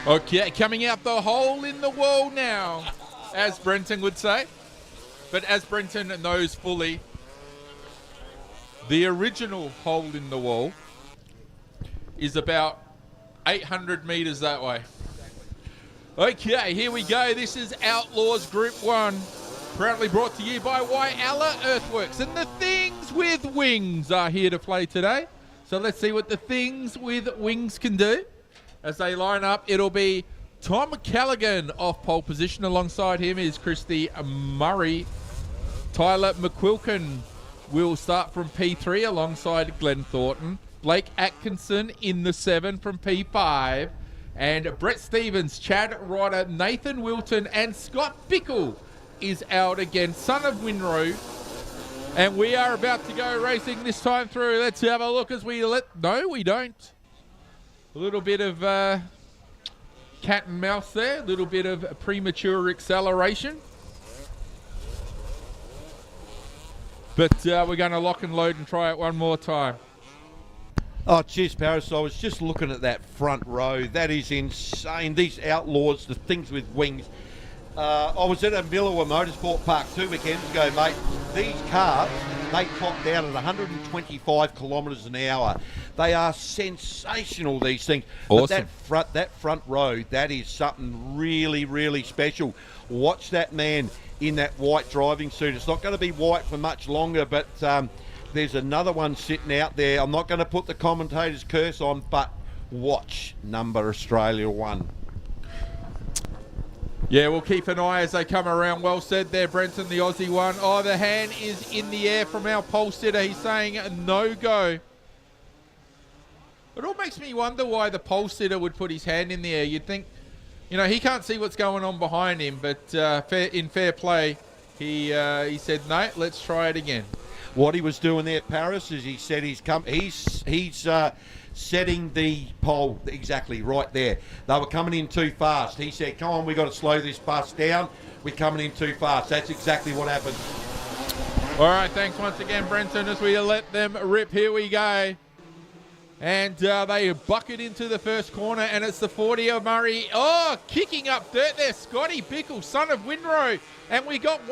[SPEAKER 1] Okay, coming out the hole in the wall now, as Brenton would say. But as Brenton knows fully, the original hole in the wall is about 800 metres that way. Okay, here we go. This is Outlaws Group 1, proudly brought to you by Whyalla Earthworks. And the Things with Wings are here to play today. So let's see what the Things with Wings can do. As they line up, it'll be Tom Callaghan off pole position. Alongside him is Christy Murray. Tyler McQuilkin will start from P3 alongside Glenn Thornton. Blake Atkinson in the 7 from P5. And Brett Stevens, Chad Ryder, Nathan Wilton, and Scott Bickle is out again. Son of Winrow. And we are about to go racing this time through. Let's have a look as we No, we don't. A little bit of cat and mouse there. A little bit of premature acceleration. But we're going to lock and load and try it one more time.
[SPEAKER 2] Oh, cheers, Paris. I was just looking at that front row. That is insane. These Outlaws, the Things with Wings. I was at a Millawa Motorsport Park 2 weekends ago, mate. These cars, they top down at 125 kilometres an hour. They are sensational, these things.
[SPEAKER 1] Awesome.
[SPEAKER 2] But that front row, that is something really, really special. Watch that man in that white driving suit. It's not going to be white for much longer, but there's another one sitting out there. I'm not going to put the commentator's curse on, but watch number Australia 1.
[SPEAKER 1] Yeah, we'll keep an eye as they come around. Well said there, Brenton, the Aussie one. Oh, the hand is in the air from our pole sitter. He's saying no go. It all makes me wonder why the pole sitter would put his hand in the air. You'd think, he can't see what's going on behind him, but in fair play, he said, no, let's try it again.
[SPEAKER 2] What he was doing there, Paris, is he said he's setting the pole exactly right there. They were coming in too fast. He said, come on, we've got to slow this bus down. We're coming in too fast. That's exactly what happened.
[SPEAKER 1] All right, thanks once again, Brenton, as we let them rip. Here we go. And they bucket into the first corner, and it's the 40 of Murray. Oh, kicking up dirt there. Scotty Bickle, son of Winrow. And we got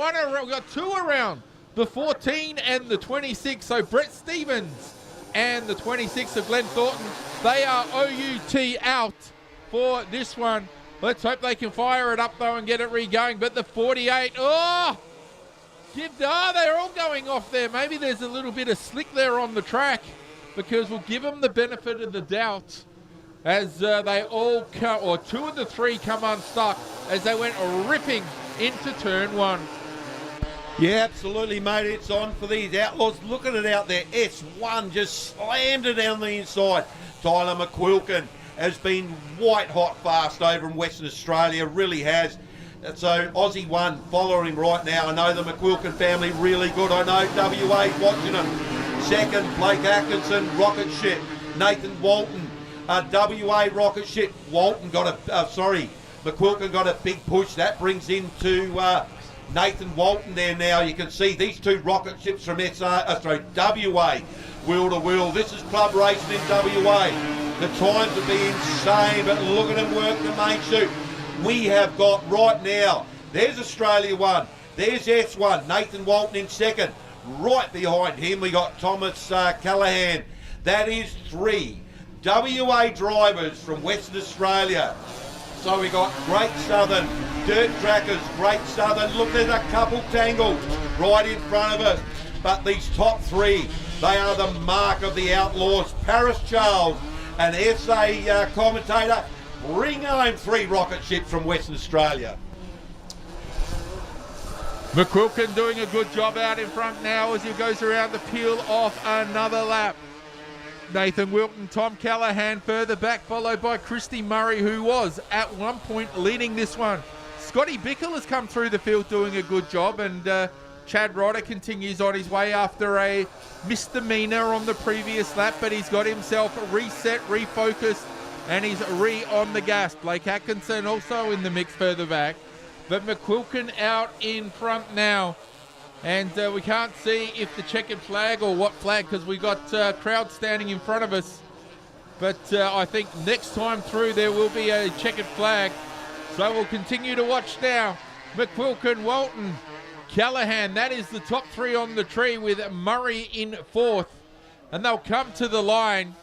[SPEAKER 1] two around. The 14 and the 26. So Brett Stevens and the 26 of Glenn Thornton, they are OUT out for this one. Let's hope they can fire it up, though, and get it re-going. But the 48, they're all going off there. Maybe there's a little bit of slick there on the track, because we'll give them the benefit of the doubt as they all come, or two of the three come unstuck as they went ripping into turn 1.
[SPEAKER 2] Yeah, absolutely, mate. It's on for these Outlaws. Look at it out there. S1 just slammed it down the inside. Tyler McQuilkin has been white hot fast over in Western Australia, really has. So Aussie 1 following right now. I know the McQuilkin family really good. I know WA watching them. Second, Blake Atkinson, rocket ship. Nathan Walton, WA rocket ship. Walton McQuilkin got a big push. That brings into Nathan Walton there now. You can see these two rocket ships from WA, wheel to wheel. This is club racing in WA. The times would be insane, but look at them work the main chute. We have got right now, there's Australia 1, there's S1, Nathan Walton in second. Right behind him, we got Thomas Callaghan. That is 3 WA drivers from Western Australia. So we got Great Southern, Dirt Trackers, Great Southern. Look, there's a couple tangled right in front of us. But these top 3, they are the mark of the Outlaws. Paris Charles, an SA commentator, bring home 3 rocket ships from Western Australia.
[SPEAKER 1] McQuilkin doing a good job out in front now as he goes around to peel off another lap. Nathan Wilton, Tom Callaghan further back, followed by Christy Murray, who was at one point leading this one. Scotty Bickle has come through the field doing a good job, and Chad Ryder continues on his way after a misdemeanor on the previous lap, but he's got himself reset, refocused, and he's on the gas. Blake Atkinson also in the mix further back, but McQuilkin out in front now. And we can't see if the checkered flag or what flag, because we got crowd standing in front of us. But I think next time through there will be a checkered flag. So we'll continue to watch now. McQuilkin, Walton, Callahan. That is the top three on the tree with Murray in fourth. And they'll come to the line.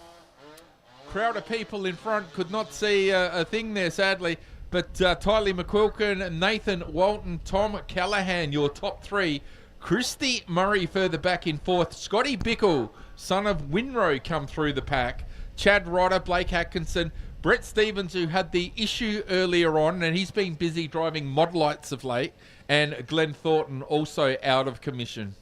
[SPEAKER 1] Crowd of people in front could not see a thing there, sadly. But Tylee McQuilkin, Nathan Walton, Tom Callahan, your top three. Christy Murray further back in fourth. Scotty Bickle, son of Winrow, come through the pack. Chad Rodder, Blake Atkinson, Brett Stevens, who had the issue earlier on, and he's been busy driving mod lights of late, and Glenn Thornton also out of commission.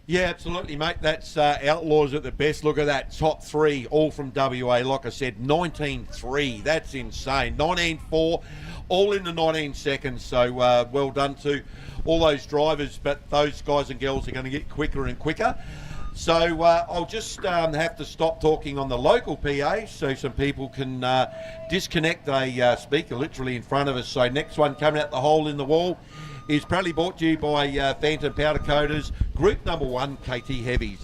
[SPEAKER 2] Yeah, absolutely, mate. That's Outlaws at the best. Look at that. Top three, all from WA. Like I said, 19.3. That's insane. 19.4, all in the 19 seconds. So well done to all those drivers. But those guys and girls are going to get quicker and quicker. So I'll just have to stop talking on the local PA so some people can disconnect a speaker literally in front of us. So next one coming out the hole in the wall is proudly brought to you by Phantom Powder Coaters, Group Number 1, KT Heavies.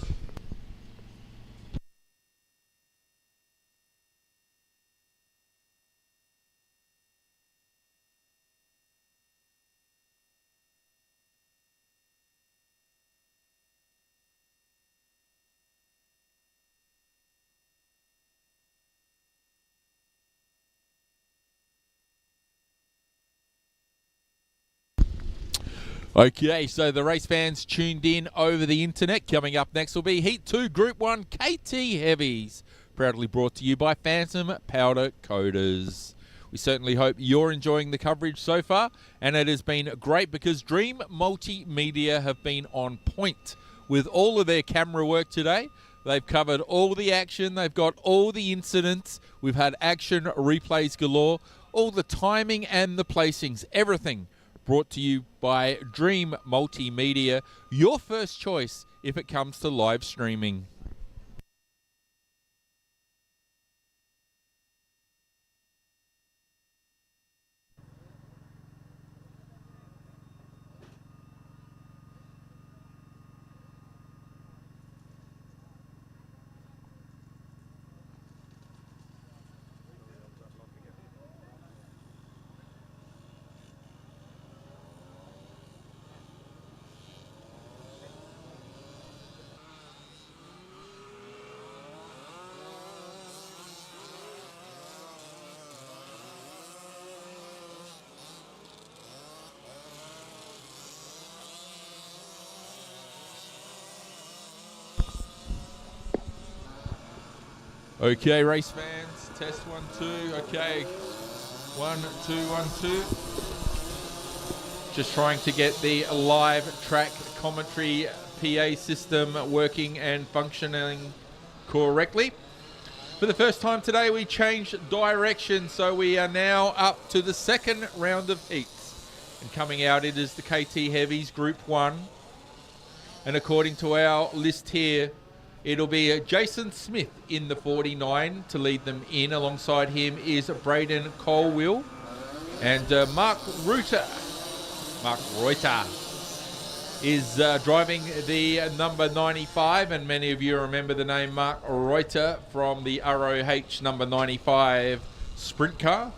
[SPEAKER 1] Okay, so the race fans tuned in over the internet. Coming up next will be Heat 2 Group 1 KT Heavies, proudly brought to you by Phantom Powder Coaters. We certainly hope you're enjoying the coverage so far, and it has been great because Dream Multimedia have been on point with all of their camera work today. They've covered all the action, they've got all the incidents, we've had action replays galore, all the timing and the placings, everything brought to you by Dream Multimedia, your first choice if it comes to live streaming. Okay, race fans, test 1, 2. Okay, 1, 2, 1, 2. Just trying to get the live track commentary PA system working and functioning correctly. For the first time today, we changed direction, so we are now up to the second round of heats. And coming out, it is the KT Heavies Group 1. And according to our list here, it'll be Jason Smith in the 49 to lead them in. Alongside him is Braden Colwill and Mark Reuter. Mark Reuter is driving the number 95, and many of you remember the name Mark Reuter from the ROH number 95 sprint car.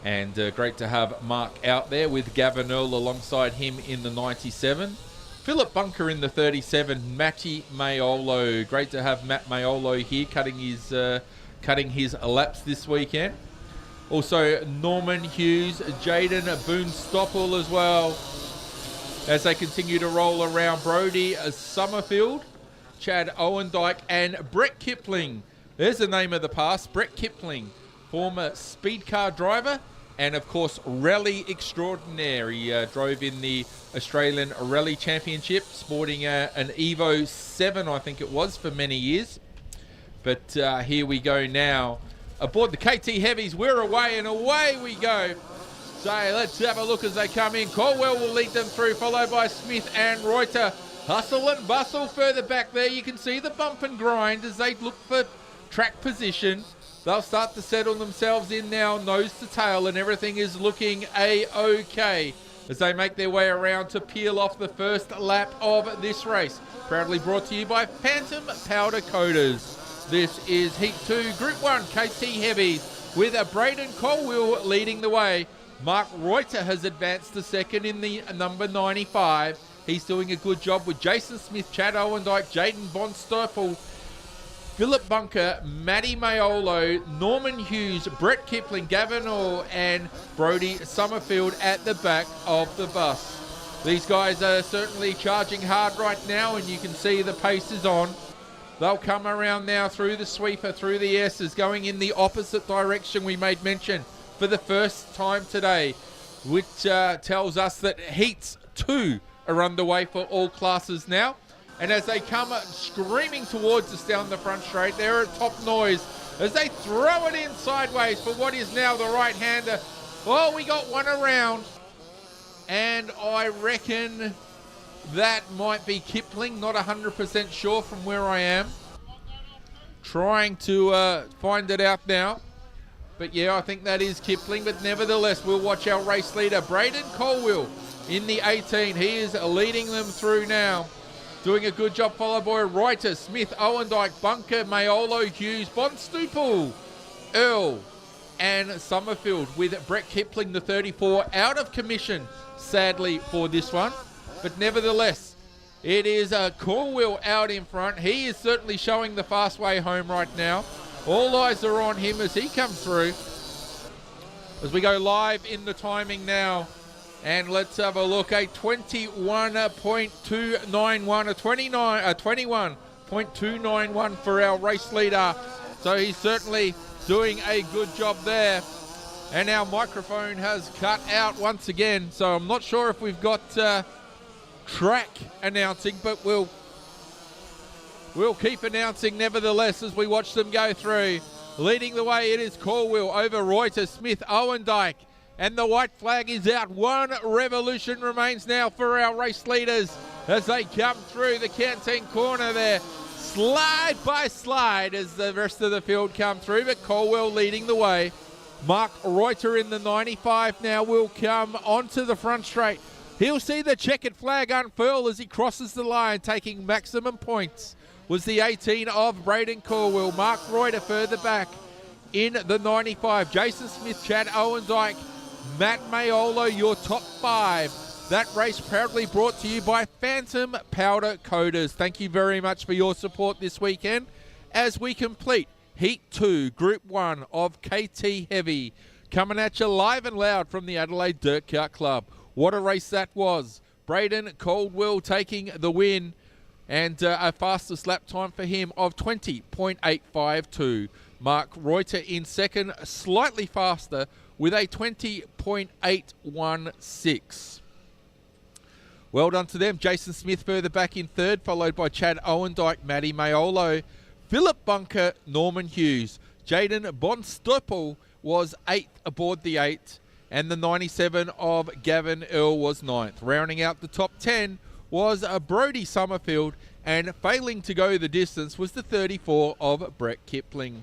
[SPEAKER 1] And great to have Mark out there with Gavin Earl alongside him in the 97. Philip Bunker in the 37, Matty Maiolo. Great to have Matt Maiolo here cutting his laps this weekend. Also Norman Hughes, Jaden Boone-Stoppel as well. As they continue to roll around, Brody Summerfield, Chad Owendyke and Brett Kipling. There's the name of the pass, Brett Kipling, former speed car driver and of course rally extraordinaire. He drove in the Australian Rally Championship, sporting an Evo 7, I think it was, for many years. But here we go now. Aboard the KT Heavies, we're away and away we go. So let's have a look as they come in. Colwell will lead them through, followed by Smith and Reuter. Hustle and bustle further back there. You can see the bump and grind as they look for track position. They'll start to settle themselves in now, nose to tail, and everything is looking A-OK as they make their way around to peel off the first lap of this race. Proudly brought to you by Phantom Powder Coaters.
[SPEAKER 10] This is Heat 2, Group 1, KT Heavies, with a Braden Colwell leading the way. Mark Reuter has advanced to second in the number 95. He's doing a good job with Jason Smith, Chad Owendike, Jaden Bonstopel, Philip Bunker, Matty Maiolo, Norman Hughes, Brett Kipling, Gavin Orr, and Brody Summerfield at the back of the bus. These guys are certainly charging hard right now, and you can see the pace is on. They'll come around now through the sweeper, through the S's, going in the opposite direction we made mention for the first time today, which tells us that Heats 2 are underway for all classes now. And as they come screaming towards us down the front straight, they're at top noise as they throw it in sideways for what is now the right-hander. Well, we got one around, and I reckon that might be Kipling, not 100% sure from where I am. Trying to find it out now. But yeah, I think that is Kipling, but nevertheless, we'll watch our race leader, Braden Colwell, in the 18. He is leading them through now. Doing a good job, followed by Reuter, Smith, Owendike, Bunker, Maiolo, Hughes, Bonstupel, Earl, and Summerfield, with Brett Kipling, the 34, out of commission, sadly, for this one. But nevertheless, it is Cornwell out in front. He is certainly showing the fast way home right now. All eyes are on him as he comes through. As we go live in the timing now. And let's have a look. A 21.291, a 21.291 for our race leader. So he's certainly doing a good job there. And our microphone has cut out once again. So I'm not sure if we've got track announcing, but we'll keep announcing nevertheless as we watch them go through. Leading the way, it is Corwell over Reuter, Smith, Owendike. And the white flag is out. One revolution remains now for our race leaders as they come through the canteen corner there. Slide by slide as the rest of the field come through, but Colwell leading the way. Mark Reuter in the 95 now will come onto the front straight. He'll see the checkered flag unfurl as he crosses the line, taking maximum points. Was the 18 of Braden Colwell. Mark Reuter further back in the 95. Jason Smith, Chad Owendike, Matt Maiolo, your top 5. That race proudly brought to you by Phantom Powder Coaters. Thank you very much for your support this weekend as we complete Heat 2, Group 1 of KT Heavy. Coming at you live and loud from the Adelaide Dirt Kart Club. What a race that was. Braden Caldwell taking the win, and a fastest lap time for him of 20.852. Mark Reuter in second, slightly faster, with a 20.816. Well done to them. Jason Smith further back in third, followed by Chad Owendike, Matty Maiolo, Philip Bunker, Norman Hughes. Jaden Bonstopel was 8th aboard the 8, and the 97 of Gavin Earl was 9th. Rounding out the top 10 was Brody Summerfield, and failing to go the distance was the 34 of Brett Kipling.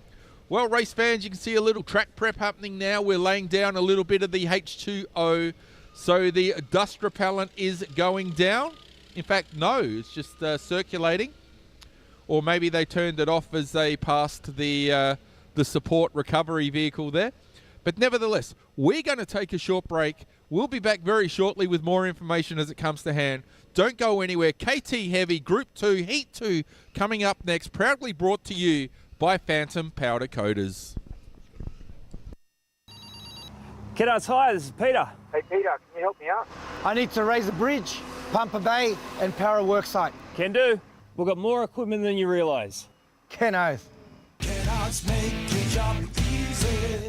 [SPEAKER 10] Well, race fans, you can see a little track prep happening now. We're laying down a little bit of the H2O, so the dust repellent is going down. In fact, no, it's just circulating. Or maybe they turned it off as they passed the support recovery vehicle there. But nevertheless, we're going to take a short break. We'll be back very shortly with more information as it comes to hand. Don't go anywhere. KT Heavy Group 2, Heat 2, coming up next. Proudly brought to you by Phantom Powder Coaters.
[SPEAKER 3] Kiddos, hi, this is Peter.
[SPEAKER 4] Hey, Peter, can you help me out?
[SPEAKER 5] I need to raise a bridge, pump a bay, and power a worksite.
[SPEAKER 3] Can do. We've got more equipment than you realise.
[SPEAKER 5] Ken Oath.
[SPEAKER 6] Cannot make your job easy.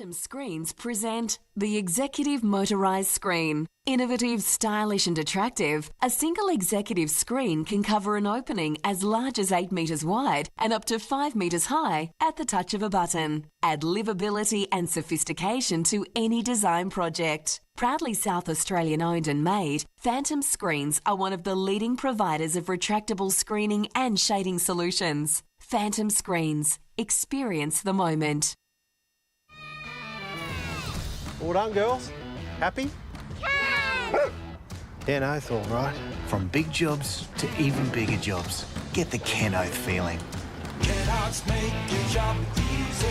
[SPEAKER 7] Phantom Screens present the Executive Motorised Screen. Innovative, stylish and attractive, a single executive screen can cover an opening as large as 8 metres wide and up to 5 metres high at the touch of a button. Add livability and sophistication to any design project. Proudly South Australian owned and made, Phantom Screens are one of the leading providers of retractable screening and shading solutions. Phantom Screens. Experience the moment.
[SPEAKER 5] All done, girls? Happy?
[SPEAKER 8] Ken Oath, all right. From big jobs to even bigger jobs. Get the Ken Oath feeling.
[SPEAKER 6] Ken Oath make your job easy.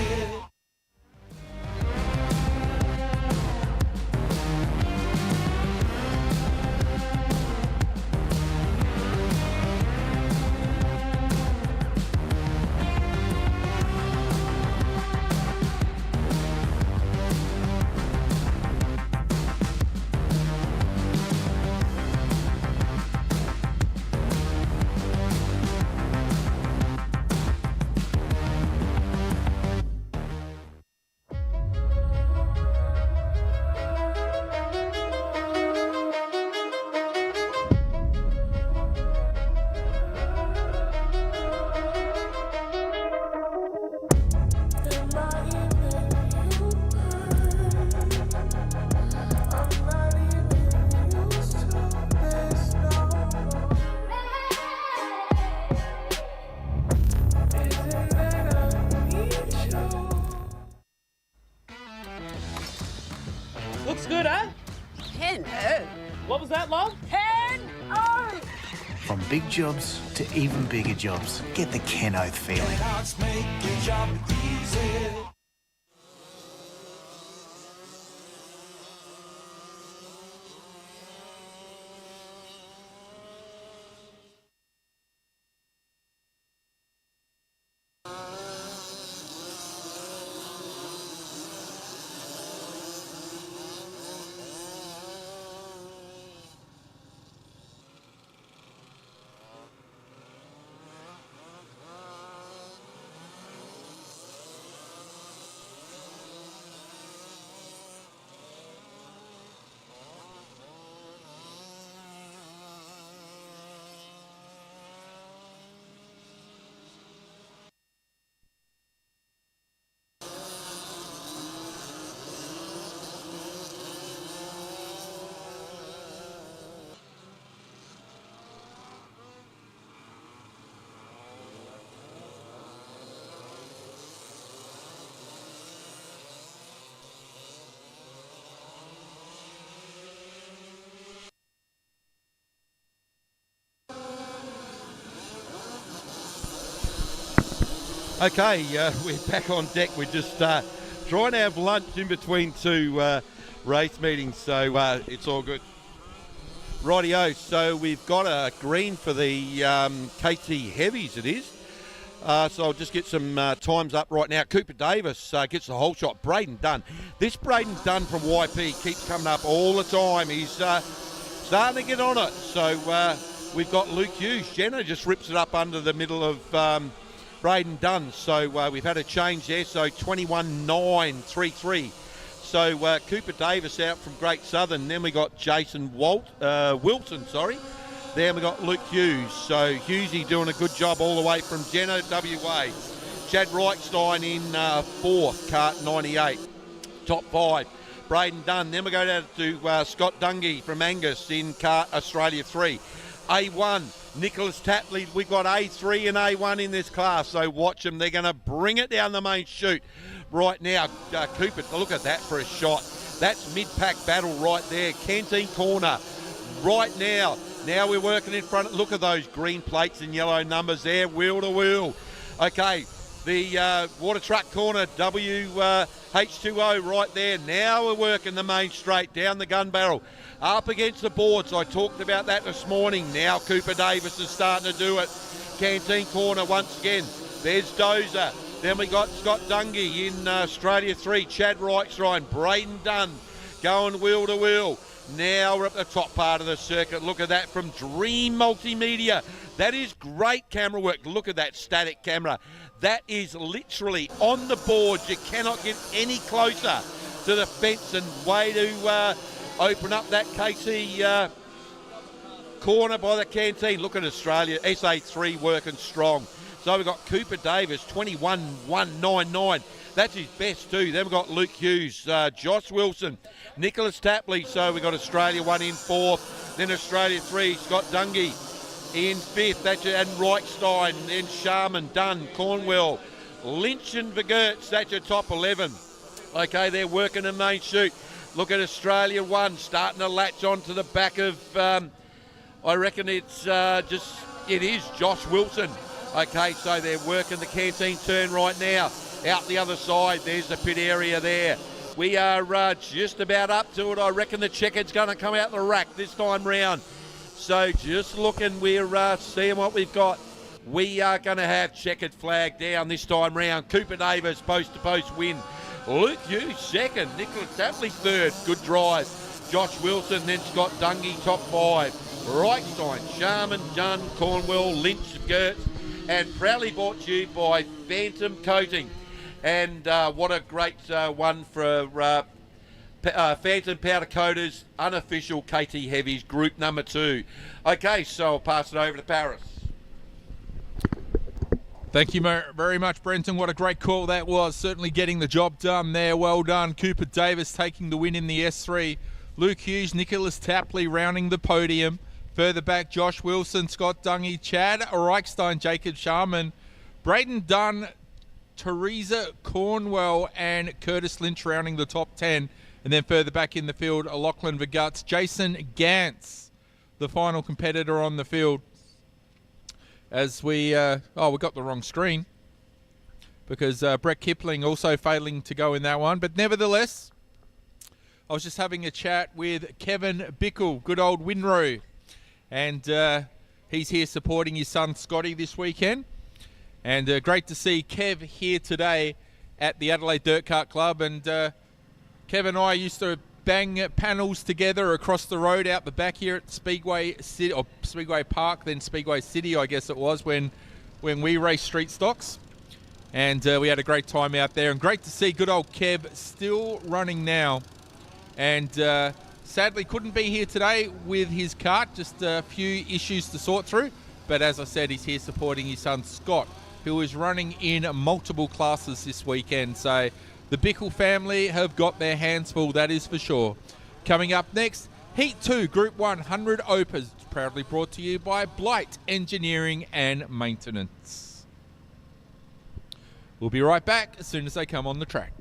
[SPEAKER 3] Looks good, eh?
[SPEAKER 9] Ken, oh.
[SPEAKER 3] What was that, love?
[SPEAKER 9] Ken, oh.
[SPEAKER 8] From big jobs to even bigger jobs. Get the Ken Oath feeling.
[SPEAKER 6] Ken Oath make your job easy.
[SPEAKER 2] Okay, we're back on deck. We're just trying to have lunch in between two race meetings, so it's all good. Rightio, so we've got a green for the KT Heavies, it is. So I'll just get some times up right now. Cooper Davis gets the whole shot. Braden Dunn. This Braden Dunn from YP keeps coming up all the time. He's starting to get on it. So we've got Luke Hughes. Jenna just rips it up under the middle of Braden Dunn. So we've had a change there. So 21.933. So Cooper Davis out from Great Southern. Then we got Jason Wilson, sorry. Then we got Luke Hughes. So Hughesy doing a good job all the way from Jenna, WA. Chad Reichstein in fourth, cart 98. Top five, Braden Dunn. Then we go down to Scott Dungy from Angus in cart Australia 3. A1, Nicholas Tapley. We've got A3 and A1 in this class, so watch them. They're going to bring it down the main chute right now. Cooper, look at that for a shot. That's mid-pack battle right there. Canteen corner right now. Now we're working in front. Look at those green plates and yellow numbers there, wheel to wheel. Okay, the water truck corner, WH2O right there. Now we're working the main straight down the gun barrel. Up against the boards. I talked about that this morning. Now Cooper Davis is starting to do it. Canteen corner once again. There's Dozer. Then we got Scott Dungy in Australia 3. Chad Reichstein. Braden Dunn going wheel to wheel. Now we're at the top part of the circuit. Look at that from Dream Multimedia. That is great camera work. Look at that static camera. That is literally on the board. You cannot get any closer to the fence, and way to open up that KC corner by the canteen. Look at Australia, SA3 working strong. So we've got Cooper Davis, 21.199. That's his best too. Then we've got Luke Hughes, Josh Wilson, Nicholas Tapley. So we've got Australia 1 in 4th. Then Australia 3, Scott Dungy in 5th. That's and Reichstein, then Sharman, Dunn, Cornwell, Lynch and Vergertz. That's your top 11. Okay, they're working the main chute. Look at Australia 1 starting to latch on to the back of, I reckon it's it is Josh Wilson. Okay, so they're working the canteen turn right now. Out the other side, there's the pit area there. We are just about up to it. I reckon the checkered's going to come out the rack this time round. So just looking, we're seeing what we've got. We are going to have checkered flag down this time round. Cooper Davis, post-to-post win. Luke Hughes second. Nicholas Tapley third. Good drive. Josh Wilson, then Scott Dungy, top 5. Reichstein, Sharman, Dunn, Cornwell, Lynch, Gertz, and proudly brought to you by Phantom Coating. And what a great one for Phantom Powder Coaters, unofficial KT Heavies, group number 2. Okay, so I'll pass it over to Paris.
[SPEAKER 1] Thank you very much, Brenton. What a great call that was. Certainly getting the job done there. Well done. Cooper Davis taking the win in the S3. Luke Hughes, Nicholas Tapley rounding the podium. Further back, Josh Wilson, Scott Dungy, Chad Reichstein, Jacob Sharman, Braden Dunn, Teresa Cornwell, and Curtis Lynch rounding the top 10. And then further back in the field, Lachlan Vergutz, Jason Gantz, the final competitor on the field. As we got the wrong screen because Brett Kipling also failing to go in that one. But nevertheless, I was just having a chat with Kevin Bickle, good old Winrow. And he's here supporting his son Scotty this weekend. And great to see Kev here today at the Adelaide Dirt Kart Club. And Kev and I used to bang panels together across the road out the back here at Speedway City, or Speedway Park, then Speedway City, I guess it was, when we raced street stocks. And we had a great time out there. And great to see good old Kev still running now. And sadly couldn't be here today with his kart, just a few issues to sort through. But as I said, he's here supporting his son Scott, who is running in multiple classes this weekend. So the Bickle family have got their hands full, that is for sure. Coming up next, Heat 2, Group 100 Opers, proudly brought to you by Blight Engineering and Maintenance. We'll be right back as soon as they come on the track.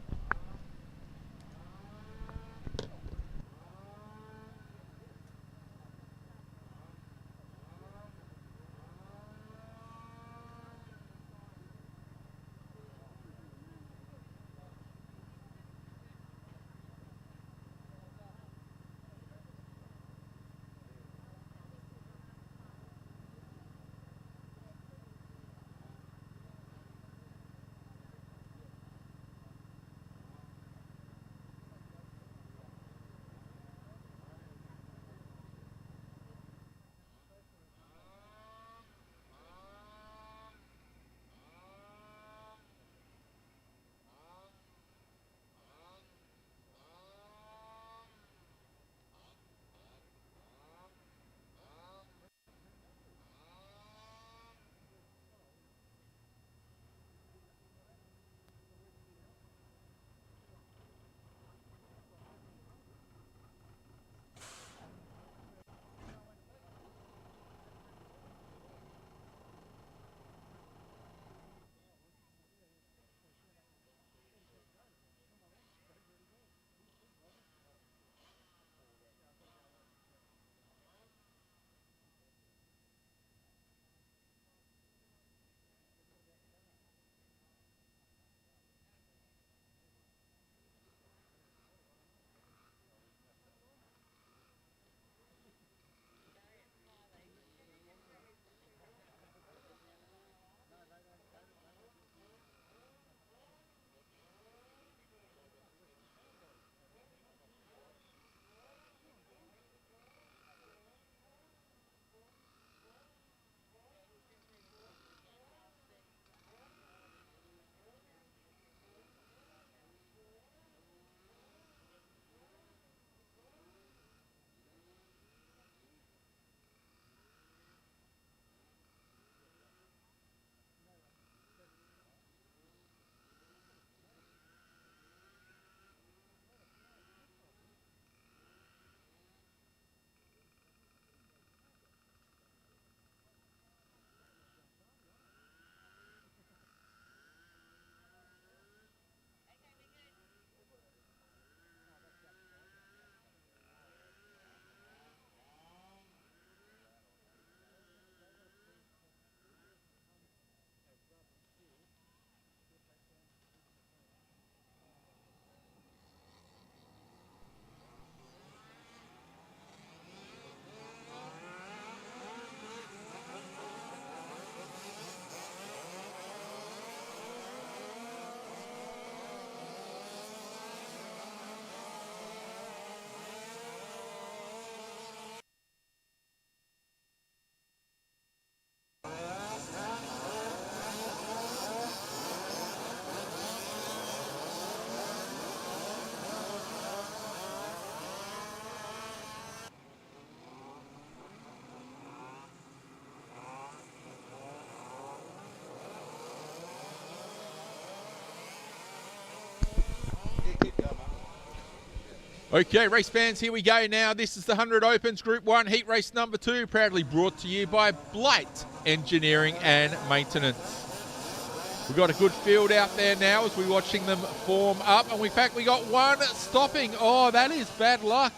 [SPEAKER 1] Okay, race fans, here we go now. This is the 100 Opens Group 1 heat race number 2, proudly brought to you by Blight Engineering and Maintenance. We've got a good field out there now as we're watching them form up. And in fact, we got one stopping. Oh, that is bad luck.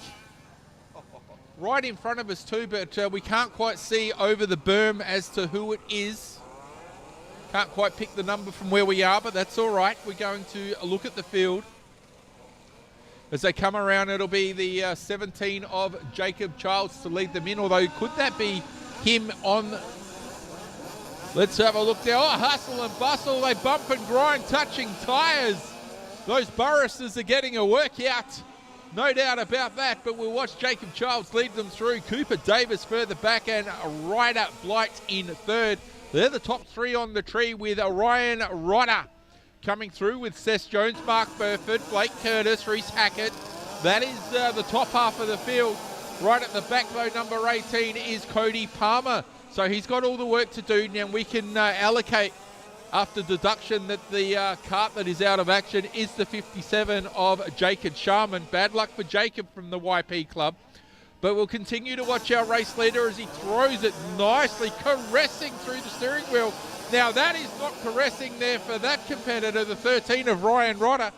[SPEAKER 1] Right in front of us too, but we can't quite see over the berm as to who it is. Can't quite pick the number from where we are, but that's all right. We're going to look at the field. As they come around, it'll be the 17 of Jacob Childs to lead them in, although could that be him on... Let's have a look there. Oh, hustle and bustle. They bump and grind, touching tyres. Those Burrisers are getting a workout. No doubt about that, but we'll watch Jacob Childs lead them through. Cooper Davis further back and Ryder Blight in third. They're the top three on the tree with Ryan Rodder coming through with Seth Jones, Mark Burford, Blake Curtis, Reese Hackett. That is the top half of the field. Right at the back, though, number 18 is Cody Palmer. So he's got all the work to do. Now we can allocate, after deduction, that the cart that is out of action is the 57 of Jacob Sharman. Bad luck for Jacob from the YP Club. But we'll continue to watch our race leader as he throws it nicely, caressing through the steering wheel. Now that is not caressing there for that competitor, the 13 of Ryan Rodder.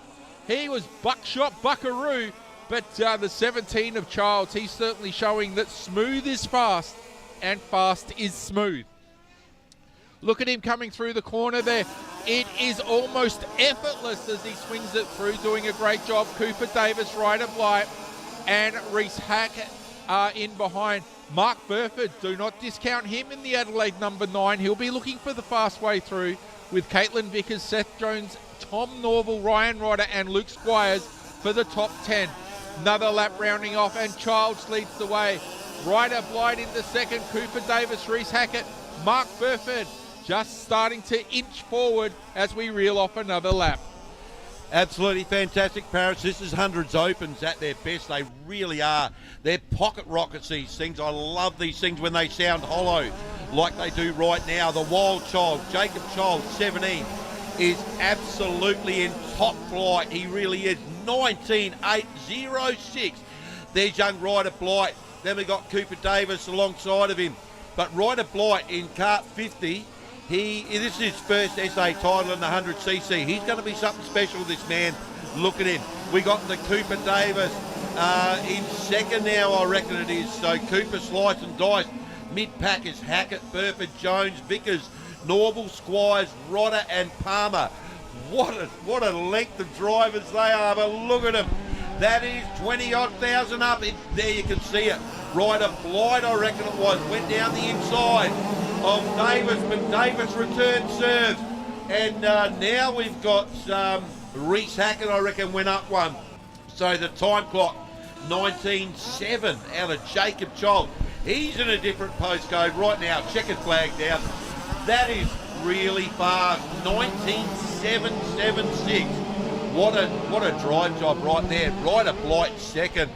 [SPEAKER 1] He was buckshot buckaroo, but the 17 of Childs, he's certainly showing that smooth is fast and fast is smooth. Look at him coming through the corner there. It is almost effortless as he swings it through, doing a great job. Cooper Davis, Ryder Blight, and Reese Hackett are in behind. Mark Burford, do not discount him in the Adelaide number 9. He'll be looking for the fast way through with Caitlin Vickers, Seth Jones, Tom Norval, Ryan Rodder, and Luke Squires for the top 10. Another lap rounding off, and Childs leads the way. Ryder Blight in the second, Cooper Davis, Reese Hackett, Mark Burford just starting to inch forward as we reel off another lap.
[SPEAKER 2] Absolutely fantastic, Paris. This is Hundreds Opens at their best. They really are. They're pocket rockets, these things. I love these things when they sound hollow like they do right now. The Wild Child, Jacob Child, 17, is absolutely in top flight. He really is. 19.806. There's young Ryder Blight. Then we got Cooper Davis alongside of him. But Ryder Blight in kart 50, this is his first SA title in the 100cc. He's going to be something special, this man. Look at him. We got the Cooper Davis in second now, I reckon it is. So Cooper slice and dice. Mid-pack is Hackett, Burford, Jones, Vickers, Norval, Squires, Rodder and Palmer. What a length of drivers they are, but look at them. That is 20-odd thousand up. There you can see it. Ryder Blight, I reckon it was, went down the inside of Davis, but Davis returned serve. And now we've got Reese Hackett, I reckon, went up one. So the time clock, 19.7 out of Jacob Child. He's in a different postcode right now. Checkered flag down. That is really fast. 19.776. What a drive job right there. Ryder Blight second.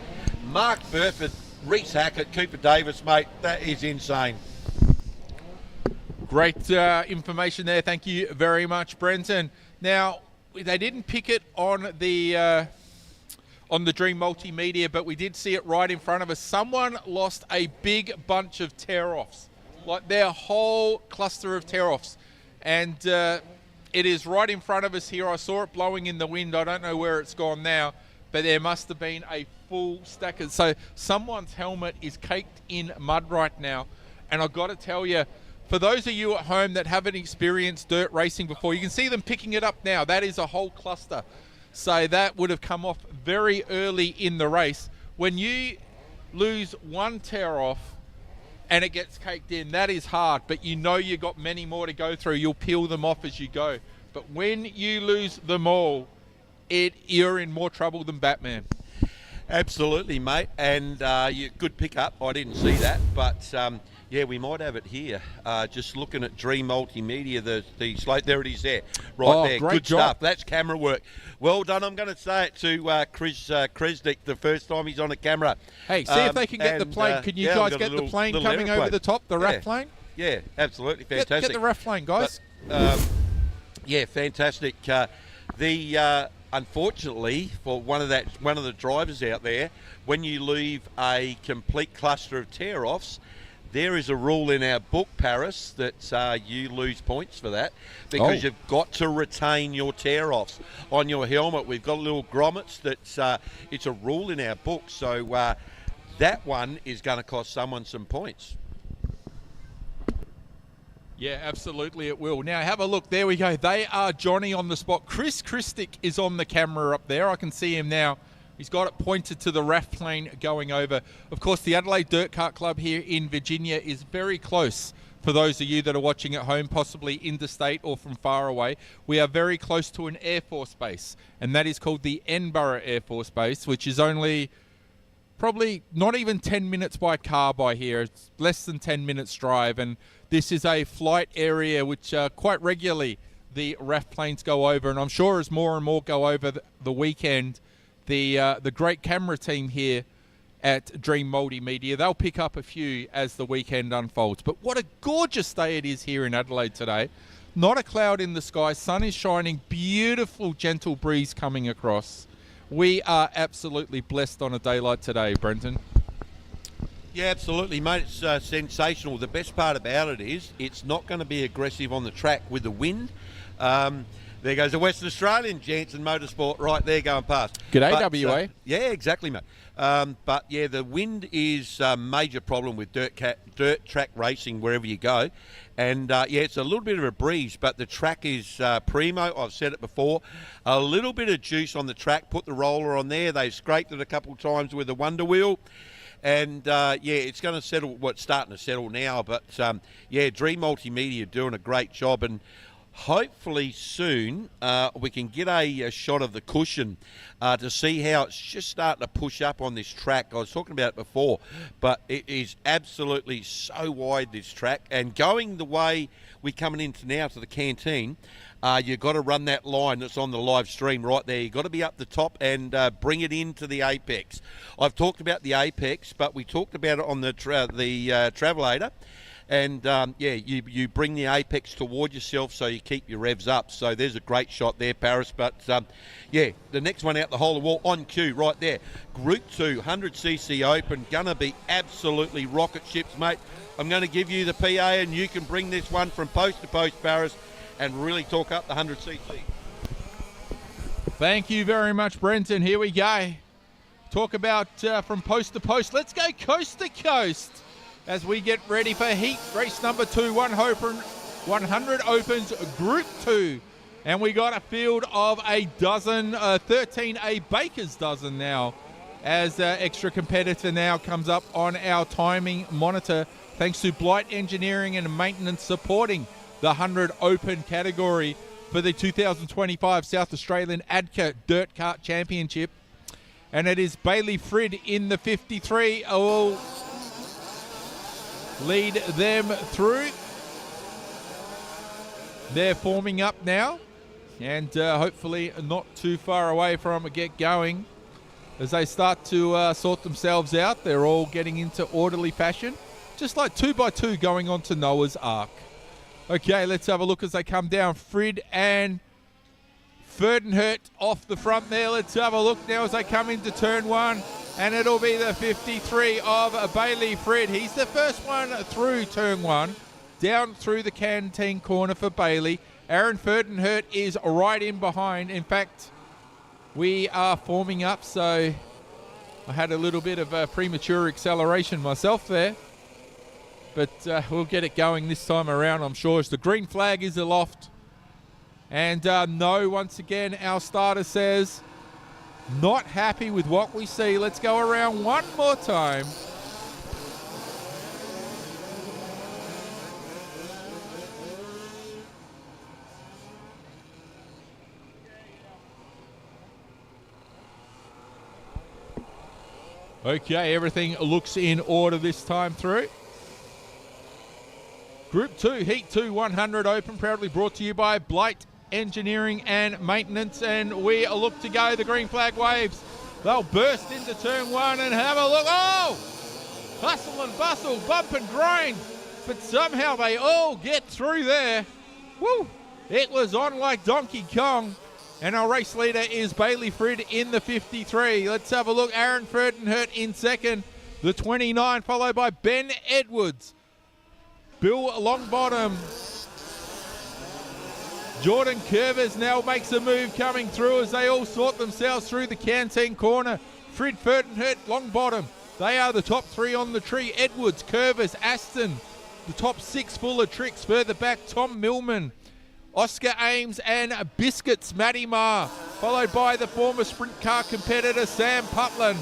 [SPEAKER 2] Mark Burford, Reese Hackett, Cooper Davis, mate. That is insane.
[SPEAKER 1] Great information there. Thank you very much, Brenton. Now, they didn't pick it on the Dream Multimedia, but we did see it right in front of us. Someone lost a big bunch of tear-offs, like their whole cluster of tear-offs. And it is right in front of us here. I saw it blowing in the wind. I don't know where it's gone now, but there must have been a full stack of... So someone's helmet is caked in mud right now. And I've got to tell you, for those of you at home that haven't experienced dirt racing before, you can see them picking it up now. That is a whole cluster. So that would have come off very early in the race. When you lose one tear off and it gets caked in, that is hard, but you know you've got many more to go through. You'll peel them off as you go. But when you lose them all, you're in more trouble than Batman.
[SPEAKER 2] Absolutely, mate. And good pickup. I didn't see that, but yeah, we might have it here. Just looking at Dream Multimedia, the slate. There it is there. Right there.
[SPEAKER 1] Great
[SPEAKER 2] Good
[SPEAKER 1] job.
[SPEAKER 2] stuff. That's camera work. Well done. I'm going to say it to Chris Kresnick the first time he's on a camera.
[SPEAKER 1] Hey, see if they can get the plane. Can you guys get the plane coming over the top, the RAF plane?
[SPEAKER 2] Yeah, absolutely. Fantastic.
[SPEAKER 1] Get the RAF plane, guys.
[SPEAKER 2] Yeah, fantastic. The unfortunately, for one of the drivers out there, when you leave a complete cluster of tear-offs, there is a rule in our book, Paris, that you lose points for that because you've got to retain your tear-offs on your helmet. We've got little grommets that it's a rule in our book, so that one is going to cost someone some points.
[SPEAKER 1] Yeah, absolutely it will. Now, have a look. There we go. They are Johnny on the spot. Chris Christic is on the camera up there. I can see him now. He's got it pointed to the RAF plane going over. Of course, the Adelaide Dirt Kart Club here in Virginia is very close. For those of you that are watching at home, possibly interstate or from far away, we are very close to an Air Force base, and that is called the Edinburgh Air Force Base, which is only probably not even 10 minutes by car by here. It's less than 10 minutes drive, and this is a flight area which quite regularly the RAF planes go over, and I'm sure as more and more go over the weekend, the great camera team here at Dream Multimedia, they'll pick up a few as the weekend unfolds. But what a gorgeous day it is here in Adelaide today. Not a cloud in the sky, sun is shining, beautiful gentle breeze coming across. We are absolutely blessed on a day like today, Brenton.
[SPEAKER 2] Yeah, absolutely, mate. It's sensational. The best part about it is it's not going to be aggressive on the track with the wind. There goes the Western Australian Jansen Motorsport right there going past.
[SPEAKER 1] G'day, WA.
[SPEAKER 2] Yeah, exactly, mate. But, yeah, the wind is a major problem with dirt track racing wherever you go. And, yeah, it's a little bit of a breeze, but the track is primo. I've said it before. A little bit of juice on the track. Put the roller on there. They've scraped it a couple of times with the Wonder Wheel. And, yeah, it's going to settle. Well, it's starting to settle now. But, yeah, Dream Multimedia are doing a great job. And hopefully soon we can get a shot of the cushion to see how it's just starting to push up on this track. I was talking about it before, but it is absolutely so wide, this track. And going the way we're coming into now to the canteen, you've got to run that line that's on the live stream right there. You've got to be up the top and bring it into the apex. I've talked about the apex, but we talked about it on the Travelator. And, yeah, you bring the apex toward yourself so you keep your revs up. So there's a great shot there, Paris. But, yeah, the next one out the hole of wall on cue right there. Group 2, 100cc Open. Going to be absolutely rocket ships, mate. I'm going to give you the PA and you can bring this one from post to post, Paris, and really talk up the 100cc.
[SPEAKER 1] Thank you very much, Brenton. Here we go. Talk about from post to post. Let's go coast to coast as we get ready for heat race number 2, 100 Opens Group 2. And we got a field of a dozen, 13 A Baker's dozen now, as extra competitor now comes up on our timing monitor, thanks to Blight Engineering and Maintenance supporting the 100 Open category for the 2025 South Australian AIDKA Dirt Kart Championship. And it is Bailey Frid in the 53. Lead them through. They're forming up now, and hopefully not too far away from a get going as they start to sort themselves out. They're all getting into orderly fashion, just like 2x2 going on to Noah's Ark. Okay, let's have a look as they come down. Frid and Ferdenhurt off the front there. Let's have a look now as they come into turn 1. And it'll be the 53 of Bailey Frid. He's the first one through turn 1. Down through the canteen corner for Bailey. Aaron Ferdenhurt is right in behind. In fact, we are forming up, so I had a little bit of a premature acceleration myself there. But we'll get it going this time around, I'm sure, as the green flag is aloft. And no, once again, our starter says, not happy with what we see. Let's go around one more time. Okay, everything looks in order this time through. Group 2, Heat 2, 100 Open, proudly brought to you by Blight Engineering and Maintenance, and we look to go. The green flag waves. They'll burst into turn 1 and have a look. Oh! Hustle and bustle, bump and grind, but somehow they all get through there. Woo! It was on like Donkey Kong. And our race leader is Bailey Frid in the 53. Let's have a look. Aaron Furdenhurt in second. The 29, followed by Ben Edwards. Bill Longbottom. Jordan Curvers now makes a move coming through as they all sort themselves through the canteen corner. Frid, Furdenhurt, Longbottom. They are the top three on the tree. Edwards, Curvers, Aston. The top six full of tricks. Further back, Tom Millman, Oscar Ames and Biscuits, Matty Marr. Followed by the former sprint car competitor, Sam Putland,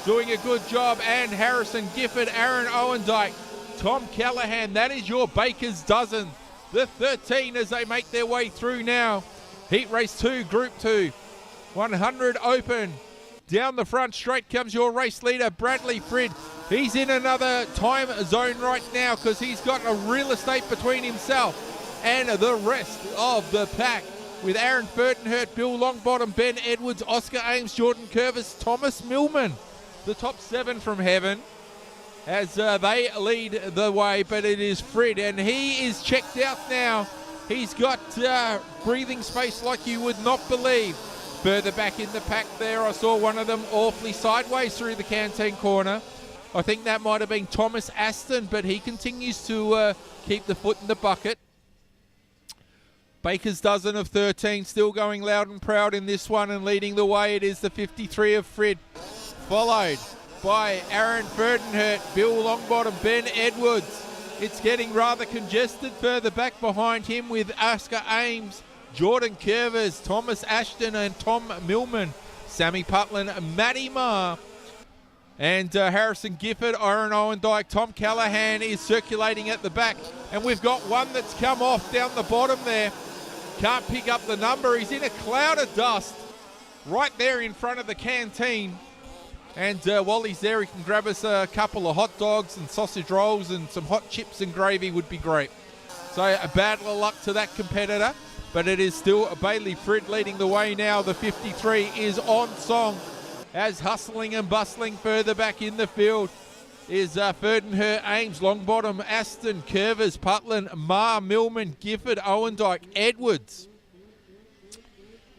[SPEAKER 1] doing a good job. And Harrison Gifford, Aaron Owendyke, Tom Callahan. That is your Baker's dozen. The 13 as they make their way through now. Heat race 2, Group 2. 100 open. Down the front straight comes your race leader, Bradley Frid. He's in another time zone right now because he's got a real estate between himself and the rest of the pack. With Aaron Furdenhurt, Bill Longbottom, Ben Edwards, Oscar Ames, Jordan Curvis, Thomas Millman. The top 7 from heaven as they lead the way, but it is Frid, and he is checked out now. He's got breathing space like you would not believe. Further back in the pack there, I saw one of them awfully sideways through the canteen corner. I think that might have been Thomas Aston, but he continues to keep the foot in the bucket. Baker's dozen of 13 still going loud and proud in this one, and leading the way it is the 53 of Frid, followed by Aaron Furdenhurt, Bill Longbottom, Ben Edwards. It's getting rather congested further back behind him with Oscar Ames, Jordan Curvers, Thomas Ashton and Tom Millman, Sammy Putland, Matty Marr, and Harrison Gifford, Aaron Owendyke. Tom Callahan is circulating at the back, and we've got one that's come off down the bottom there. Can't pick up the number. He's in a cloud of dust right there in front of the canteen. And while he's there, he can grab us a couple of hot dogs and sausage rolls and some hot chips and gravy would be great. So a bad of luck to that competitor, but it is still Bailey Frid leading the way now. The 53 is on song as hustling and bustling further back in the field is Furdenhurt, Ames, Longbottom, Aston, Curvers, Putland, Marr, Millman, Gifford, Owendyke, Edwards.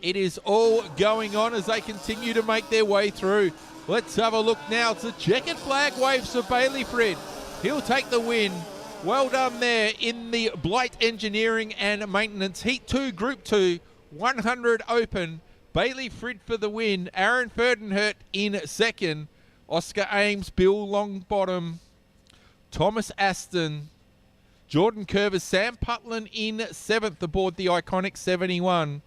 [SPEAKER 1] It is all going on as they continue to make their way through. Let's have a look now. It's a checkered flag waves for Bailey Frid. He'll take the win. Well done there in the Blight Engineering and Maintenance. Heat 2, Group 2, 100 open. Bailey Frid for the win. Aaron Furdenhurt in second. Oscar Ames, Bill Longbottom, Thomas Aston, Jordan Curvers, Sam Putland in seventh aboard the iconic 71.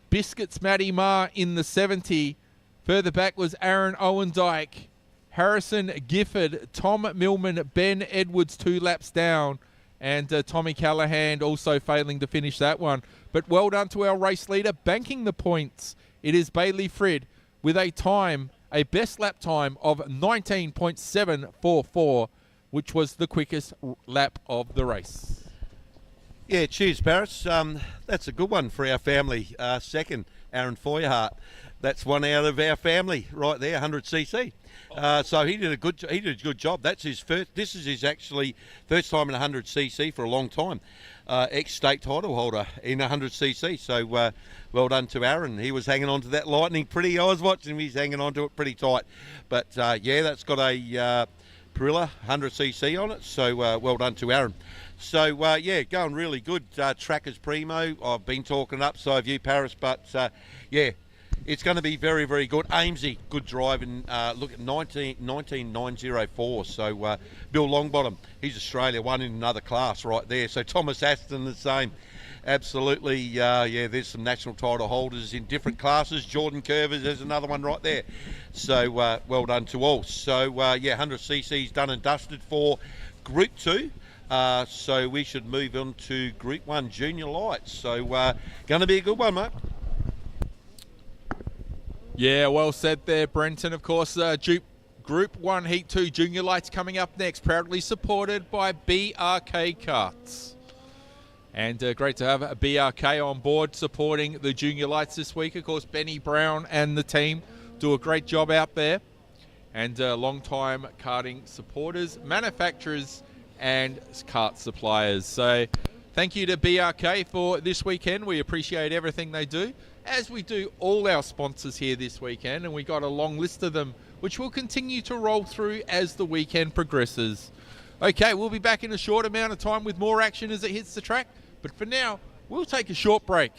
[SPEAKER 1] Biscuits, Matty Marr in the 70. Further back was Aaron Owendyke, Harrison Gifford, Tom Millman, Ben Edwards 2 laps down, and Tommy Callahan also failing to finish that one. But well done to our race leader, banking the points. It is Bailey Frid with a best lap time of 19.744, which was the quickest lap of the race.
[SPEAKER 2] Yeah, cheers, Paris. That's a good one for our family. Second, Aaron Feuerhart. That's one out of our family right there, 100cc. So he did a good job. That's his first. This is his actually first time in 100cc for a long time. Ex-state title holder in 100cc. So well done to Aaron. He was hanging on to that lightning pretty. I was watching him. He's hanging on to it pretty tight. But yeah, that's got a Perilla 100cc on it. So well done to Aaron. So yeah, going really good. Trackers Primo. I've been talking up. So have you, Paris. But yeah. It's going to be very, very good. Amesy, good driving. Look at 19,904. So Bill Longbottom, he's Australia, won in another class right there. So Thomas Aston, the same. Absolutely, yeah, there's some national title holders in different classes. Jordan Curvers, there's another one right there. So well done to all. So yeah, 100cc's done and dusted for Group 2. So we should move on to Group 1 Junior Lights. So going to be a good one, mate.
[SPEAKER 1] Yeah, well said there, Brenton. Of course, Group 1 Heat 2 Junior Lights coming up next, proudly supported by BRK Karts. And great to have BRK on board supporting the Junior Lights this week. Of course, Benny Brown and the team do a great job out there. And long-time karting supporters, manufacturers, and kart suppliers. So thank you to BRK for this weekend. We appreciate everything they do. as we do all our sponsors here this weekend, and we got a long list of them, which will continue to roll through as the weekend progresses. Okay, we'll be back in a short amount of time with more action as it hits the track, but for now, we'll take a short break.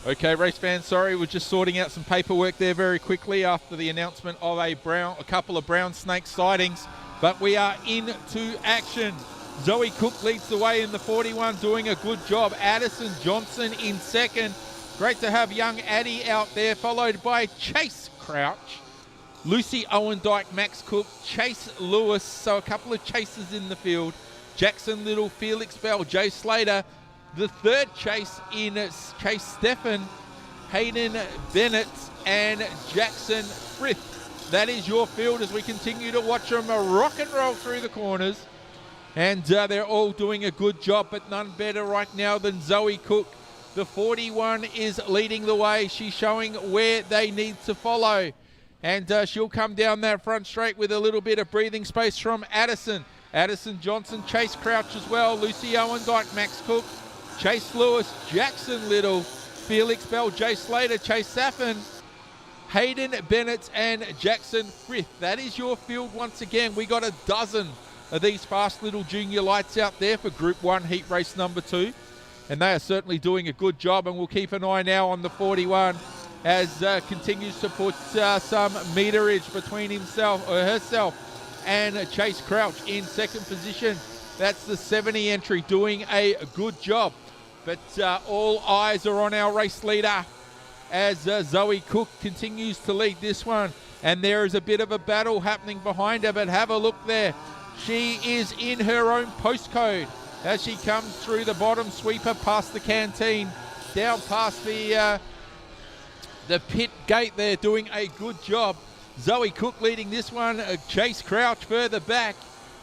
[SPEAKER 1] Okay, race fans, sorry, we're just sorting out some paperwork there very quickly after the announcement of a couple of brown snake sightings, but we are into action. Zoe Cook leads the way in the 41, doing a good job. Addison Johnson in second. Great to have young Addie out there, followed by Chase Crouch, Lucy Owendyke, Max Cook, Chase Lewis, so a couple of chasers in the field. Jackson Little, Felix Bell, Joe Slater. The third chase in Chase Stephan, Hayden Bennett and Jackson Frith. That is your field as we continue to watch them rock and roll through the corners. And they're all doing a good job, but none better right now than Zoe Cook. The 41 is leading the way. She's showing where they need to follow. And she'll come down that front straight with a little bit of breathing space from Addison. Addison Johnson, Chase Crouch as well, Lucy Owendyke, Max Cook, Chase Lewis, Jackson Little, Felix Bell, Jay Slater, Chase Stephan, Hayden Bennett and Jackson Frith. That is your field once again. We got a dozen of these fast little junior lights out there for Group 1 heat race number 2. And they are certainly doing a good job, and we'll keep an eye now on the 41 as continues to put some meterage between herself and Chase Crouch in second position. That's the 70 entry, doing a good job. But all eyes are on our race leader as Zoe Cook continues to lead this one. And there is a bit of a battle happening behind her, but have a look there. She is in her own postcode as she comes through the bottom sweeper past the canteen, down past the pit gate there, doing a good job. Zoe Cook leading this one, Chase Crouch further back.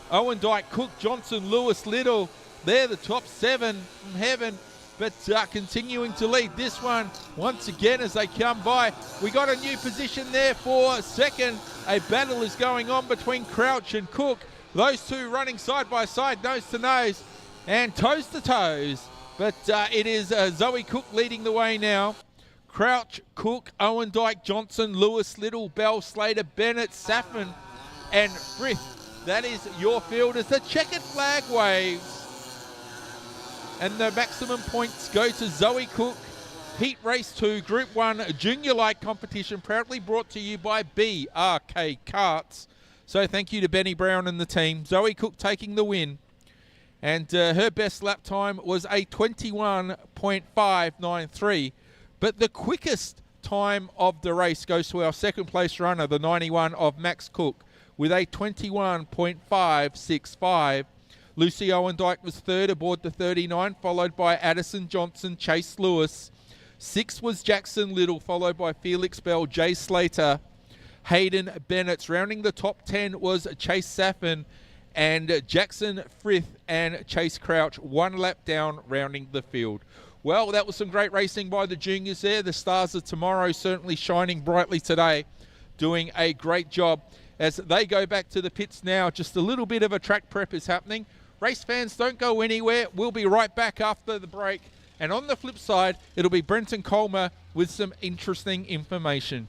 [SPEAKER 1] Owendyke, Cook, Johnson, Lewis, Little, they're the top 7 from heaven, but continuing to lead this one once again as they come by. We got a new position there for second. A battle is going on between Crouch and Cook. Those two running side by side, nose to nose and toes to toes. But it is Zoe Cook leading the way now. Crouch, Cook, Owendyke, Johnson, Lewis, Little, Bell, Slater, Bennett, Saffin and Frith That is your field as the checkered flag waves. And the maximum points go to Zoe Cook. Heat Race 2, Group 1 Junior Light Competition, proudly brought to you by BRK Karts. So thank you to Benny Brown and the team. Zoe Cook taking the win. And her best lap time was a 21.593. But the quickest time of the race goes to our second place runner, the 91 of Max Cook, with a 21.565. Lucy Owendyke was third aboard the 39, followed by Addison Johnson, Chase Lewis. 6 was Jackson Little, followed by Felix Bell, Jay Slater, Hayden Bennett. Rounding the top 10 was Chase Saffin and Jackson Frith and Chase Crouch, 1 lap down, rounding the field. Well, that was some great racing by the juniors there. The stars of tomorrow certainly shining brightly today, doing a great job. As they go back to the pits now, just a little bit of a track prep is happening. Race fans, don't go anywhere. We'll be right back after the break. And on the flip side, it'll be Brenton Colmer with some interesting information.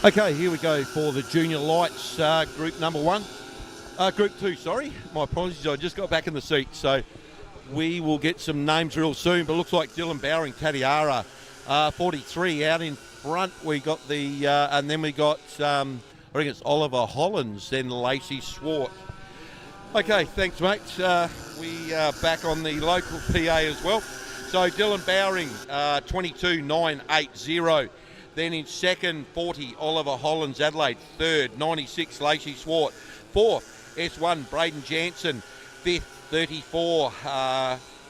[SPEAKER 2] Okay, here we go for the Junior Lights Group number 1. Group 2, sorry. My apologies, I just got back in the seat. So we will get some names real soon, but looks like Dylan Bowering, Tatiara, 43 out in front. We got the, and then we got, I think it's Oliver Hollins, then Lacey Swart. Okay, thanks, mate. We are back on the local PA as well. So Dylan Bowering, 22.980. Then in second, 40, Oliver Hollins, Adelaide. Third, 96, Lacey Swart. Fourth, S1, Braden Jansen. Fifth, 34,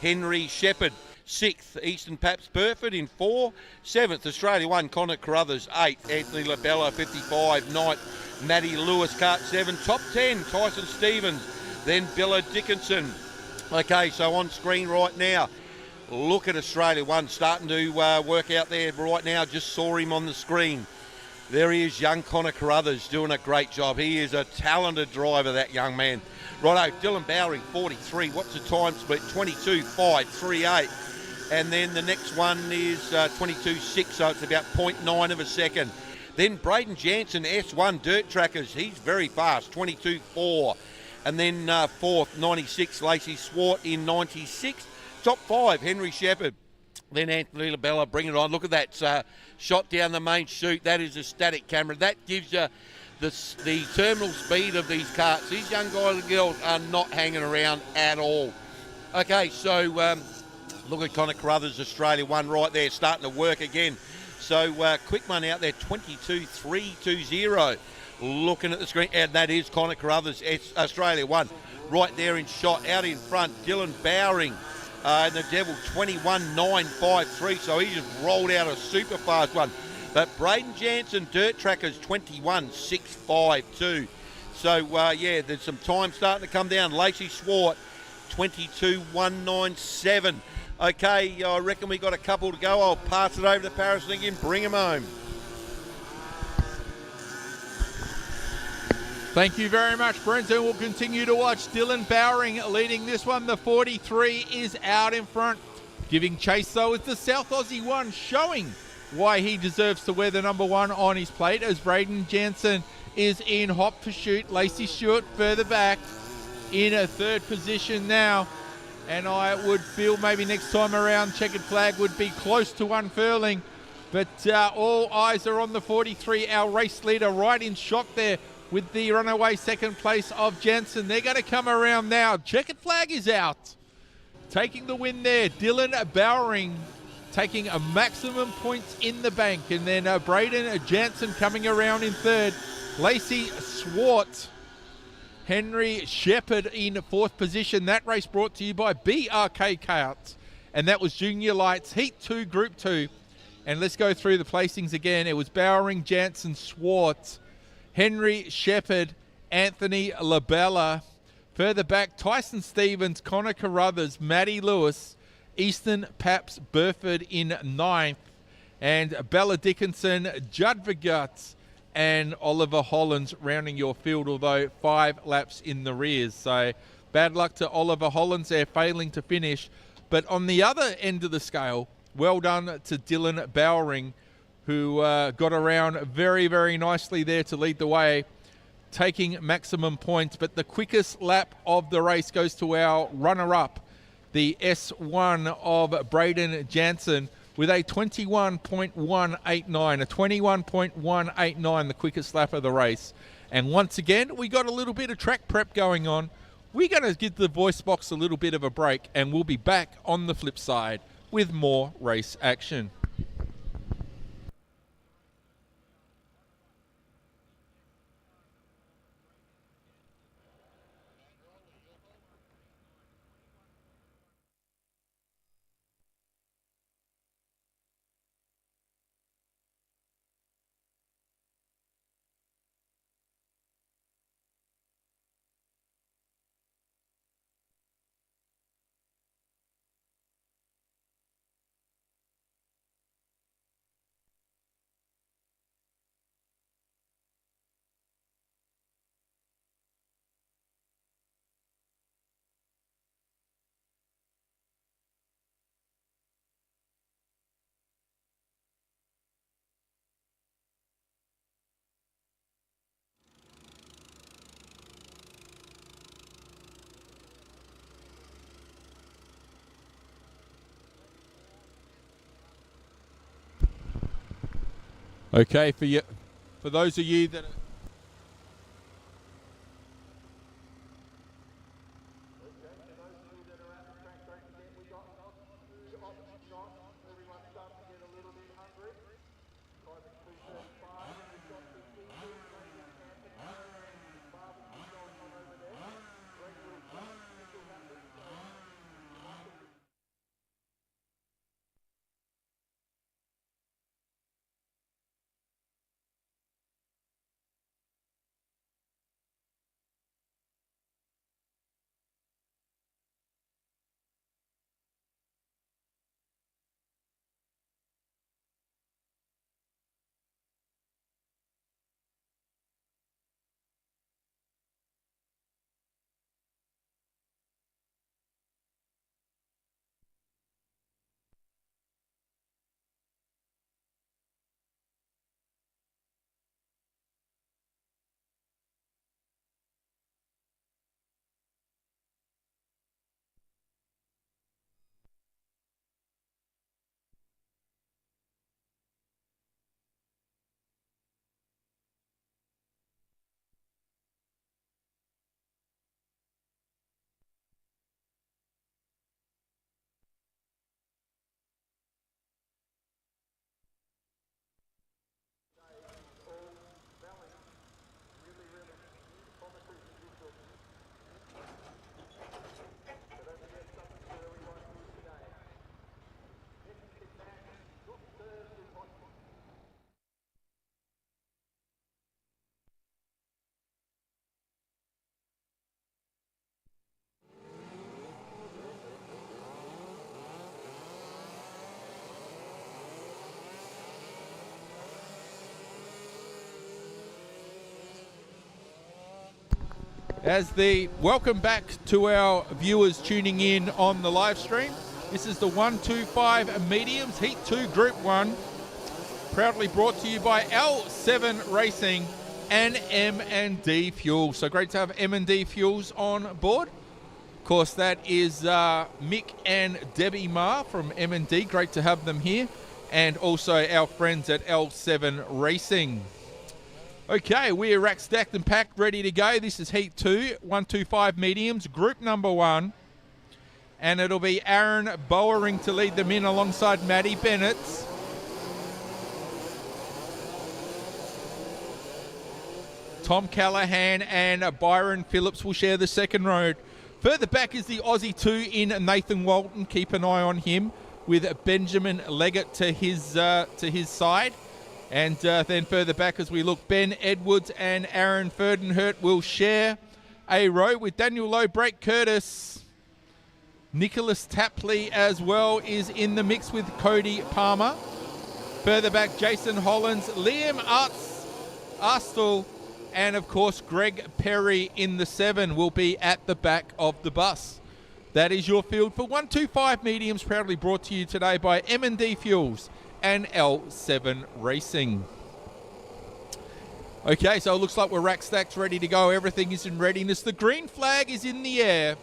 [SPEAKER 2] Henry Shepherd. Sixth, Easton Paps Burford in 4. Seventh, Australia 1, Connor Carruthers. 8th, Anthony Labella, 55. 9th, Matty Lewis, Kart 7. Top 10, Tyson Stevens. Then Bella Dickinson. Okay, so on screen right now, look at Australia 1 starting to work out there right now. Just saw him on the screen. There he is, young Connor Carruthers, doing a great job. He is a talented driver, that young man. Righto, Dylan Bowering, 43. What's the time split? 22.538. And then the next one is 22.6, so it's about 0.9 of a second. Then Braden Jansen, S1 Dirt Trackers. He's very fast, 22.4. And then fourth, 96, Lacey Swart in 96. Top 5, Henry Shepherd. Then Anthony Labella, bring it on. Look at that shot down the main chute. That is a static camera. That gives you the terminal speed of these karts. These young guys and girls are not hanging around at all. Okay, so look at Connor Carruthers, Australia 1 right there, starting to work again. So quick one out there, 22.320. Looking at the screen, and that is Connor Carruthers, Australia 1. Right there in shot, out in front, Dylan Bowering. And the Devil, 21.953, so he just rolled out a super fast one. But Braden Jansen, Dirt Trackers, 21.652. So, yeah, there's some time starting to come down. Lacey Swart, 22.197. Okay, I reckon we got a couple to go. I'll pass it over to Paris again, bring him home.
[SPEAKER 1] Thank you very much, Brent. And we'll continue to watch Dylan Bowering leading this one. The 43 is out in front. Giving chase, though, is the South Aussie one, showing why he deserves to wear the number 1 on his plate, as Braden Jansen is in hot pursuit. Lacey Stewart further back in a third position now. And I would feel maybe next time around, Checkered Flag would be close to unfurling. But all eyes are on the 43, our race leader, right in shock there with the runaway second place of Jansen. They're going to come around now. Checkered Flag is out. Taking the win there, Dylan Bowering taking a maximum points in the bank. And then Braden Jansen coming around in third. Lacey Swart, Henry Shepherd in fourth position. That race brought to you by BRK Karts. And that was Junior Lights Heat 2, Group 2. And let's go through the placings again. It was Bowering, Jansen, Swart, Henry Shepherd, Anthony Labella. Further back, Tyson Stevens, Connor Carruthers, Matty Lewis, Easton Paps Burford in ninth, and Bella Dickinson, Judd Verguts, and Oliver Hollins rounding your field, although 5 laps in the rears. So bad luck to Oliver Hollins there, failing to finish. But on the other end of the scale, well done to Dylan Bowering, who got around very, very nicely there to lead the way, taking maximum points. But the quickest lap of the race goes to our runner-up, the S1 of Braden Jansen, with a 21.189, a 21.189, the quickest lap of the race. And once again, we got a little bit of track prep going on. We're going to give the voice box a little bit of a break, and we'll be back on the flip side with more race action. Okay, for those of you that are Welcome back to our viewers tuning in on the live stream. This is the 125 mediums, Heat 2, Group 1. Proudly brought to you by L7 Racing and M&D Fuels. So great to have M&D Fuels on board. Of course, that is Mick and Debbie Ma from M&D. Great to have them here. And also our friends at L7 Racing. Okay, we are racked, stacked and packed, ready to go. This is Heat 2, 125 mediums, Group number 1. And it'll be Aaron Bowering to lead them in alongside Maddie Bennett. Tom Callahan and Byron Phillips will share the second road. Further back is the Aussie 2 in Nathan Walton. Keep an eye on him with Benjamin Leggett to his side. And then further back as we look, Ben Edwards and Aaron Furdenhurt will share a row with Daniel Lowe, Brake Curtis. Nicholas Tapley as well is in the mix with Cody Palmer. Further back, Jason Hollins, Liam Arstle, and of course Greg Perry in the 7 will be at the back of the bus. That is your field for 125 mediums, proudly brought to you today by M&D Fuels and L7 Racing. Okay, so it looks like we're rack stacked, ready to go. Everything is in readiness. The green flag is in the air,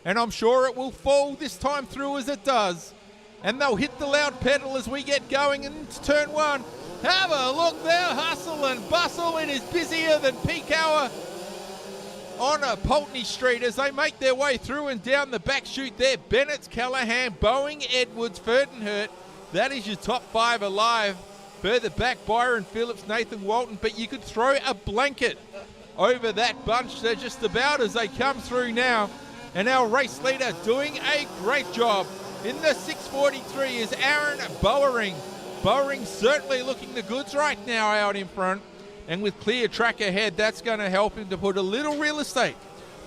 [SPEAKER 1] and I'm sure it will fall this time through as it does. And they'll hit the loud pedal as we get going into turn 1. Have a look there, hustle and bustle. It is busier than peak hour on Pulteney Street as they make their way through and down the back chute there. Bennett, Callahan, Boeing, Edwards, Furdenhurt. That is your top 5 alive. Further back, Byron Phillips, Nathan Walton, but you could throw a blanket over that bunch. They're just about as they come through now. And our race leader doing a great job. In the 643 is Aaron Bowering. Bowering certainly looking the goods right now out in front. And with clear track ahead, that's going to help him to put a little real estate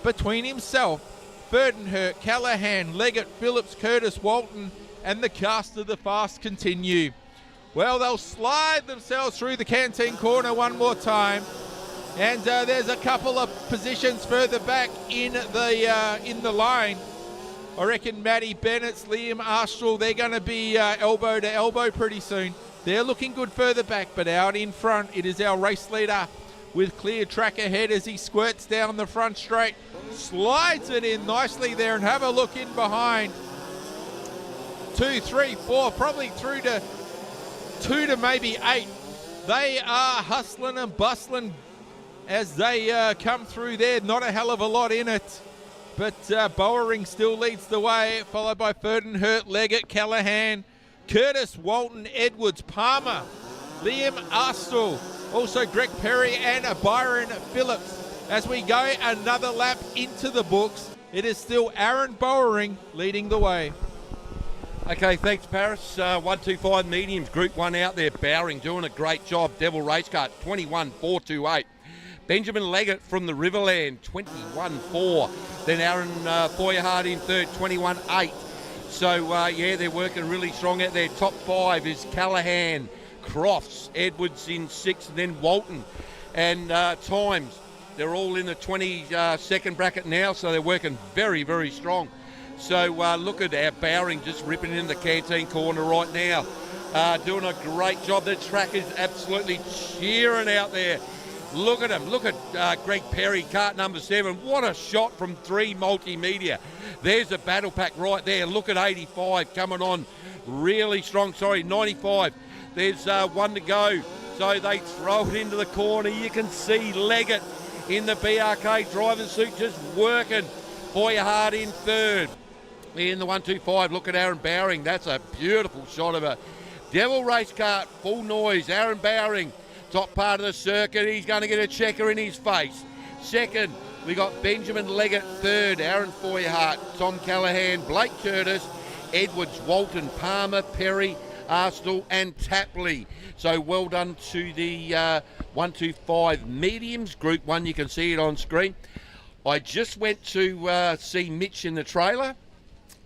[SPEAKER 1] between himself, Furdenhurt, Callahan, Leggett, Phillips, Curtis, Walton, and the cast of the fast continue. Well, they'll slide themselves through the canteen corner one more time. And there's a couple of positions further back in the line. I reckon Matty Bennett's, Liam Arstrell, they're going to be elbow to elbow pretty soon. They're looking good further back, but out in front, it is our race leader with clear track ahead as he squirts down the front straight. Slides it in nicely there, and have a look in behind. 2, 3, 4, probably through to 2 to maybe 8. They are hustling and bustling as they come through there. Not a hell of a lot in it. But Bowering still leads the way, followed by Furdenhurt, Leggett, Callahan, Curtis, Walton, Edwards, Palmer, Liam Arstle, also Greg Perry and Byron Phillips. As we go another lap into the books, it is still Aaron Bowering leading the way.
[SPEAKER 2] Okay, thanks, Paris. 125 mediums, Group 1 out there. Bowering doing a great job. Devil Race Kart, 21.428. Benjamin Leggett from the Riverland, 21.4. Then Aaron Feuerhardt in third, 21.8. So, yeah, they're working really strong out there. Top 5 is Callahan, Crofts, Edwards in 6th, and then Walton. And times, they're all in the 22nd bracket now, so they're working very, very strong. So look at our Bowering just ripping in the canteen corner right now. Doing a great job. The track is absolutely cheering out there. Look at him. Look at Greg Perry, kart number 7. What a shot from 3 Multimedia. There's a battle pack right there. Look at 85 coming on really strong. Sorry, 95. There's 1 to go. So they throw it into the corner. You can see Leggett in the BRK driving suit just working. Feuerhardt in third. In the 125, look at Aaron Bowering. That's a beautiful shot of a Devil Race Kart, full noise. Aaron Bowering, top part of the circuit. He's going to get a checker in his face. Second, we got Benjamin Leggett. Third, Aaron Feuerhardt, Tom Callahan, Blake Curtis, Edwards, Walton, Palmer, Perry, Arstle and Tapley. So well done to the 125 mediums, Group 1. You can see it on screen. I just went to see Mitch in the trailer.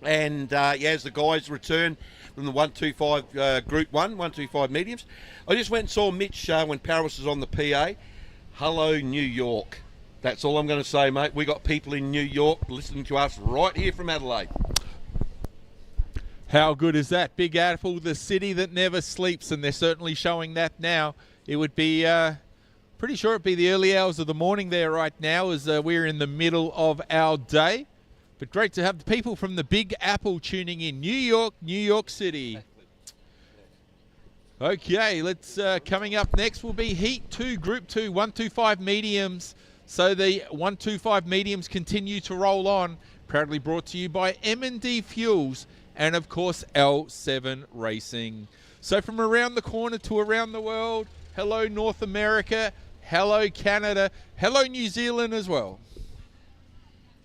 [SPEAKER 2] And yeah, as the guys return from the 125 Group 1, 125 mediums, I just went and saw Mitch when Paris was on the PA. Hello, New York. That's all I'm going to say, mate. We got people in New York listening to us right here from Adelaide.
[SPEAKER 1] How good is that? Big Apple, the city that never sleeps, and they're certainly showing that now. It would be, pretty sure it'd be the early hours of the morning there right now as we're in the middle of our day. But great to have the people from the Big Apple tuning in. New York City. Okay, let's coming up next will be Heat 2, Group 2, 125 mediums. So the 125 mediums continue to roll on. Proudly brought to you by M&D Fuels and, of course, L7 Racing. So from around the corner to around the world, hello North America, hello Canada, hello New Zealand as well.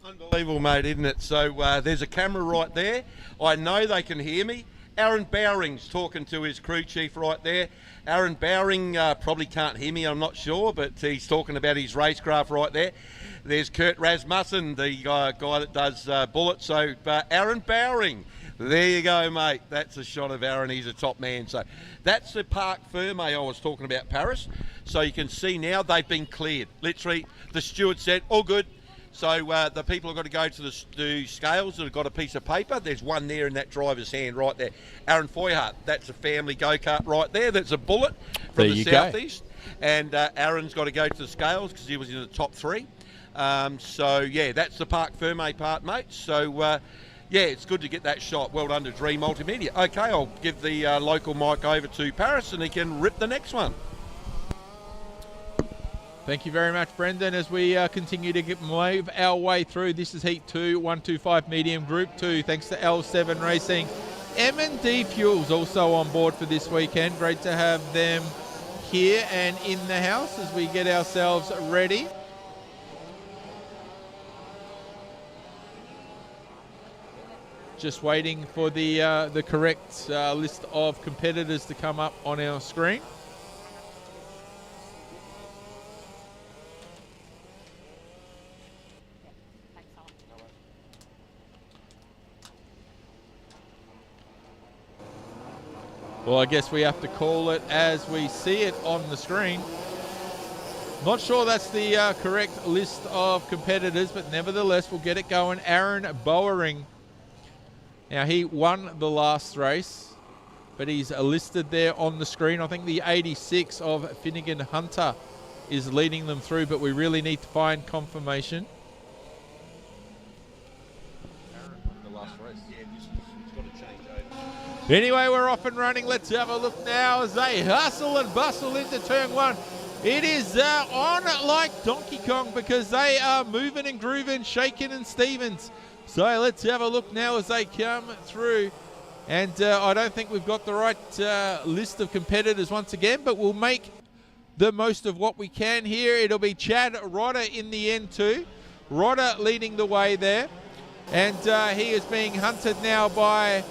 [SPEAKER 2] Unbelievable, mate, isn't it? So there's a camera right there. I know they can hear me. Aaron Bowring's talking to his crew chief right there. Aaron Bowring probably can't hear me, I'm not sure, but he's talking about his racecraft right there. There's Kurt Rasmussen, the guy that does bullets. So Aaron Bowring, there you go, mate. That's a shot of Aaron. He's a top man. So that's the Parc Ferme I was talking about, Paris. So you can see now they've been cleared. Literally, the steward said, all good. So the people have got to go to the scales that have got a piece of paper. There's one there in that driver's hand right there. Aaron Foyhart, that's a family go-kart right there. That's a bullet from the southeast. And Aaron's got to go to the scales because he was in the top 3. So, yeah, that's the Parc Ferme part, mate. So, yeah, it's good to get that shot. Well done to Dream Multimedia. Okay, I'll give the local mic over to Paris and he can rip the next one.
[SPEAKER 1] Thank you very much, Brendan, as we continue to move our way through. This is Heat 2, 125 medium, Group 2, thanks to L7 Racing. M&D Fuels also on board for this weekend. Great to have them here and in the house as we get ourselves ready. Just waiting for the correct list of competitors to come up on our screen. Well, I guess we have to call it as we see it on the screen. Not sure that's the correct list of competitors, but nevertheless, we'll get it going. Aaron Bowering. Now, he won the last race, but he's listed there on the screen. I think the 86 of Finnegan Hunter is leading them through, but we really need to find confirmation. Anyway, we're off and running. Let's have a look now as they hustle and bustle into turn 1. It is on like Donkey Kong because they are moving and grooving, shaking and Stevens. So let's have a look now as they come through. And I don't think we've got the right list of competitors once again, but we'll make the most of what we can here. It'll be Chad Rodder in the end too. Rodder leading the way there. And he is being hunted now by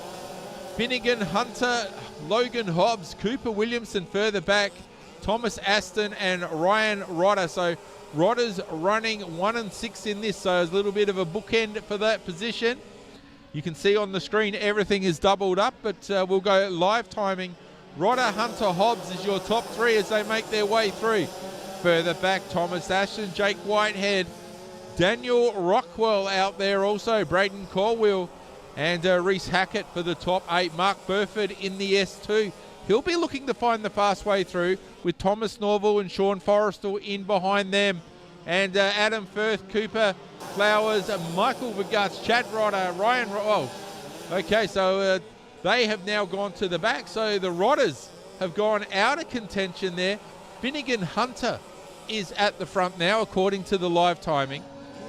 [SPEAKER 1] Finnegan Hunter, Logan Hobbs, Cooper Williamson further back, Thomas Aston and Ryan Rodder. So Rodder's running 1 and 6 in this, so it's a little bit of a bookend for that position. You can see on the screen everything is doubled up, but we'll go live timing. Rodder, Hunter, Hobbs is your top 3 as they make their way through. Further back, Thomas Aston, Jake Whitehead, Daniel Rockwell out there also, Braden Corwell, and Reese Hackett for the top 8. Mark Burford in the S2. He'll be looking to find the fast way through with Thomas Norville and Sean Forrestal in behind them. And Adam Firth, Cooper Flowers, Michael Verguts, Chad Rodder, Ryan... Oh, okay, so they have now gone to the back. So the Rodders have gone out of contention there. Finnegan Hunter is at the front now, according to the live timing.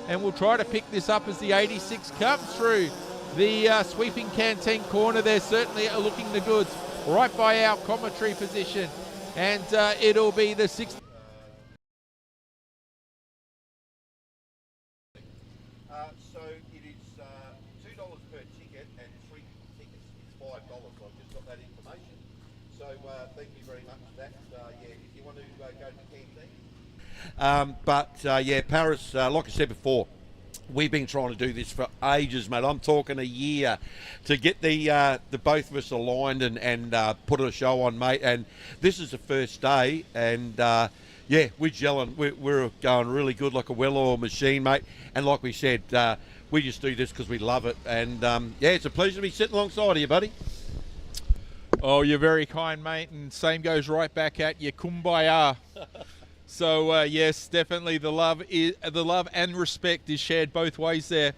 [SPEAKER 1] And we'll try to pick this up as the 86 comes through the sweeping canteen corner. They're certainly looking the goods right by our commentary position. And it'll be the 6th.
[SPEAKER 2] So it is $2 per ticket and 3 tickets is $5. I've just got that information. So thank you very much for that. Yeah, if you want to go to the canteen. Yeah, Paris, like I said before, we've been trying to do this for ages, mate. I'm talking a year to get the both of us aligned and put a show on, mate. And this is the first day, and Yeah, we're gelling. We're going really good, like a well-oiled machine, mate. And like we said, we just do this because we love it. And yeah, it's a pleasure to be sitting alongside of you, buddy.
[SPEAKER 1] Oh, you're very kind, mate, and same goes right back at you. Kumbaya. So yes, definitely the love and respect is shared both ways there,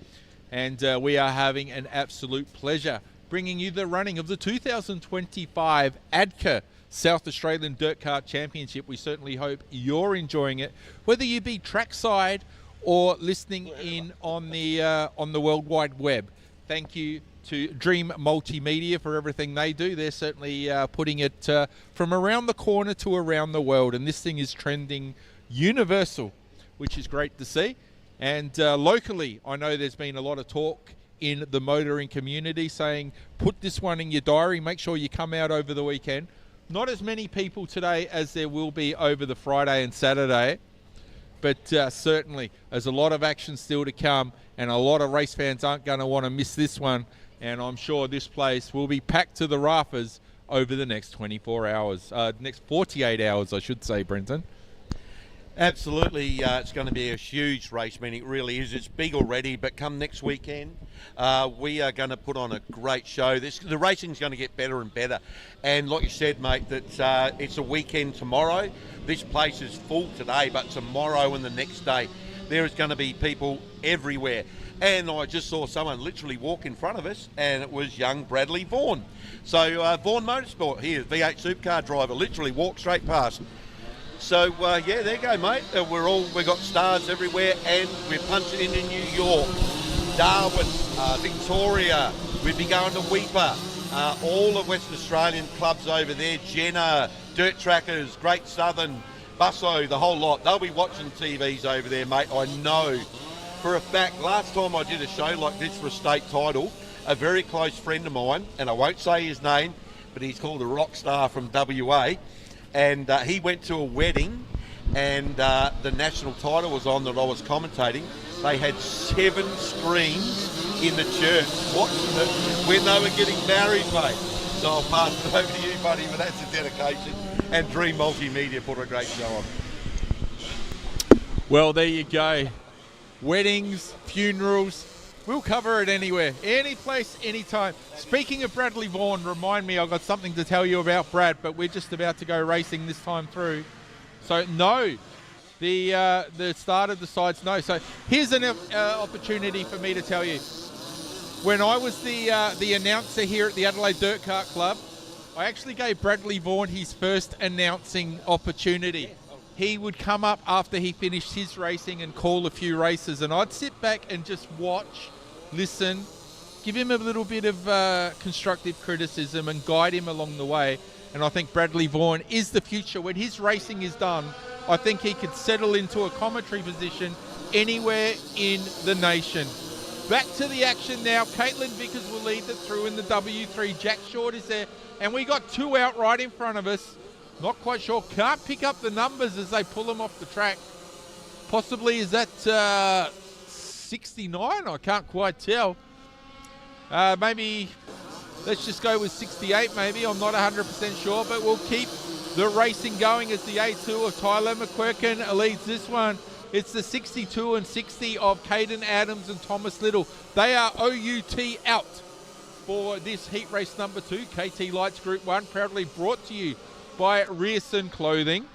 [SPEAKER 1] and we are having an absolute pleasure bringing you the running of the 2025 AIDKA South Australian Dirt Kart Championship. We certainly hope you're enjoying it, whether you be trackside or listening in on the World Wide Web. Thank you to Dream Multimedia for everything they do. They're certainly putting it from around the corner to around the world, and this thing is trending universal, which is great to see. And locally, I know there's been a lot of talk in the motoring community saying, put this one in your diary, make sure you come out over the weekend. Not as many people today as there will be over the Friday and Saturday, but certainly there's a lot of action still to come, and a lot of race fans aren't going to want to miss this one. And I'm sure this place will be packed to the rafters over the next 24 hours, next 48 hours, I should say, Brenton.
[SPEAKER 2] Absolutely, it's going to be a huge race, man. It really is. It's big already, but come next weekend, we are going to put on a great show. The racing's going to get better and better. And like you said, mate, that it's a weekend tomorrow. This place is full today, but tomorrow and the next day, there is going to be people everywhere. And I just saw someone literally walk in front of us, and it was young Bradley Vaughan. So Vaughan Motorsport here, V8 supercar driver, literally walked straight past. So yeah, there you go, mate. We've got stars everywhere, and we're punching into New York, Darwin, Victoria. We'll be going to Weeper, all of Western Australian clubs over there. Jenna, Dirt Trackers, Great Southern, Busso, the whole lot. They'll be watching TVs over there, mate. I know for a fact. Last time I did a show like this for a state title, a very close friend of mine, and I won't say his name, but he's called a rock star from WA. And he went to a wedding, and the national title was on that I was commentating. They had 7 screens in the church watching it when they were getting married, mate. So I'll pass it over to you, buddy, but that's a dedication. And Dream Multimedia put a great show on.
[SPEAKER 1] Well, there you go. Weddings, funerals, we'll cover it anywhere, any place, anytime. Speaking of Bradley Vaughan, remind me, I've got something to tell you about Brad, but we're just about to go racing this time through. So no, the starter decides no. So here's an opportunity for me to tell you. When I was the announcer here at the Adelaide Dirt Kart Club, I actually gave Bradley Vaughan his first announcing opportunity. He would come up after he finished his racing and call a few races, and I'd sit back and just watch, listen, give him a little bit of constructive criticism and guide him along the way. And I think Bradley Vaughan is the future. When his racing is done, I think he could settle into a commentary position anywhere in the nation. Back to the action now. Caitlin Vickers will lead it through in the W3. Jack Short is there, and we got 2 out right in front of us. Not quite sure. Can't pick up the numbers as they pull them off the track. Possibly, is that 69? I can't quite tell. Maybe, let's just go with 68 maybe. I'm not 100% sure, but we'll keep the racing going as the A2 of Tyler McQuirkin leads this one. It's the 62 and 60 of Caden Adams and Thomas Little. They are OUT out for this heat race number 2. KT Lights Group 1, proudly brought to you by Rearson Clothing.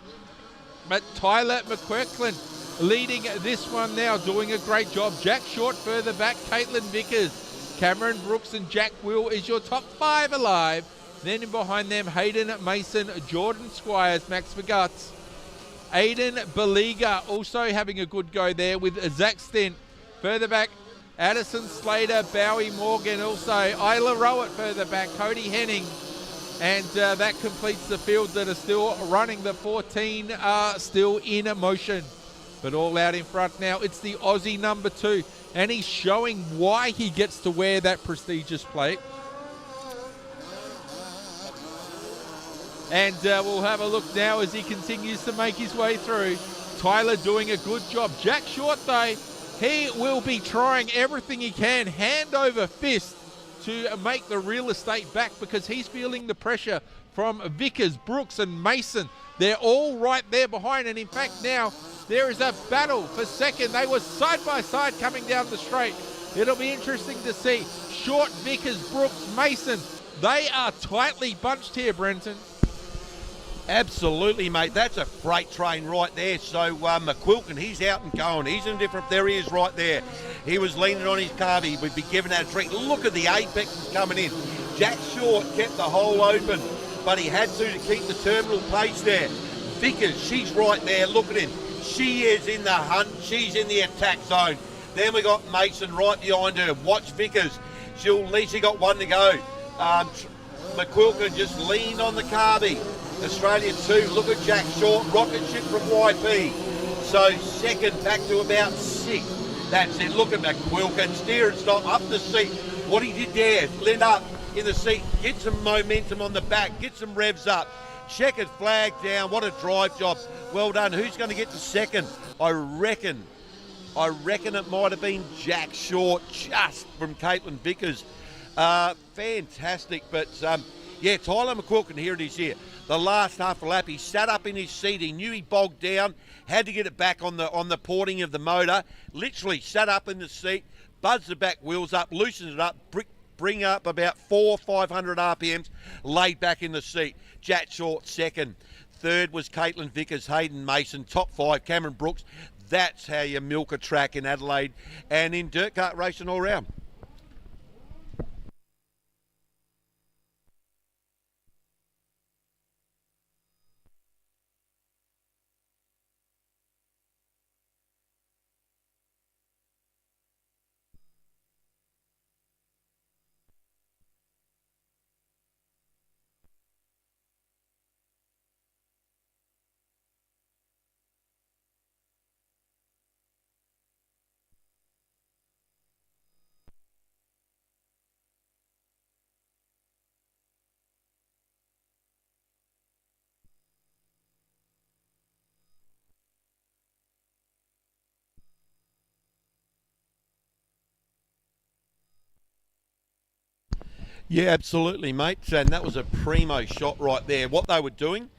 [SPEAKER 1] But Tyler McQuirkin leading this one now, doing a great job. Jack Short further back, Caitlin Vickers, Cameron Brooks and Jack Will is your top 5 alive. Then in behind them, Hayden Mason, Jordan Squires, Max Vergutz, Aiden Beliga also having a good go there with Zach Stint. Further back, Addison Slater, Bowie Morgan, also Isla Rowett further back, Cody Henning. And that completes the field that are still running. The 14 are still in motion, but all out in front now. It's the Aussie number 2, and he's showing why he gets to wear that prestigious plate. And we'll have a look now as he continues to make his way through. Tyler doing a good job. Jack Short, though, he will be trying everything he can, hand over fist, to make the real estate back, because he's feeling the pressure
[SPEAKER 14] from Vickers, Brooks and Mason. They're all right there behind, and in fact now there is a battle for second. They were side by side coming down the straight. It'll be interesting to see. Short, Vickers, Brooks, Mason. They are tightly bunched here, Brenton.
[SPEAKER 2] Absolutely, mate. That's a freight train right there. So McQuilkin, he's out and going. He's in a different. There he is right there. He was leaning on his carb. He would be giving that a drink. Look at the apex coming in. Jack Short kept the hole open, but he had to keep the terminal pace there. Vickers, she's right there. Look at him. She is in the hunt. She's in the attack zone. Then we got Mason right behind her. Watch Vickers. She'll at least got one to go. McQuilkin just leaned on the carby. Australia 2, look at Jack Short, rocket ship from YP. So second back to about 6. That's it, look at McQuilkin, steer and stop, up the seat. What he did there, lean up in the seat, get some momentum on the back, get some revs up. Checkered flag down, what a drive job. Well done, who's going to get to second? I reckon it might have been Jack Short, just from Caitlin Vickers. Fantastic, but yeah, Tyler McQuilkin, here it is here. The last half a lap, he sat up in his seat. He knew he bogged down, had to get it back on the porting of the motor. Literally sat up in the seat, buzzed the back wheels up, loosened it up, bring up about 400-500 RPMs, laid back in the seat. Jack Short second. Third was Caitlin Vickers, Hayden Mason. Top 5, Cameron Brooks. That's how you milk a track in Adelaide and in dirt kart racing all round. Yeah, absolutely, mate. And that was a primo shot right there. What they were doing,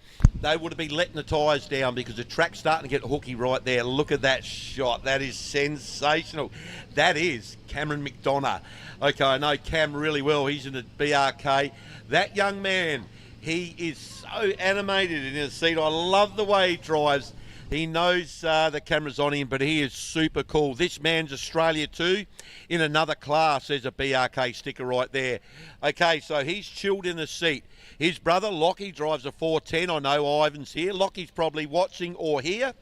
[SPEAKER 2] they would have been letting the tyres down because the track's starting to get hooky right there. Look at that shot. That is sensational. That is Cameron McDonough. Okay, I know Cam really well. He's in the BRK. That young man, he is so animated in his seat. I love the way he drives. He knows the camera's on him, but he is super cool. This man's Australia 2 in another class. There's a BRK sticker right there. Okay, so he's chilled in the seat. His brother, Lockie, drives a 410. I know Ivan's here. Lockie's probably watching or here.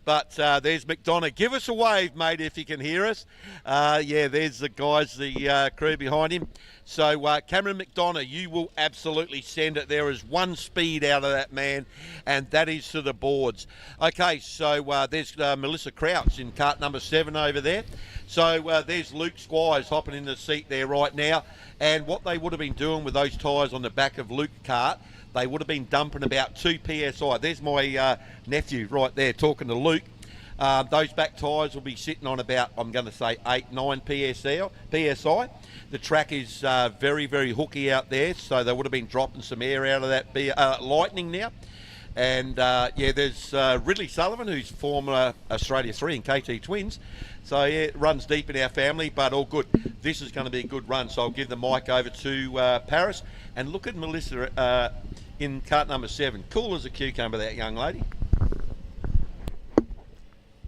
[SPEAKER 2] But there's McDonough. Give us a wave, mate, if you can hear us. Yeah, there's the guys, the crew behind him. So Cameron McDonough, you will absolutely send it. There is one speed out of that man, and that is to the boards. Okay, so there's Melissa Crouch in cart number 7 over there. So there's Luke Squires hopping in the seat there right now. And what they would have been doing with those tyres on the back of Luke's cart, they would have been dumping about 2 PSI. There's my nephew right there talking to Luke. Those back tyres will be sitting on about, I'm going to say, 8-9 PSI. The track is very, very hooky out there, so they would have been dropping some air out of that Lightning now. And yeah, there's Ridley Sullivan, who's former Australia 3 and KT Twins. So yeah, it runs deep in our family, but all good. This is going to be a good run, so I'll give the mic over to Paris. And look at Melissa in cart number 7. Cool as a cucumber, that young lady.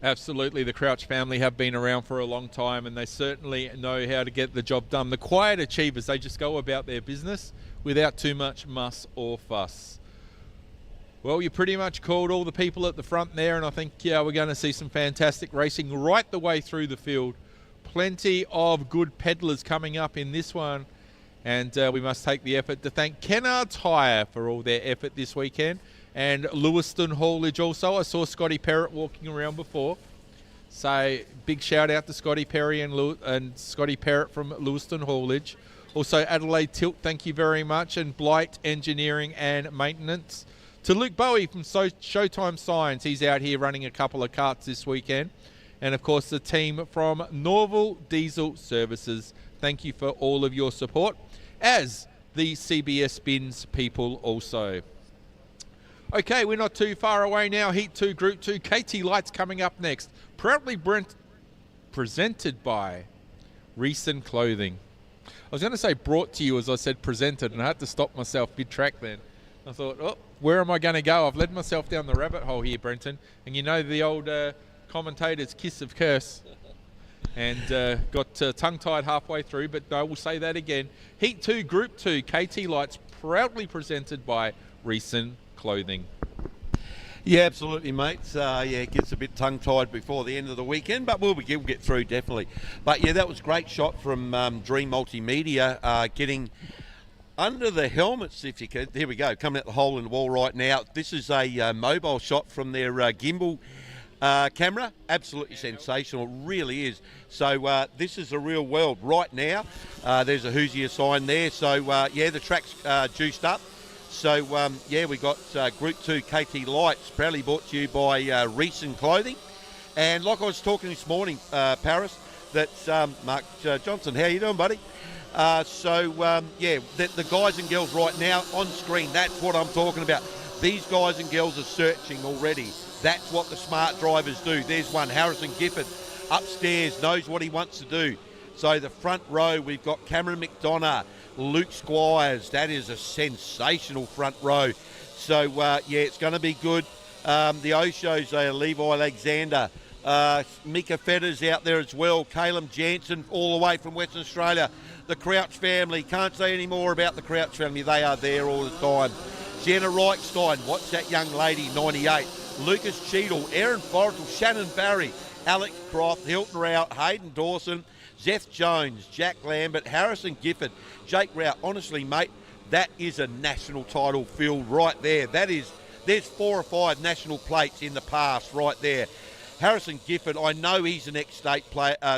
[SPEAKER 14] Absolutely, the Crouch family have been around for a long time, and they certainly know how to get the job done. The quiet achievers, they just go about their business without too much muss or fuss. Well, you pretty much called all the people at the front there, and I think we're going to see some fantastic racing right the way through the field. Plenty of good peddlers coming up in this one, and we must take the effort to thank Kennard Tyre for all their effort this weekend. And Lewiston Haulage also. I saw Scotty Perrott walking around before. So big shout out to Scotty Perry and Scotty Perrott from Lewiston Haulage. Also Adelaide Tilt, thank you very much. And Blight Engineering and Maintenance. To Luke Bowie from Showtime Science. He's out here running a couple of karts this weekend. And of course the team from Norval Diesel Services. Thank you for all of your support. As the CBS Bins people also. Okay, we're not too far away now. Heat 2, Group 2. KT Lights coming up next. Proudly presented by Reeson Clothing. I was going to say brought to you as I said presented, and I had to stop myself mid-track then. I thought, oh, where am I going to go? I've led myself down the rabbit hole here, Brenton. And you know the old commentator's kiss of curse. And got tongue-tied halfway through, but no, we'll say that again. Heat 2, Group 2, KT Lights, proudly presented by Reeson Clothing.
[SPEAKER 2] Yeah, absolutely, mates. It gets a bit tongue-tied before the end of the weekend, but we'll get through, definitely. But, yeah, that was a great shot from Dream Multimedia, getting under the helmets, if you could. There we go, coming out the hole in the wall right now. This is a mobile shot from their gimbal camera. Absolutely sensational, it really is. So this is the real world right now. There's a Hoosier sign there. So, the track's juiced up. So, we got Group 2 KT Lights, proudly brought to you by Reeson Clothing. And like I was talking this morning, Paris, that Mark Johnson, how you doing, buddy? The guys and girls right now on screen, that's what I'm talking about. These guys and girls are searching already. That's what the smart drivers do. There's one, Harrison Gifford, upstairs, knows what he wants to do. So the front row, we've got Cameron McDonough, Luke Squires. That is a sensational front row. So, it's going to be good. The O-shows there, Levi Alexander, Mika Fetter's out there as well, Caleb Jansen all the way from Western Australia. The Crouch family, can't say any more about the Crouch family. They are there all the time. Jenna Reichstein, watch that young lady, 98. Lucas Cheadle, Aaron Forrestal, Shannon Barry, Alex Croft, Hilton Rao, Hayden Dawson, Zeth Jones, Jack Lambert, Harrison Gifford, Jake Rao. Honestly, mate, that is a national title field right there. There's 4 or 5 national plates in the past right there. Harrison Gifford, I know he's an ex-state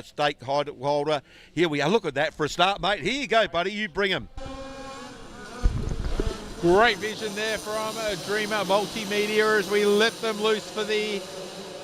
[SPEAKER 2] stake holder. Here we are. Look at that for a start, mate. Here you go, buddy. You bring him.
[SPEAKER 14] Great vision there from Dreamer Multimedia as we let them loose for the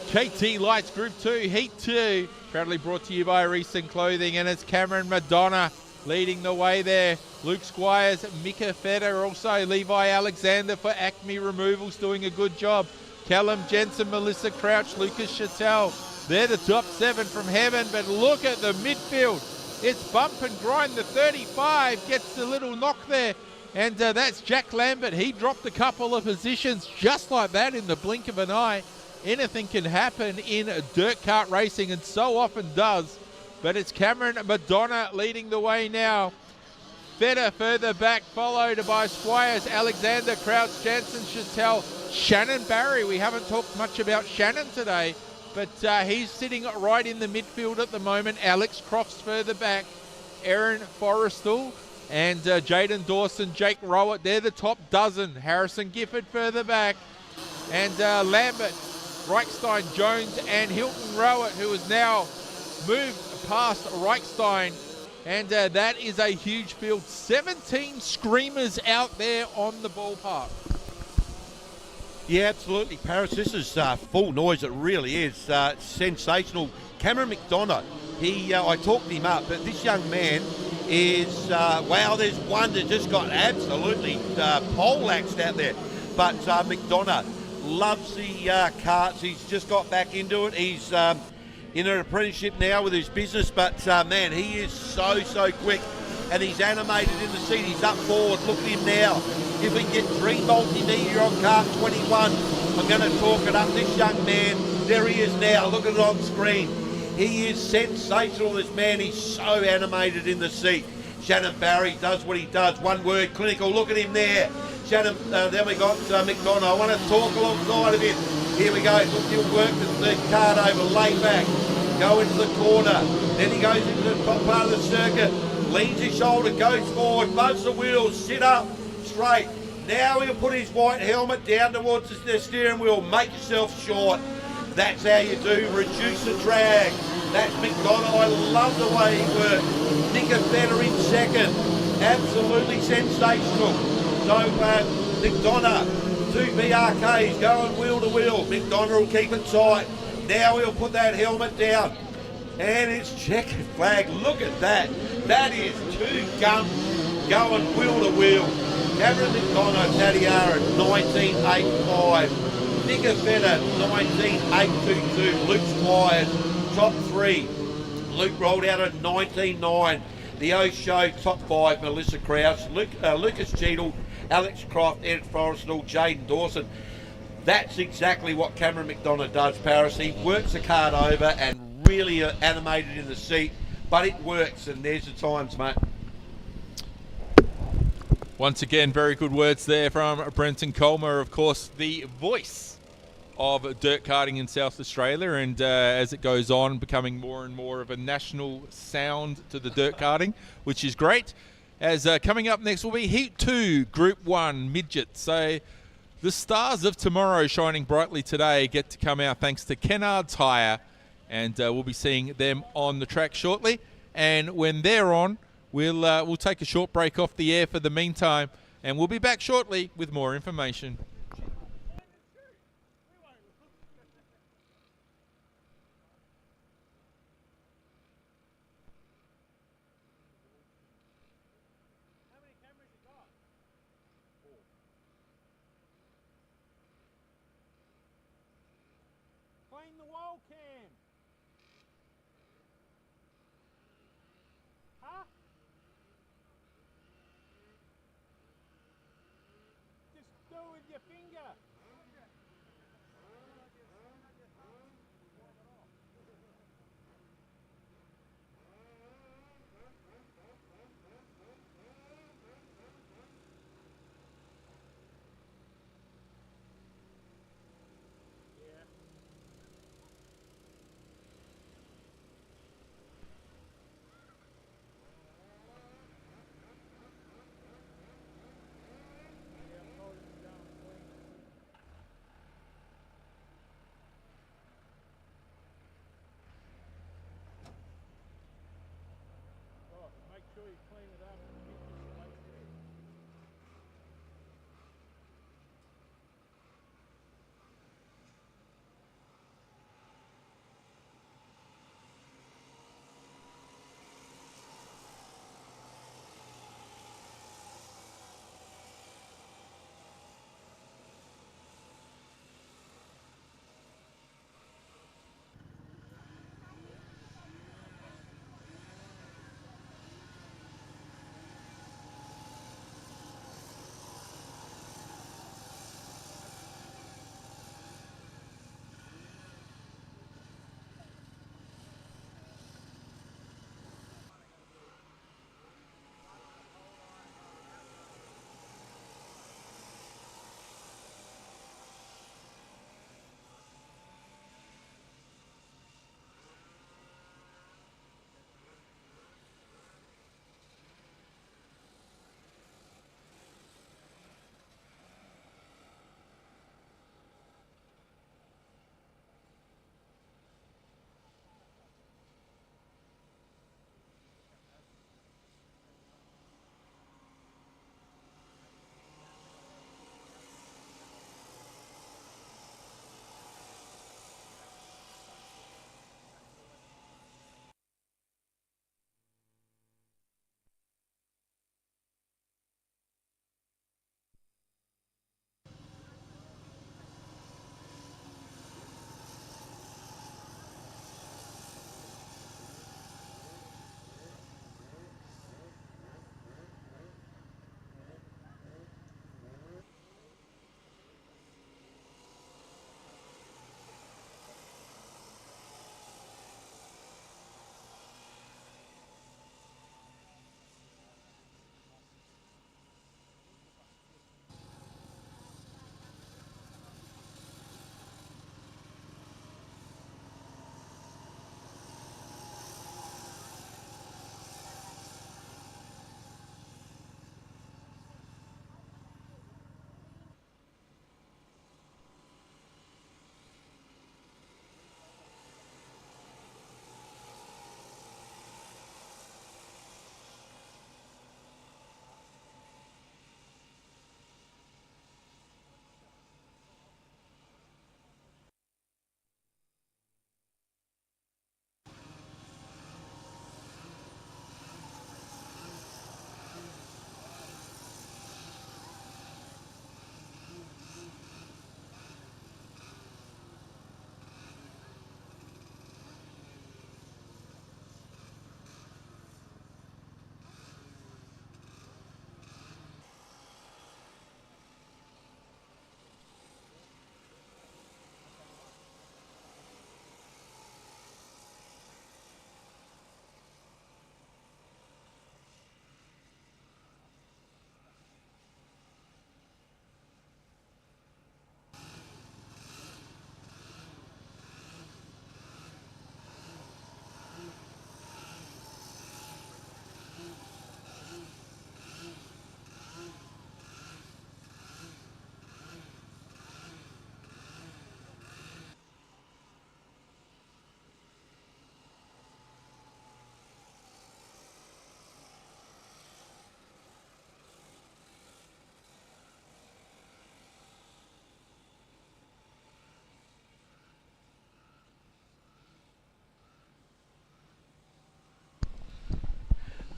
[SPEAKER 14] KT Lights Group 2, Heat 2. Proudly brought to you by Reeson Clothing, and it's Cameron Madonna leading the way there. Luke Squires, Mika Feder, also Levi Alexander for Acme Removals doing a good job. Callum Jensen, Melissa Crouch, Lucas Chattel. They're the top 7 from heaven, but look at the midfield. It's bump and grind. The 35 gets a little knock there. And that's Jack Lambert. He dropped a couple of positions just like that in the blink of an eye. Anything can happen in dirt kart racing, and so often does. But it's Cameron Madonna leading the way now. Feder further back, followed by Squires, Alexander, Crouch, Jansen, Chattel, Shannon Barry. We haven't talked much about Shannon today, but he's sitting right in the midfield at the moment. Alex Crofts further back. Aaron Forrestal and Jaden Dawson, Jake Rowett, they're the top dozen. Harrison Gifford further back. And Lambert, Reichstein, Jones and Hilton Rowett, who has now moved past Reichstein. And that is a huge field. 17 screamers out there on the ballpark.
[SPEAKER 2] Yeah, absolutely, Paris. This is full noise. It really is. Sensational. Cameron McDonough, I talked him up, but this young man is, there's one that just got absolutely poleaxed out there. But McDonough loves the karts. He's just got back into it. He's in an apprenticeship now with his business, but man, he is so quick, and he's animated in the seat. He's up forward. Look at him now. If we can get Dream Multimedia on kart 21, I'm going to talk it up. This young man, there he is now. Look at it on screen. He is sensational, this man. He's so animated in the seat. Shannon Barry does what he does. One word, clinical. Look at him there. Shannon, then we got McDonough. I want to talk alongside of him. Here we go. Look, he'll work the card over, lay back, go into the corner. Then he goes into the top part of the circuit, leans his shoulder, goes forward, buzz the wheels, sit up, straight. Now he'll put his white helmet down towards the steering wheel. Make yourself short. That's how you do. Reduce the drag. That's McDonough. I love the way he works. Nika Feder in second. Absolutely sensational. So McDonough, 2 BRKs going wheel to wheel. McDonough will keep it tight. Now he'll put that helmet down. And it's checkered flag. Look at that. That is 2 guns going wheel to wheel. Cameron McDonough, Tatiara, 19.85. Nicker Feta, 19.822. Luke's quiet, top 3. Luke rolled out at 19.9. The O Show, top 5. Melissa Krause, Lucas Cheadle, Alex Croft, Ed Forrestal, Jaden Dawson. That's exactly what Cameron McDonough does, Paris. He works the card over and really animated in the seat, but it works, and there's the times, mate.
[SPEAKER 14] Once again, very good words there from Brenton Colmer, of course, the voice of dirt karting in South Australia, and as it goes on, becoming more and more of a national sound to the dirt karting, which is great. As coming up next will be Heat 2, Group 1, Midget. So the stars of tomorrow shining brightly today get to come out thanks to Kennard Tyre, and we'll be seeing them on the track shortly. And when they're on, we'll take a short break off the air for the meantime, and we'll be back shortly with more information.
[SPEAKER 11] Clean the wall, Cam. Huh? Just do it with your finger. Make sure you clean it up and keep this place there.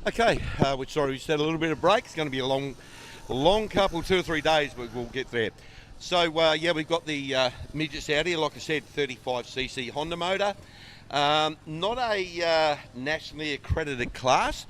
[SPEAKER 2] Okay, we're sorry we had a little bit of break. It's going to be a long couple, 2 or 3 days, but we'll get there. So, yeah, we've got the midgets out here. Like I said, 35cc Honda motor. Not a nationally accredited class,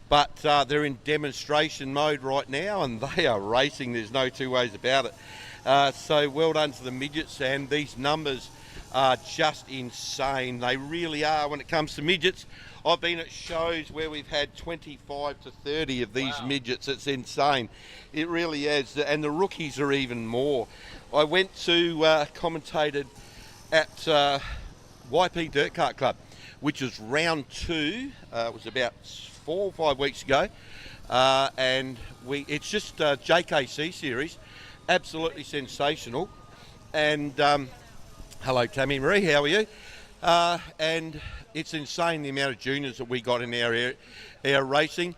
[SPEAKER 2] but they're in demonstration mode right now, and they are racing. There's no two ways about it. So well done to the midgets, and these numbers are just insane. They really are when it comes to midgets. I've been at shows where we've had 25 to 30 of these midgets. It's insane. It really is. And the rookies are even more. I went to commentated at YP Dirt Kart Club, which is round 2. It was about 4 or 5 weeks ago. And it's just JKC series. Absolutely sensational. And hello, Tammy Marie. How are you? And it's insane the amount of juniors that we got in our racing.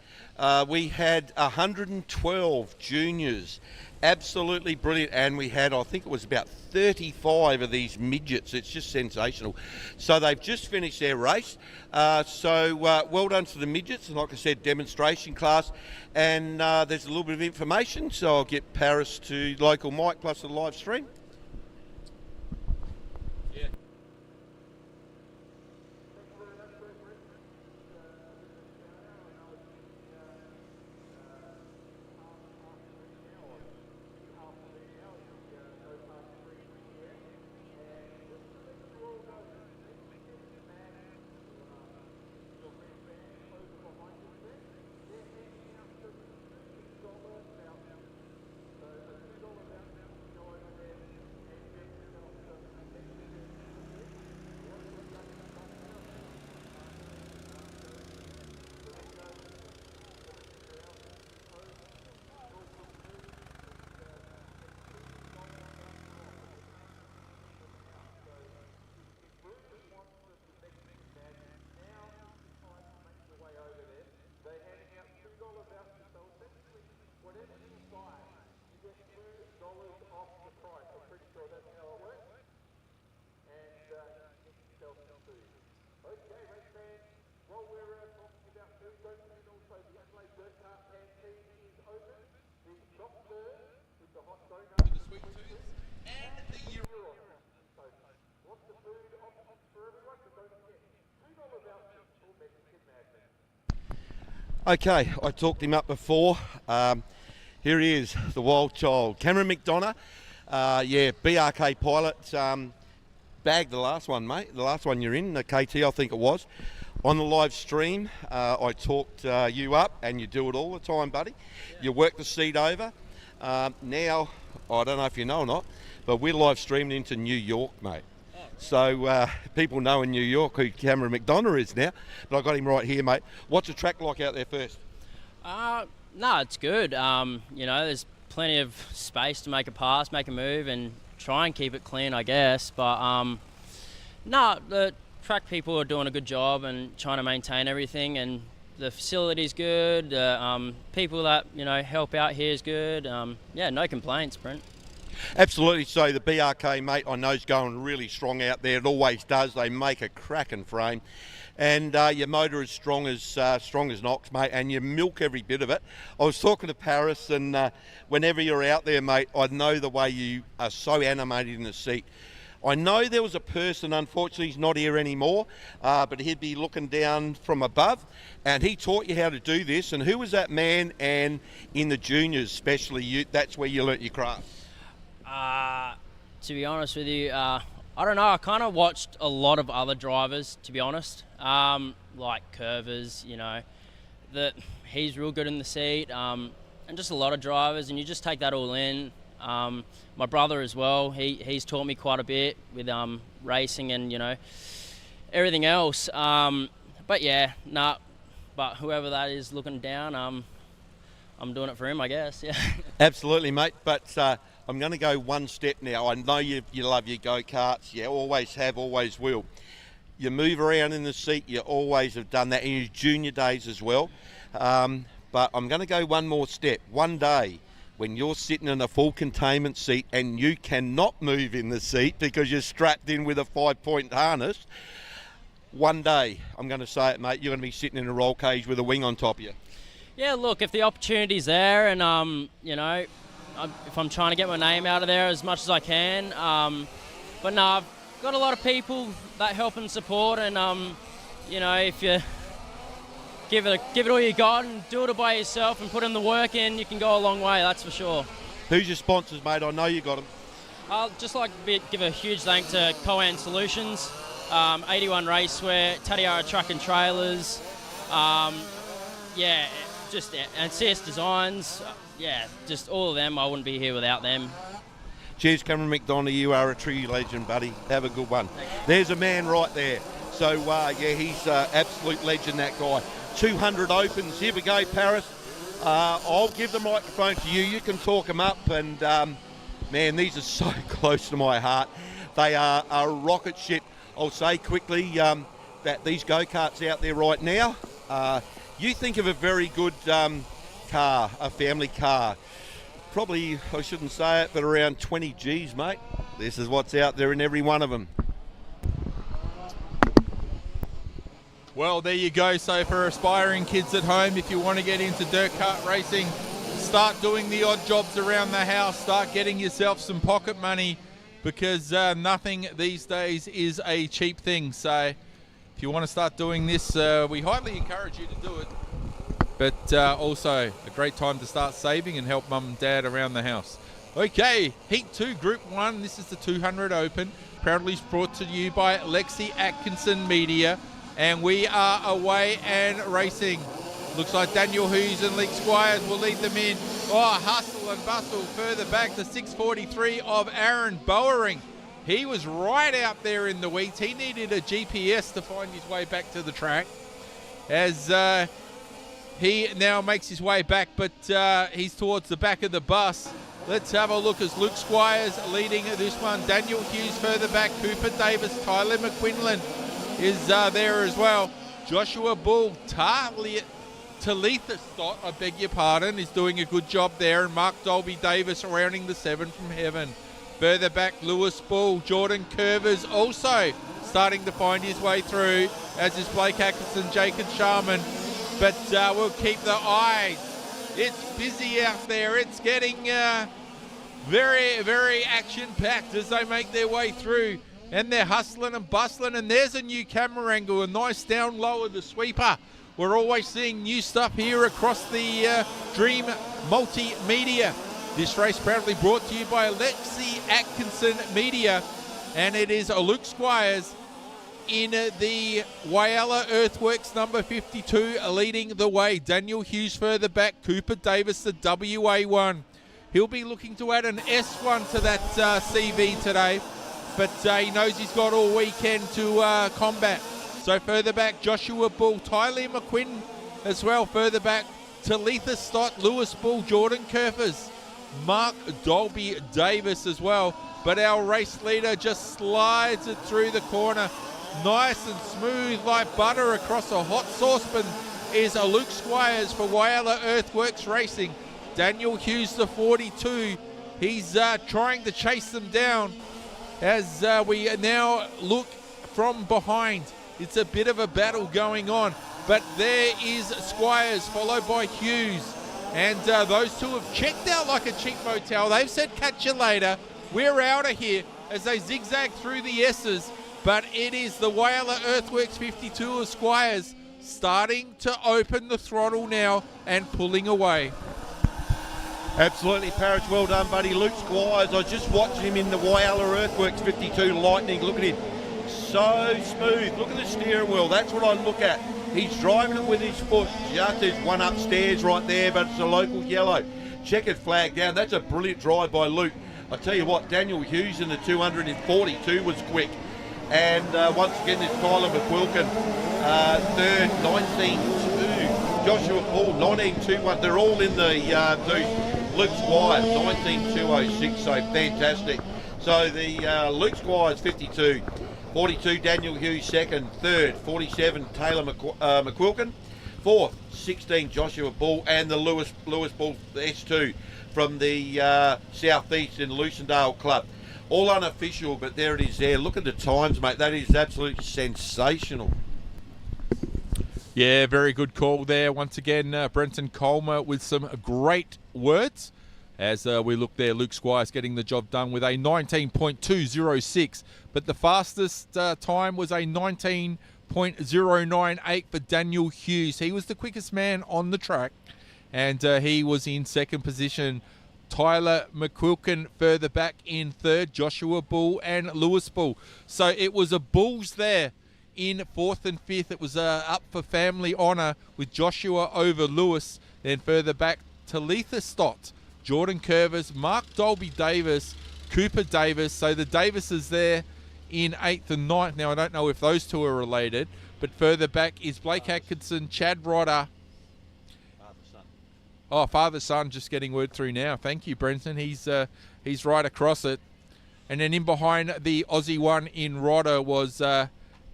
[SPEAKER 2] We had 112 juniors, absolutely brilliant, and we had, I think it was about 35 of these midgets. It's just sensational. So they've just finished their race. So well done to the midgets, and like I said, demonstration class. And there's a little bit of information, so I'll get Paris to local mic plus the live stream.
[SPEAKER 11] Okay, race fans, while we're talking about food, don't forget also the Adelaide Dirt Kart Canteen is open. The top third with the hot donuts, the sweet twos, and the euro. So lots of food options for everyone, but don't forget $2 vouchers for Mexican Madness.
[SPEAKER 2] Okay, I talked him up before. Here he is, the wild child, Cameron McDonough. Yeah, BRK pilot. Bagged the last one, mate. The last one you're in, the KT, I think it was. On the live stream, I talked you up, and you do it all the time, buddy. Yeah. You work the seat over. Now, I don't know if you know or not, but we're live streaming into New York, mate. Oh. So people know in New York who Cameron McDonough is now, but I got him right here, mate. What's the track like out there first?
[SPEAKER 15] No, it's good. You know, there's plenty of space to make a pass, make a move, and try and keep it clean, I guess. But no, the track people are doing a good job and trying to maintain everything, and the facility's good. The people that help out here is good. Yeah, no complaints, Brent.
[SPEAKER 2] Absolutely. So the BRK, mate, I know is going really strong out there. It always does. They make a cracking frame. And your motor is strong as Knox, mate, and you milk every bit of it. I was talking to Paris, and whenever you're out there, mate, I know the way you are so animated in the seat. I know there was a person, unfortunately he's not here anymore, but he'd be looking down from above, and he taught you how to do this. And who was that man? And in the juniors especially, that's where you learnt your craft.
[SPEAKER 15] To be honest with you, I don't know. I kind of watched a lot of other drivers, to be honest, like Curvers, that he's real good in the seat, and just a lot of drivers, and you just take that all in. My brother as well, he's taught me quite a bit with racing and, everything else. But yeah, but whoever that is looking down, I'm doing it for him, I guess, yeah.
[SPEAKER 2] Absolutely, mate, but I'm going to go one step now. I know you love your go-karts. You always have, always will. You move around in the seat. You always have done that in your junior days as well. But I'm going to go one more step. One day, when you're sitting in a full containment seat and you cannot move in the seat because you're strapped in with a 5-point harness, one day, I'm going to say it, mate, you're going to be sitting in a roll cage with a wing on top of you.
[SPEAKER 15] Yeah, look, if the opportunity's there and, you know, if I'm trying to get my name out of there as much as I can. But no, I've got a lot of people that help and support, and, you know, if you give it all you got and do it by yourself and put in the work in, you can go a long way, that's for sure.
[SPEAKER 2] Who's your sponsors, mate? I know you got them.
[SPEAKER 15] I'll just like to give a huge thank to Coan Solutions, 81 Racewear, Tatiara Truck and Trailers, and CS Designs, just all of them. I wouldn't be here without them.
[SPEAKER 2] Cheers, Cameron McDonough. You are a true legend, buddy. Have a good one. There's a man right there. So, he's absolute legend, that guy. 200 opens. Here we go, Paris. I'll give the microphone to you. You can talk them up. And, man, these are so close to my heart. They are a rocket ship. I'll say quickly that these go-karts out there right now, you think of a very good car, a family car. Probably, I shouldn't say it, but around 20 G's, mate. This is what's out there in every one of them.
[SPEAKER 1] Well, there you go. So for aspiring kids at home, if you want to get into dirt kart racing, start doing the odd jobs around the house, start getting yourself some pocket money, because nothing these days is a cheap thing. So if you want to start doing this, we highly encourage you to do it. But also a great time to start saving and help mum and dad around the house. Okay, Heat 2, Group 1. This is the 200 Open. Proudly brought to you by Lexi Atkinson Media. And we are away and racing. Looks like Daniel Hughes and Leek Squires will lead them in. Oh, hustle and bustle further back to 6:43 of Aaron Bowering. He was right out there in the weeds. He needed a GPS to find his way back to the track. As he now makes his way back, but he's towards the back of the bus. Let's have a look as Luke Squires leading this one. Daniel Hughes further back. Cooper Davis, Tyler McQuinlan is there as well. Joshua Bull, Talitha Stott, I beg your pardon, is doing a good job there. And Mark Dolby Davis rounding the 7 from heaven. Further back, Lewis Bull, Jordan Curvers also starting to find his way through, as is Blake Atkinson, Jacob Sharman. But we'll keep the eyes. It's busy out there. It's getting very, very action-packed as they make their way through. And they're hustling and bustling. And there's a new camera angle, a nice down low of the sweeper. We're always seeing new stuff here across the Dream Multimedia. This race proudly brought to you by Lexi Atkinson Media. And it is Luke Squires in the Whyalla Earthworks number 52 leading the way. Daniel Hughes further back. Cooper Davis, the WA1. He'll be looking to add an S1 to that CV today. But he knows he's got all weekend to combat. So further back, Joshua Bull, Tyler McQuinn as well. Further back, Talitha Stott, Lewis Bull, Jordan Kerfers, Mark Dolby Davis as well. But our race leader just slides it through the corner. Nice and smooth like butter across a hot saucepan is a Luke Squires for Whyalla Earthworks Racing. Daniel Hughes, the 42. He's trying to chase them down. As we now look from behind, it's a bit of a battle going on. But there is Squires, followed by Hughes. And those two have checked out like a cheap motel. They've said, catch you later. We're out of here, as they zigzag through the S's. But it is the Whyalla Earthworks 52 of Squires starting to open the throttle now and pulling away.
[SPEAKER 2] Absolutely, Parrish. Well done, buddy. Luke Squires, I was just watching him in the Whyalla Earthworks 52 Lightning. Look at him. So smooth. Look at the steering wheel. That's what I look at. He's driving it with his foot. Just there's one upstairs right there, but it's a local yellow. Checkered flag down. That's a brilliant drive by Luke. I tell you what, Daniel Hughes in the 242 was quick. And once again, it's Tyler McQuilkin. Third, 19-2. Joshua Paul, 19-2-1. They're all in the Luke Squires, 19-206, so fantastic. So the Luke Squires, 52. 42, Daniel Hughes, second. Third, 47, Taylor McQuilkin. Fourth, 16, Joshua Bull. And the Lewis Bull, the S2, from the southeast in Lucendale Club. All unofficial, but there it is there. Look at the times, mate. That is absolutely sensational.
[SPEAKER 14] Yeah, very good call there. Once again, Brenton Colmer with some great words. As we look there, Luke Squires getting the job done with a 19.206. But the fastest time was a 19.098 for Daniel Hughes. He was the quickest man on the track. And he was in second position. Tyler McQuilkin further back in third. Joshua Bull and Lewis Bull. So it was a Bulls there. In fourth and fifth, it was up for family honour with Joshua over Lewis. Then further back, Talitha Stott, Jordan Curvis, Mark Dolby Davis, Cooper Davis. So the Davises there in eighth and ninth. Now, I don't know if those two are related, but further back is Blake Atkinson, Chad Rodder. Oh, father-son, just getting word through now. Thank you, Brenton. He's right across it. And then in behind the Aussie one in Rodder was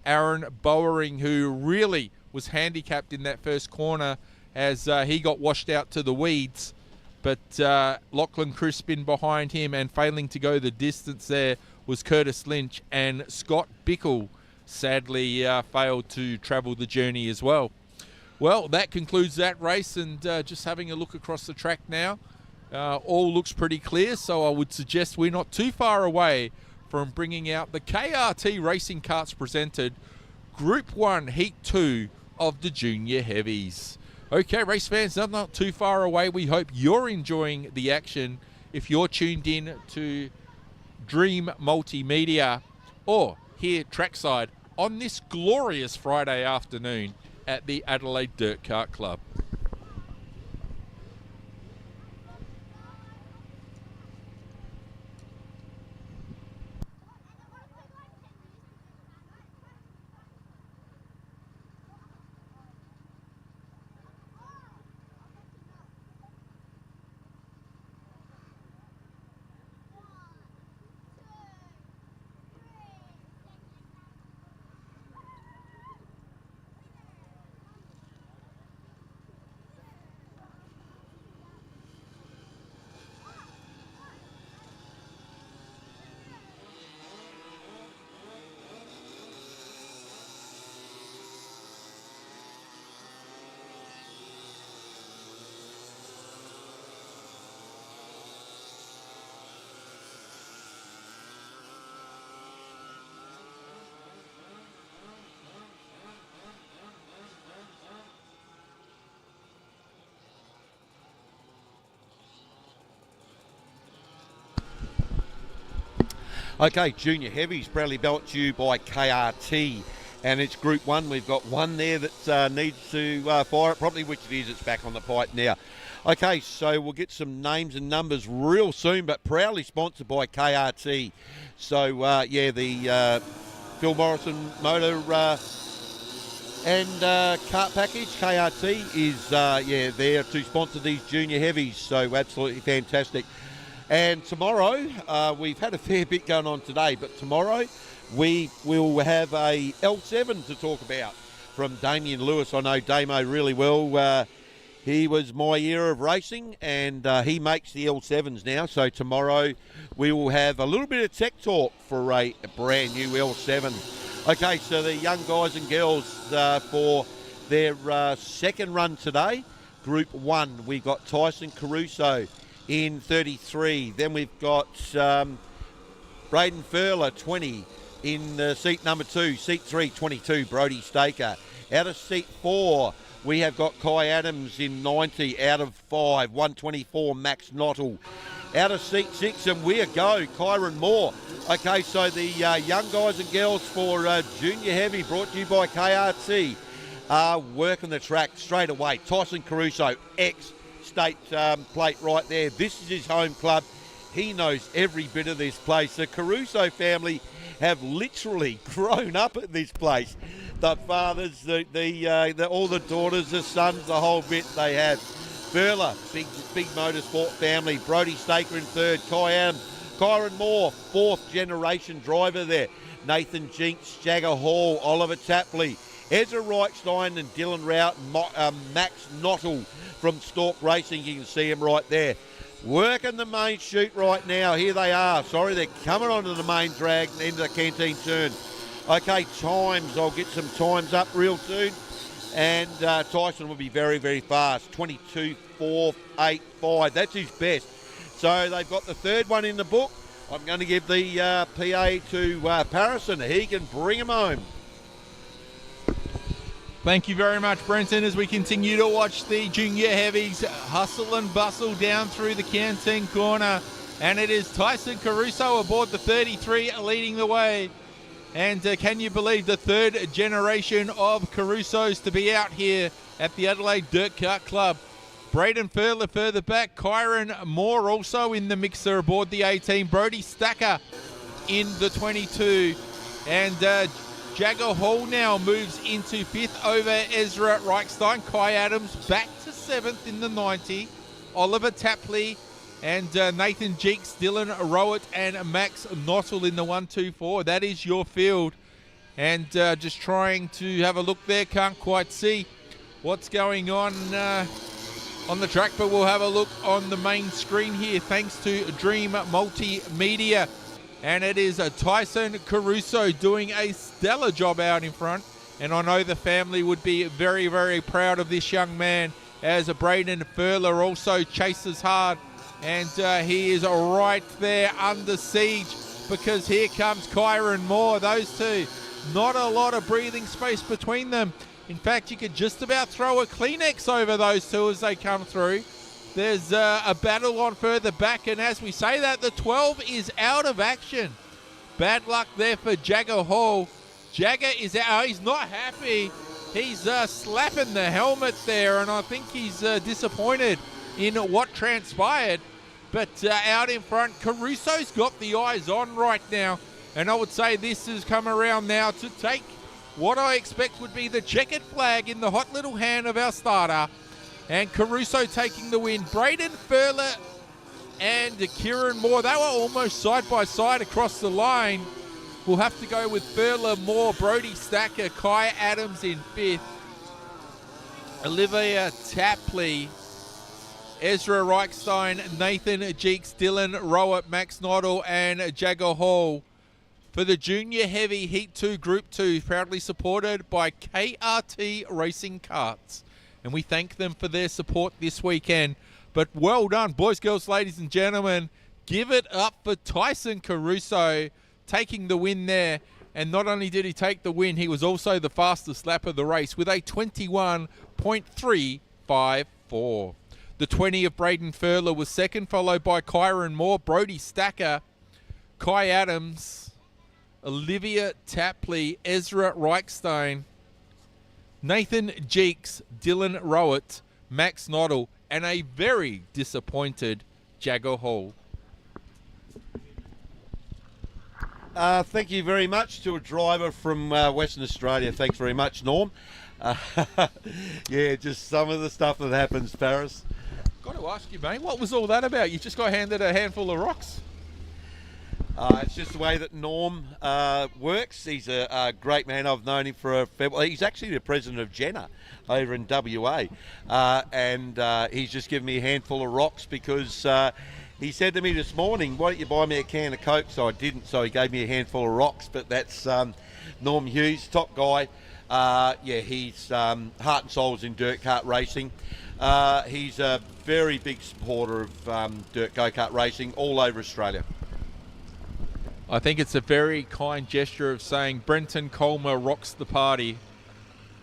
[SPEAKER 14] Aaron Bowering, who really was handicapped in that first corner as he got washed out to the weeds. But Lachlan Crispin behind him, and failing to go the distance there was Curtis Lynch, and Scott Bickle sadly failed to travel the journey as well. Well, that concludes that race, and just having a look across the track now, all looks pretty clear, so I would suggest we're not too far away from bringing out the KRT Racing Karts presented Group 1 Heat 2 of the Junior Heavies. Okay, race fans, not too far away. We hope you're enjoying the action if you're tuned in to Dream Multimedia or here trackside on this glorious Friday afternoon at the Adelaide Dirt Kart Club.
[SPEAKER 2] Okay, Junior Heavies, proudly brought to you by KRT, and it's Group 1. We've got one there that needs to fire it properly, which it is. It's back on the pipe now. Okay, so we'll get some names and numbers real soon, but proudly sponsored by KRT. So, the Phil Morrison Motor and Kart Package, KRT, is there to sponsor these Junior Heavies, so absolutely fantastic. And tomorrow, we've had a fair bit going on today, but tomorrow we will have a L7 to talk about from Damien Lewis. I know Damo really well. He was my era of racing, and he makes the L7s now. So tomorrow we will have a little bit of tech talk for a brand new L7. Okay, so the young guys and girls for their second run today, Group 1, we got Tyson Caruso in 33. Then we've got Braden Furler, 20, in seat number 2. Seat 3, 22, Brody Staker. Out of seat 4, we have got Kai Adams in 90. Out of 5, 124, Max Nottle. Out of seat 6, and we go, Kyron Moore. Okay, so the young guys and girls for Junior Heavy, brought to you by KRT, are working the track straight away. Tyson Caruso, state plate right there. This is his home club. He knows every bit of this place. The Caruso family have literally grown up at this place. The fathers, all the daughters, the sons, the whole bit they have. Furler, big motorsport family. Brody Staker in third. Kai Adams, Kyron Moore, fourth generation driver there. Nathan Jinks, Jagger Hall, Oliver Tapley, Ezra Reichstein and Dylan Rout, Max Nottle from Stork Racing. You can see him right there. Working the main chute right now. Here they are. Sorry, they're coming onto the main drag into the canteen turn. Okay, times. I'll get some times up real soon. And Tyson will be very, very fast. 22.485. That's his best. So they've got the third one in the book. I'm going to give the PA to Paris, and he can bring him home.
[SPEAKER 1] Thank you very much, Brenton, as we continue to watch the junior heavies hustle and bustle down through the canteen corner. And it is Tyson Caruso aboard the 33 leading the way. And can you believe the third generation of Carusos to be out here at the Adelaide Dirt Kart Club? Braden Furler further back. Kyron Moore also in the mixer aboard the 18. Brody Stacker in the 22. And Jagger Hall now moves into 5th over Ezra Reichstein. Kai Adams back to 7th in the 90. Oliver Tapley and Nathan Jeeks, Dylan Rowett and Max Knottle in the 1-2-4. That is your field. And just trying to have a look there. Can't quite see what's going on the track, but we'll have a look on the main screen here thanks to Dream Multimedia. And it is Tyson Caruso doing a stellar job out in front. And I know the family would be very, very proud of this young man, as Braden Furler also chases hard. And he is right there under siege, because here comes Kyron Moore. Those two, not a lot of breathing space between them. In fact, you could just about throw a Kleenex over those two as they come through. There's a battle on further back, and as we say that, the 12 is out of action. Bad luck there for Jagger Hall. Jagger is out. He's not happy. He's slapping the helmet there, and I think he's disappointed in what transpired. But out in front, Caruso's got the eyes on right now, and I would say this has come around now to take what I expect would be the checkered flag in the hot little hand of our starter. And Caruso taking the win. Braden Furler and Kieran Moore, they were almost side by side across the line. We'll have to go with Furler, Moore, Brody Stacker, Kai Adams in 5th. Olivia Tapley, Ezra Reichstein, Nathan Jeeks, Dylan Rowett, Max Noddle and Jagger Hall. For the Junior Heavy Heat 2 Group 2, proudly supported by KRT Racing Karts. And we thank them for their support this weekend. But well done, boys, girls, ladies and gentlemen. Give it up for Tyson Caruso taking the win there. And not only did he take the win, he was also the fastest lap of the race with a 21.354. The 20 of Braden Furler was second, followed by Kyron Moore, Brody Stacker, Kai Adams, Olivia Tapley, Ezra Reichstein, Nathan Jeeks, Dylan Rowett, Max Noddle, and a very disappointed Jagger Hall.
[SPEAKER 2] Thank you very much to a driver from Western Australia. Thanks very much, Norm. Yeah, just some of the stuff that happens, Paris.
[SPEAKER 1] Got to ask you, mate, what was all that about? You just got handed a handful of rocks?
[SPEAKER 2] It's just the way that Norm works. He's a great man. I've known him for a fair while. He's actually the president of Jenna over in WA. And he's just given me a handful of rocks because he said to me this morning, why don't you buy me a can of Coke? So I didn't. So he gave me a handful of rocks. But that's Norm Hughes, top guy. Yeah, he's heart and soul in dirt kart racing. He's a very big supporter of dirt go-kart racing all over Australia.
[SPEAKER 1] I think it's a very kind gesture of saying Brenton Colmer rocks the party.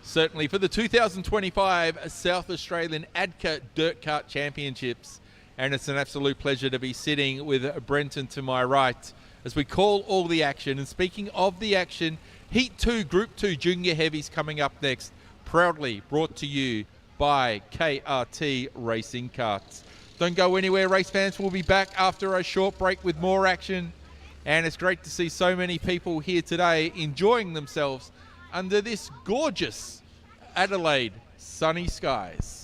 [SPEAKER 1] Certainly for the 2025 South Australian AIDKA Dirt Kart Championships. And it's an absolute pleasure to be sitting with Brenton to my right as we call all the action. And speaking of the action, Heat 2 Group 2 Junior Heavies coming up next. Proudly brought to you by KRT Racing Karts. Don't go anywhere, race fans. We'll be back after a short break with more action. And it's great to see so many people here today enjoying themselves under this gorgeous Adelaide sunny skies.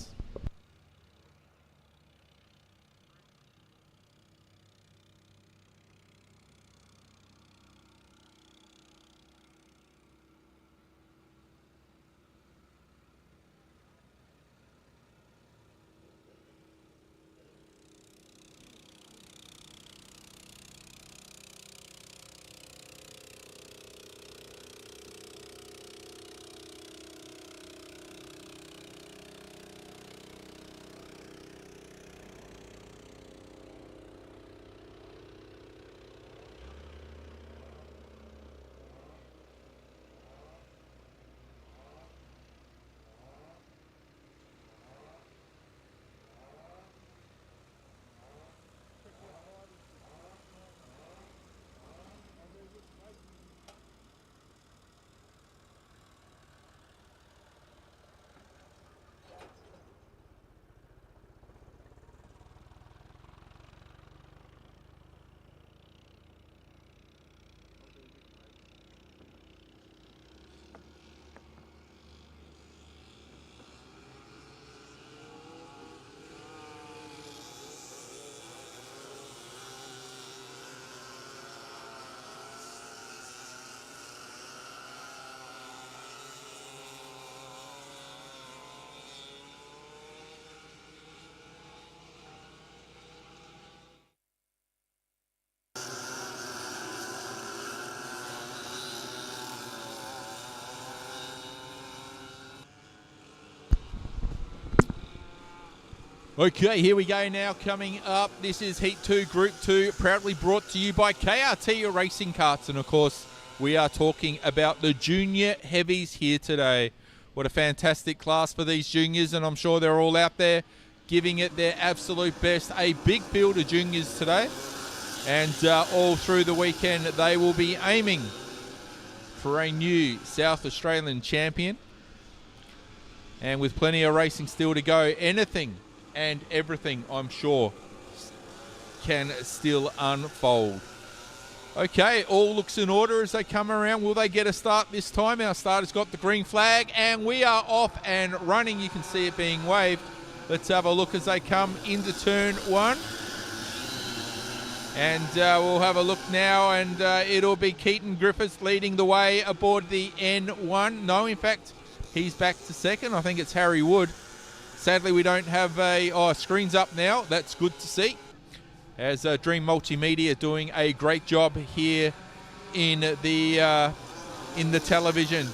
[SPEAKER 1] Okay, here we go now. Coming up, this is Heat 2, Group 2, proudly brought to you by KRT Racing Karts. And, of course, we are talking about the junior heavies here today. What a fantastic class for these juniors, and I'm sure they're all out there giving it their absolute best. A big field of juniors today, and all through the weekend they will be aiming for a new South Australian champion. And with plenty of racing still to go, anything and everything, I'm sure, can still unfold. Okay, all looks in order as they come around. Will they get a start this time? Our starter's got the green flag, and we are off and running. You can see it being waved. Let's have a look as they come into turn 1. And we'll have a look now, and it'll be Keaton Griffiths leading the way aboard the N1. No, in fact, he's back to second. I think it's Harry Wood. Sadly, we don't have screens up now. That's good to see. As Dream Multimedia doing a great job here in the television.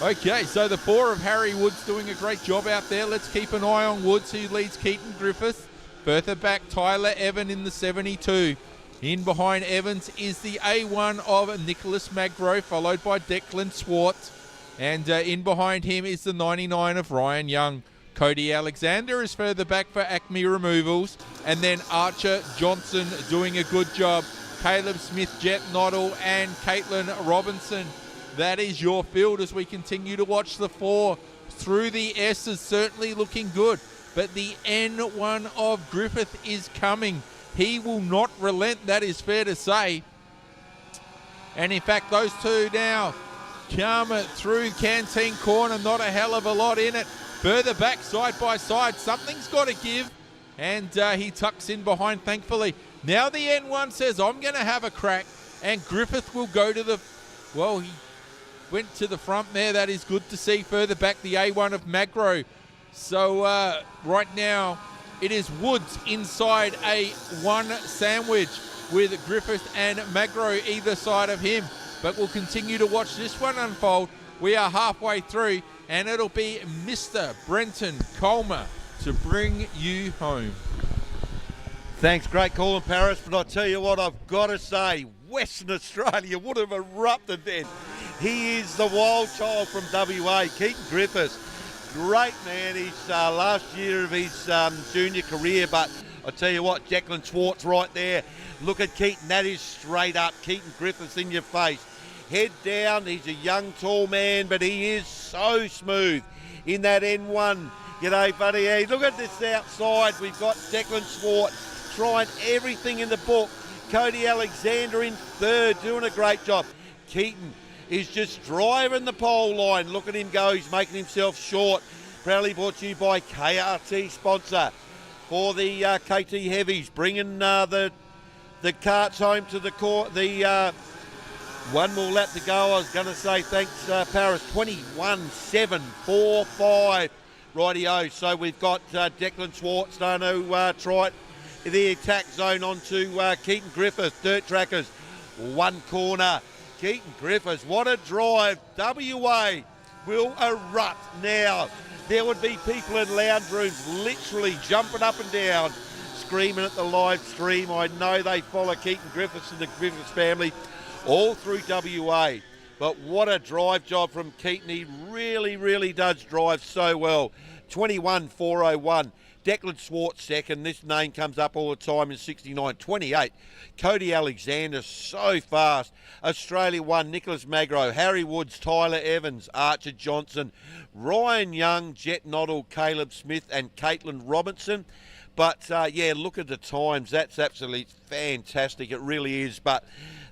[SPEAKER 1] Okay, so the 4 of Harry Woods doing a great job out there. Let's keep an eye on Woods, who leads Keaton Griffith. Further back, Tyler Evan in the 72. In behind Evans is the A1 of Nicholas Magro, followed by Declan Swart. And in behind him is the 99 of Ryan Young. Cody Alexander is further back for Acme Removals. And then Archer Johnson doing a good job. Caleb Smith, Jet Noddle, and Caitlin Robinson. That is your field as we continue to watch the 4 through the S is certainly looking good. But the N1 of Griffith is coming. He will not relent, that is fair to say. And in fact, those two now come through Canteen Corner. Not a hell of a lot in it. Further back, side by side, something's got to give. And he tucks in behind, thankfully. Now the N1 says, I'm going to have a crack. And Griffith will go to the... Well, he went to the front there. That is good to see. Further back, the A1 of Magro. So right now, it is Woods inside a 1 sandwich with Griffith and Magro either side of him. But we'll continue to watch this one unfold. We are halfway through, and it'll be Mr. Brenton Colmer to bring you home.
[SPEAKER 2] Thanks, great call in Paris, but I tell you what, I've got to say, Western Australia would have erupted then. He is the wild child from WA, Keaton Griffiths. Great man, he's last year of his junior career, but I tell you what, Declan Swartz right there. Look at Keaton, that is straight up. Keaton Griffiths in your face. Head down, he's a young, tall man, but he is so smooth in that N1. G'day, buddy. Hey, look at this outside. We've got Declan Swart trying everything in the book. Cody Alexander in 3rd, doing a great job. Keaton is just driving the pole line. Look at him go. He's making himself short. Proudly brought to you by KRT sponsor for the KT Heavies, bringing the carts home to the court. One more lap to go. I was going to say thanks, Paris. 21.745. Rightio. So we've got Declan Swartz starting to try the attack zone onto Keaton Griffiths. Dirt Trackers. 1 corner. Keaton Griffiths, what a drive. WA will erupt now. There would be people in lounge rooms literally jumping up and down, screaming at the live stream. I know they follow Keaton Griffiths and the Griffiths family all through WA. But what a drive job from Keaton. He really, really does drive so well. 21.401. Declan Swartz 2nd. This name comes up all the time in 69.28. Cody Alexander, so fast. Australia 1, Nicholas Magro, Harry Woods, Tyler Evans, Archer Johnson, Ryan Young, Jet Noddle, Caleb Smith, and Caitlin Robinson. But, yeah, look at the times. That's absolutely fantastic. It really is. But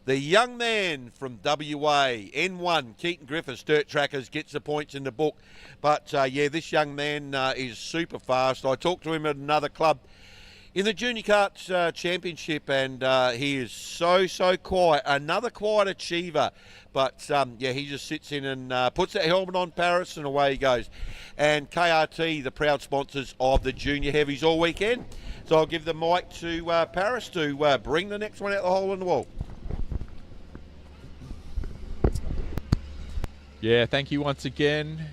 [SPEAKER 2] the young man from WA, N1, Keaton Griffiths, Dirt Trackers, gets the points in the book. But, yeah, this young man is super fast. I talked to him at another club in the Junior Karts Championship, and he is so quiet. Another quiet achiever. But, yeah, he just sits in and puts that helmet on, Paris, and away he goes. And KRT, the proud sponsors of the Junior Heavies all weekend. So I'll give the mic to Paris to bring the next one out the hole in the wall.
[SPEAKER 1] Yeah, thank you once again,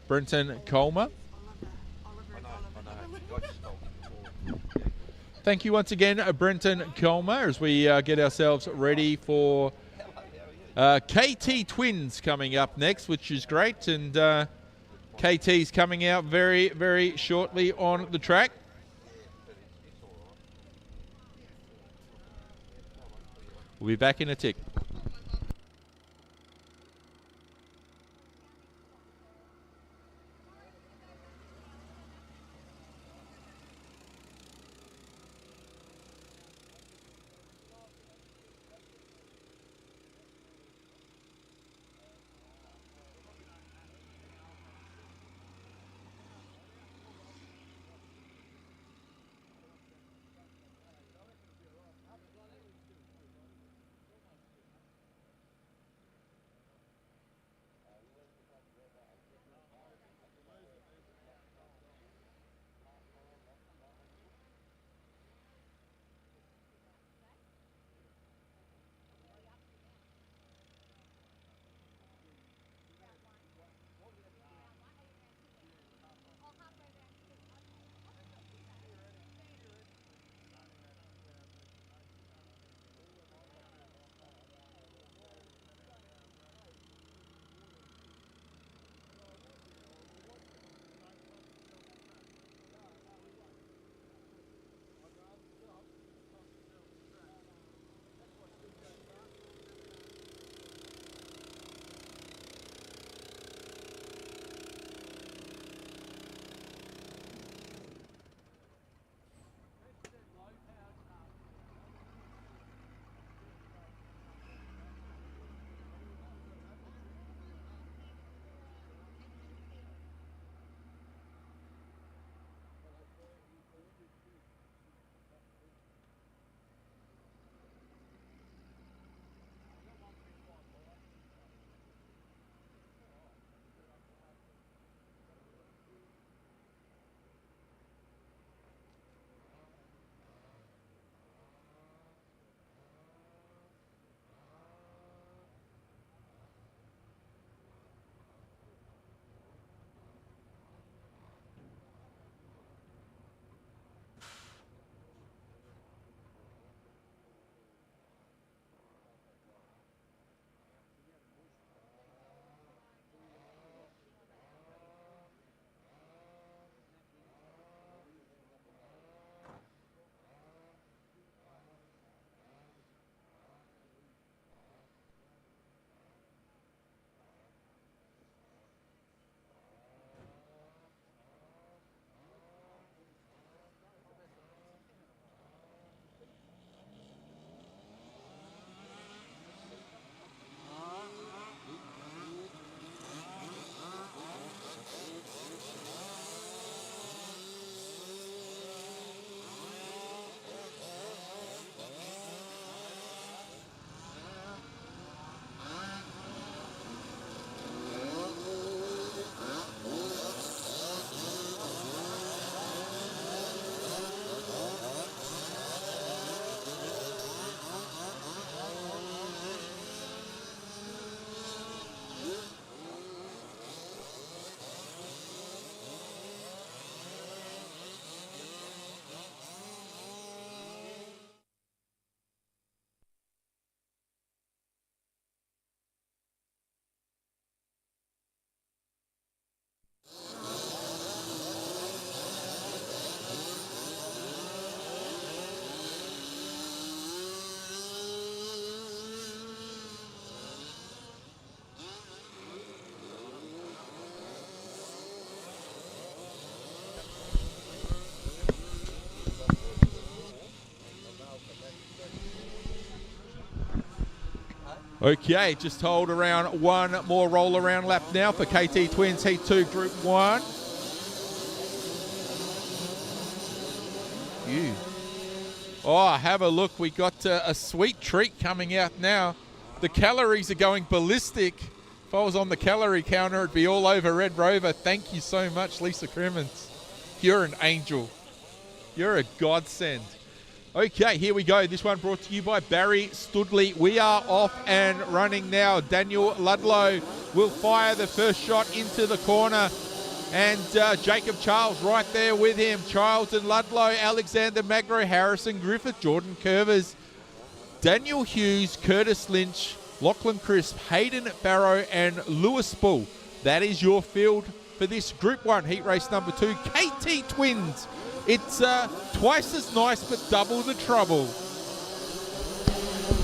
[SPEAKER 1] Brenton Colmer.
[SPEAKER 14] Thank you once again, Brenton Colmer, as we get ourselves ready for KT Twins coming up next, which is great. And KT's coming out very, very shortly on the track. We'll be back in a tick. Okay, just hold around one more roll around lap now for KT Twins Heat 2 Group 1. Oh, have a look. We got a sweet treat coming out now. The calories are going ballistic. If I was on the calorie counter, it'd be all over Red Rover. Thank you so much, Lisa Crimmins. You're an angel. You're a godsend. Okay, here we go. This one brought to you by Barry Studley. We are off and running now. Daniel Ludlow will fire the first shot into the corner. And Jacob Charles right there with him. Childs and Ludlow, Alexander Magro, Harrison Griffith, Jordan Curvers, Daniel Hughes, Curtis Lynch, Lachlan Crisp, Hayden Farrow, and Lewis Bull. That is your field for this Group 1 heat race number 2. KT Twins. It's twice as nice but double the trouble.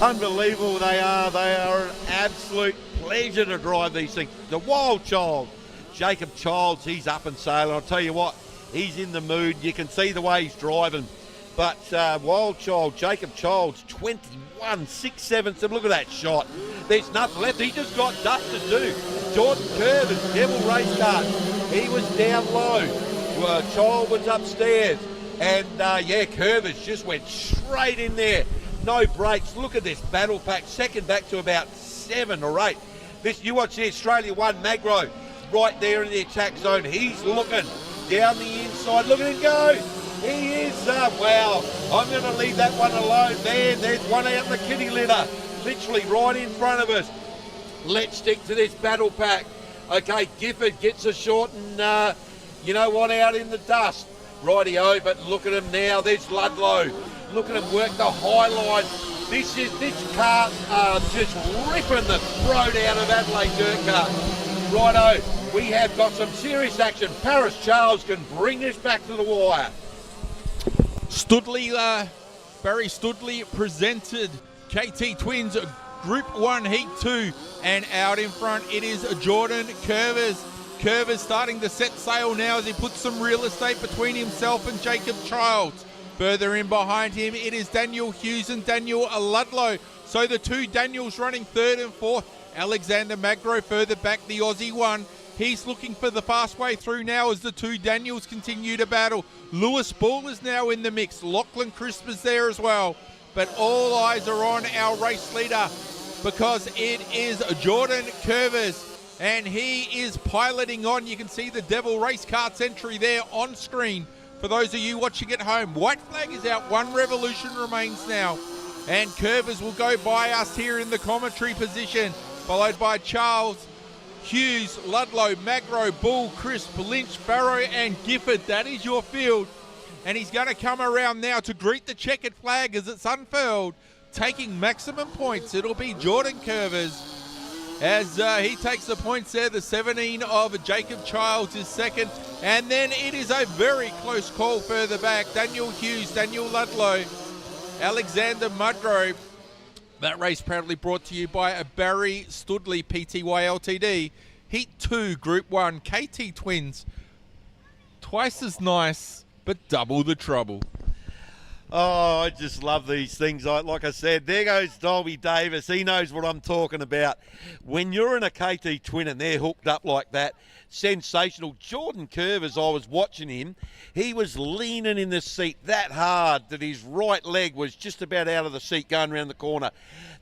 [SPEAKER 2] Unbelievable they are. They are an absolute pleasure to drive these things. The Wild Child, Jacob Childs, he's up and sailing. I'll tell you what, he's in the mood. You can see the way he's driving. But Wild Child, Jacob Childs, 21, 6/7. And look at that shot. There's nothing left. He just got dust to do. Jordan Curvers, Devil Race Kart, he was down low. Child was upstairs. And Curvers just went straight in there. No brakes. Look at this battle pack. Second back to about 7 or 8. You watch the Australia 1, Magro, right there in the attack zone. He's looking down the inside. Look at him go. He is, wow. I'm going to leave that one alone. There's one out in the kitty litter. Literally right in front of us. Let's stick to this battle pack. Okay, Gifford gets a short and, you know what, out in the dust. Rightio, but look at him now. There's Ludlow. Look at him work the high line. This car just ripping the throat out of Adelaide Dirt Kart. Righto, we have got some serious action. Paris Charles can bring this back to the wire.
[SPEAKER 14] Studley, Barry Studley presented KT Twins Group 1 Heat 2, and out in front it is Jordan Curvers. Curvers starting to set sail now as he puts some real estate between himself and Jacob Childs. Further in behind him, it is Daniel Hughes and Daniel Ludlow. So the two Daniels running third and fourth. Alexander Magro further back, the Aussie one. He's looking for the fast way through now as the two Daniels continue to battle. Lewis Bull is now in the mix. Lachlan Crisp is there as well. But all eyes are on our race leader because it is Jordan Curvers. And he is piloting on. You can see the Devil Race Karts entry there on screen. For those of you watching at home, white flag is out. 1 revolution remains now. And Curvers will go by us here in the commentary position, followed by Charles, Hughes, Ludlow, Magro, Bull, Crisp, Lynch, Farrow, and Gifford. That is your field. And he's going to come around now to greet the checkered flag as it's unfurled. Taking maximum points, it'll be Jordan Curvers. As he takes the points there, the 17 of Jacob Childs is second. And then it is a very close call further back. Daniel Hughes, Daniel Ludlow, Alexander Mudgrove. That race proudly brought to you by Barry Studley Pty Ltd. Heat 2, Group 1, KT Twins. Twice as nice, but double the trouble.
[SPEAKER 2] Oh, I just love these things. Like I said, there goes Dolby Davis. He knows what I'm talking about. When you're in a KT Twin and they're hooked up like that, sensational. Jordan Curvers, I was watching him. He was leaning in the seat that hard that his right leg was just about out of the seat going around the corner.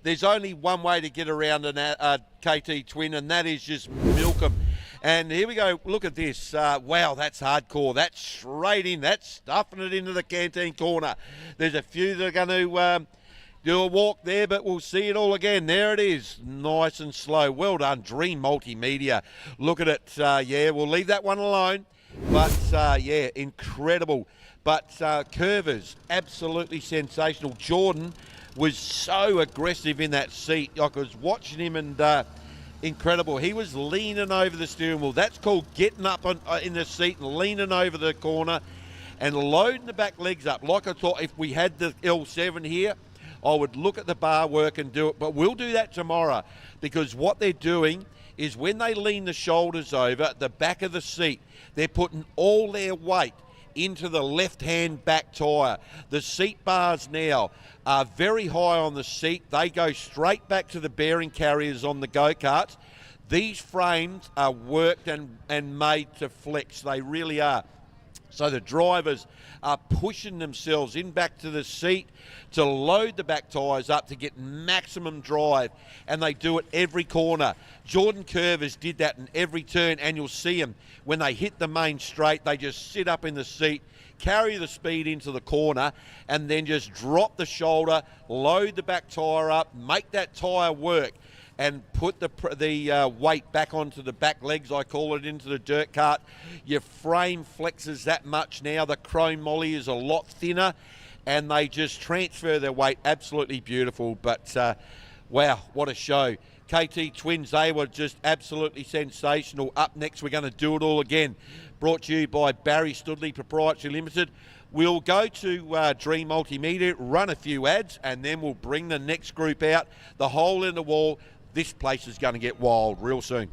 [SPEAKER 2] There's only one way to get around a KT Twin, and that is just milk them. And here we go. Look at this. Wow, that's hardcore. That's straight in. That's stuffing it into the canteen corner. There's a few that are going to do a walk there, but we'll see it all again. There it is. Nice and slow. Well done, Dream Multimedia. Look at it. We'll leave that one alone. But, incredible. But Curvers, absolutely sensational. Jordan was so aggressive in that seat. I was watching him and... incredible. He was leaning over the steering wheel. That's called getting up in the seat and leaning over the corner and loading the back legs up. Like I thought, if we had the L7 here, I would look at the bar work and do it. But we'll do that tomorrow because what they're doing is when they lean the shoulders over the back of the seat, they're putting all their weight into the left-hand back tyre. The seat bars now are very high on the seat. They go straight back to the bearing carriers on the go-karts. These frames are worked and made to flex. They really are. So the drivers are pushing themselves in back to the seat to load the back tyres up to get maximum drive, and they do it every corner. Jordan Curvers did that in every turn, and you'll see them when they hit the main straight, they just sit up in the seat, carry the speed into the corner, and then just drop the shoulder, load the back tyre up, make that tyre work. and put the weight back onto the back legs, I call it, into the dirt cart. Your frame flexes that much now. The chrome molly is a lot thinner, and they just transfer their weight. Absolutely beautiful. But wow, what a show. KT Twins, they were just absolutely sensational. Up next, we're going to do it all again. Brought to you by Barry Studley Proprietary Limited. We'll go to Dream Multimedia, run a few ads, and then we'll bring the next group out. The hole in the wall. This place is going to get wild real soon.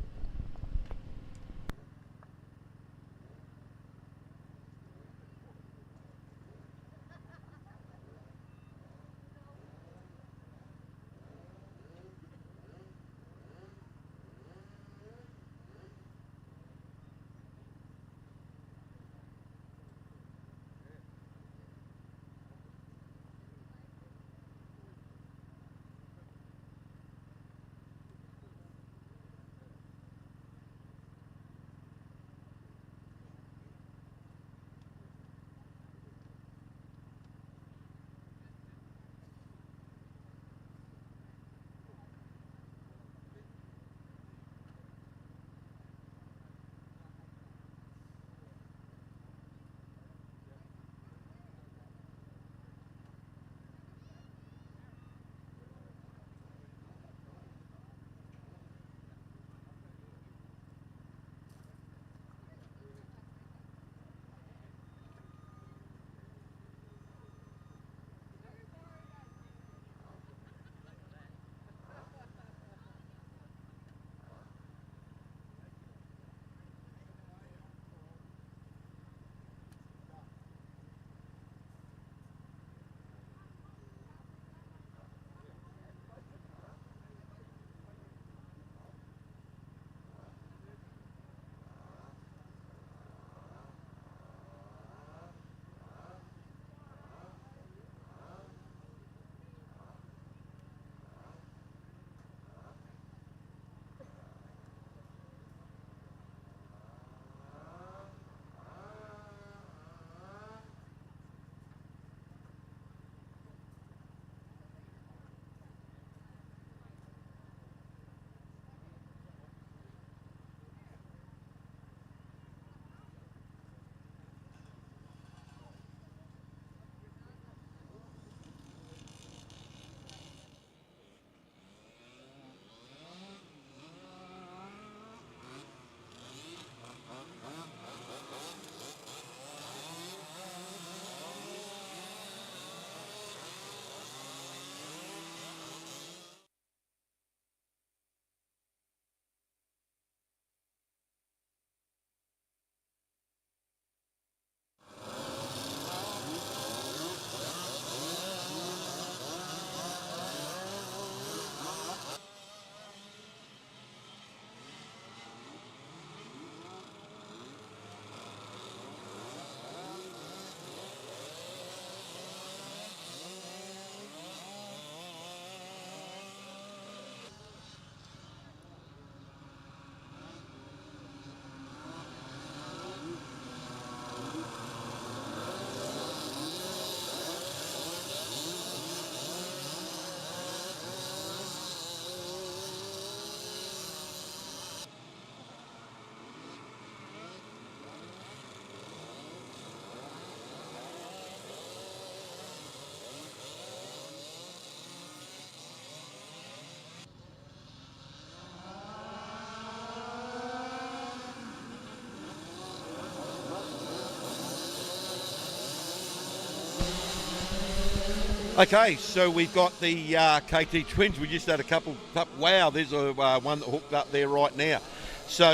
[SPEAKER 2] Okay, so we've got the KT Twins. We just had a couple. Wow, there's a one that hooked up there right now. So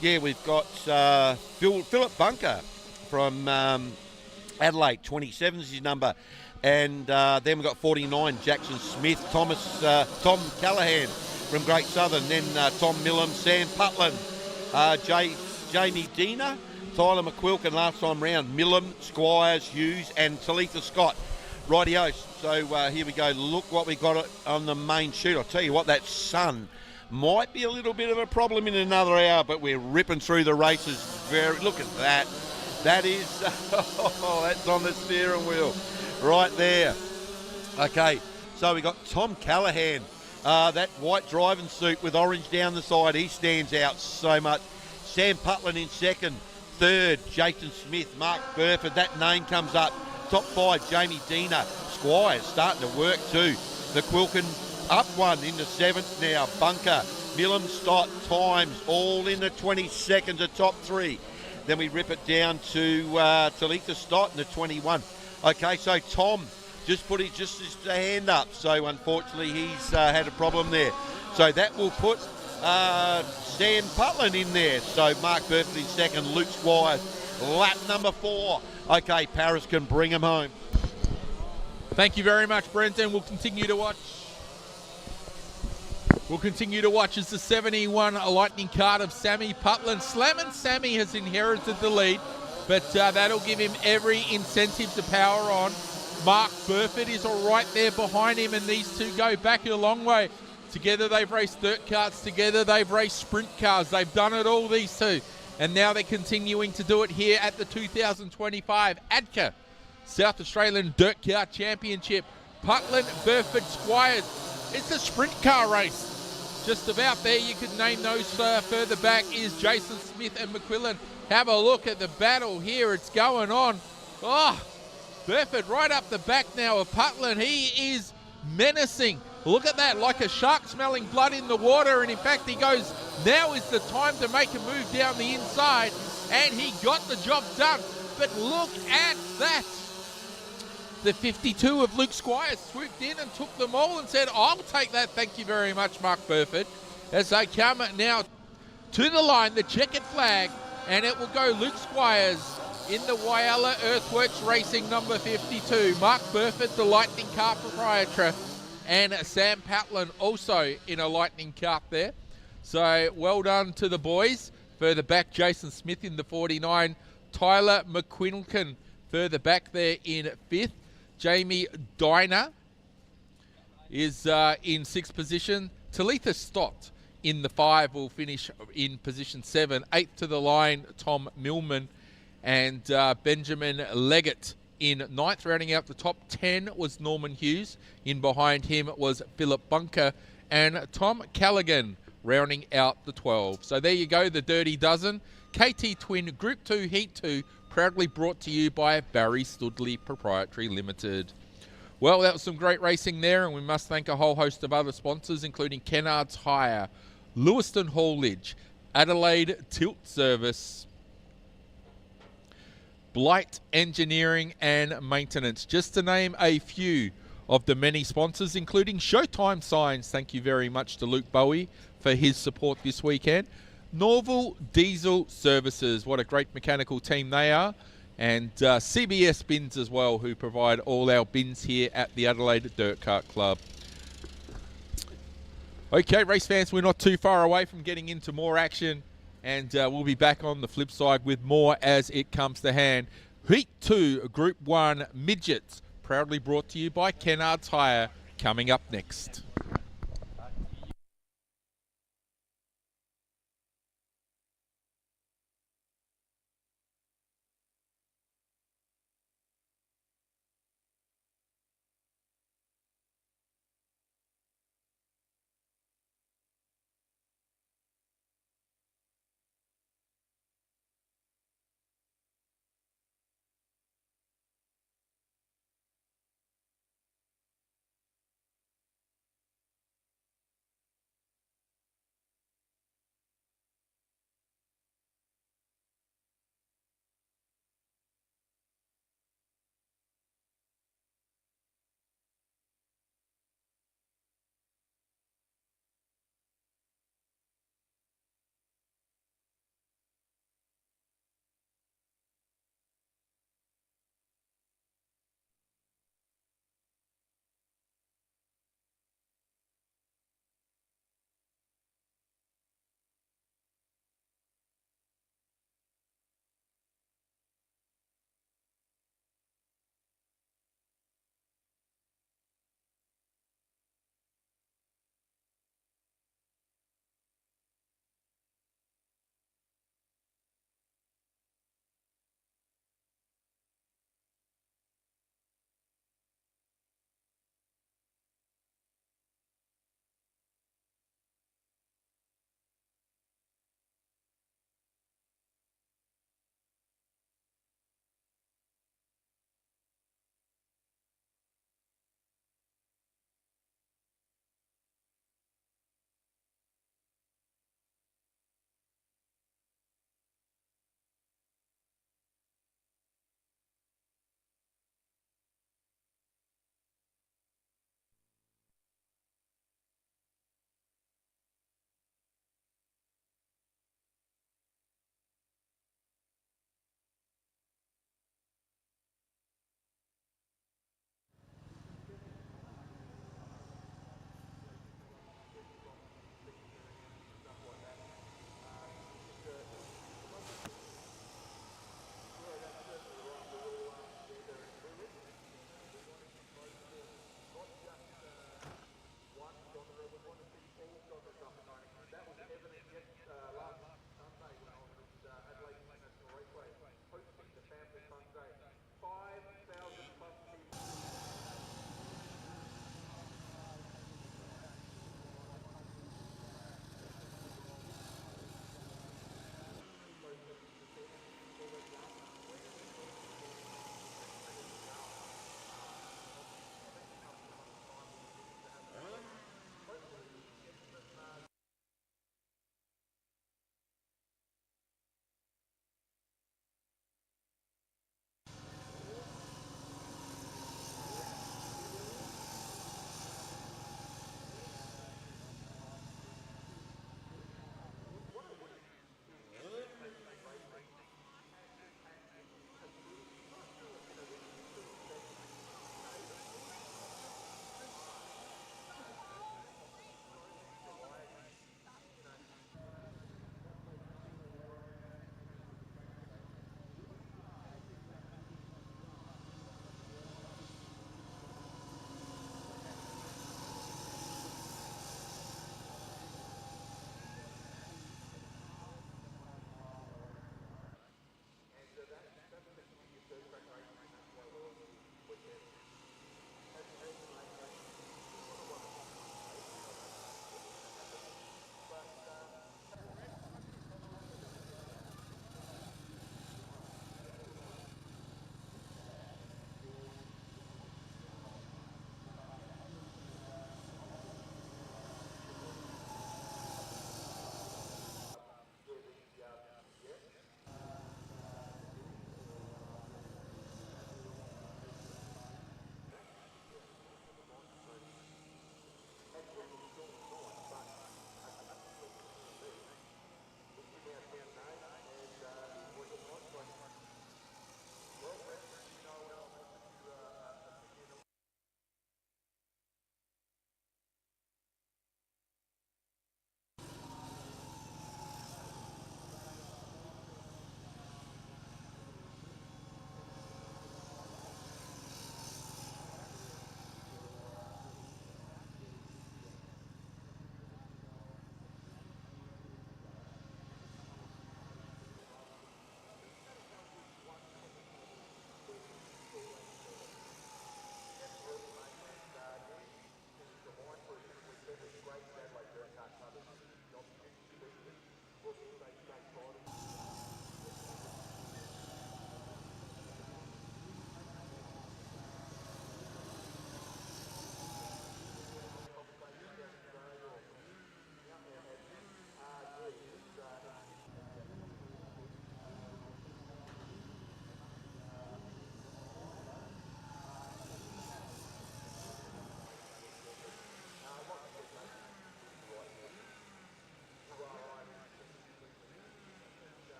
[SPEAKER 2] yeah, we've got Philip Bunker from Adelaide. 27 is his number, and then we've got 49 Jackson Smith, Tom Callahan from Great Southern, then Tom Millam, Sam Putland, Jamie Diener, Tyler McQuilkin last time round, Millam, Squires, Hughes, and Talitha Scott. Rightio, so here we go. Look what we got on the main chute. I'll tell you what, that sun might be a little bit of a problem in another hour, but we're ripping through the races. Look at that. That is, that's on the steering wheel right there. Okay, so we got Tom Callahan That white driving suit with orange down the side, he stands out so much. Sam Putland in second. Third, Jason Smith, Mark Burford. That name comes up. Top 5, Jamie Diener. Squires starting to work too. The Quilkin up one into 7th now. Bunker, Millam, Stott, Times, all in the 20 seconds of top 3. Then we rip it down to Talitha Stott in the 21. Okay, so Tom just put his hand up. So unfortunately he's had a problem there. So that will put Sam Putland in there. So Mark Burford in second, Luke Squires, lap number 4. Okay, Paris can bring him home.
[SPEAKER 14] Thank you very much, Brenton. We'll continue to watch. We'll continue to watch as the 71 Lightning Kart of Sammy Putland. Slammin' Sammy has inherited the lead, but that'll give him every incentive to power on. Mark Burford is all right there behind him, and these two go back a long way. Together they've raced dirt karts, together they've raced sprint cars. They've done it all, these two. And now they're continuing to do it here at the 2025 AIDKA South Australian Dirt Kart Championship. Putland, Burford, Squires. It's a sprint car race. Just about there, you could name those. Further back is Jason Smith and McQuillan. Have a look at the battle here. It's going on. Oh, Burford right up the back now of Putland. He is menacing. Look at that, like a shark smelling blood in the water. And in fact, he goes, now is the time to make a move down the inside. And he got the job done. But look at that. The 52 of Luke Squires swooped in and took them all and said, I'll take that. Thank you very much, Mark Burford. As they come now to the line, the checkered flag, and it will go Luke Squires in the Whyalla Earthworks Racing number 52. Mark Burford, the Lightning Kart proprietor, and Sam Putland also in a Lightning Kart there. So well done to the boys. Further back, Jason Smith in the 49. Tyler McQuilkin further back there in 5th. Jamie Diener is in 6th position. Talitha Stott in the 5 will finish in position 7. 8th to the line, Tom Millman. And Benjamin Leggett in 9th. Rounding out the top 10 was Norman Hughes. In behind him was Philip Bunker. And Tom Callaghan rounding out the 12. So there you go, the Dirty Dozen. KT Twin Group 2 Heat 2, proudly brought to you by Barry Studley Proprietary Limited. Well, that was some great racing there, and we must thank a whole host of other sponsors, including Kennards Hire, Lewiston Haulage, Adelaide Tilt Service, Blight Engineering and Maintenance, just to name a few of the many sponsors, including Showtime Signs. Thank you very much to Luke Bowie for his support this weekend. Norval Diesel Services, what a great mechanical team they are. And CBS Bins as well, who provide all our bins here at the Adelaide Dirt Kart Club. Okay, race fans, we're not too far away from getting into more action. And we'll be back on the flip side with more as it comes to hand. Heat 2, Group 1 Midgets, proudly brought to you by Kennards Hire, coming up next.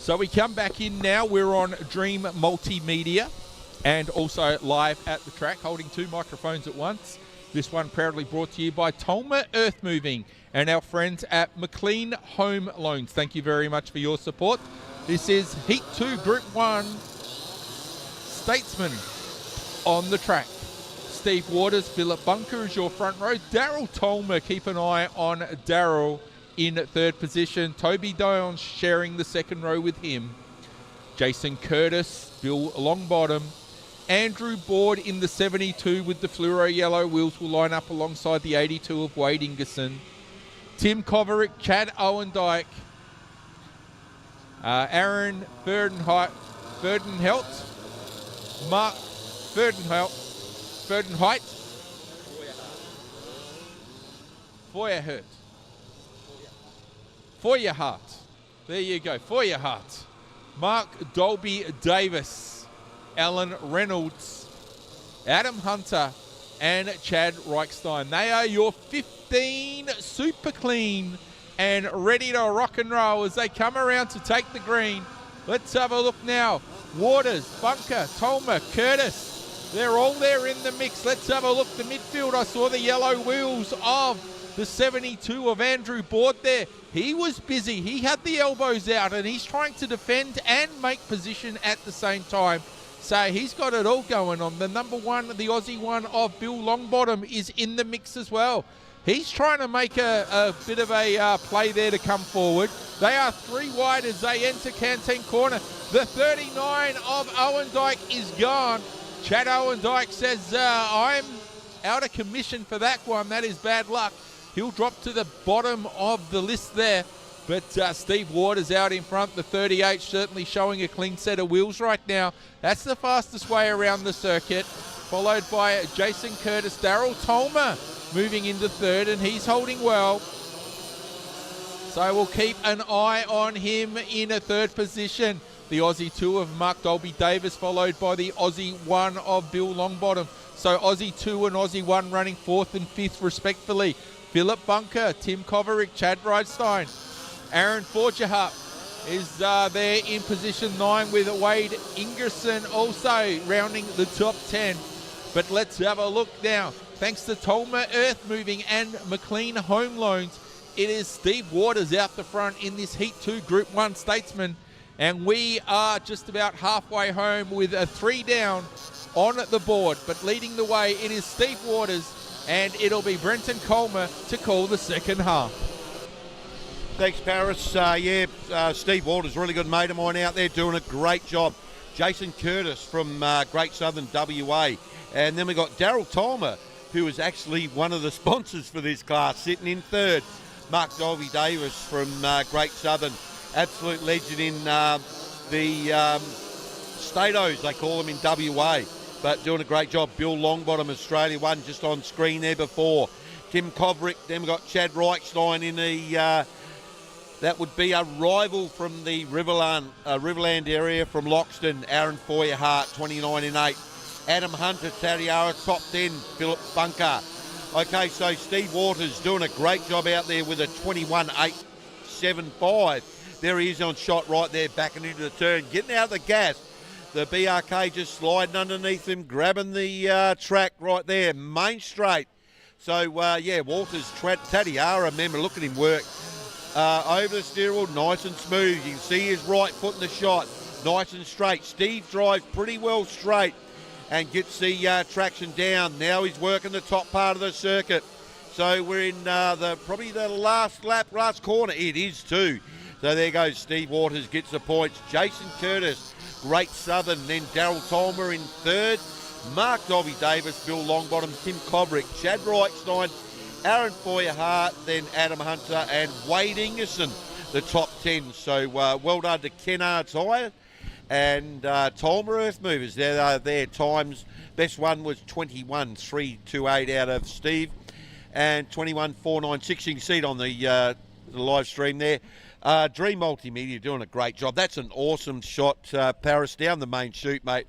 [SPEAKER 1] So we come back in now. We're on Dream Multimedia and also live at the track, holding 2 microphones at once. This one proudly brought to you by Tolmer Earth Moving and our friends at McLean Home Loans. Thank you very much for your support. This is Heat 2 Group 1 Statesman on the track. Steve Waters, Philip Bunker is your front row. Daryl Tolmer, keep an eye on Daryl in 3rd position. Toby Downs sharing the 2nd row with him. Jason Curtis, Bill Longbottom. Andrew Board in the 72 with the fluoro yellow wheels will line up alongside the 82 of Wade Ingerson. Tim Koverick, Chad Owendyke, Aaron Verdenhelt, Mark Verdenheit, Feuerhart. There you go, Feuerhart. Mark Dolby Davis, Alan Reynolds, Adam Hunter, and Chad Reichstein. They are your 15 super clean and ready to rock and roll as they come around to take the green. Let's have a look now. Waters, Bunker, Tolmer, Curtis. They're all there in the mix. Let's have a look. The midfield, I saw the yellow wheels of the 72 of Andrew Board there. He was busy. He had the elbows out and he's trying to defend and make position at the same time. So he's got it all going on. The number 1, the Aussie one of Bill Longbottom is in the mix as well. He's trying to make a bit of a play there to come forward. They are 3 wide as they enter Canteen Corner. The 39 of Owendyke is gone. Chad Owendyke says, I'm out of commission for that one. That is bad luck. He'll drop to the bottom of the list there. But Steve Waters out in front, the 38, certainly showing a clean set of wheels right now. That's the fastest way around the circuit, followed by Jason Curtis. Daryl Tolmer moving into 3rd, and he's holding well. So we'll keep an eye on him in a 3rd position. The Aussie 2 of Mark Dolby Davis, followed by the Aussie 1 of Bill Longbottom. So Aussie 2 and Aussie 1 running 4th and 5th respectfully. Philip Bunker, Tim Koverick, Chad Reichstein. Aaron Forgerhut is there in position 9 with Wade Ingerson also rounding the top 10. But let's have a look now. Thanks to Tolmer Earth Moving and McLean Home Loans, it is Steve Waters out the front in this Heat 2 Group 1 Statesman. And we are just about halfway home with a 3 down on the board. But leading the way, it is Steve Waters, and it'll be Brenton Colmer to call the 2nd half.
[SPEAKER 2] Thanks, Paris. Steve Waters, really good mate of mine out there, doing a great job. Jason Curtis from Great Southern WA. And then we got Daryl Tolmer, who is actually one of the sponsors for this class, sitting in 3rd. Mark Dolby Davis from Great Southern, absolute legend in the Statos, they call them in WA, but doing a great job. Bill Longbottom, Australia 1, just on screen there before. Tim Koverick, then we've got Chad Reichstein in the... that would be a rival from the Riverland area from Loxton, Aaron Feuerhart, 29 in 8. Adam Hunter, Tatiara, top 10, Philip Bunker. Okay, so Steve Waters doing a great job out there with a 21.875. There he is on shot right there, backing into the turn, getting out of the gas. The BRK just sliding underneath him, grabbing the track right there, main straight. So, Waters, Tatiara, remember, look at him work. Over the steering wheel, nice and smooth. You can see his right foot in the shot, nice and straight. Steve drives pretty well straight and gets the traction down. Now he's working the top part of the circuit. So we're in probably the last lap, last corner. It is too. So there goes Steve Waters, gets the points. Jason Curtis, Great Southern, then Daryl Tolmer in 3rd. Mark Dolby Davis, Bill Longbottom, Tim Koverick, Chad Reichstein, Aaron Feuerhart, then Adam Hunter and Wade Ingerson, the top 10. So well done to Kennard's Hire and Tolmer Earth Movers. Their times, best one was 21.328 out of Steve and 21.496. You can see it on the live stream there. Dream Multimedia doing a great job. That's an awesome shot, Paris, down the main chute, mate.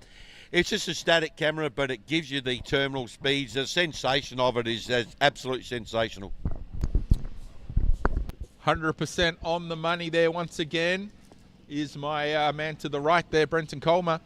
[SPEAKER 2] It's just a static camera, but it gives you the terminal speeds. The sensation of it is absolutely sensational.
[SPEAKER 1] 100% on the money there once again.
[SPEAKER 14] is my man to the right there, Brenton Colmer.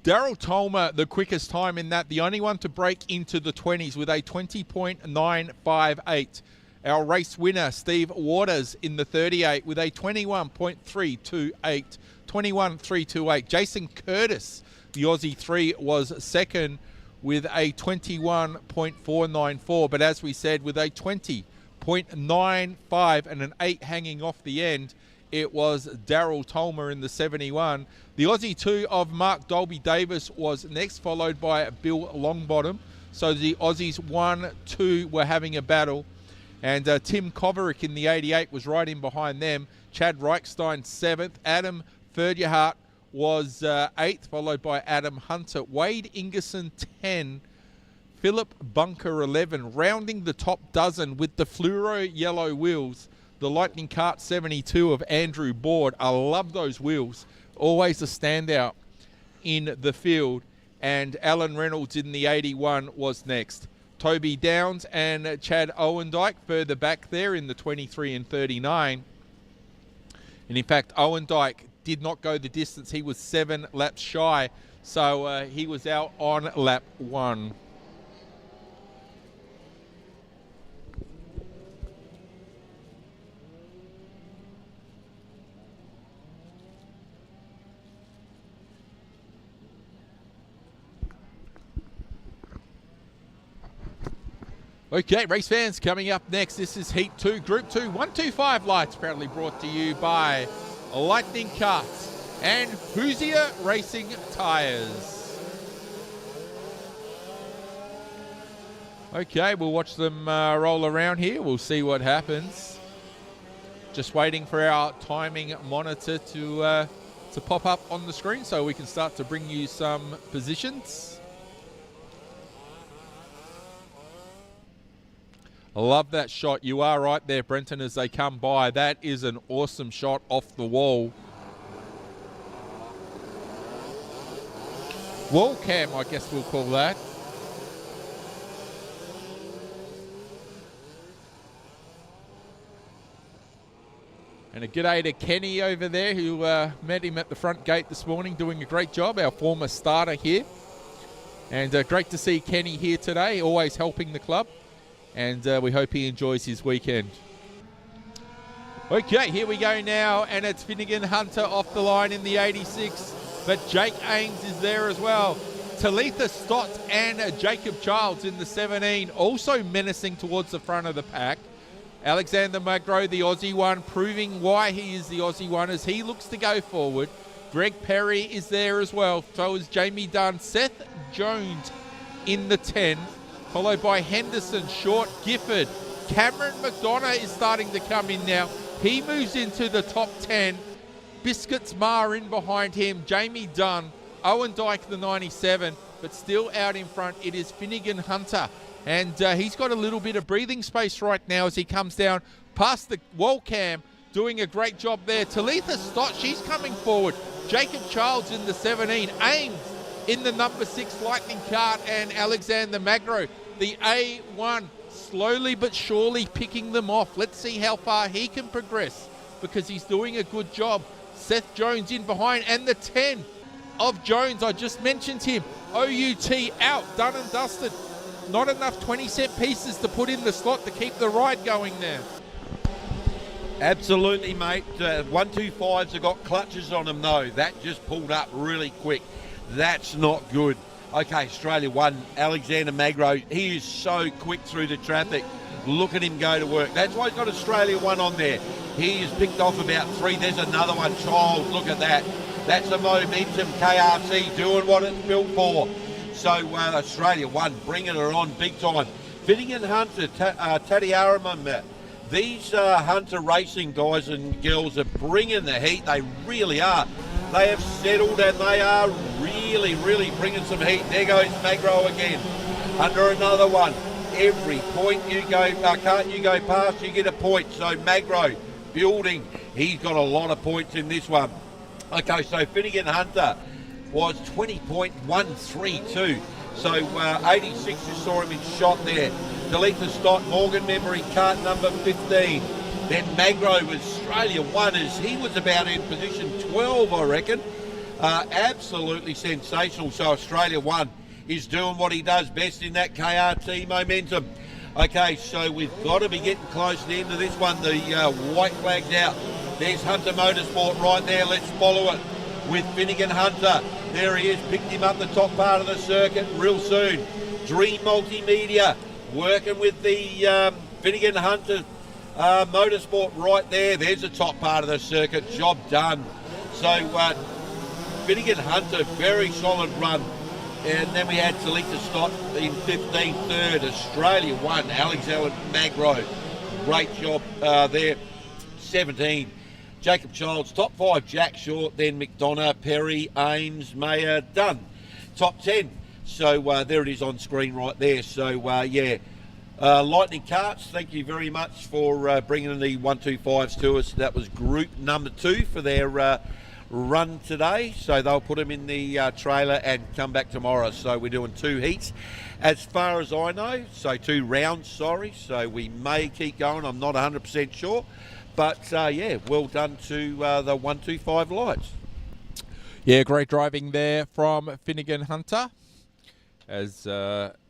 [SPEAKER 14] Daryl Tolmer, the quickest time in that, the only one to break into the 20s with a 20.958. Our race winner, Steve Waters, in the 38 with a 21.328. 21.328. Jason Curtis, the Aussie 3, was second with a 21.494. But as we said, with a 20.95 and an 8 hanging off the end, it was Daryl Tolmer in the 71. The Aussie 2 of Mark Dolby Davis was next, followed by Bill Longbottom. So the Aussies 1, 2 were having a battle. And Tim Koverick in the 88 was right in behind them. Chad Reichstein 7th. Adam Ferdyhart was 8th, followed by Adam Hunter. Wade Ingerson 10. Philip Bunker 11. Rounding the top dozen with the fluoro yellow wheels, the Lightning Kart 72 of Andrew Board. I love those wheels. Always a standout in the field. And Alan Reynolds in the 81 was next. Toby Downs and Chad Owendyke further back there in the 23 and 39. And in fact, Owendyke did not go the distance. He was 7 laps shy. So he was out on lap 1. Okay, race fans, coming up next, this is Heat 2, Group 2, 125 lights, proudly brought to you by Lightning Karts and Hoosier Racing Tyres. Okay, we'll watch them roll around here. We'll see what happens. Just waiting for our timing monitor to pop up on the screen so we can start to bring you some positions. I love that shot. You are right there, Brenton, as they come by. That is an awesome shot off the wall. Wall cam, I guess we'll call that. And a g'day to Kenny over there, who met him at the front gate this morning, doing a great job, our former starter here. And great to see Kenny here today, always helping the club. And we hope he enjoys his weekend. Okay, here we go now, and it's Finnegan Hunter off the line in the 86, but Jake Ames is there as well. Talitha Stott and Jacob Childs in the 17, also menacing towards the front of the pack. Alexander Magro, the Aussie one, proving why he is the Aussie one as he looks to go forward. Greg Perry is there as well, so is Jamie Dunn. Seth Jones in the 10. Followed by Henderson, Short, Gifford. Cameron McDonough is starting to come in now. He moves into the top 10. Biscuits Ma in behind him. Jamie Dunn. Owen Dyke, the 97. But still out in front, it is Finnegan Hunter. And he's got a little bit of breathing space right now as he comes down past the wall cam. Doing a great job there. Talitha Stott, she's coming forward. Jacob Childs in the 17. Ames in the number 6 Lightning Kart. And Alexander Magro, the A1, slowly but surely picking them off. Let's see how far he can progress because he's doing a good job. Seth Jones in behind, and the 10 of Jones, I just mentioned him. OUT out, done and dusted. Not enough 20-cent pieces to put in the slot to keep the ride going there.
[SPEAKER 2] Absolutely, mate. 125s have got clutches on them, though. That just pulled up really quick. That's not good. Okay, Australia 1, Alexander Magro. He is so quick through the traffic. Look at him go to work. That's why he's got Australia 1 on there. He has picked off about 3. There's another one, Child. Look at that. That's a momentum KRC doing what it's built for. So Australia 1, bringing her on big time. Finnegan Hunter, Taddy Araman. These Hunter racing guys and girls are bringing the heat. They really are. They have settled and they are really, really bringing some heat. There goes Magro again. Under another one. Every point you go, can't you go past, you get a point. So Magro building. He's got a lot of points in this one. Okay, so Finnegan Hunter was 20.132. So 86, you saw him in shot there. Talitha Stott, Morgan Memory, kart number 15. Then Magro was Australia 1 as he was about in position 12, I reckon. Absolutely sensational. So Australia 1 is doing what he does best in that KRT momentum. Okay, so we've got to be getting close to the end of this one. The white flag's out. There's Hunter Motorsport right there. Let's follow it with Finnegan Hunter. There he is. Picked him up the top part of the circuit real soon. Dream Multimedia working with the Finnegan Hunter Motorsport right there. There's the top part of the circuit. Job done. So Finnegan Hunter, very solid run. And then we had Talita Stott in 15th, third. Australia 1, Alexander Magro. Great job there. 17. Jacob Childs, top 5, Jack Short, then McDonough, Perry, Ames, Mayer, Dunn. Top 10. So there it is on screen right there. So yeah. Lightning Carts, thank you very much for bringing the 125s to us. That was group number 2 for their run today. So they'll put them in the trailer and come back tomorrow. So we're doing 2 heats as far as I know. So 2 rounds, sorry. So we may keep going. I'm not 100% sure. But yeah, well done to the 125 lights.
[SPEAKER 14] Yeah, great driving there from Finnegan Hunter. As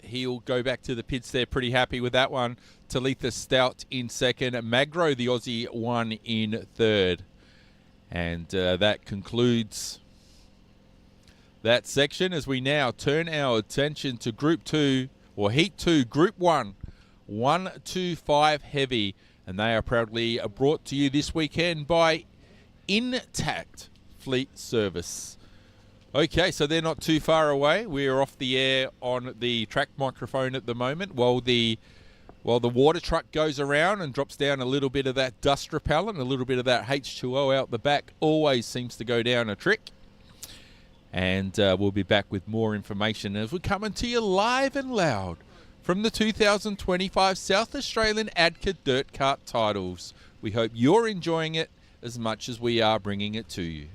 [SPEAKER 14] he'll go back to the pits there, pretty happy with that one. Talitha Stout in second, Magro, the Aussie, 1 in third. And that concludes that section as we now turn our attention to Group 2, or Heat 2, Group 1, 125 Heavy. And they are proudly brought to you this weekend by Intact Fleet Service. Okay, so they're not too far away. We're off the air on the track microphone at the moment while the water truck goes around and drops down a little bit of that dust repellent, a little bit of that H2O out the back. Always seems to go down a trick. And we'll be back with more information as we're coming to you live and loud from the 2025 South Australian AIDKA Dirt Kart titles. We hope you're enjoying it as much as we are bringing it to you.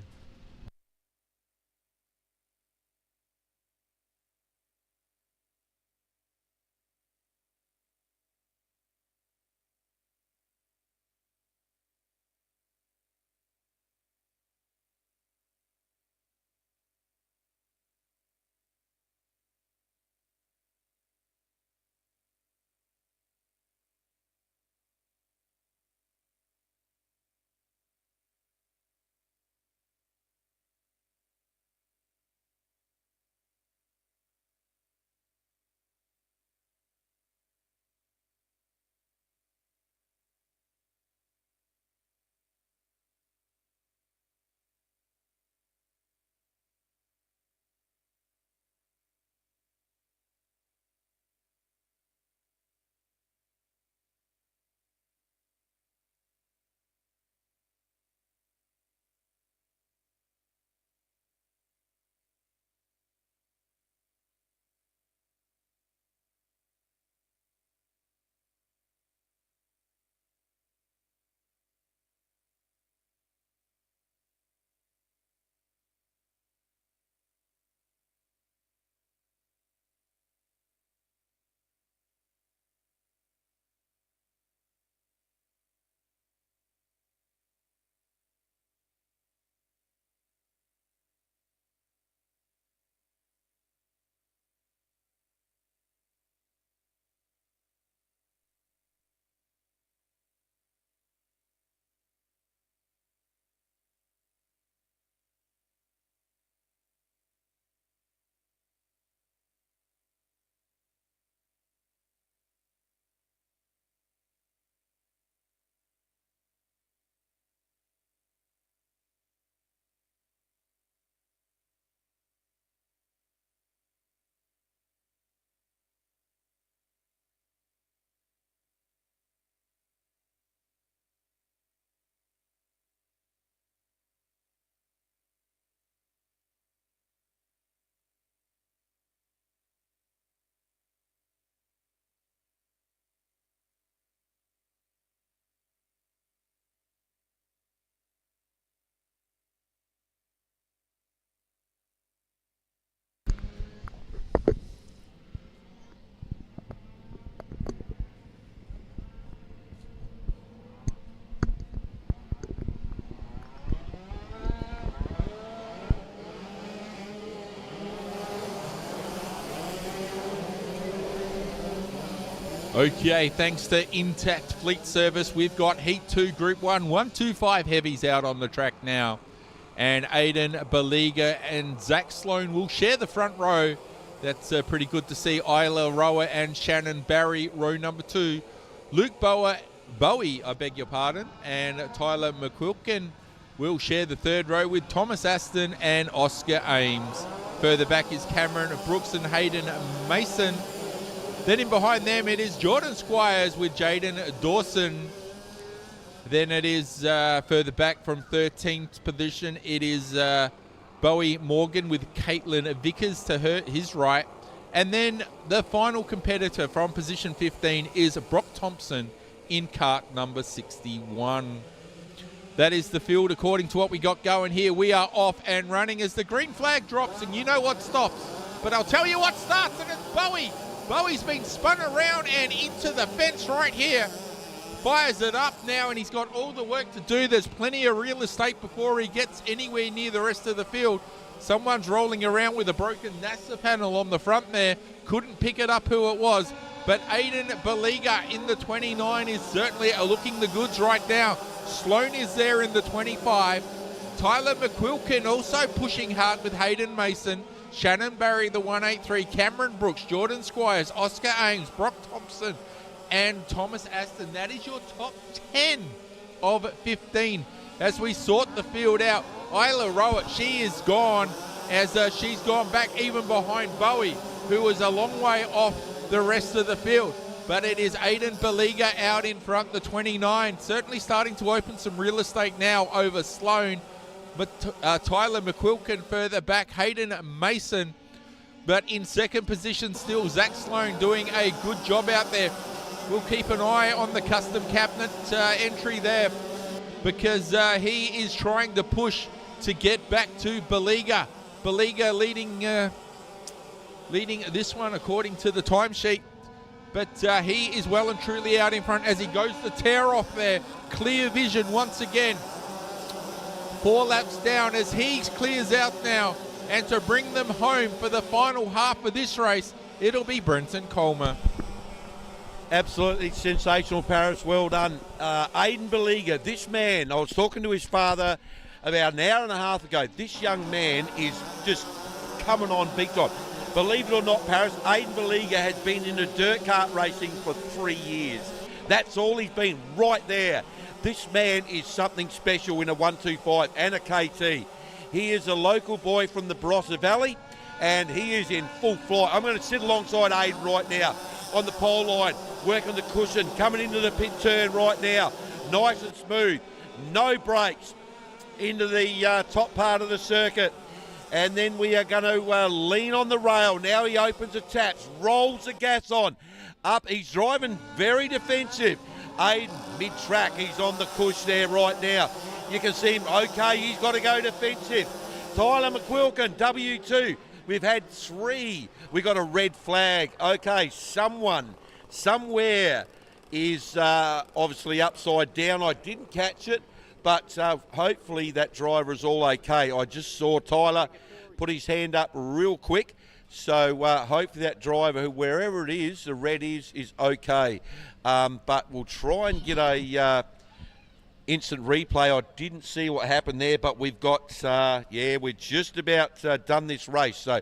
[SPEAKER 14] Okay, thanks to Intact Fleet Service, we've got Heat 2 Group 1, 125 heavies out on the track now. And Aiden Baliga and Zach Sloan will share the front row. That's pretty good to see. Isla Rower and Shannon Barry, row number 2. Luke Bowie, I beg your pardon, and Tyler McQuilkin will share the third row with Thomas Aston and Oscar Ames. Further back is Cameron Brooks and Hayden Mason. Then in behind them it is Jordan Squires with Jaden Dawson. Then it is further back from 13th position, it is Bowie Morgan with Caitlin Vickers to his right. And then the final competitor from position 15 is Brock Thompson in cart number 61. That is the field according to what we got going here. We are off and running as the green flag drops, and you know what stops. But I'll tell you what starts, and it's Bowie. Bowie's been spun around and into the fence right here. Fires it up now, and he's got all the work to do. There's plenty of real estate before he gets anywhere near the rest of the field. Someone's rolling around with a broken NASA panel on the front there. Couldn't pick it up who it was. But Aiden Baliga in the 29 is certainly looking the goods right now. Sloan is there in the 25. Tyler McQuilkin also pushing hard with Hayden Mason. Shannon Barry, the 183. Cameron Brooks, Jordan Squires, Oscar Ames, Brock Thompson, and Thomas Aston. That is your top 10 of 15. As we sort the field out, Isla Rowett, she is gone as she's gone back even behind Bowie, who is a long way off the rest of the field. But it is Aiden Baliga out in front, the 29. Certainly starting to open some real estate now over Sloan. But Tyler McQuilkin further back, Hayden Mason. But in second position still, Zach Sloan doing a good job out there. We'll keep an eye on the custom cabinet entry there because he is trying to push to get back to Baliga. Baliga leading this one according to the timesheet. But he is well and truly out in front as he goes to tear off there. Clear vision once again. 4 laps down as he clears out now. And to bring them home for the final half of this race, it'll be Brenton Coleman.
[SPEAKER 2] Absolutely sensational, Paris. Well done. Aiden Baliga, this man, I was talking to his father about an hour and a half ago. This young man is just coming on big time. Believe it or not, Paris, Aiden Baliga has been in the dirt kart racing for 3 years. That's all he's been, right there. This man is something special in a 125 and a KT. He is a local boy from the Barossa Valley, and he is in full flight. I'm going to sit alongside Aiden right now on the pole line, working the cushion, coming into the pit turn right now. Nice and smooth, no brakes into the top part of the circuit. And then we are going to lean on the rail. Now he opens the taps, rolls the gas on. Up, he's driving very defensive. Aiden, mid-track, he's on the cush there right now. You can see him, okay, he's got to go defensive. Tyler McQuilkin, W2. We've had 3. We got a red flag. Okay, someone, somewhere is obviously upside down. I didn't catch it, but hopefully that driver is all okay. I just saw Tyler put his hand up real quick. So hopefully that driver, wherever it is, the red is okay. But we'll try and get a instant replay. I didn't see what happened there, but we've got, we're just about done this race. So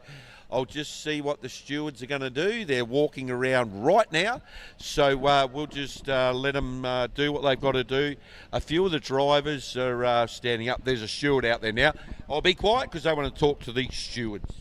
[SPEAKER 2] I'll just see what the stewards are going to do. They're walking around right now. So we'll just let them do what they've got to do. A few of the drivers are standing up. There's a steward out there now. I'll be quiet because I want to talk to these stewards.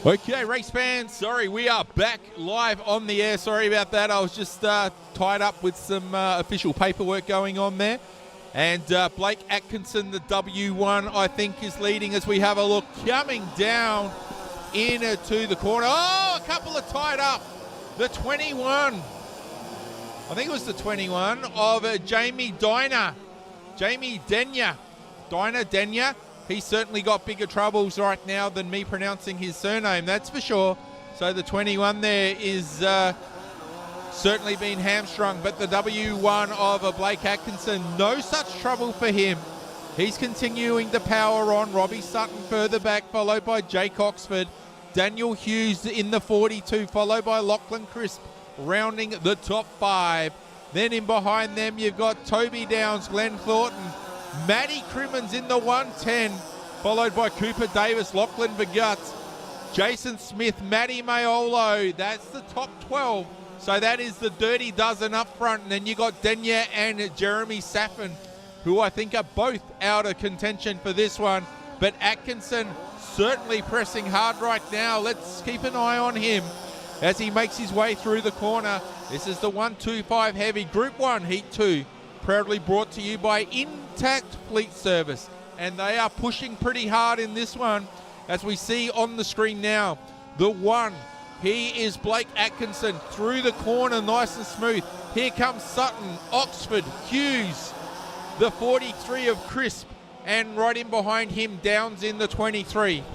[SPEAKER 14] Okay, race fans, sorry, we are back live on the air. Sorry about that. I was just tied up with some official paperwork going on there. And Blake Atkinson, the W1, I think is leading as we have a look. Coming down into the corner. Oh, a couple are tied up. The 21. I think it was the 21 of Jamie Diner. Jamie Denya. Diner Denya. He's certainly got bigger troubles right now than me pronouncing his surname, that's for sure. So the 21 there is certainly been hamstrung, but the W1 of Blake Atkinson, no such trouble for him. He's continuing to power on. Robbie Sutton further back, followed by Jake Oxford. Daniel Hughes in the 42, followed by Lachlan Crisp, rounding the top 5. Then in behind them, you've got Toby Downs, Glenn Thornton, Matty Crimmins in the 110, followed by Cooper Davis, Lachlan Vergut, Jason Smith, Matty Maiolo. That's the top 12. So that is the dirty dozen up front. And then you got Denya and Jeremy Saffin, who I think are both out of contention for this one. But Atkinson certainly pressing hard right now. Let's keep an eye on him as he makes his way through the corner. This is the 125 heavy Group 1 Heat 2. Proudly brought to you by Intact Fleet Service. And they are pushing pretty hard in this one, as we see on the screen now. The 1, he is Blake Atkinson through the corner, nice and smooth. Here comes Sutton, Oxford, Hughes, the 43 of Crisp, and right in behind him, Downs in the 23.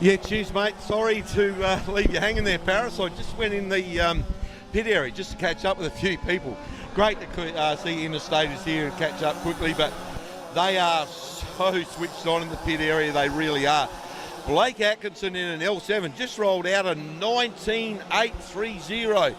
[SPEAKER 2] Yeah, cheers, mate. Sorry to leave you hanging there, Paris. I just went in the pit area just to catch up with a few people. Great to see Interstaters here and catch up quickly, but they are so switched on in the pit area, they really are. Blake Atkinson in an L7 just rolled out a 19.830.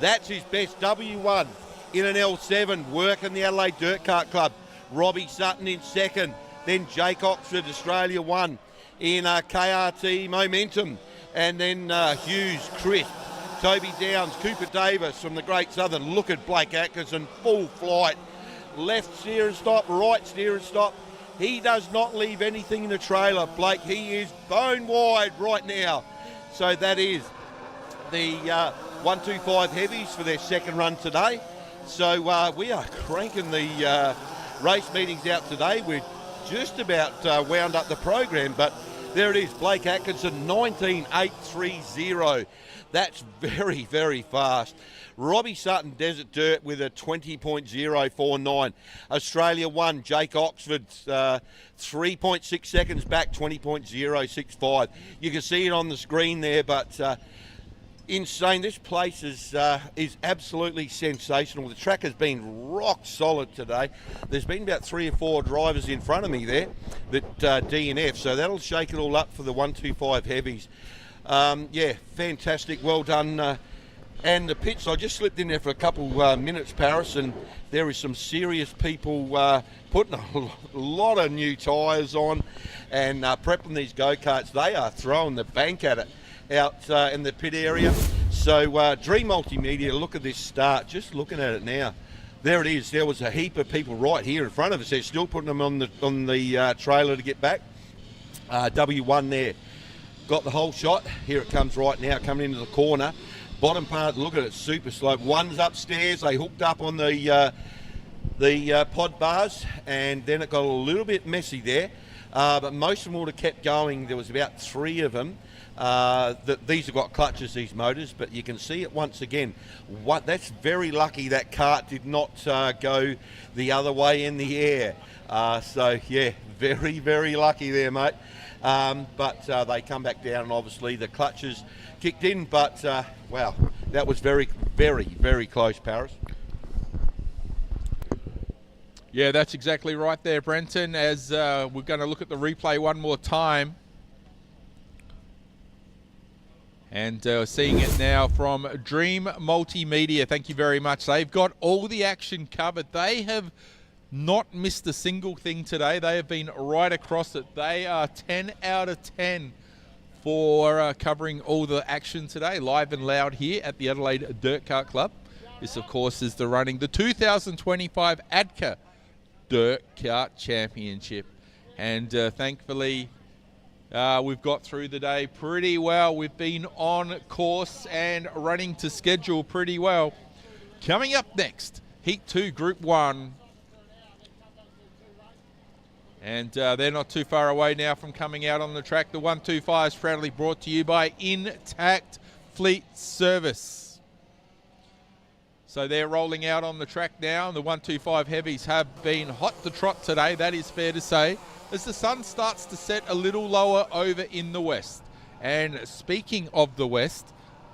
[SPEAKER 2] That's his best W1 in an L7, working the Adelaide Dirt Kart Club. Robbie Sutton in second, then Jake Oxford, Australia 1 in KRT Momentum, and then Hughes, Crisp, Toby Downs, Cooper Davis from the Great Southern. Look at Blake Atkinson, full flight. Left steer and stop, right steer and stop. He does not leave anything in the trailer. Blake, he is bone wide right now. So that is the 125 heavies for their second run today. So we are cranking the race meetings out today. We're just about wound up the program, but there it is, Blake Atkinson, 19.830. That's very, very fast. Robbie Sutton, Desert Dirt with a 20.049. Australia 1, Jake Oxford, 3.6 seconds back, 20.065. You can see it on the screen there, but insane. This place is absolutely sensational. The track has been rock solid today. There's been about 3 or 4 drivers in front of me there that DNF, so that'll shake it all up for the 125 heavies. Yeah, fantastic, well done. And the pits, I just slipped in there for a couple minutes, Paris, and there is some serious people putting a lot of new tyres on and prepping these go-karts. They are throwing the bank at it out in the pit area. So Dream Multimedia, look at this start, just looking at it now. There it is. There was a heap of people right here in front of us. They're still putting them on the trailer to get back. W1 there. Got the whole shot. Here it comes right now, coming into the corner. Bottom part, look at it, super slope. One's upstairs. They hooked up on the pod bars, and then it got a little bit messy there. But most of them would have kept going. There was about 3 of them. These have got clutches, these motors, but you can see it once again. That's very lucky that cart did not go the other way in the air. So yeah, very, very lucky there, mate. But they come back down, and obviously the clutches kicked in. But wow, that was very, very, very close, Paris.
[SPEAKER 14] Yeah, that's exactly right there, Brenton. As we're going to look at the replay one more time. And seeing it now from Dream Multimedia. Thank you very much. They've got all the action covered. They have not missed a single thing today. They have been right across it. They are 10 out of 10 for covering all the action today, live and loud here at the Adelaide Dirt Kart Club. This, of course, is the 2025 AIDKA Dirt Kart Championship. And thankfully, We've got through the day pretty well. We've been on course and running to schedule pretty well. Coming up next, Heat 2, Group 1. And they're not too far away now from coming out on the track. The 125 is proudly brought to you by Intact Fleet Service. So they're rolling out on the track now. The 125 heavies have been hot to trot today, that is fair to say, as the sun starts to set a little lower over in the west. And speaking of the west,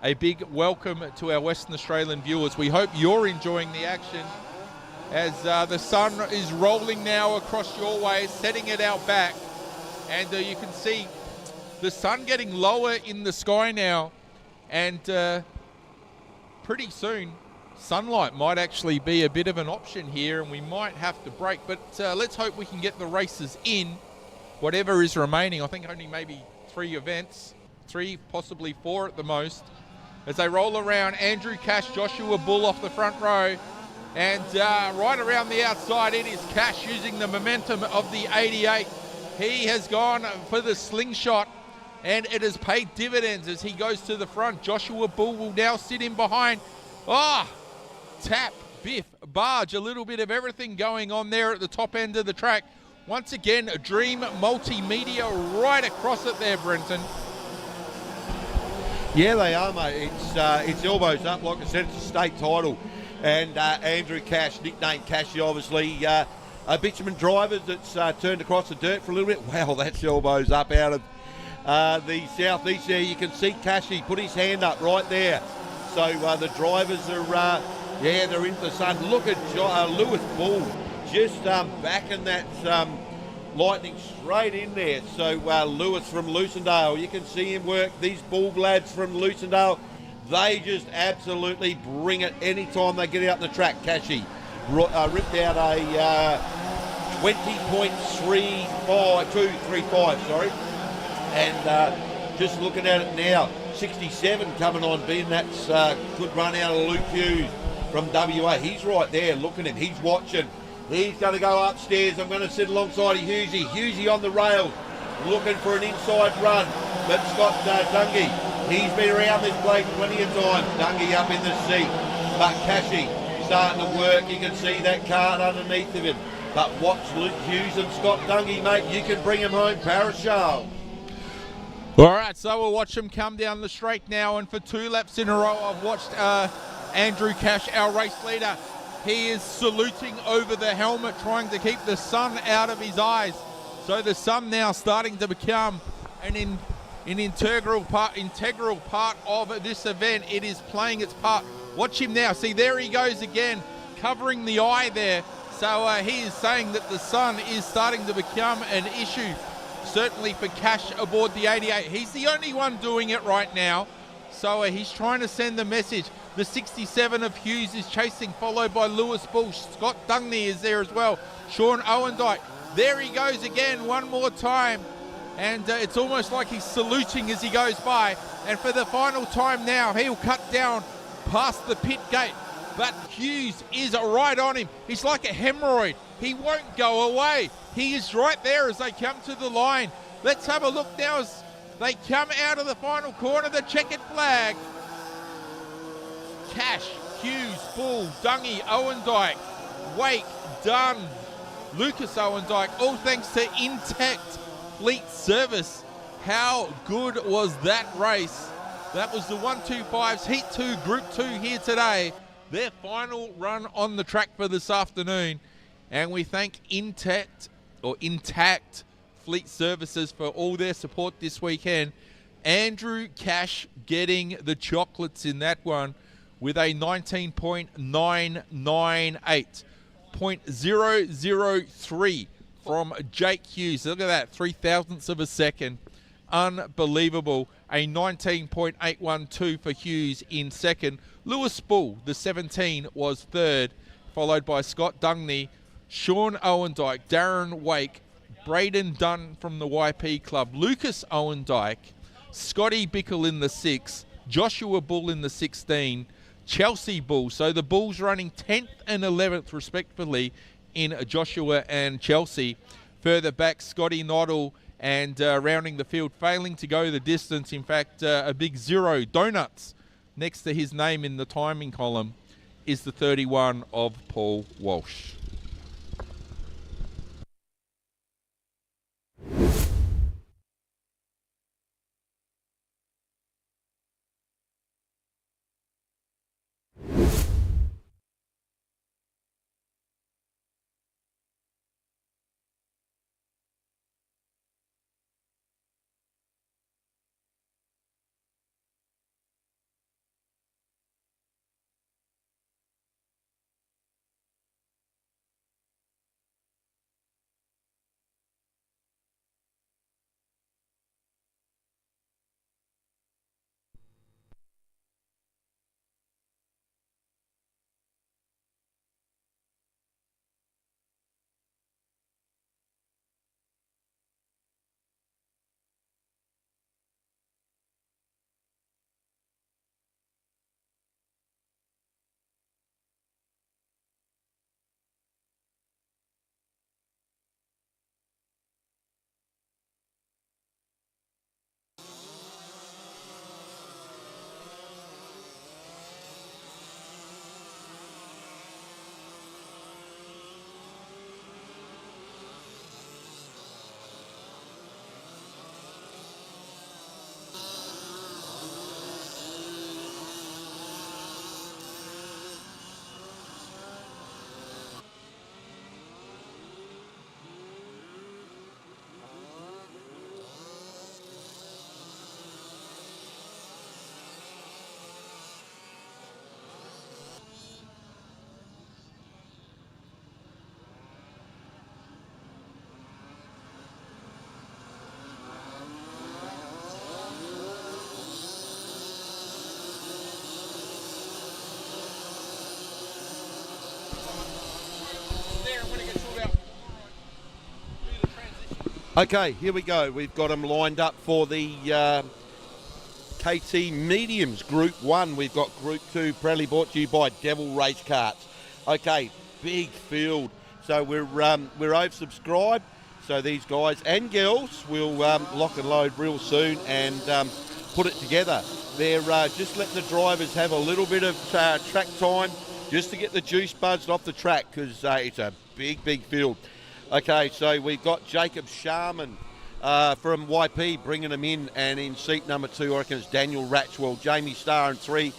[SPEAKER 14] a big welcome to our Western Australian viewers. We hope you're enjoying the action as the sun is rolling now across your way, setting it out back. And you can see the sun getting lower in the sky now. And pretty soon, sunlight might actually be a bit of an option here, and we might have to break. But let's hope we can get the races in, whatever is remaining. I think only maybe 3 events, 3, possibly 4 at the most. As they roll around, Andrew Cash, Joshua Bull off the front row. And right around the outside, it is Cash using the momentum of the 88. He has gone for the slingshot, and it has paid dividends as he goes to the front. Joshua Bull will now sit in behind. Tap, biff, barge, a little bit of everything going on there at the top end of the track. Once again, Dream Multimedia right across it there, Brenton.
[SPEAKER 2] Yeah, they are, mate. It's elbows up. Like I said, it's a state title. And Andrew Cash, nicknamed Cashy, obviously, a bitumen driver that's turned across the dirt for a little bit. Wow, that's elbows up out of the southeast there. You can see Cashy put his hand up right there. So the drivers are, they're into the sun. Look at Lewis Bull just backing that Lightning straight in there. So Lewis from Lucendale, you can see him work. These Bull lads from Lucendale, they just absolutely bring it anytime they get out on the track. Cashy ripped out a 20.235, sorry. And just looking at it now, 67 coming on, being that's good run out of Luke Hughes from WA. He's right there, looking at him, he's watching. He's going to go upstairs. I'm going to sit alongside of Hughesy. Hughesy on the rails, looking for an inside run. But Scott Dungey, he's been around this place plenty of times. Dungey up in the seat. But Cashy starting to work. You can see that cart underneath of him. But watch Luke Hughes and Scott Dungey, mate. You can bring him home, Parashal.
[SPEAKER 14] All right, so we'll watch them come down the straight now. And for 2 laps in a row, I've watched Andrew Cash, our race leader. He is saluting over the helmet, trying to keep the sun out of his eyes. So the sun now starting to become an integral part of this event. It is playing its part. Watch him now. See, there he goes again, covering the eye there. So he is saying that the sun is starting to become an issue, certainly for Cash aboard the 88. He's the only one doing it right now. So he's trying to send the message. The 67 of Hughes is chasing, followed by Lewis Bull. Scott Dungney is there as well. Sean Owendyke. There he goes again, one more time. And it's almost like he's saluting as he goes by. And for the final time now, he'll cut down past the pit gate. But Hughes is right on him. He's like a hemorrhoid. He won't go away. He is right there as they come to the line. Let's have a look now as they come out of the final corner, the checkered flag. Cash, Hughes, Bull, Dungey, Owendyke, Wake, Dunn, Lucas Owendyke, all thanks to Intact Fleet Service. How good was that race? That was the 125's Heat 2, Group 2 here today. Their final run on the track for this afternoon. And we thank Intact Fleet Services for all their support this weekend. Andrew Cash getting the chocolates in that one with a 19.998. 0.003 from Jake Hughes. Look at that, 0.003 of a second. Unbelievable. A 19.812 for Hughes in second. Lewis Bull, the 17, was third, followed by Scott Dungney, Sean Owendyke, Darren Wake, Braden Dunn from the YP Club, Lucas Owendyke, Scotty Bickle in the 6, Joshua Bull in the 16, Chelsea Bull. So the Bulls running 10th and 11th respectively in Joshua and Chelsea. Further back, Scotty Noddle And rounding the field, failing to go the distance, in fact, a big 0 donuts next to his name in the timing column, is the 31 of Paul Walsh.
[SPEAKER 2] Okay, here we go. We've got them lined up for the KT Mediums Group 1. We've got Group 2, proudly brought to you by Devil Race Karts. Okay, big field. So we're oversubscribed. So these guys and girls will lock and load real soon and put it together. They're just letting the drivers have a little bit of track time just to get the juice buzzed off the track because it's a big, big field. Okay, so we've got Jacob Sharman from YP bringing them in, and in seat number 2, I reckon it's Daniel Ratchwell, Jamie Starr in 3,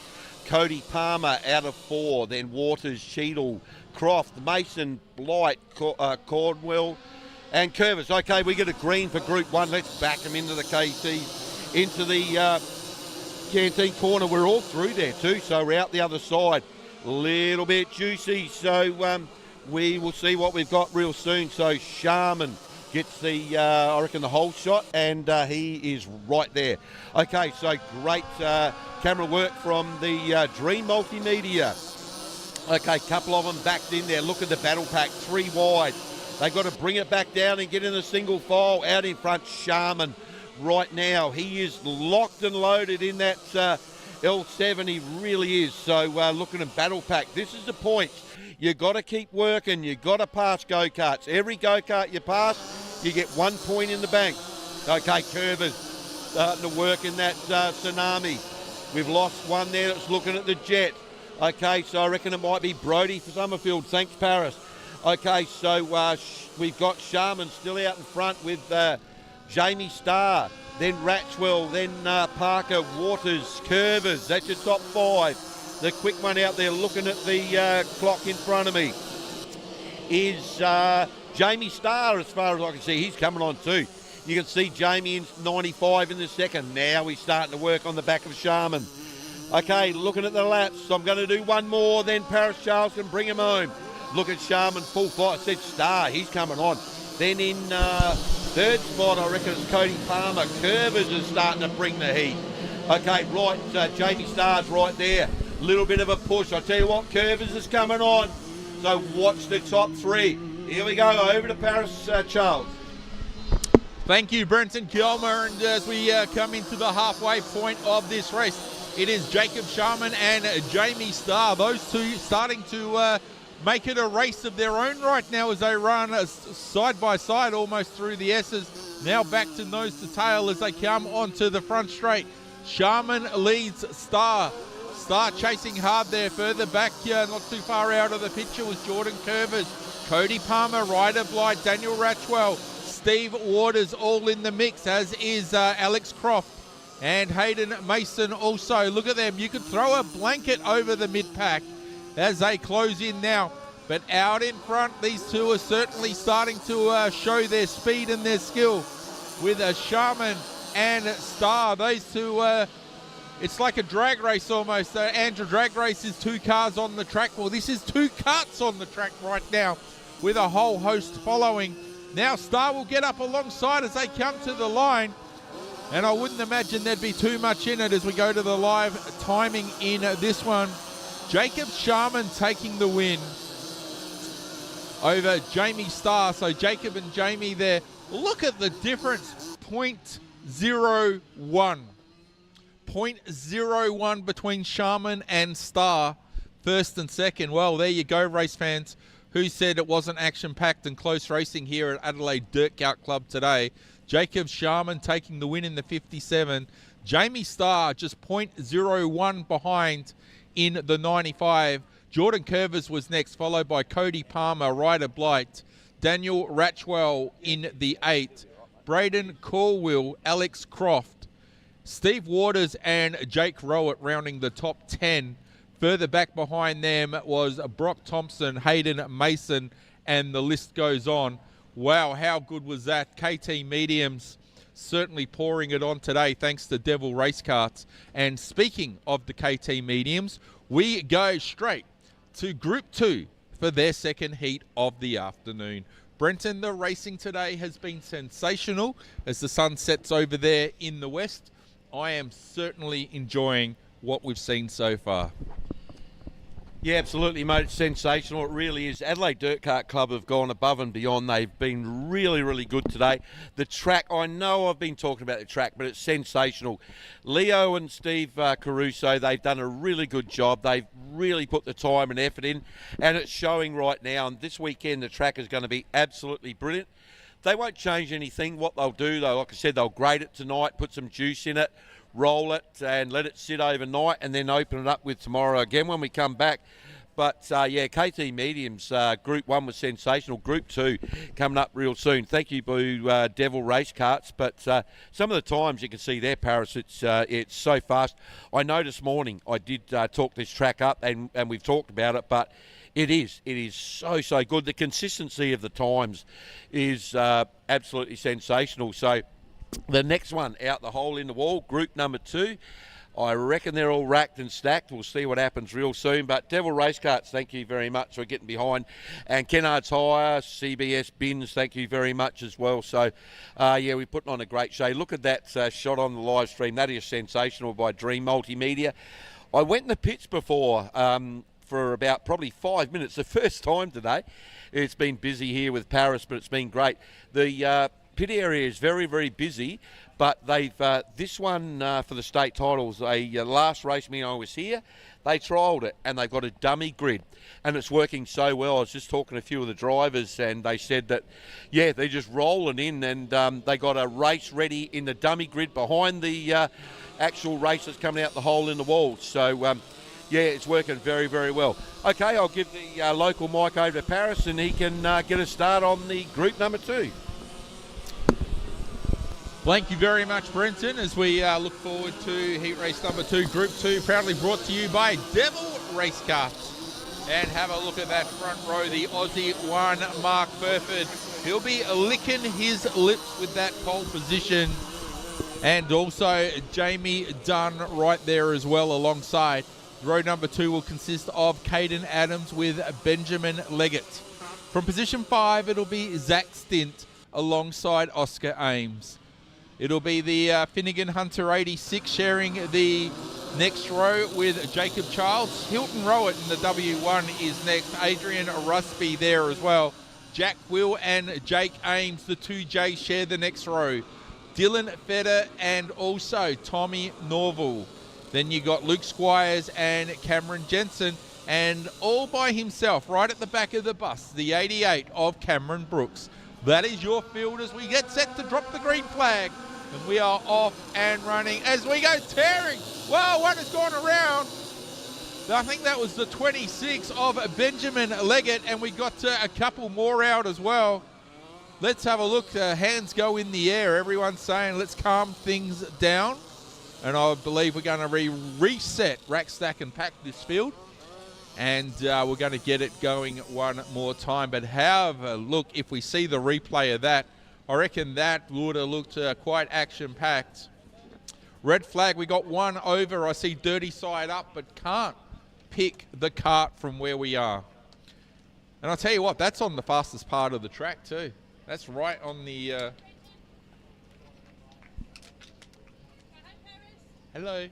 [SPEAKER 2] Cody Palmer out of 4, then Waters, Cheadle, Croft, Mason, Blight, Cornwell, and Curvis. Okay, we get a green for Group 1. Let's back them into the KT, into the canteen corner. We're all through there too, so we're out the other side. A little bit juicy, so we will see what we've got real soon. So Sharman gets the, I reckon, the whole shot, and he is right there. Okay, so great camera work from the Dream Multimedia. Okay, couple of them backed in there. Look at the battle pack, 3 wide. They've got to bring it back down and get in a single file. Out in front, Sharman right now. He is locked and loaded in that L7. He really is. So looking at battle pack, this is the point. You got to keep working. You got to pass go-karts. Every go-kart you pass, you get 1 point in the bank. Okay, Curvers starting to work in that Tsunami. We've lost one there that's looking at the Jet. Okay, so I reckon it might be Brody for Summerfield. Thanks, Paris. Okay, so we've got Sharman still out in front with Jamie Starr, then Ratchwell, then Parker, Waters, Curvers. That's your top 5. The quick one out there looking at the clock in front of me is Jamie Starr, as far as I can see. He's coming on too. You can see Jamie in 95 in the second. Now he's starting to work on the back of Sharman. Okay, looking at the laps. I'm going to do one more, then Paris Charles can bring him home. Look at Sharman, full flight. I said Starr, he's coming on. Then in third spot, I reckon it's Cody Palmer. Curvers is starting to bring the heat. Okay, right, Jamie Starr's right there. Little bit of a push. I tell you what, Curvers is coming on. So watch the top 3. Here we go, over to Paris Charles.
[SPEAKER 14] Thank you, Brenton Kilmer. And as we come into the halfway point of this race, it is Jacob Sharman and Jamie Starr. Those two starting to make it a race of their own right now as they run side by side almost through the S's. Now back to nose to tail as they come onto the front straight. Sharman leads Star. Star chasing hard there. Further back here, not too far out of the picture, was Jordan Curvers. Cody Palmer, Ryder Blight, Daniel Ratchwell, Steve Waters all in the mix, as is Alex Croft and Hayden Mason also. Look at them. You could throw a blanket over the mid-pack as they close in now. But out in front, these two are certainly starting to show their speed and their skill with Sharman and Star. Those two, it's like a drag race almost. Andrew, drag race is 2 cars on the track. Well, this is 2 karts on the track right now with a whole host following. Now Star will get up alongside as they come to the line. And I wouldn't imagine there'd be too much in it as we go to the live timing in this one. Jacob Sharman taking the win over Jamie Star. So Jacob and Jamie there. Look at the difference, 0.01. 0.01 between Sharman and Star, first and second. Well, there you go, race fans. Who said it wasn't action-packed and close racing here at Adelaide Dirt Kart Club today? Jacob Sharman taking the win in the 57. Jamie Star just 0.01 behind in the 95. Jordan Curvers was next, followed by Cody Palmer, Ryder Blight, Daniel Ratchwell in the 8, Braden Corwill, Alex Croft, Steve Waters and Jake Rowett rounding the top 10. Further back behind them was Brock Thompson, Hayden Mason, and the list goes on. Wow, how good was that? KT Mediums certainly pouring it on today thanks to Devil Race Karts. And speaking of the KT Mediums, we go straight to Group 2 for their second heat of the afternoon. Brenton, the racing today has been sensational as the sun sets over there in the west. I am certainly enjoying what we've seen so far.
[SPEAKER 2] Yeah, absolutely, mate. It's sensational. It really is. Adelaide Dirt Kart Club have gone above and beyond. They've been really, really good today. The track, I know I've been talking about the track, but it's sensational. Leo and Steve Caruso, they've done a really good job. They've really put the time and effort in, and it's showing right now. And this weekend, the track is going to be absolutely brilliant. They won't change anything. What they'll do, though, like I said, they'll grade it tonight, put some juice in it, roll it and let it sit overnight, and then open it up with tomorrow again when we come back. But yeah, KT Mediums, Group 1 was sensational. Group 2 coming up real soon. Thank you, Boo Devil Race Karts. But some of the times you can see there, Paris, it's so fast. I know this morning I did talk this track up, and we've talked about it, but it is so good. The consistency of the times is absolutely sensational. So the next one out the hole in the wall, Group number 2. I reckon they're all racked and stacked. We'll see what happens real soon. But Devil Race Karts, thank you very much for getting behind. And Kennard's Hire, CBS Bins, thank you very much as well. So, yeah, we're putting on a great show. Look at that shot on the live stream. That is sensational by Dream Multimedia. I went in the pits before for about probably 5 minutes. The first time today. It's been busy here with Paris, but it's been great. The pit area is very, very busy. But they've, this one for the state titles, last race meeting I was here, they trialled it and they've got a dummy grid and it's working so well. I was just talking to a few of the drivers and they said that, yeah, they're just rolling in and they got a race ready in the dummy grid behind the actual race that's coming out the hole in the wall. So, yeah, it's working very, very well. Okay, I'll give the local mic over to Paris and he can get a start on the Group number 2.
[SPEAKER 14] Thank you very much, Brenton, as we look forward to heat race number 2, Group 2, proudly brought to you by Devil Race Karts. And have a look at that front row, the Aussie one, Mark Burford. He'll be licking his lips with that pole position. And also Jamie Dunn right there as well alongside. Row number 2 will consist of Caden Adams with Benjamin Leggett. From position 5, it'll be Zach Stint alongside Oscar Ames. It'll be the Finnegan Hunter 86 sharing the next row with Jacob Childs. Hilton Rowett in the W1 is next. Adrian Rusby there as well. Jack Will and Jake Ames, the 2J, share the next row. Dylan Feder and also Tommy Norval. Then you got Luke Squires and Cameron Jensen. And all by himself, right at the back of the bus, the 88 of Cameron Brooks. That is your field as we get set to drop the green flag. And we are off and running as we go tearing. Well, one has gone around. I think that was the 26 of Benjamin Leggett, and we got a couple more out as well. Let's have a look. Hands go in the air. Everyone's saying let's calm things down. And I believe we're going to reset, rack, stack, and pack this field. And we're going to get it going one more time. But have a look. If we see the replay of that, I reckon that would have looked quite action-packed. Red flag, we got one over. I see dirty side up, but can't pick the kart from where we are. And I'll tell you what, that's on the fastest part of the track too. That's right on the... Hello.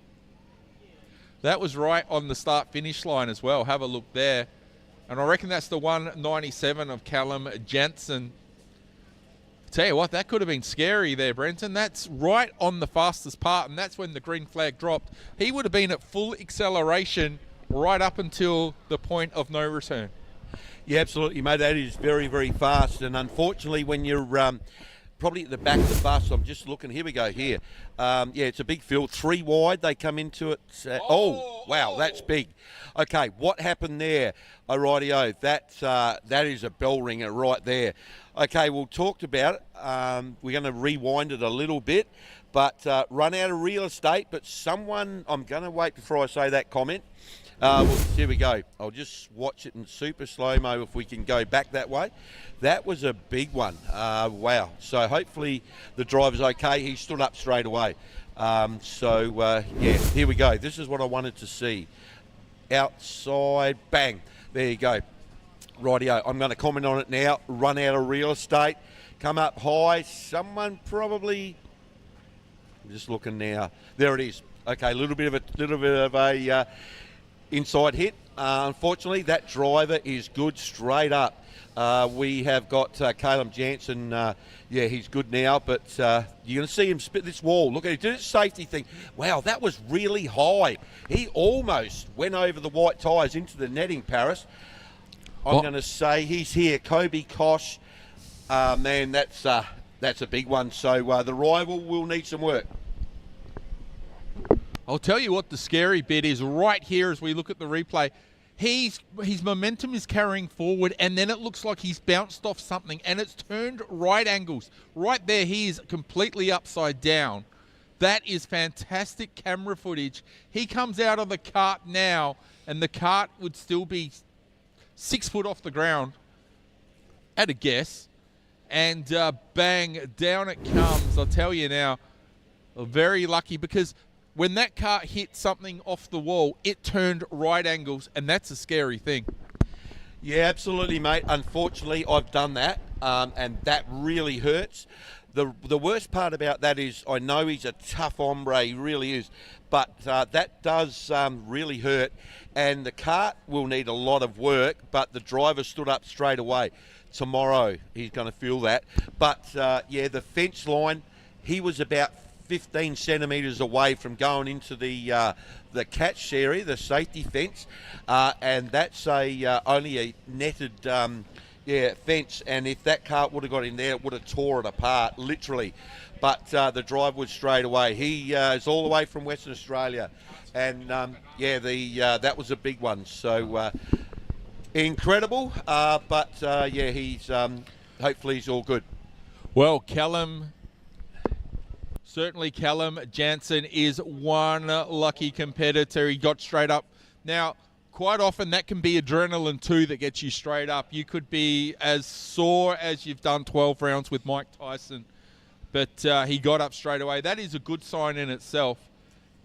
[SPEAKER 14] That was right on the start-finish line as well. Have a look there. And I reckon that's the 197 of Callum Jansen. Tell you what, that could have been scary there, Brenton. That's right on the fastest part, and that's when the green flag dropped. He would have been at full acceleration right up until the point of no return.
[SPEAKER 2] Yeah, absolutely, mate. That is very, very fast. And unfortunately, when you're probably at the back of the bus, I'm just looking. Here we go, here. Yeah, it's a big field. 3 wide, they come into it. Wow, that's big. Okay, what happened there? Oh, rightio, that is a bell ringer right there. Okay, we'll talk about it. We're going to rewind it a little bit, but run out of real estate. But someone, I'm going to wait before I say that comment. Well, here we go. I'll just watch it in super slow-mo if we can go back that way. That was a big one. Wow. So hopefully the driver's okay. He stood up straight away. Yeah, here we go. This is what I wanted to see. Outside, bang. There you go. Rightio, I'm going to comment on it now. Run out of real estate. Come up high. Someone probably... I'm just looking now. There it is. Okay, a little bit of a inside hit. Unfortunately, that driver is good straight up. We have got Caleb Jansen. Yeah, he's good now, but you're going to see him spit this wall. Look at it. Did his safety thing. Wow, that was really high. He almost went over the white tyres into the netting, Paris. I'm going to say he's here. Kobe Kosh. Man, that's a big one. So the rival will need some work.
[SPEAKER 14] I'll tell you what the scary bit is right here as we look at the replay. His momentum is carrying forward, and then it looks like he's bounced off something, and it's turned right angles. Right there, he is completely upside down. That is fantastic camera footage. He comes out of the kart now, and the kart would still be 6 foot off the ground, at a guess. And bang, down it comes. I'll tell you now, very lucky, because when that car hit something off the wall, it turned right angles, and that's a scary thing.
[SPEAKER 2] Yeah, absolutely, mate. Unfortunately, I've done that, and that really hurts. The worst part about that is I know he's a tough hombre, he really is, but that does really hurt, and the kart will need a lot of work, but the driver stood up straight away. Tomorrow, he's going to feel that. But, yeah, the fence line, he was about 15 centimetres away from going into the catch area, the safety fence, and that's only a netted fence, and if that cart would have got in there, it would have tore it apart, literally. But the drive was straight away. He is all the way from Western Australia, and that was a big one. So incredible, but yeah, he's hopefully he's all good.
[SPEAKER 14] Well, certainly Callum Jansen is one lucky competitor. He got straight up. Now, quite often that can be adrenaline too that gets you straight up. You could be as sore as you've done 12 rounds with Mike Tyson, but he got up straight away. That is a good sign in itself,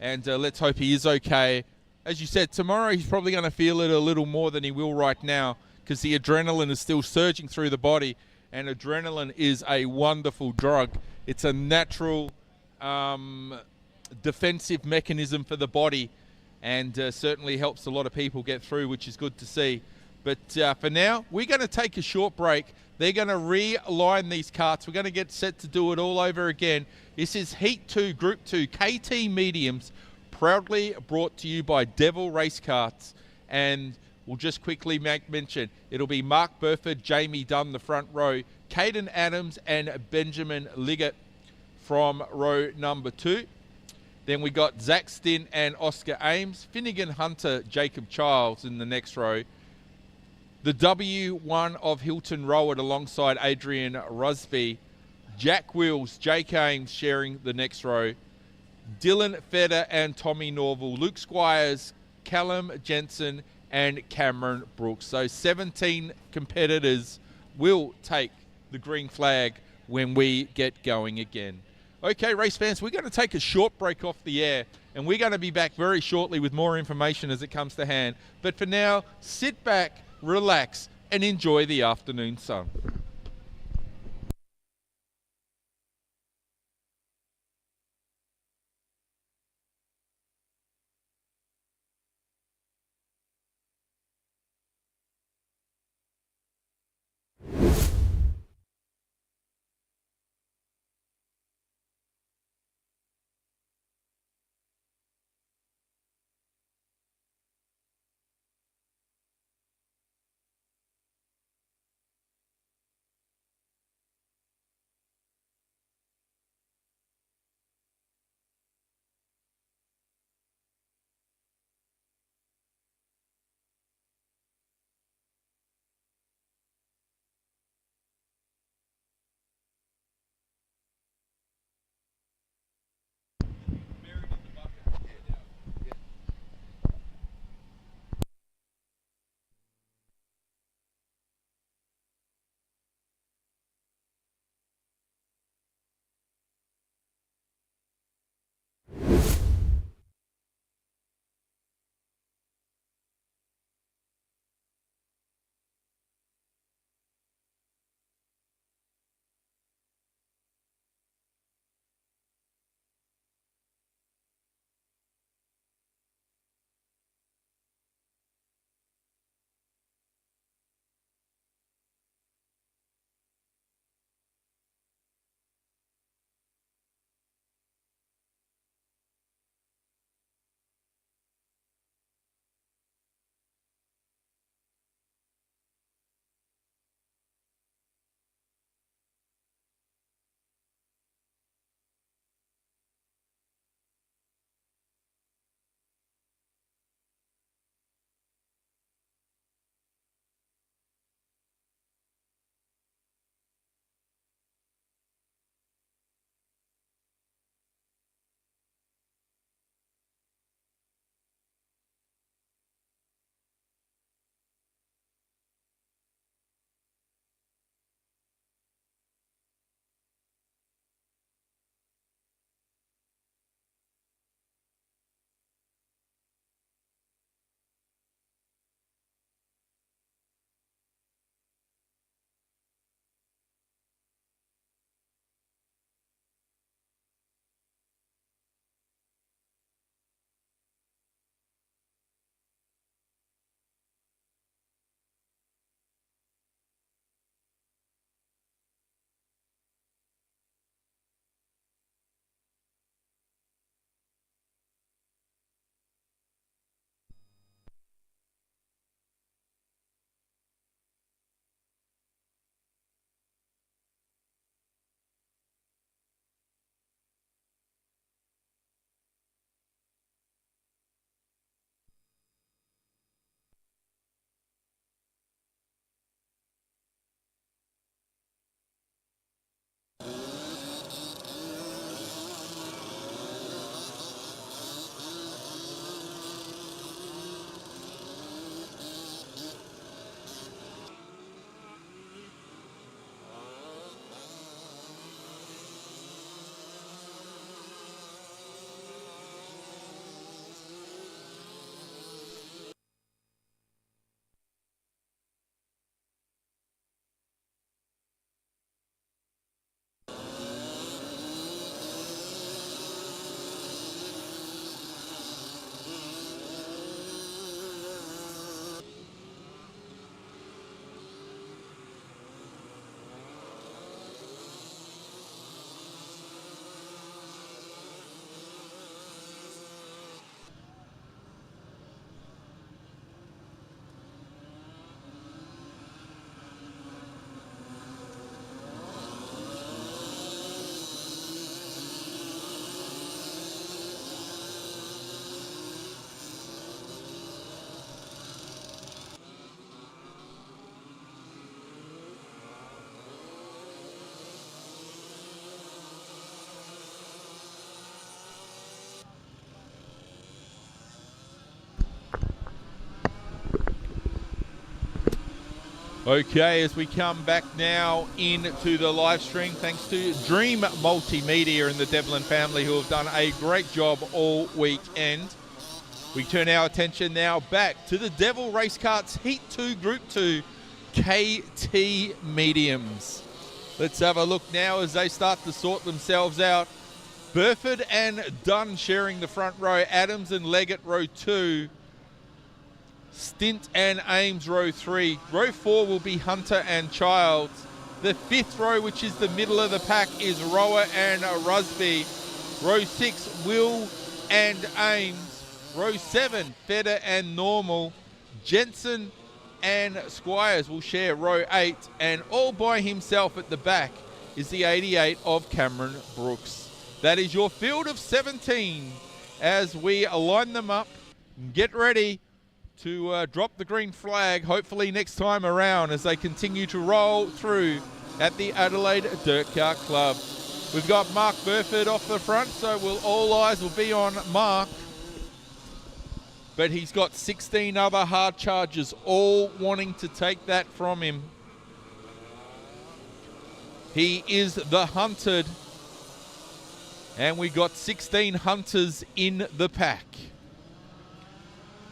[SPEAKER 14] and let's hope he is okay. As you said, tomorrow he's probably going to feel it a little more than he will right now because the adrenaline is still surging through the body, and adrenaline is a wonderful drug. It's a natural defensive mechanism for the body, and certainly helps a lot of people get through, which is good to see. But for now, we're going to take a short break. They're going to realign these karts. We're going to get set to do it all over again. This is Heat 2, Group 2, KT Mediums, proudly brought to you by Devil Race Karts. And we'll just quickly make mention, it'll be Mark Burford, Jamie Dunn, the front row, Caden Adams and Benjamin Liggett from row number 2. Then we got Zach Stinn and Oscar Ames, Finnegan Hunter, Jacob Childs in the next row. The W1 of Hilton Rowett alongside Adrian Rusby. Jack Wills, Jake Ames sharing the next row. Dylan Feder and Tommy Norval. Luke Squires, Callum Jensen and Cameron Brooks. So 17 competitors will take the green flag when we get going again. Okay, race fans, we're going to take a short break off the air, and we're going to be back very shortly with more information as it comes to hand. But for now, sit back, relax, and enjoy the afternoon sun. Okay, as we come back now into the live stream, thanks to Dream Multimedia and the Devlin family who have done a great job all weekend. We turn our attention now back to the Devil Race Karts Heat 2 Group 2 KT Mediums. Let's have a look now as they start to sort themselves out. Burford and Dunn sharing the front row, Adams and Leggett row 2. Stint and Ames row 3. Row 4 will be Hunter and Childs. The 5th row, which is the middle of the pack, is Rower and Rusby. Row 6, Will and Ames. Row 7, Feder and Normal. Jensen and Squires will share row 8. And all by himself at the back is the 88 of Cameron Brooks. That is your field of 17 as we align them up. Get ready to drop the green flag, hopefully next time around, as they continue to roll through at the Adelaide Dirt Kart Club. We've got Mark Burford off the front, so all eyes will be on Mark. But he's got 16 other hard chargers, all wanting to take that from him. He is the hunted, and we got 16 hunters in the pack.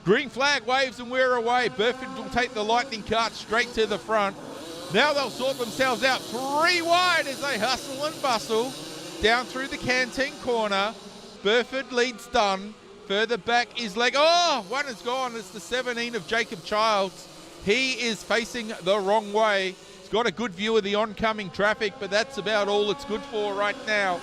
[SPEAKER 14] Green flag waves and we're away. Burford will take the lightning cart straight to the front. Now they'll sort themselves out 3 wide as they hustle and bustle down through the canteen corner. Burford leads Dunn. Further back is one is gone. It's the 17 of Jacob Childs. He is facing the wrong way. He's got a good view of the oncoming traffic, but that's about all it's good for right now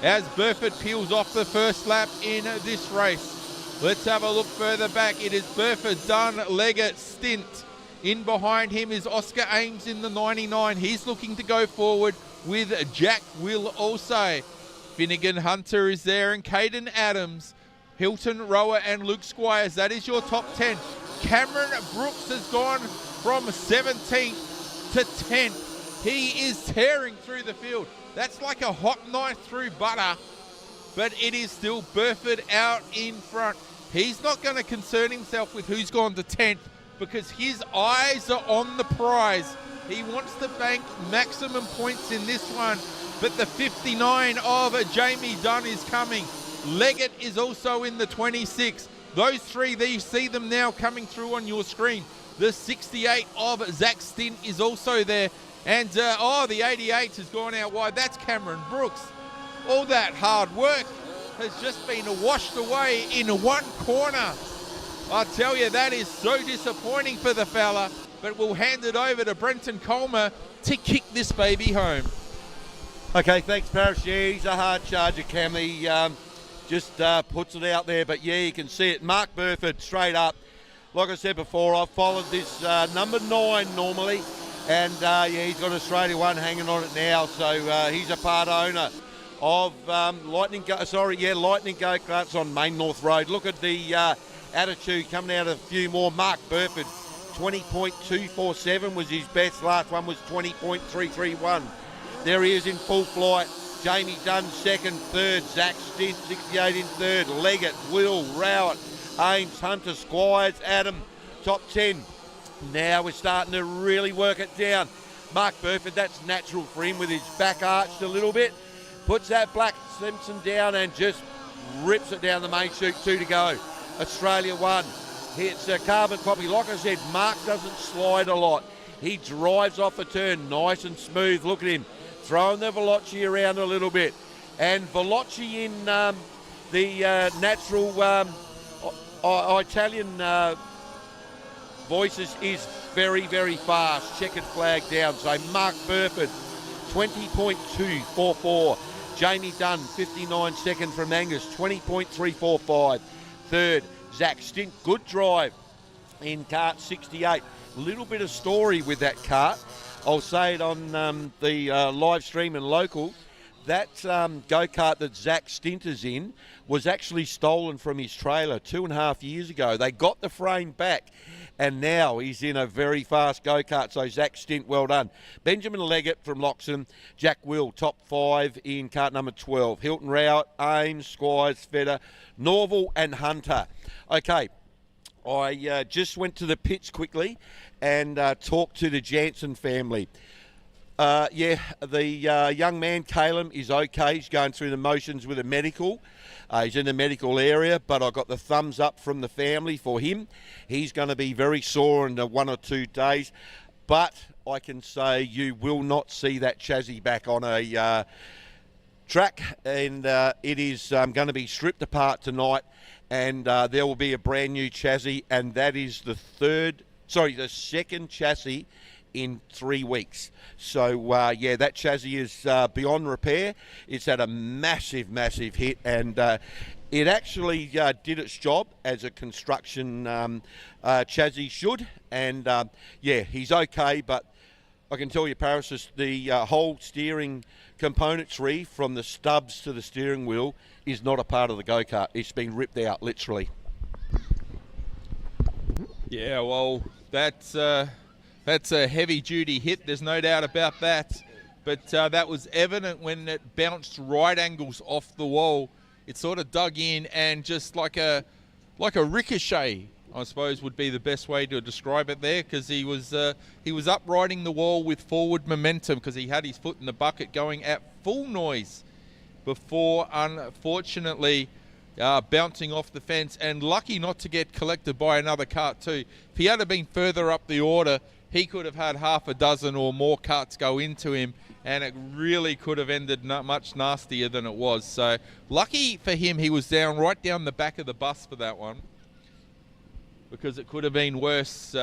[SPEAKER 14] as Burford peels off the first lap in this race. Let's have a look further back. It is Burford, Dunn, Leggett, Stint. In behind him is Oscar Ames in the 99. He's looking to go forward with Jack Will also. Finnegan Hunter is there and Caden Adams. Hilton, Rower and Luke Squires. That is your top 10. Cameron Brooks has gone from 17th to 10th. He is tearing through the field. That's like a hot knife through butter. But it is still Burford out in front. He's not going to concern himself with who's gone to 10th because his eyes are on the prize. He wants to bank maximum points in this one. But the 59 of Jamie Dunn is coming. Leggett is also in the 26. Those three, you see them now coming through on your screen. The 68 of Zach Stint is also there. And, the 88 has gone out wide. That's Cameron Brooks. All that hard work has just been washed away in one corner. I tell you, that is so disappointing for the fella, but we'll hand it over to Brenton Colmer to kick this baby home.
[SPEAKER 2] Okay, thanks, Parrish. Yeah, he's a hard charger, Cam. He just puts it out there, but yeah, you can see it. Mark Burford, straight up. Like I said before, I've followed this number 9 normally, and he's got Australia 1 hanging on it now, so he's a part owner of Lightning Go-Karts on Main North Road. Look at the attitude coming out of a few more. Mark Burford, 20.247 was his best. Last one was 20.331. There he is in full flight. Jamie Dunn second, third. Zach Stint 68 in third. Leggett, Will, Rowett, Ames, Hunter, Squires, Adam, top 10. Now we're starting to really work it down. Mark Burford, that's natural for him with his back arched a little bit. Puts that Black Simpson down and just rips it down the main chute. 2 to go. Australia 1. It's a carbon copy. Like I said, Mark doesn't slide a lot. He drives off the turn nice and smooth. Look at him throwing the Veloci around a little bit. And Veloci in the natural Italian voices is very, very fast. Checkered flag down. So Mark Burford, 20.244. Jamie Dunn, 59 second from Angus, 20.345. Third, Zach Stint, good drive in kart 68. Little bit of story with that kart. I'll say it on the live stream and local. That go-kart that Zach Stint is in was actually stolen from his trailer 2.5 years ago. They got the frame back, and now he's in a very fast go-kart. So Zach Stint, well done. Benjamin Leggett from Loxton. Jack Will, top 5 in kart number 12. Hilton Rowett, Ames, Squires, Feder, Norval and Hunter. Okay, I just went to the pits quickly and talked to the Jansen family. The young man, Caleb, is okay. He's going through the motions with a medical. He's in the medical area, but I got the thumbs up from the family for him. He's going to be very sore in 1 or 2 days, but I can say you will not see that chassis back on a track, and it is going to be stripped apart tonight, and there will be a brand new chassis, and that is the second chassis in 3 weeks. So that chassis is beyond repair. It's had a massive hit, and it actually did its job as a construction chassis should, and he's okay, but I can tell you, Paris, the whole steering componentry from the stubs to the steering wheel is not a part of the go-kart. It's been ripped out, literally.
[SPEAKER 14] Yeah, well, that's a heavy-duty hit. There's no doubt about that. But that was evident when it bounced right angles off the wall. It sort of dug in, and just like a ricochet, I suppose, would be the best way to describe it there, because he was uprighting the wall with forward momentum because he had his foot in the bucket going at full noise before, unfortunately, bouncing off the fence, and lucky not to get collected by another kart too. If he had been further up the order, he could have had half a dozen or more karts go into him, and it really could have ended much nastier than it was. So lucky for him, he was right down the back of the bus for that one, because it could have been worse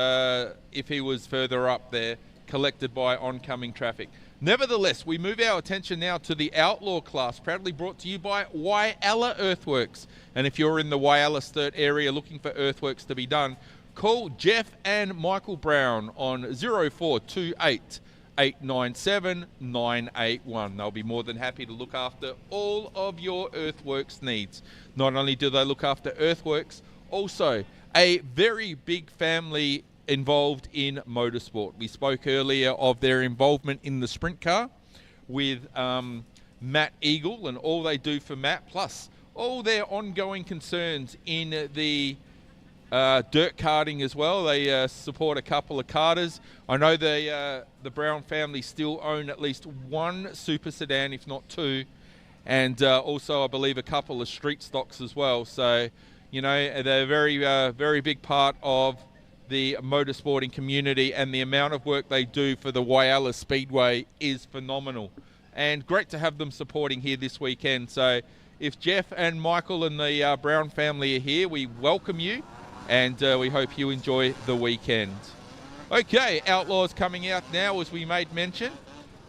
[SPEAKER 14] if he was further up there, collected by oncoming traffic. Nevertheless, we move our attention now to the Outlaw class, proudly brought to you by Whyalla Earthworks. And if you're in the Whyalla Sturt area looking for earthworks to be done, call Jeff and Michael Brown on 0428 897 981. They'll be more than happy to look after all of your earthworks needs. Not only do they look after earthworks, also a very big family involved in motorsport. We spoke earlier of their involvement in the sprint car with Matt Eagle and all they do for Matt, plus all their ongoing concerns in the dirt karting as well. They support a couple of karters. I know the Brown family still own at least one super sedan, if not two, and also I believe a couple of street stocks as well. So, you know, they're a very big part of the motorsporting community, and the amount of work they do for the Whyalla Speedway is phenomenal. And great to have them supporting here this weekend. So if Jeff and Michael and the Brown family are here, we welcome you, and we hope you enjoy the weekend. Okay, Outlaws coming out now, as we made mention,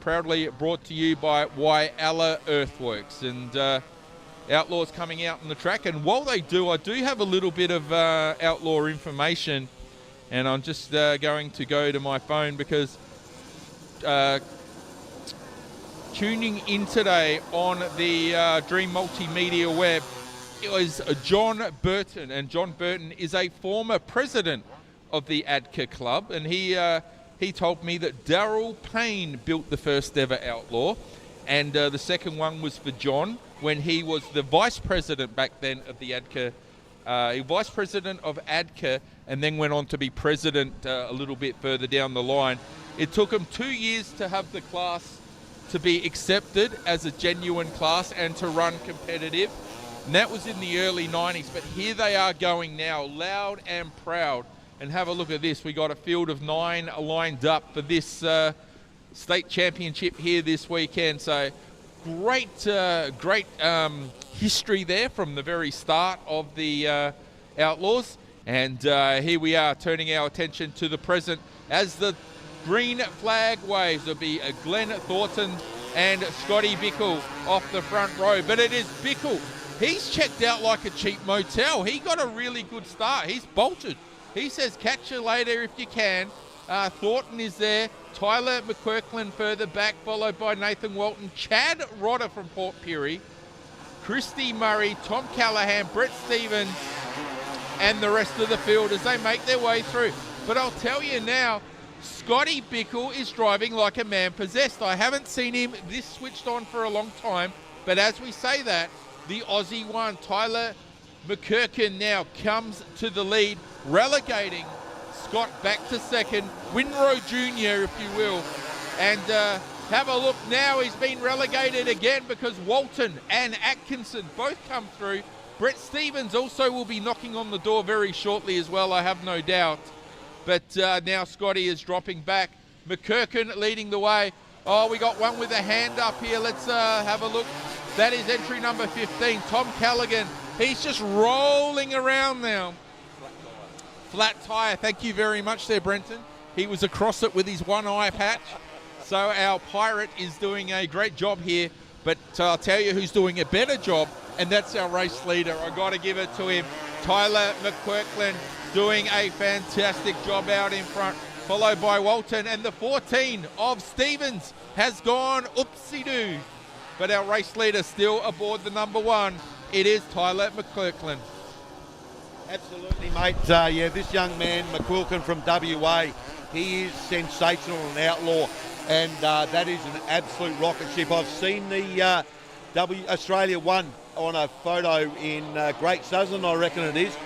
[SPEAKER 14] proudly brought to you by Whyalla Earthworks. And Outlaws coming out on the track, and while they do, I do have a little bit of Outlaw information, and I'm just going to go to my phone, because tuning in today on the Dream Multimedia web, it was John Burton, and John Burton is a former president of the AIDKA Club, and he told me that Darryl Payne built the first ever Outlaw, and the second one was for John when he was the vice president back then of the AIDKA, vice president of AIDKA, and then went on to be president a little bit further down the line. It took him 2 years to have the class to be accepted as a genuine class and to run competitive. And that was in the early 90s, but here they are going now, loud and proud. And have a look at this. We got a field of 9 lined up for this state championship here this weekend. So great history there from the very start of the Outlaws. And here we are turning our attention to the present as the green flag waves. There'll be Glenn Thornton and Scotty Bickle off the front row. But it is Bickle. He's checked out like a cheap motel. He got a really good start. He's bolted. He says, catch you later if you can. Thornton is there. Tyler McQuirkland further back, followed by Nathan Walton. Chad Rodder from Port Pirie. Christy Murray, Tom Callahan, Brett Stevens, and the rest of the field as they make their way through. But I'll tell you now, Scotty Bickle is driving like a man possessed. I haven't seen him this switched on for a long time, but as we say that, the Aussie one, Tyler McQuirkland, now comes to the lead.
[SPEAKER 1] relegating Scott back to second. Winrow Jr., if you will. And have a look now. He's been relegated again because Walton and Atkinson both come through. Brett Stevens also will be knocking on the door very shortly as well, I have no doubt. But now Scotty is dropping back. McKirkin leading the way. Oh, we got one with a hand up here. Let's have a look. That is entry number 15, Tom Callaghan. He's just rolling around now. Flat tyre. Thank you very much there, Brenton. He was across it with his one eye patch. So our Pirate is doing a great job here. But I'll tell you who's doing a better job, and that's our race leader. I got to give it to him. Tyler McQuirkland doing a fantastic job out in front, followed by Walton. And the 14 of Stevens has gone oopsie-doo. But our race leader still aboard the number one. It is Tyler McQuirkland.
[SPEAKER 2] Absolutely, mate. Yeah, this young man, McQuilkin from WA, he is sensational and outlaw. And that is an absolute rocket ship. I've seen the Australia 1 on a photo in Great Southern, I reckon it is.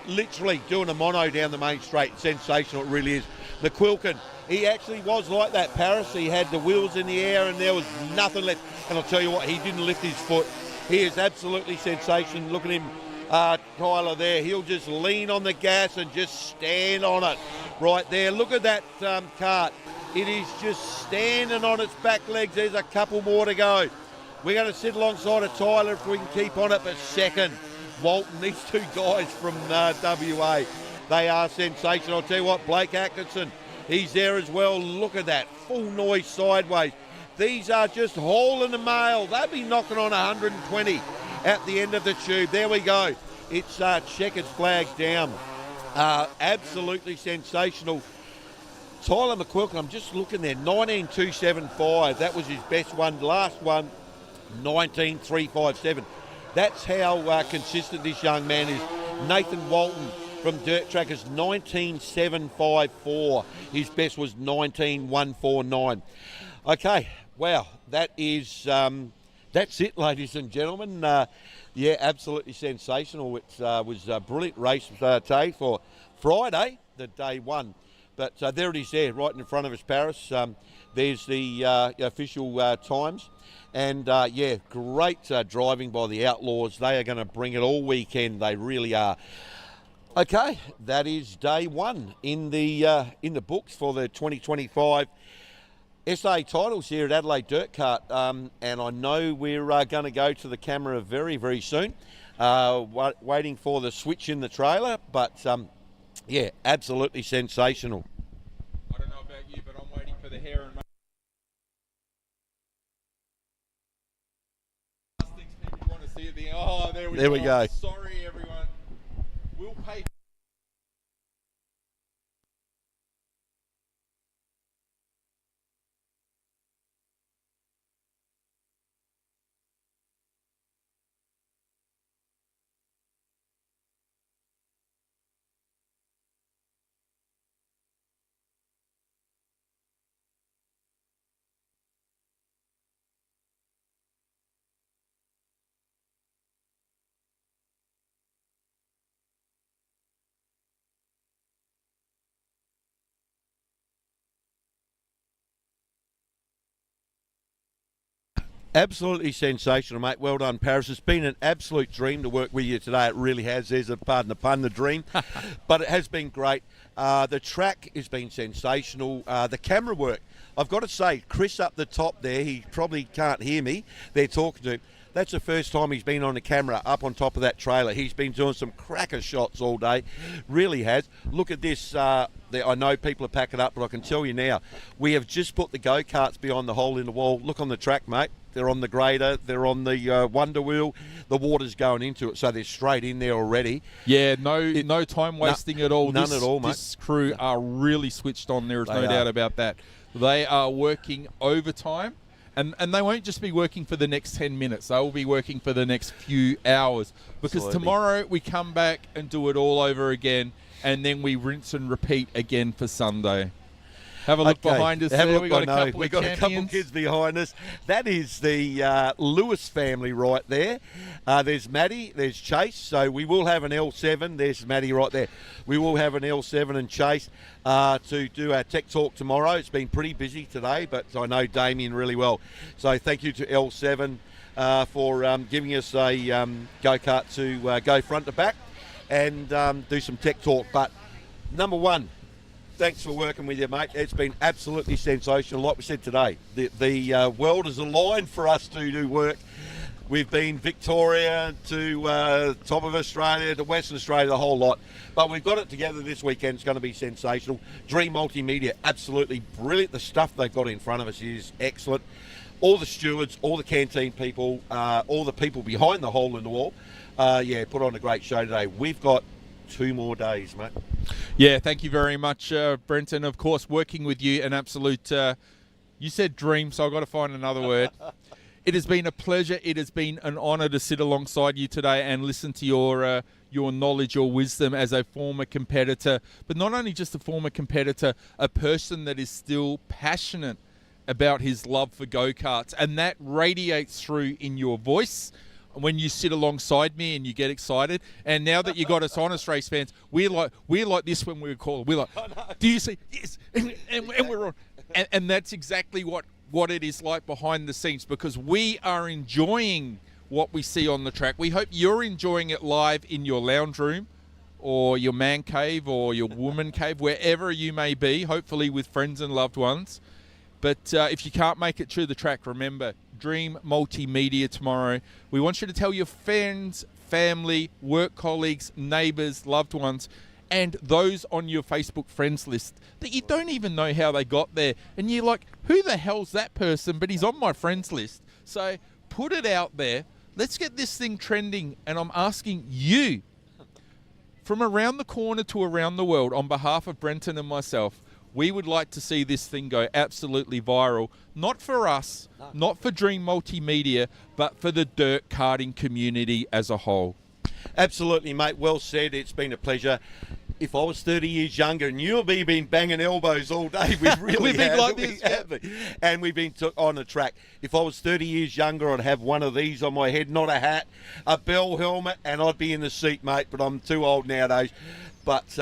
[SPEAKER 2] Literally doing a mono down the main straight. Sensational, it really is. McQuilkin, he actually was like that, Paris. He had the wheels in the air and there was nothing left. And I'll tell you what, he didn't lift his foot. He is absolutely sensational. Look at him, Tyler there. He'll just lean on the gas and just stand on it right there. Look at that kart. It is just standing on its back legs. There's a couple more to go. We're going to sit alongside of Tyler if we can keep on it. But second, Walton, these two guys from WA, they are sensational. I'll tell you what, Blake Atkinson, he's there as well. Look at that, full noise sideways. These are just hauling the mail. They'll be knocking on 120 at the end of the tube. There we go. It's checkered flag down. Absolutely sensational. Tyler McQuilkin, I'm just looking there, 19.275. That was his best one. Last one, 19.357. That's how consistent this young man is. Nathan Walton from Dirt Trackers, 19.754. His best was 19.149. Okay, wow, that is that's it, ladies and gentlemen. Yeah, absolutely sensational. It was a brilliant race today for Friday, the day one. But there it is there, right in front of us, Paris. There's the official times. And, yeah, great driving by the Outlaws. They are going to bring it all weekend. They really are. Okay, that is day one in the books for the 2025 SA titles here at Adelaide Dirt Kart. And I know we're going to go to the camera very, very soon. Waiting for the switch in the trailer. But... yeah, absolutely sensational.
[SPEAKER 1] I don't know about you, but I'm waiting for the hair and last things people want to see at the end. Oh, there we go. Sorry, everyone. We'll pay.
[SPEAKER 2] Absolutely sensational, mate. Well done, Paris. It's been an absolute dream to work with you today. It really has. There's a, pardon the pun, the dream. But it has been great. The track has been sensational. The camera work, I've got to say, Chris up the top there, he probably can't hear me. They're talking to him. That's the first time he's been on the camera up on top of that trailer. He's been doing some cracker shots all day. Really has. Look at this. I know people are packing up, but I can tell you now, we have just put the go-karts behind the hole in the wall. Look on the track, mate. They're on the grader. They're on the Wonder Wheel. The water's going into it, so they're straight in there already.
[SPEAKER 1] Yeah, no time wasting at all.
[SPEAKER 2] None at all, mate.
[SPEAKER 1] This crew are really switched on. There is no doubt about that. They are working overtime. And they won't just be working for the next 10 minutes. They will be working for the next few hours. Because tomorrow we come back and do it all over again. And then we rinse and repeat again for Sunday.
[SPEAKER 14] Have a look behind us there.
[SPEAKER 2] We've got a couple kids behind us. That is the Lewis family right there. There's Maddie, there's Chase. So we will have an L7. There's Maddie right there. We will have an L7 and Chase to do our tech talk tomorrow. It's been pretty busy today, but I know Damien really well. So thank you to L7 for giving us a go-kart to go front to back and do some tech talk. But number one, thanks for working with you, mate. It's been absolutely sensational. Like we said today, the world is aligned for us to do work. We've been Victoria to top of Australia to Western Australia, the whole lot. But we've got it together this weekend. It's going to be sensational. Dream Multimedia, absolutely brilliant. The stuff they've got in front of us is excellent. All the stewards, all the canteen people, all the people behind the hole in the wall, put on a great show today. We've got 2 more days, mate.
[SPEAKER 14] Yeah, thank you very much, Brenton. Of course, working with you, an absolute, you said dream, so I've got to find another word. It has been a pleasure. It has been an honour to sit alongside you today and listen to your knowledge, your wisdom as a former competitor. But not only just a former competitor, a person that is still passionate about his love for go-karts. And that radiates through in your voice when you sit alongside me and you get excited. And now that you got us honest race fans, we're like this when we call. We're like, do you see? Yes, and we're on. And that's exactly what it is like behind the scenes, because we are enjoying what we see on the track. We hope you're enjoying it live in your lounge room or your man cave or your woman cave, wherever you may be, hopefully with friends and loved ones. But if you can't make it to the track, remember, Dream Multimedia tomorrow. We want you to tell your friends, family, work colleagues, neighbours, loved ones, and those on your Facebook friends list that you don't even know how they got there. And you're like, who the hell's that person? But he's on my friends list. So put it out there. Let's get this thing trending. And I'm asking you, from around the corner to around the world, on behalf of Brenton and myself, we would like to see this thing go absolutely viral. Not for us, not for Dream Multimedia, but for the dirt karting community as a whole.
[SPEAKER 2] Absolutely, mate. Well said. It's been a pleasure. If I was 30 years younger and you've been banging elbows all day, we've really
[SPEAKER 14] we've been like this,
[SPEAKER 2] and we've been on the track. If I was 30 years younger, I'd have one of these on my head, not a hat, a bell helmet, and I'd be in the seat, mate. But I'm too old nowadays. But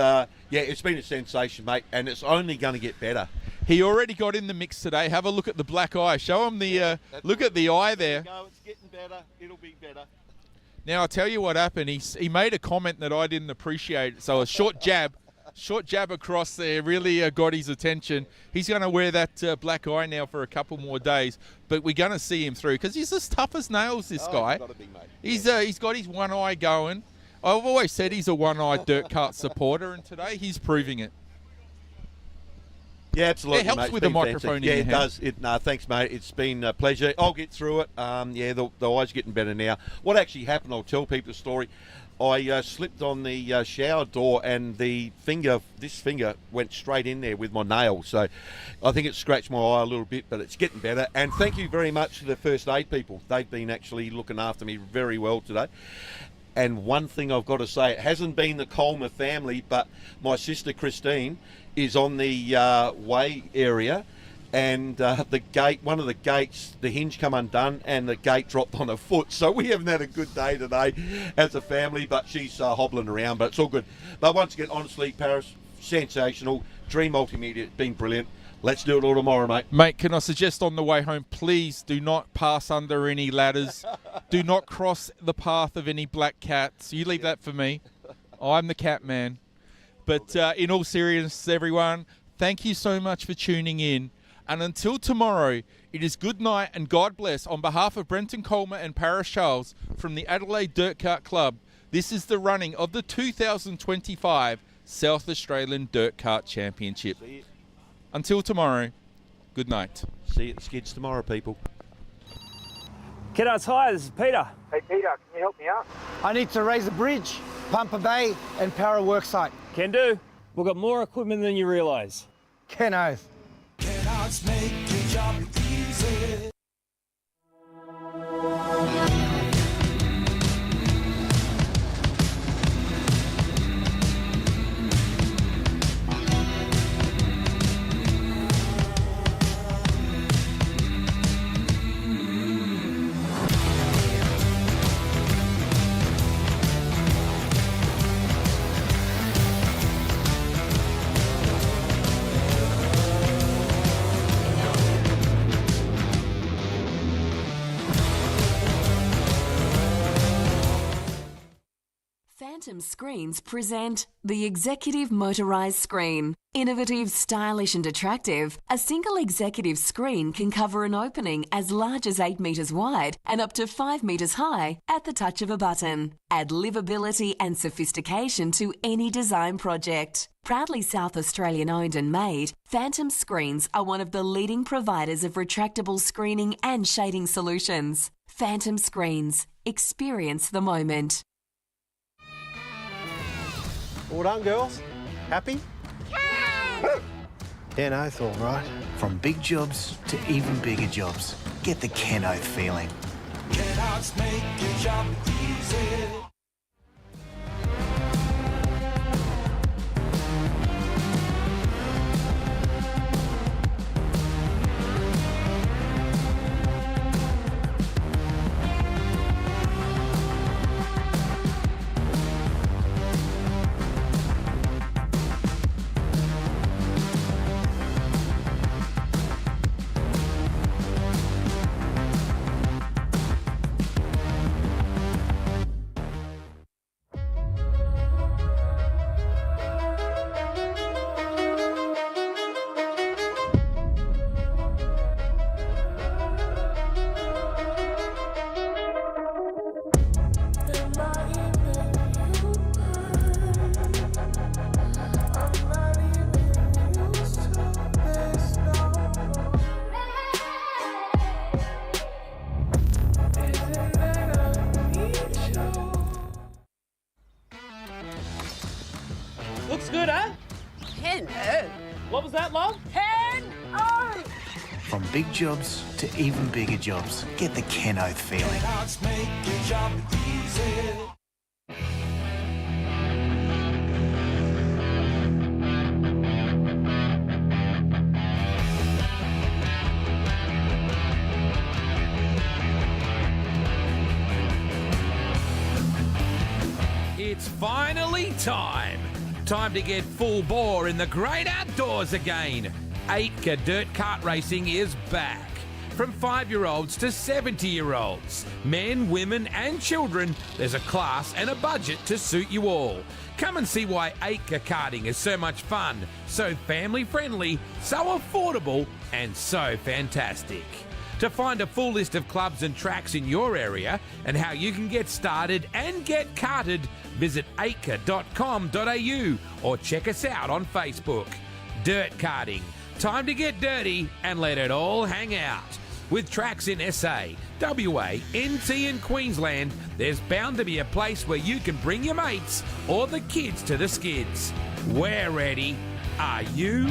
[SPEAKER 2] it's been a sensation, mate, and it's only going to get better.
[SPEAKER 14] He already got in the mix today. Have a look at the black eye. Show him the look at the eye there.
[SPEAKER 2] It's getting better. It'll be better.
[SPEAKER 14] Now, I'll tell you what happened. He made a comment that I didn't appreciate. So a short jab across there really got his attention. He's going to wear that black eye now for a couple more days. But we're going to see him through because he's as tough as nails, this guy. He's got his one eye going. I've always said he's a one-eyed dirt kart supporter, and today he's proving it.
[SPEAKER 2] Yeah, absolutely.
[SPEAKER 14] It helps
[SPEAKER 2] mate.
[SPEAKER 14] with the microphone in your hand.
[SPEAKER 2] Yeah, it does. Thanks, mate. It's been a pleasure. I'll get through it. The eye's getting better now. What actually happened, I'll tell people the story. I slipped on the shower door and this finger went straight in there with my nail. So I think it scratched my eye a little bit, but it's getting better. And thank you very much to the first aid people. They've been actually looking after me very well today. And one thing I've got to say, it hasn't been the Colmer family, but my sister Christine is on the way area, and the gate, one of the gates, the hinge come undone and the gate dropped on her foot. So we haven't had a good day today as a family, but she's hobbling around, but it's all good. But once again, honestly, Paris, sensational. Dream Multimedia, it's been brilliant. Let's do it all tomorrow, mate.
[SPEAKER 14] Mate, can I suggest on the way home, please do not pass under any ladders. Do not cross the path of any black cats. You leave that for me. I'm the cat man. But in all seriousness, everyone, thank you so much for tuning in. And until tomorrow, it is good night and God bless. On behalf of Brenton Colmer and Paris Charles from the Adelaide Dirt Kart Club, this is the running of the 2025 South Australian Dirt Kart Championship. Until tomorrow, good night.
[SPEAKER 2] See you at the skids tomorrow, people.
[SPEAKER 16] Kiddos, hi, this is Peter.
[SPEAKER 4] Hey, Peter, can you help me out?
[SPEAKER 5] I need to raise a bridge, pump a bay, and power a worksite.
[SPEAKER 16] Can do. We've got more equipment than you realise.
[SPEAKER 5] Ken Oath.
[SPEAKER 6] Cannot make your job easy.
[SPEAKER 7] Phantom Screens present the Executive Motorised Screen. Innovative, stylish and attractive, a single executive screen can cover an opening as large as 8 metres wide and up to 5 metres high at the touch of a button. Add livability and sophistication to any design project. Proudly South Australian owned and made, Phantom Screens are one of the leading providers of retractable screening and shading solutions. Phantom Screens. Experience the moment.
[SPEAKER 5] Well done, girls. Happy?
[SPEAKER 8] 10 oath, all right. From big jobs to even bigger jobs. Get the Ken Oath feeling.
[SPEAKER 6] Ken Oaths make your job easy.
[SPEAKER 3] Looks good, eh?
[SPEAKER 9] Ken
[SPEAKER 3] What was that, love?
[SPEAKER 9] Ken
[SPEAKER 8] From big jobs to even bigger jobs. Get the Ken Oath feeling.
[SPEAKER 6] Ken Oaths make your job easy.
[SPEAKER 10] It's finally time. Time to get full bore in the great outdoors again. AIDKA Dirt Kart Racing is back. From 5-year-olds to 70-year-olds, men, women and children, there's a class and a budget to suit you all. Come and see why AIDKA karting is so much fun, so family friendly, so affordable and so fantastic. To find a full list of clubs and tracks in your area and how you can get started and get karted, visit AIDKA.com.au or check us out on Facebook. Dirt karting. Time to get dirty and let it all hang out. With tracks in SA, WA, NT and Queensland, there's bound to be a place where you can bring your mates or the kids to the skids. We're ready. Are you?